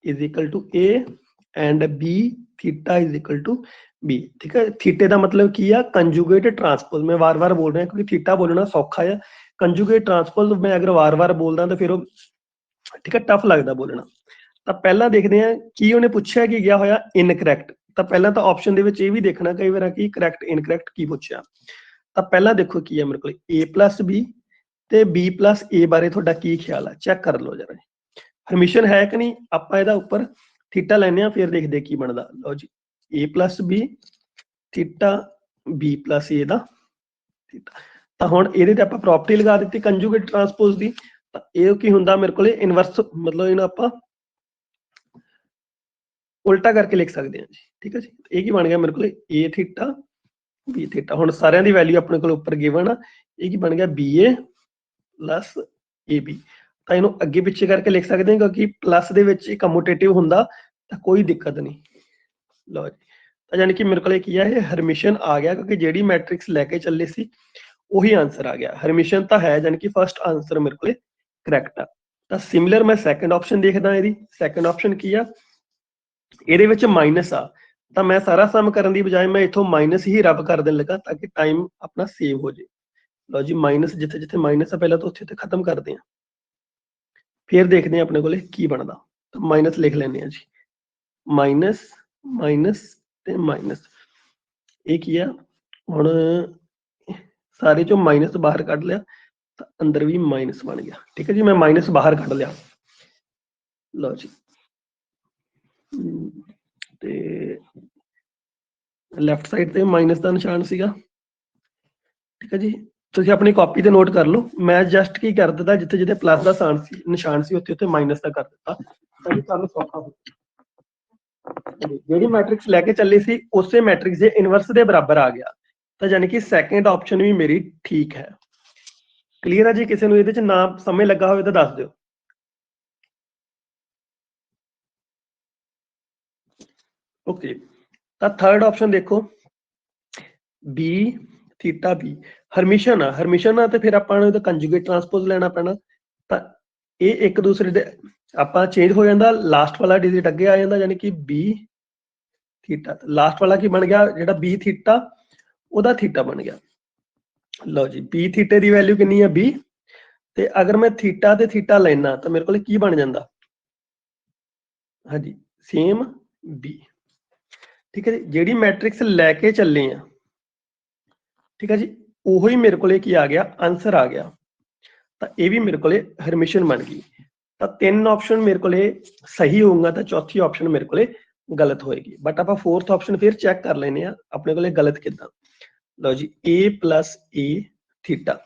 is equal to A and B theta is equal to B। ਠੀਕ ਹੈ। ਥੀਟੇ ਦਾ ਮਤਲਬ ਕੀ ਆ ਕੰਜੂਗੇਟ ਟ੍ਰਾਂਸਪੋਜ਼। ਮੈਂ ਵਾਰ-ਵਾਰ ਬੋਲ ਰਿਹਾ ਕਿਉਂਕਿ ਥੀਟਾ ਬੋਲਣਾ ਸੌਖਾ ਆ। ਕੰਜੂਗੇਟ ਟ੍ਰਾਂਸਪੋਜ਼ ਮੈਂ ਅਗਰ ਵਾਰ-ਵਾਰ ਬੋਲਦਾ ਤਾਂ ਫਿਰ ਉਹ ਠੀਕ ਹੈ ਟਫ ਲੱਗਦਾ ਬੋਲਣਾ। ਤਾਂ ਪਹਿਲਾਂ ਦੇਖਦੇ ਹਾਂ ਕੀ ਉਹਨੇ ਪੁੱਛਿਆ ਕੀ ਗਿਆ ਹੋਇਆ ਇਨਕਰੈਕਟ। ਤਾਂ ਪਹਿਲਾਂ ਤਾਂ ਆਪਸ਼ਨ ਦੇ ਵਿੱਚ ਇਹ ਵੀ ਦੇਖਣਾ ਕਈ ਵਾਰ ਕੀ ਕਰੈਕਟ ਇਨਕਰੈਕਟ ਕੀ ਪੁੱਛਿਆ। ਤਾਂ ਪਹਿਲਾਂ ਦੇਖੋ ਕੀ ਹੈ ਮੇਰੇ ਕੋਲ A ਪਲੱਸ B ਤੇ B ਪਲੱਸ A ਬਾਰੇ ਤੁਹਾਡਾ ਕੀ ਖਿਆਲ ਆ ਚੈੱਕ ਕਰ ਲਓ ਜਰਾ। ਹਰਮਿਸ਼ਨ ਹੈ ਕਿ ਨਹੀਂ ਆਪਾਂ ਇਹਦਾ ਉੱਪਰ ਥੀਟਾ ਲੈਨੇ ਆ ਫਿਰ ਦੇਖਦੇ ਕੀ ਬਣਦਾ। ਲਓ ਜੀ A plus B theta B plus A the theta. ਤਾਂ ਹੁਣ ਇਹਦੇ ਤੇ ਆਪਾਂ ਪ੍ਰੋਪਰਟੀ ਲਗਾ ਦਿੱਤੀ ਕੰਜੂਗੇਟ ਟ੍ਰਾਂਸਪੋਜ਼ ਦੀ। ਤਾਂ ਇਹ ਕੀ ਹੁੰਦਾ ਮੇਰੇ ਕੋਲੇ ਇਨਵਰਸ ਮਤਲਬ ਇਹਨੂੰ ਆਪਾਂ ਉਲਟਾ ਕਰਕੇ ਲਿਖ ਸਕਦੇ ਹਾਂ ਜੀ। ਠੀਕ ਹੈ ਜੀ। ਇਹ ਕੀ ਬਣ ਗਿਆ ਮੇਰੇ ਕੋਲੇ A ਥੀਟਾ B ਥੀਟਾ। ਹੁਣ ਸਾਰਿਆਂ ਦੀ ਵੈਲਿਊ ਆਪਣੇ ਕੋਲ ਉੱਪਰ ਗਿਵਨ ਆ। ਇਹ ਕੀ ਬਣ ਗਿਆ BA ਪਲੱਸ AB। ਤਾਂ ਇਹਨੂੰ ਅੱਗੇ ਪਿੱਛੇ ਕਰਕੇ ਲਿਖ ਸਕਦੇ ਹਾਂ ਕਿਉਂਕਿ ਪਲੱਸ ਦੇ ਵਿੱਚ ਕਮਿਊਟੇਟਿਵ ਹੁੰਦਾ ਤਾਂ ਕੋਈ ਦਿੱਕਤ ਨਹੀਂ। ਲਓ ਜੀ ਤਾਂ ਯਾਨੀ ਕਿ ਮੇਰੇ ਕੋਲ ਕੀ ਆ ਇਹ ਹਰਮਿਸ਼ਨ ਆ ਗਿਆ ਕਿਉਂਕਿ ਜਿਹੜੀ ਮੈਟ੍ਰਿਕਸ ਲੈ ਕੇ ਚੱਲੇ ਸੀ ਉਹੀ ਆਨਸਰ ਆ ਗਿਆ। ਹਰਮਿਸ਼ਨ ਤਾਂ ਹੈ ਯਾਨੀ ਕਿ ਫਸਟ ਆਨਸਰ ਮੇਰੇ ਕੋਲੇ ਕਰੈਕਟ ਆ। ਤਾਂ ਸਿਮਿਲਰ ਮੈਂ ਸੈਕੰਡ ਆਪਸ਼ਨ ਦੇਖਦਾ ਇਹਦੀ। ਸੈਕੰਡ ਆਪਸ਼ਨ ਕੀ ਆ ਇਹਦੇ ਵਿੱਚ ਮਾਈਨਸ ਆ। ਤਾਂ ਮੈਂ ਸਾਰਾ ਸਮ ਕਰਨ ਦੀ ਬਜਾਏ ਮੈਂ ਇੱਥੋਂ ਮਾਈਨਸ ਹੀ ਰੱਬ ਕਰ ਦੇਣ ਲੱਗਾ ਤਾਂ ਕਿ ਟਾਈਮ ਆਪਣਾ ਸੇਵ ਹੋ ਜਾਏ। ਲਓ ਜੀ ਮਾਈਨਸ ਜਿੱਥੇ ਜਿੱਥੇ ਮਾਈਨਸ ਆ ਪਹਿਲਾਂ ਤਾਂ ਉੱਥੇ ਤੇ ਖਤਮ ਕਰਦੇ ਆ ਫਿਰ ਦੇਖਦੇ ਆ ਆਪਣੇ ਕੋਲੇ ਕੀ ਬਣਦਾ। ਤਾਂ ਮਾਈਨਸ ਲਿਖ ਲੈਂਦੇ ਆ ਜੀ। ਮਾਈਨਸ ਮਾਈਨਸ ਤੇ ਮਾਈਨਸ ਇਹ ਕੀ ਆ ਹੁਣ ਸਾਰੇ ਚੋਂ ਮਾਈਨਸ ਬਾਹਰ ਕੱਢ ਲਿਆ ਤਾਂ ਅੰਦਰ ਵੀ ਮਾਈਨਸ ਬਣ ਗਿਆ। ਠੀਕ ਹੈ ਜੀ। ਮੈਂ ਮਾਈਨਸ ਬਾਹਰ ਕੱਢ ਲਿਆ। ਲਓ ਜੀ ਤੇ ਲੈਫਟ ਸਾਈਡ ਤੇ ਮਾਈਨਸ ਦਾ ਨਿਸ਼ਾਨ ਸੀਗਾ, ਠੀਕ ਹੈ ਜੀ। ਤੁਸੀਂ ਆਪਣੀ ਕਾਪੀ ਤੇ ਨੋਟ ਕਰ ਲਓ, ਮੈਂ ਜਸਟ ਕੀ ਕਰ ਦਿੱਤਾ, ਜਿੱਥੇ ਜਿੱਥੇ ਪਲੱਸ ਦਾ ਨਿਸ਼ਾਨ ਸੀ ਉੱਥੇ ਉੱਥੇ ਮਾਈਨਸ ਦਾ ਕਰ ਦਿੱਤਾ ਤਾਂ ਕਿ ਤੁਹਾਨੂੰ ਸੌਖਾ ਹੋ। ਜਿਹੜੀ ਮੈਟ੍ਰਿਕਸ ਲੈ ਕੇ ਚੱਲੀ ਸੀ ਉਸੇ ਮੈਟ੍ਰਿਕਸ ਦੇ ਇਨਵਰਸ ਦੇ ਬਰਾਬਰ ਆ ਗਿਆ, ਤਾਂ ਯਾਨੀ ਕਿ ਸੈਕੰਡ ਆਪਸ਼ਨ ਵੀ ਮੇਰੀ ਠੀਕ ਹੈ। ਕਲੀਅਰ ਹੈ ਜੀ? ਕਿਸੇ ਨੂੰ ਇਹਦੇ ਚ ਨਾ ਸਮਝ ਲੱਗਾ ਹੋਵੇ ਤਾਂ ਦੱਸ ਦਿਓ। ਓਕੇ, ਤਾਂ ਥਰਡ ਆਪਸ਼ਨ ਦੇਖੋ, ਬੀ ਥੀਟਾ ਬੀ ਹਰਮਿਸ਼ਨ ਆ ਤੇ ਫਿਰ ਆਪਾਂ ਨੂੰ ਇਹਦਾ ਕੰਜੂਗੇਟ ਟਰਾਂਸਪੋਜ਼ ਲੈਣਾ ਪੈਣਾ, ਤਾਂ ਇਹ ਇੱਕ ਦੂਸਰੇ ਦੇ ਆਪਾਂ ਚੇਂਜ ਹੋ ਜਾਂਦਾ, ਲਾਸਟ ਵਾਲਾ ਡਿਜਿਟ ਅੱਗੇ ਆ ਜਾਂਦਾ, ਯਾਨੀ ਕਿ ਬੀ ਥੀਟਾ। ਲਾਸਟ ਵਾਲਾ ਕੀ ਬਣ ਗਿਆ, ਜਿਹੜਾ ਬੀ ਥੀਟਾ ਉਹਦਾ ਥੀਟਾ ਬਣ ਗਿਆ। ਲਓ ਜੀ, ਬੀ ਥੀਟੇ ਦੀ ਵੈਲਿਊ ਕਿੰਨੀ ਆ ਬੀ, ਤੇ ਅਗਰ ਮੈਂ ਥੀਟਾ ਤੇ ਥੀਟਾ ਲੈਣਾ ਤਾਂ ਮੇਰੇ ਕੋਲ ਕੀ ਬਣ ਜਾਂਦਾ, ਹਾਂਜੀ ਸੇਮ ਬੀ, ਠੀਕ ਹੈ ਜੀ। ਜਿਹੜੀ ਮੈਟ੍ਰਿਕਸ ਲੈ ਕੇ ਚੱਲੇ ਆ, ਠੀਕ ਹੈ ਜੀ, ਉਹੀ ਮੇਰੇ ਕੋਲੇ ਕੀ ਆ ਗਿਆ, ਆਨਸਰ ਆ ਗਿਆ, ਤਾਂ ਇਹ ਵੀ ਮੇਰੇ ਕੋਲੇ ਹਰਮਿਸ਼ਨ ਬਣ ਗਈ। ਤਾਂ ਤਿੰਨ ਆਪਸ਼ਨ ਮੇਰੇ ਕੋਲੇ ਸਹੀ ਹੋਊਗਾ ਤਾਂ ਚੌਥੀ ਆਪਸ਼ਨ ਮੇਰੇ ਕੋਲੇ ਗਲਤ ਹੋਏਗੀ। ਬਟ ਆਪਾਂ ਫੋਰਥ ਆਪਸ਼ਨ ਫਿਰ ਚੈੱਕ ਕਰ ਲੈਨੇ ਆ ਆਪਣੇ ਕੋਲੇ ਗਲਤ ਕਿੱਦਾਂ। ਲਓ ਜੀ, a ਪਲੱਸ a ਥੀਟਾ,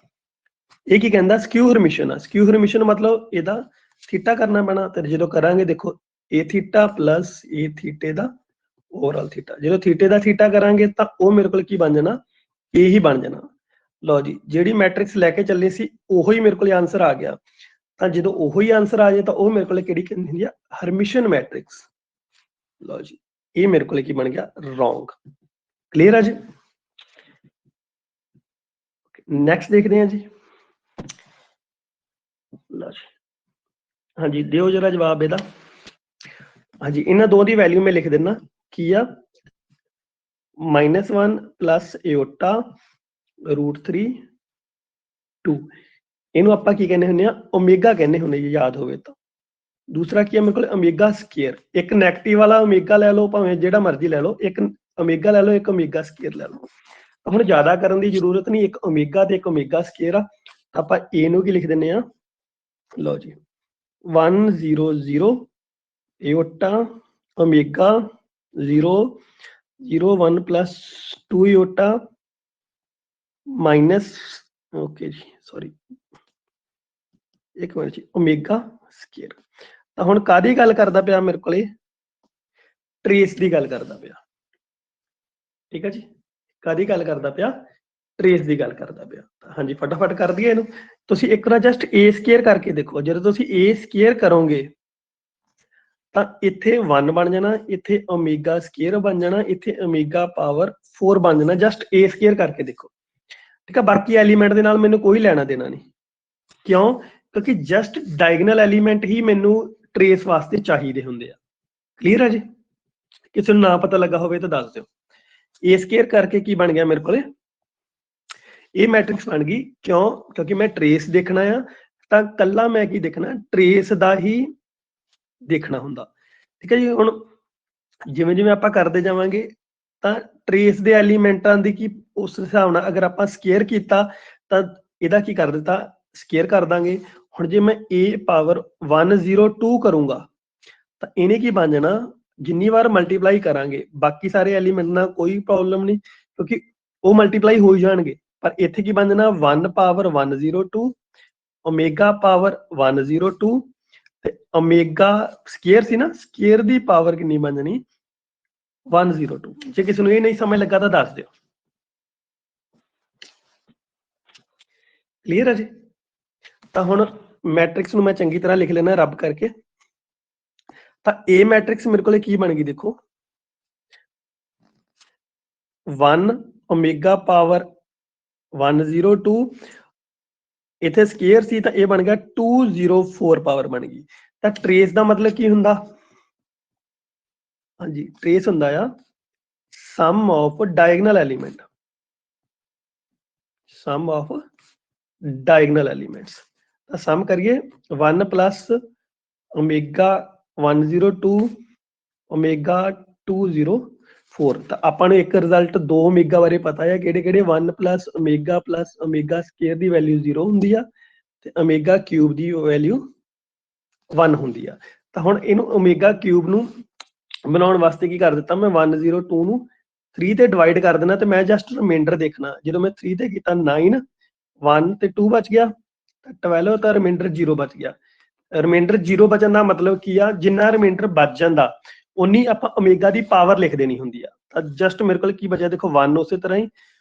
ਇਹ ਕੀ ਕਹਿੰਦਾ, ਸਕਿਊ ਹਰਮਿਸ਼ਨ ਆ। ਸਕਿਊ ਹਰਮਿਸ਼ਨ ਮਤਲਬ ਇਹਦਾ ਥੀਟਾ ਕਰਨਾ ਪੈਣਾ, ਤੇ ਜਦੋਂ ਕਰਾਂਗੇ ਦੇਖੋ a ਥੀਟਾ ਪਲੱਸ a ਥੀਟੇ ਦਾ ਓਵਰਆਲ ਥੀਟਾ, ਜਦੋਂ ਥੀਟੇ ਦਾ ਥੀਟਾ ਕਰਾਂਗੇ ਤਾਂ ਉਹ ਮੇਰੇ ਕੋਲ ਕੀ ਬਣ ਜਾਣਾ, a ਹੀ ਬਣ ਜਾਣਾ। ਲਓ ਜੀ, ਜਿਹੜੀ ਮੈਟ੍ਰਿਕਸ ਲੈ ਕੇ ਚੱਲੇ ਸੀ ਉਹੀ ਮੇਰੇ ਕੋਲ ਆਨਸਰ ਆ ਗਿਆ, ਤਾਂ ਜਦੋਂ ਉਹੀ ਆਨਸਰ ਆ ਜਾਏ ਤਾਂ ਉਹ ਮੇਰੇ ਕੋਲ ਕਿਹੜੀ ਕਹਿੰਦੀ ਆ, ਹਰਮਿਸ਼ਨ ਮੈਟ੍ਰਿਕਸ। ਲਓ ਜੀ, ਇਹ ਮੇਰੇ ਕੋਲ ਕੀ ਬਣ ਗਿਆ, ਰੋਂਗ। ਕਲੀਅਰ ਆ ਜੀ? ਨੈਕਸਟ ਦੇਖਦੇ ਹਾਂ ਜੀ। ਲਓ ਜੀ, ਹਾਂਜੀ ਦਿਓ ਜਰਾ ਜਵਾਬ ਇਹਦਾ। ਹਾਂਜੀ, ਇਹਨਾਂ ਦੋ ਦੀ ਵੈਲਿਊ ਮੈਂ ਲਿਖ ਦਿੰਦਾ, ਕੀ ਆ, -1 ਪਲੱਸ ਏਓਟਾ √3 2, ਇਹਨੂੰ ਆਪਾਂ ਕੀ ਕਹਿੰਦੇ ਹੁੰਦੇ ਆ, ਓਮੇਗਾ ਕਹਿੰਦੇ ਹੁੰਦੇ ਜੀ, ਯਾਦ ਹੋਵੇ ਤਾਂ। ਦੂਸਰਾ ਕੀ ਹੈ ਮੇਰੇ ਕੋਲ, ਓਮੇਗਾ ਸਕੁਅਰ। ਇੱਕ ਨੈਗੇਟਿਵ ਵਾਲਾ ਓਮੇਗਾ ਲੈ ਲਓ, ਭਾਵੇਂ ਜਿਹੜਾ ਮਰਜ਼ੀ ਲੈ ਲਓ, ਇੱਕ ਓਮੇਗਾ ਲੈ ਲਓ, ਇੱਕ ਓਮੇਗਾ ਸਕੁਅਰ ਲੈ ਲਓ। ਹੁਣ ਜ਼ਿਆਦਾ ਕਰਨ ਦੀ ਜ਼ਰੂਰਤ ਨਹੀਂ, ਇੱਕ ਓਮੇਗਾ ਤੇ ਇੱਕ ਓਮੇਗਾ ਸਕੁਅਰ ਆ, ਆਪਾਂ a ਨੂੰ ਕੀ ਲਿਖ ਦਿੰਦੇ ਆ, ਲਓ ਜੀ 1 0 0 ਏਓਟਾ ਓਮੇਗਾ 0 0 1 ਪਲੱਸ 2 ਏਓਟਾ ਮਾਈਨਸ, ਓਕੇ ਜੀ ਸੌਰੀ ਇੱਕ ਮਿੰਟ ਜੀ, ਓਮੇਗਾ ਸਕੁਅਰ। ਤਾਂ ਹੁਣ ਕਾਹਦੀ ਗੱਲ ਕਰਦਾ ਪਿਆ, ਮੇਰੇ ਕੋਲੇ ਟਰੇਸ ਦੀ ਗੱਲ ਕਰਦਾ ਪਿਆ, ਠੀਕ ਹੈ ਜੀ। ਕਾਹਦੀ ਗੱਲ ਕਰਦਾ ਪਿਆ, ਟਰੇਸ ਦੀ ਗੱਲ ਕਰਦਾ ਪਿਆ। ਹਾਂਜੀ ਫਟਾਫਟ ਕਰ ਦਈਏ ਇਹਨੂੰ। ਤੁਸੀਂ ਇੱਕ ਵਾਰ ਜਸਟ a ਸਕੁਅਰ ਕਰਕੇ ਦੇਖੋ, ਜਦੋਂ ਤੁਸੀਂ a ਸਕੁਅਰ ਕਰੋਗੇ ਤਾਂ ਇੱਥੇ 1 ਬਣ ਜਾਣਾ, ਇੱਥੇ ਓਮੇਗਾ ਸਕੁਅਰ ਬਣ ਜਾਣਾ, ਇੱਥੇ ਓਮੇਗਾ ਪਾਵਰ 4 ਬਣ ਜਾਣਾ। ਜਸਟ a ਸਕੁਅਰ ਕਰਕੇ ਦੇਖੋ, ਠੀਕ ਹੈ। ਬਾਕੀ ਐਲੀਮੈਂਟ ਦੇ ਨਾਲ ਮੈਨੂੰ ਕੋਈ ਲੈਣਾ ਦੇਣਾ ਨਹੀਂ, ਕਿਉਂ, ਕਿਉਂਕਿ ਜਸਟ ਡਾਇਗਨਲ ਐਲੀਮੈਂਟ ਹੀ ਮੈਨੂੰ ਟਰੇਸ ਵਾਸਤੇ ਚਾਹੀਦੇ ਹੁੰਦੇ ਆ। ਕਲੀਅਰ ਹੈ ਜੀ? ਕਿਸੇ ਨੂੰ ਨਾ ਪਤਾ ਲੱਗਾ ਹੋਵੇ ਤਾਂ ਦੱਸ ਦਿਓ। a ਸਕੁਅਰ ਕਰਕੇ ਕੀ ਬਣ ਗਿਆ ਮੇਰੇ ਕੋਲੇ, ਇਹ ਮੈਟ੍ਰਿਕਸ ਬਣ ਗਈ, ਕਿਉਂ, ਕਿਉਂਕਿ ਮੈਂ ਟਰੇਸ ਦੇਖਣਾ ਆ, ਤਾਂ ਕੱਲਾ ਮੈਂ ਕੀ ਦੇਖਣਾ, ਟਰੇਸ ਦਾ ਹੀ ਦੇਖਣਾ ਹੁੰਦਾ, ਠੀਕ ਹੈ ਜੀ। ਹੁਣ ਜਿਵੇਂ ਜਿਵੇਂ ਆਪਾਂ ਕਰਦੇ ਜਾਵਾਂਗੇ ਤਾਂ ਟਰੇਸ ਦੇ ਐਲੀਮੈਂਟਾਂ ਦੀ ਕੀ, ਉਸ ਹਿਸਾਬ ਨਾਲ ਅਗਰ ਆਪਾਂ ਸਕੁਅਰ ਕੀਤਾ ਤਾਂ ਇਹਦਾ ਕੀ ਕਰ ਦਿੱਤਾ, ਸਕੁਅਰ ਕਰ ਦਾਂਗੇ। ਹੁਣ ਜੇ ਮੈਂ a ਪਾਵਰ 102 ਕਰੂੰਗਾ ਤਾਂ ਇਹਨੇ ਕੀ ਬਣ ਜਾਣਾ, ਜਿੰਨੀ ਵਾਰ ਮਲਟੀਪਲਾਈ ਕਰਾਂਗੇ ਬਾਕੀ ਸਾਰੇ ਐਲੀਮੈਂਟ ਨਾਲ ਕੋਈ ਪ੍ਰੋਬਲਮ ਨਹੀਂ, ਕਿਉਂਕਿ ਉਹ ਮਲਟੀਪਲਾਈ ਹੋ ਹੀ ਜਾਣਗੇ। ਪਰ ਇੱਥੇ ਕੀ ਬਣ ਜਾਣਾ, 1 ਪਾਵਰ 102 ਓਮੇਗਾ ਪਾਵਰ 102 ਤੇ ਓਮੇਗਾ ਸਕੁਅਰ ਸੀ ਨਾ, ਸਕੁਅਰ ਦੀ ਪਾਵਰ ਕਿੰਨੀ ਬਣ ਜਾਣੀ, 102। ਜੇ ਕਿਸੇ ਨੂੰ ਇਹ ਨਹੀਂ ਸਮਝ ਲੱਗਾ ਤਾਂ ਦੱਸ ਦਿਓ। ਕਲੀਅਰ ਹੈ ਜੀ? ਤਾਂ ਹੁਣ ਮੈਟ੍ਰਿਕਸ ਨੂੰ ਮੈਂ ਚੰਗੀ ਤਰ੍ਹਾਂ ਲਿਖ ਲੈਣਾ ਰੱਬ ਕਰਕੇ। ਤਾਂ a ਮੈਟ੍ਰਿਕਸ ਮੇਰੇ ਕੋਲੇ ਕੀ ਬਣ ਗਈ ਦੇਖੋ, 1 ਓਮੇਗਾ ਪਾਵਰ 102, ਇੱਥੇ ਸਕੁਅਰ ਸੀ ਤਾਂ ਇਹ ਬਣ ਗਿਆ 204 ਪਾਵਰ ਬਣ ਗਈ। ਤਾਂ ਟਰੇਸ ਦਾ ਮਤਲਬ ਕੀ ਹੁੰਦਾ, ਹਾਂਜੀ ਟਰੇਸ ਹੁੰਦਾ ਆ sum of diagonal element, sum of diagonal elements. ਤਾਂ ਸਮ ਕਰੀਏ 1 ਪਲੱਸ ਓਮੇਗਾ 102 ਓਮੇਗਾ 204, ਤਾਂ ਆਪਾਂ ਨੂੰ ਇੱਕ ਰਿਜ਼ਲਟ 2 ਓਮੇਗਾ ਬਾਰੇ ਪਤਾ ਹੈ, ਕਿਹੜੇ ਕਿਹੜੇ, 1 ਪਲੱਸ ਓਮੇਗਾ ਸਕੁਅਰ ਦੀ ਵੈਲਿਊ 0 ਹੁੰਦੀ ਆ ਤੇ ਓਮੇਗਾ ਕਿਊਬ ਦੀ ਵੈਲਿਊ 1 ਹੁੰਦੀ ਆ। ਤਾਂ ਹੁਣ ਇਹਨੂੰ ਓਮੇਗਾ ਕਿਊਬ ਨੂੰ ਬਣਾਉਣ ਵਾਸਤੇ ਕੀ ਕਰ ਦਿੱਤਾ ਮੈਂ 102 ਨੂੰ 3 ਤੇ ਡਿਵਾਈਡ ਕਰ ਦੇਣਾ ਤੇ ਮੈਂ ਜਸਟ ਰਿਮਾਈਂਡਰ ਦੇਖਣਾ। ਜਦੋਂ ਮੈਂ 3 ਤੇ ਕੀਤਾ 9 1 ਤੇ 2 ਬਚ ਗਿਆ ਤਾਂ 12 ਤਾਂ ਰਿਮਾਈਂਡਰ 0 ਬਚ ਗਿਆ। ਰਿਮਾਈਂਡਰ 0 ਬਚਣ ਦਾ ਮਤਲਬ ਕੀ ਆ, ਜਿੰਨਾ ਰਿਮਾਈਂਡਰ ਬਚ ਜਾਂਦਾ ਉਨੀ ਆਪਾਂ ਓਮੇਗਾ ਦੀ ਪਾਵਰ ਲਿਖ ਦੇਣੀ ਹੁੰਦੀ ਆ। ਤਾਂ ਜਸਟ ਮੇਰੇ ਕੋਲ ਕੀ ਬਚਿਆ ਦੇਖੋ 1 ਉਸੇ ਤਰ੍ਹਾਂ ਹੀ,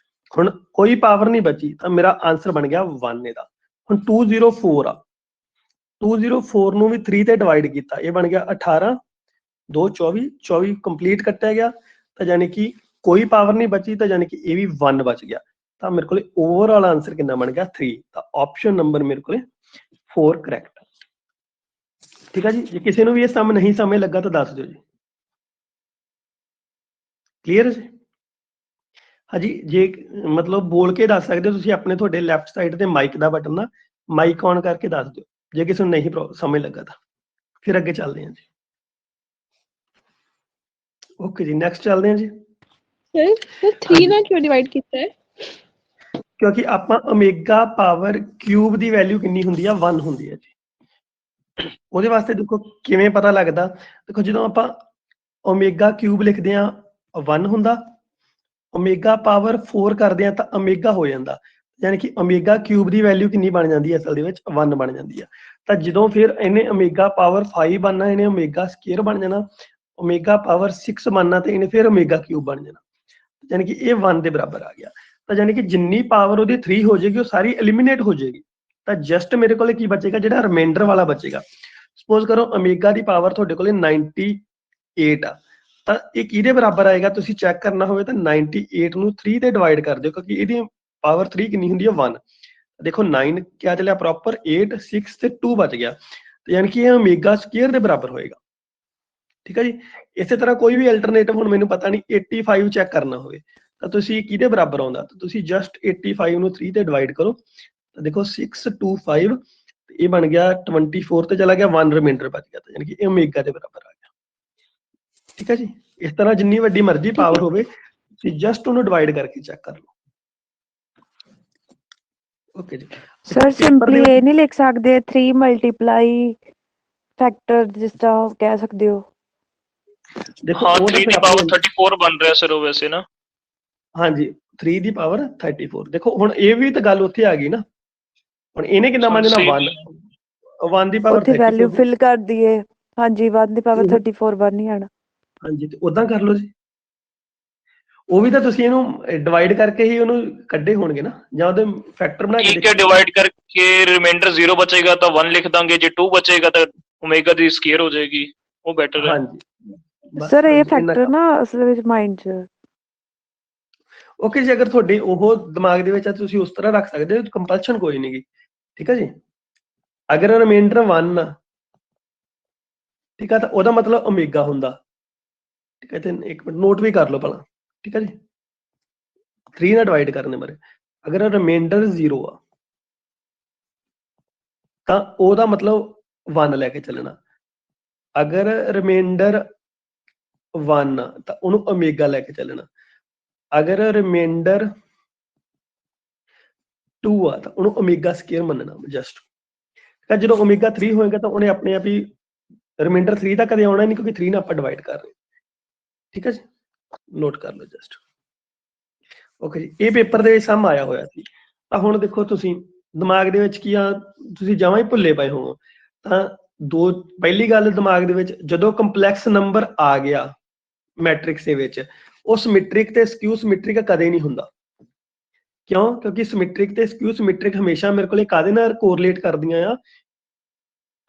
ਹੁਣ ਕੋਈ ਪਾਵਰ ਨਹੀਂ ਬਚੀ ਤਾਂ ਮੇਰਾ ਆਨਸਰ ਬਣ ਗਿਆ 1 ਇਹਦਾ। ਹੁਣ 204 ਆ, 204 ਨੂੰ ਵੀ 3 ਤੇ ਡਿਵਾਈਡ ਕੀਤਾ, ਇਹ ਬਣ ਗਿਆ 18 2 24 24 ਕੰਪਲੀਟ ਕੱਟਿਆ ਗਿਆ ਤਾਂ ਯਾਨੀ ਕਿ ਕੋਈ ਪਾਵਰ ਨਹੀਂ ਬਚੀ ਤਾਂ ਯਾਨੀ ਕਿ ਇਹ ਵੀ 1 ਬਚ ਗਿਆ। ਤਾਂ ਮੇਰੇ ਕੋਲ ਓਵਰਆਲ ਆਨਸਰ ਕਿੰਨਾ ਬਣ ਗਿਆ 3। ਤਾਂ ਆਪਸ਼ਨ ਨੰਬਰ ਮੇਰੇ ਕੋਲ 4 ਕਰੈਕਟ। ਠੀਕ ਹੈ ਜੀ। ਜੇ ਕਿਸੇ ਨੂੰ ਵੀ ਇਹ ਸਮ ਨਹੀਂ ਸਮਝ ਲੱਗਾ ਤਾਂ ਦੱਸ ਦਿਓ ਜੀ। ਕਲੀਅਰ ਜੀ? ਹਾਂਜੀ, ਜੇ ਮਤਲਬ ਬੋਲ ਕੇ ਦੱਸ ਸਕਦੇ ਹੋ ਤੁਸੀਂ ਆਪਣੇ, ਤੁਹਾਡੇ ਲੈਫਟ ਸਾਈਡ ਤੇ ਮਾਈਕ ਦਾ ਬਟਨ ਨਾ, ਮਾਈਕ ਔਨ ਕਰਕੇ ਦੱਸ ਦਿਓ ਜੇ ਕਿਸੇ ਨੂੰ ਨਹੀਂ ਸਮਝ ਲੱਗਾ ਤਾਂ। ਫਿਰ ਅੱਗੇ ਚੱਲਦੇ ਹਾਂ ਜੀ। ਓਕੇ ਜੀ, ਨੈਕਸਟ ਚੱਲਦੇ ਹਾਂ ਜੀ। ਸਰ 3 ਨਾਲ ਕਿਉਂ ਡਿਵਾਈਡ ਕੀਤਾ ਹੈ? ਕਿਉਂਕਿ ਆਪਾਂ ਓਮੇਗਾ ਪਾਵਰ ਕਿਊਬ ਦੀ ਵੈਲਿਊ ਕਿੰਨੀ ਹੁੰਦੀ ਆ 1 ਹੁੰਦੀ ਹੈ ਜੀ। ਉਹਦੇ ਵਾਸਤੇ ਦੇਖੋ ਕਿਵੇਂ ਪਤਾ ਲੱਗਦਾ, ਦੇਖੋ ਜਦੋਂ ਆਪਾਂ ਓਮੇਗਾ ਕਿਊਬ ਲਿਖਦੇ ਆ 1 ਹੁੰਦਾ, ਓਮੇਗਾ ਪਾਵਰ 4 ਕਰਦੇ ਆ ਤਾਂ ਓਮੇਗਾ ਹੋ ਜਾਂਦਾ, ਯਾਨੀ ਕਿ ਓਮੇਗਾ ਕਿਊਬ ਦੀ ਵੈਲਿਊ ਕਿੰਨੀ ਬਣ ਜਾਂਦੀ ਹੈ ਅਸਲ ਦੇ ਵਿੱਚ 1 ਬਣ ਜਾਂਦੀ ਆ। ਤਾਂ ਜਦੋਂ ਫਿਰ ਇਹਨੇ ਓਮੇਗਾ ਪਾਵਰ 5 ਬਣਨਾ, ਇਹਨੇ ਓਮੇਗਾ ਸਕੁਅਰ ਬਣ ਜਾਣਾ, ਓਮੇਗਾ ਪਾਵਰ 6 ਬਣਨਾ ਤੇ ਇਹਨੇ ਫਿਰ ਓਮੇਗਾ ਕਿਊਬ ਬਣ ਜਾਣਾ, ਯਾਨੀ ਕਿ ਇਹ 1 ਦੇ ਬਰਾਬਰ ਆ ਗਿਆ। ਤਾਂ ਯਾਨੀ ਕਿ ਜਿੰਨੀ ਪਾਵਰ ਉਹਦੀ 3 ਹੋ ਜਾਏਗੀ ਉਹ ਸਾਰੀ ਐਲੀਮੀਨੇਟ ਹੋ ਜਾਏਗੀ। ਤਾਂ ਜਸਟ ਮੇਰੇ ਕੋਲ ਕੀ ਬਚੇਗਾ, ਜਿਹੜਾ ਰਿਮਾਈਂਡਰ ਵਾਲਾ ਬਚੇਗਾ। ਸਪੋਜ਼ ਕਰੋ ਓਮੇਗਾ ਦੀ ਪਾਵਰ ਤੁਹਾਡੇ ਕੋਲੇ 98 ਆ, ਤਾਂ ਇਹ ਕਿਹਦੇ ਬਰਾਬਰ ਆਏਗਾ ਤੁਸੀਂ ਚੈੱਕ ਕਰਨਾ ਹੋਵੇ ਤਾਂ 98 ਨੂੰ 3 ਤੇ ਡਿਵਾਈਡ ਕਰ ਦਿਓ, ਕਿਉਂਕਿ ਇਹਦੀ ਪਾਵਰ 3 ਕਿੰਨੀ ਹੁੰਦੀ ਹੈ 1। ਦੇਖੋ 9 ਕਿਆ ਚੱਲਿਆ ਪ੍ਰੋਪਰ, 8 6 ਤੇ 2 ਬਚ ਗਿਆ, ਤੇ ਯਾਨੀ ਕਿ ਇਹ ਓਮੇਗਾ ਸਕੁਅਰ ਦੇ ਬਰਾਬਰ ਹੋਏਗਾ। ਠੀਕ ਹੈ ਜੀ। ਇਸੇ ਤਰ੍ਹਾਂ ਕੋਈ ਵੀ ਅਲਟਰਨੇਟਿਵ ਹੁਣ ਮੈਨੂੰ ਪਤਾ ਨਹੀਂ 85 ਚੈੱਕ ਕਰਨਾ ਹੋਵੇ ਤਾਂ ਤੁਸੀਂ ਕਿਹਦੇ ਬਰਾਬਰ ਆਉਂਦਾ, ਤਾਂ ਤੁਸੀਂ ਜਸਟ 85 ਨੂੰ 3 ਤੇ ਡਿਵਾਈਡ ਕਰੋ ਤਾਂ ਦੇਖੋ 625 ਇਹ ਬਣ ਗਿਆ 24 ਤੇ ਚਲਾ ਗਿਆ, 1 ਰਿਮਾਈਂਡਰ ਬਚ ਗਿਆ, ਤਾਂ ਯਾਨੀ ਕਿ ਇਹ ਓਮੇਗਾ ਦੇ ਬਰਾਬਰ ਆ ਗਿਆ। ਠੀਕ ਹੈ ਜੀ। ਇਸ ਤਰ੍ਹਾਂ ਜਿੰਨੀ ਵੱਡੀ ਮਰਜ਼ੀ ਪਾਵਰ ਹੋਵੇ ਤੁਸੀਂ ਜਸਟ ਉਹਨੂੰ ਡਿਵਾਈਡ ਕਰਕੇ ਚੈੱਕ ਕਰ ਲਓ। ਓਕੇ ਜੀ। ਸਰ ਸਿੰਪਲੀ ਇਹ ਨਹੀਂ ਲਿਖ ਸਕਦੇ 3 ਮਲਟੀਪਲਾਈ ਫੈਕਟਰ, ਜਿਸ ਤਰ੍ਹਾਂ ਕਹਿ ਸਕਦੇ ਹੋ? ਦੇਖੋ ਹਾਂ, ਉਹ 3 ਦੀ ਪਾਵਰ 34 ਬਣ ਰਿਹਾ ਸਰ ਉਹ ਵੈਸੇ ਨਾ। ਹਾਂਜੀ, 3 ਦੀ ਪਾਵਰ 34। ਦੇਖੋ ਹੁਣ ਇਹ ਵੀ ਤਾਂ ਗੱਲ ਉੱਥੇ ਆ ਗਈ ਨਾ, ਹੁਣ ਇਹਨੇ ਕਿੰਨਾ ਮੰਨ ਜਾਣਾ 1 ਦੀ ਪਾਵਰ ਉੱਥੇ 34 ਵੈਲਿਊ ਫਿਲ ਕਰ ਦਈਏ। ਹਾਂਜੀ, 1 ਦੀ ਪਾਵਰ 34 1 ਨਹੀਂ ਆਣਾ। ਹਾਂਜੀ, ਤੇ ਉਦਾਂ ਕਰ ਲਓ ਜੀ। ਉਹ ਵੀ ਤਾਂ ਤੁਸੀਂ ਇਹਨੂੰ ਡਿਵਾਈਡ ਕਰਕੇ ਹੀ ਉਹਨੂੰ ਕੱਢੇ ਹੋਣਗੇ ਨਾ, ਜਾਂ ਉਹਦੇ ਫੈਕਟਰ ਬਣਾ ਕੇ। ਠੀਕ ਹੈ, ਡਿਵਾਈਡ ਕਰਕੇ ਰਿਮਾਈਂਡਰ 0 ਬਚੇਗਾ ਤਾਂ 1 ਲਿਖ ਦਾਂਗੇ, ਜੇ 2 ਬਚੇਗਾ ਤਾਂ ਓਮੇਗਾ ਦੀ ਸਕੁਅਰ ਹੋ ਜਾਏਗੀ, ਉਹ ਬੈਟਰ ਹੈ। ਹਾਂਜੀ ਸਰ ਇਹ ਫੈਕਟਰ ਨਾ ਅਸਲ ਵਿੱਚ ਮਾਈਂਡ 'ਚ। ਓਕੇ ਜੀ, ਅਗਰ ਤੁਹਾਡੇ ਉਹ ਦਿਮਾਗ ਦੇ ਵਿੱਚ ਆ ਤੁਸੀਂ ਉਸ ਤਰ੍ਹਾਂ ਰੱਖ ਸਕਦੇ ਹੋ, ਕੰਪਲਸ਼ਨ ਕੋਈ ਨਹੀਂ ਗੀ। ਠੀਕ ਹੈ ਜੀ। ਅਗਰ ਰਿਮਾਈਂਡਰ 1 ਆ, ਠੀਕ ਹੈ, ਤਾਂ ਉਹਦਾ ਮਤਲਬ ਓਮੇਗਾ ਹੁੰਦਾ। ਠੀਕ ਹੈ, ਤੇ ਇੱਕ ਮਿੰਟ ਨੋਟ ਵੀ ਕਰ ਲਓ ਪਹਿਲਾਂ। ਠੀਕ ਹੈ ਜੀ। 3 ਨਾਲ ਡਿਵਾਈਡ ਕਰਨੇ ਬਾਰੇ, ਅਗਰ ਰਿਮਾਈਂਡਰ 0 ਆ ਤਾਂ ਉਹਦਾ ਮਤਲਬ 1 ਲੈ ਕੇ ਚੱਲਣਾ। ਅਗਰ ਰਿਮਾਈਂਡਰ 1 ਆ ਤਾਂ ਉਹਨੂੰ ਓਮੇਗਾ ਲੈ ਕੇ ਚੱਲਣਾ। ਅਗਰ ਰਿਮਾਈਂਡਰ 2 ਆ ਤਾਂ ਉਹਨੂੰ ਓਮੇਗਾ ਸਕੁਅਰ ਮੰਨਣਾ ਜਸਟ। ਤਾਂ ਜਦੋਂ ਓਮੇਗਾ 3 ਹੋਏਗਾ ਤਾਂ ਉਹਨੇ ਆਪਣੇ ਆਪ ਹੀ ਰਿਮਾਈਂਡਰ 3 ਤਾਂ ਕਦੇ ਆਉਣਾ ਨਹੀਂ, ਕਿਉਂਕਿ 3 ਨਾਲ ਆਪਾਂ ਡਿਵਾਈਡ ਕਰ ਰਹੇ। ਠੀਕ ਹੈ ਜੀ, ਨੋਟ ਕਰ ਲਓ ਜਸਟ। ਓਕੇ ਜੀ, ਇਹ ਪੇਪਰ ਦੇ ਵਿੱਚ ਸਮ ਆਇਆ ਹੋਇਆ ਸੀ। ਤਾਂ ਹੁਣ ਦੇਖੋ ਤੁਸੀਂ ਦਿਮਾਗ ਦੇ ਵਿੱਚ ਕੀ ਆ, ਤੁਸੀਂ ਜਮਾਂ ਹੀ ਭੁੱਲੇ ਪਏ ਹੋ। ਤਾਂ ਪਹਿਲੀ ਗੱਲ ਦਿਮਾਗ ਦੇ ਵਿੱਚ, ਜਦੋਂ ਕੰਪਲੈਕਸ ਨੰਬਰ ਆ ਗਿਆ ਮੈਟ੍ਰਿਕਸ ਦੇ ਵਿੱਚ, ਉਹ ਸਿਮੈਟ੍ਰਿਕ ਤੇ ਸਕਿਊ ਸਿਮੈਟ੍ਰਿਕ ਕਦੇ ਨਹੀਂ ਹੁੰਦਾ। ਕਿਉਂ? ਕਿਉਂਕਿ ਸਿਮੈਟ੍ਰਿਕ ਤੇ ਸਕਿਊ ਸਿਮੈਟ੍ਰਿਕ ਹਮੇਸ਼ਾ ਮੇਰੇ ਕੋਲੇ ਕਾਹਦੇ ਨਾਲ ਕੋਰਿਲੇਟ ਕਰਦੀਆਂ ਆ?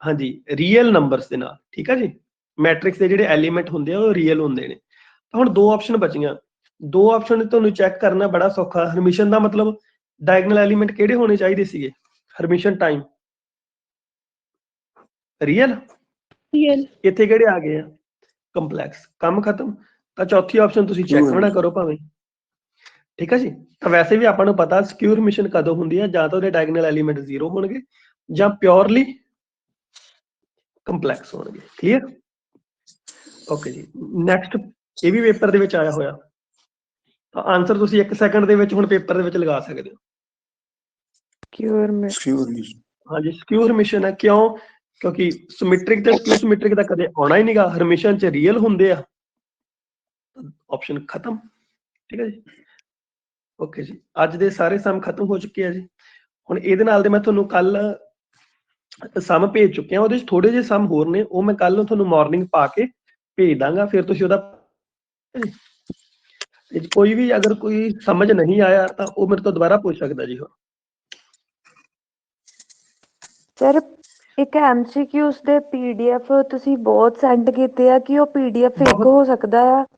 ਹਾਂਜੀ, ਰੀਅਲ ਨੰਬਰਸ ਦੇ ਨਾਲ। ਠੀਕ ਹੈ ਜੀ। ਮੈਟ੍ਰਿਕਸ ਦੇ ਜਿਹੜੇ ਐਲੀਮੈਂਟ ਹੁੰਦੇ ਆ ਉਹ ਰੀਅਲ ਹੁੰਦੇ ਨੇ। ਤਾਂ ਹੁਣ 2 ਆਪਸ਼ਨ ਬਚੀਆਂ। 2 ਆਪਸ਼ਨ ਤੁਹਾਨੂੰ ਚੈੱਕ ਕਰਨਾ ਬੜਾ ਸੌਖਾ। ਹਰਮਿਸ਼ਨ ਦਾ ਮਤਲਬ ਡਾਇਗਨਲ ਐਲੀਮੈਂਟ ਕਿਹੜੇ ਹੋਣੇ ਚਾਹੀਦੇ ਸੀਗੇ? ਹਰਮਿਸ਼ਨ ਟਾਈਮ ਰੀਅਲ, ਇੱਥੇ ਕਿਹੜੇ ਆ ਗਏ ਆ? ਕੰਪਲੈਕਸ। ਕੰਮ ਖਤਮ। ਤਾਂ ਚੌਥੀ ਆਪਸ਼ਨ ਤੁਸੀਂ ਚੈੱਕ ਵੀ ਨਾ ਕਰੋ ਭਾਵੇਂ। ਠੀਕ ਹੈ ਜੀ। ਤਾਂ ਵੈਸੇ ਵੀ ਆਪਾਂ ਨੂੰ ਪਤਾ ਸਕਿਊ ਹਰਮਿਸ਼ਨ ਕਦੋਂ ਹੁੰਦੀ ਹੈ, ਜਾਂ ਤਾਂ ਉਹਦੇ ਡਾਇਗਨਲ ਐਲੀਮੈਂਟ 0 ਹੋਣਗੇ ਜਾਂ ਪਿਓਰਲੀ ਕੰਪਲੈਕਸ ਹੋਣਗੇ। ਕਲੀਅਰ? ਓਕੇ ਜੀ। ਨੈਕਸਟ, ਇਹ ਵੀ ਪੇਪਰ ਦੇ ਵਿੱਚ ਆਇਆ ਹੋਇਆ, ਤਾਂ ਆਨਸਰ ਤੁਸੀਂ 1 ਸੈਕਿੰਡ ਦੇ ਵਿੱਚ ਹੁਣ ਪੇਪਰ ਦੇ ਵਿੱਚ ਲਗਾ ਸਕਦੇ ਹੋ। ਹਾਂਜੀ, ਸਕਿਊ ਹਰਮਿਸ਼ਨ ਹੈ। ਕਿਉਂ? ਕਿਉਂਕਿ ਸਿਮੈਟ੍ਰਿਕ ਤੇ ਸਕਿਊ ਸਿਮੈਟ੍ਰਿਕ ਦਾ ਕਦੇ ਆਉਣਾ ਹੀ ਨਹੀਂਗਾ, ਹਰਮੇਸ਼ਾ ਚ ਰੀਅਲ ਹੁੰਦੇ ਆ। ਆਪਸ਼ਨ ਖਤਮ। ਠੀਕ ਹੈ ਜੀ, ਓਕੇ ਜੀ, ਅੱਜ ਦੇ ਸਾਰੇ ਸਮ ਖਤਮ ਹੋ ਚੁੱਕੇ ਆ ਜੀ। ਹੁਣ ਇਹਦੇ ਨਾਲ ਦੇ ਮੈਂ ਤੁਹਾਨੂੰ ਕੱਲ ਸਮ ਭੇਜ ਚੁੱਕਿਆ, ਉਹਦੇ ਚ ਥੋੜੇ ਜਿਹੇ ਸਮ ਹੋਰ ਨੇ, ਉਹ ਮੈਂ ਕੱਲ ਨੂੰ ਤੁਹਾਨੂੰ ਮਾਰਨਿੰਗ ਪਾ ਕੇ ਭੇਜ ਦਾਂਗਾ, ਫਿਰ ਤੁਸੀਂ ਉਹਦਾ ਕੋਈ ਵੀ ਅਗਰ ਕੋਈ ਸਮਝ ਨਹੀਂ ਆਇਆ ਤਾਂ ਉਹ ਮੇਰੇ ਤੋਂ ਦੁਬਾਰਾ ਪੁੱਛ ਸਕਦਾ ਜੀ। ਹੁਣ ਸਰ ਇੱਕ MCQs ਦੇ PDF ਤੁਸੀਂ ਬਹੁਤ ਸੈਂਡ ਕੀਤੇ ਆ ਕਿ ਉਹ PDF ਫੇਕ ਬਹੁਤ- ਹੋ ਸਕਦਾ ਆ।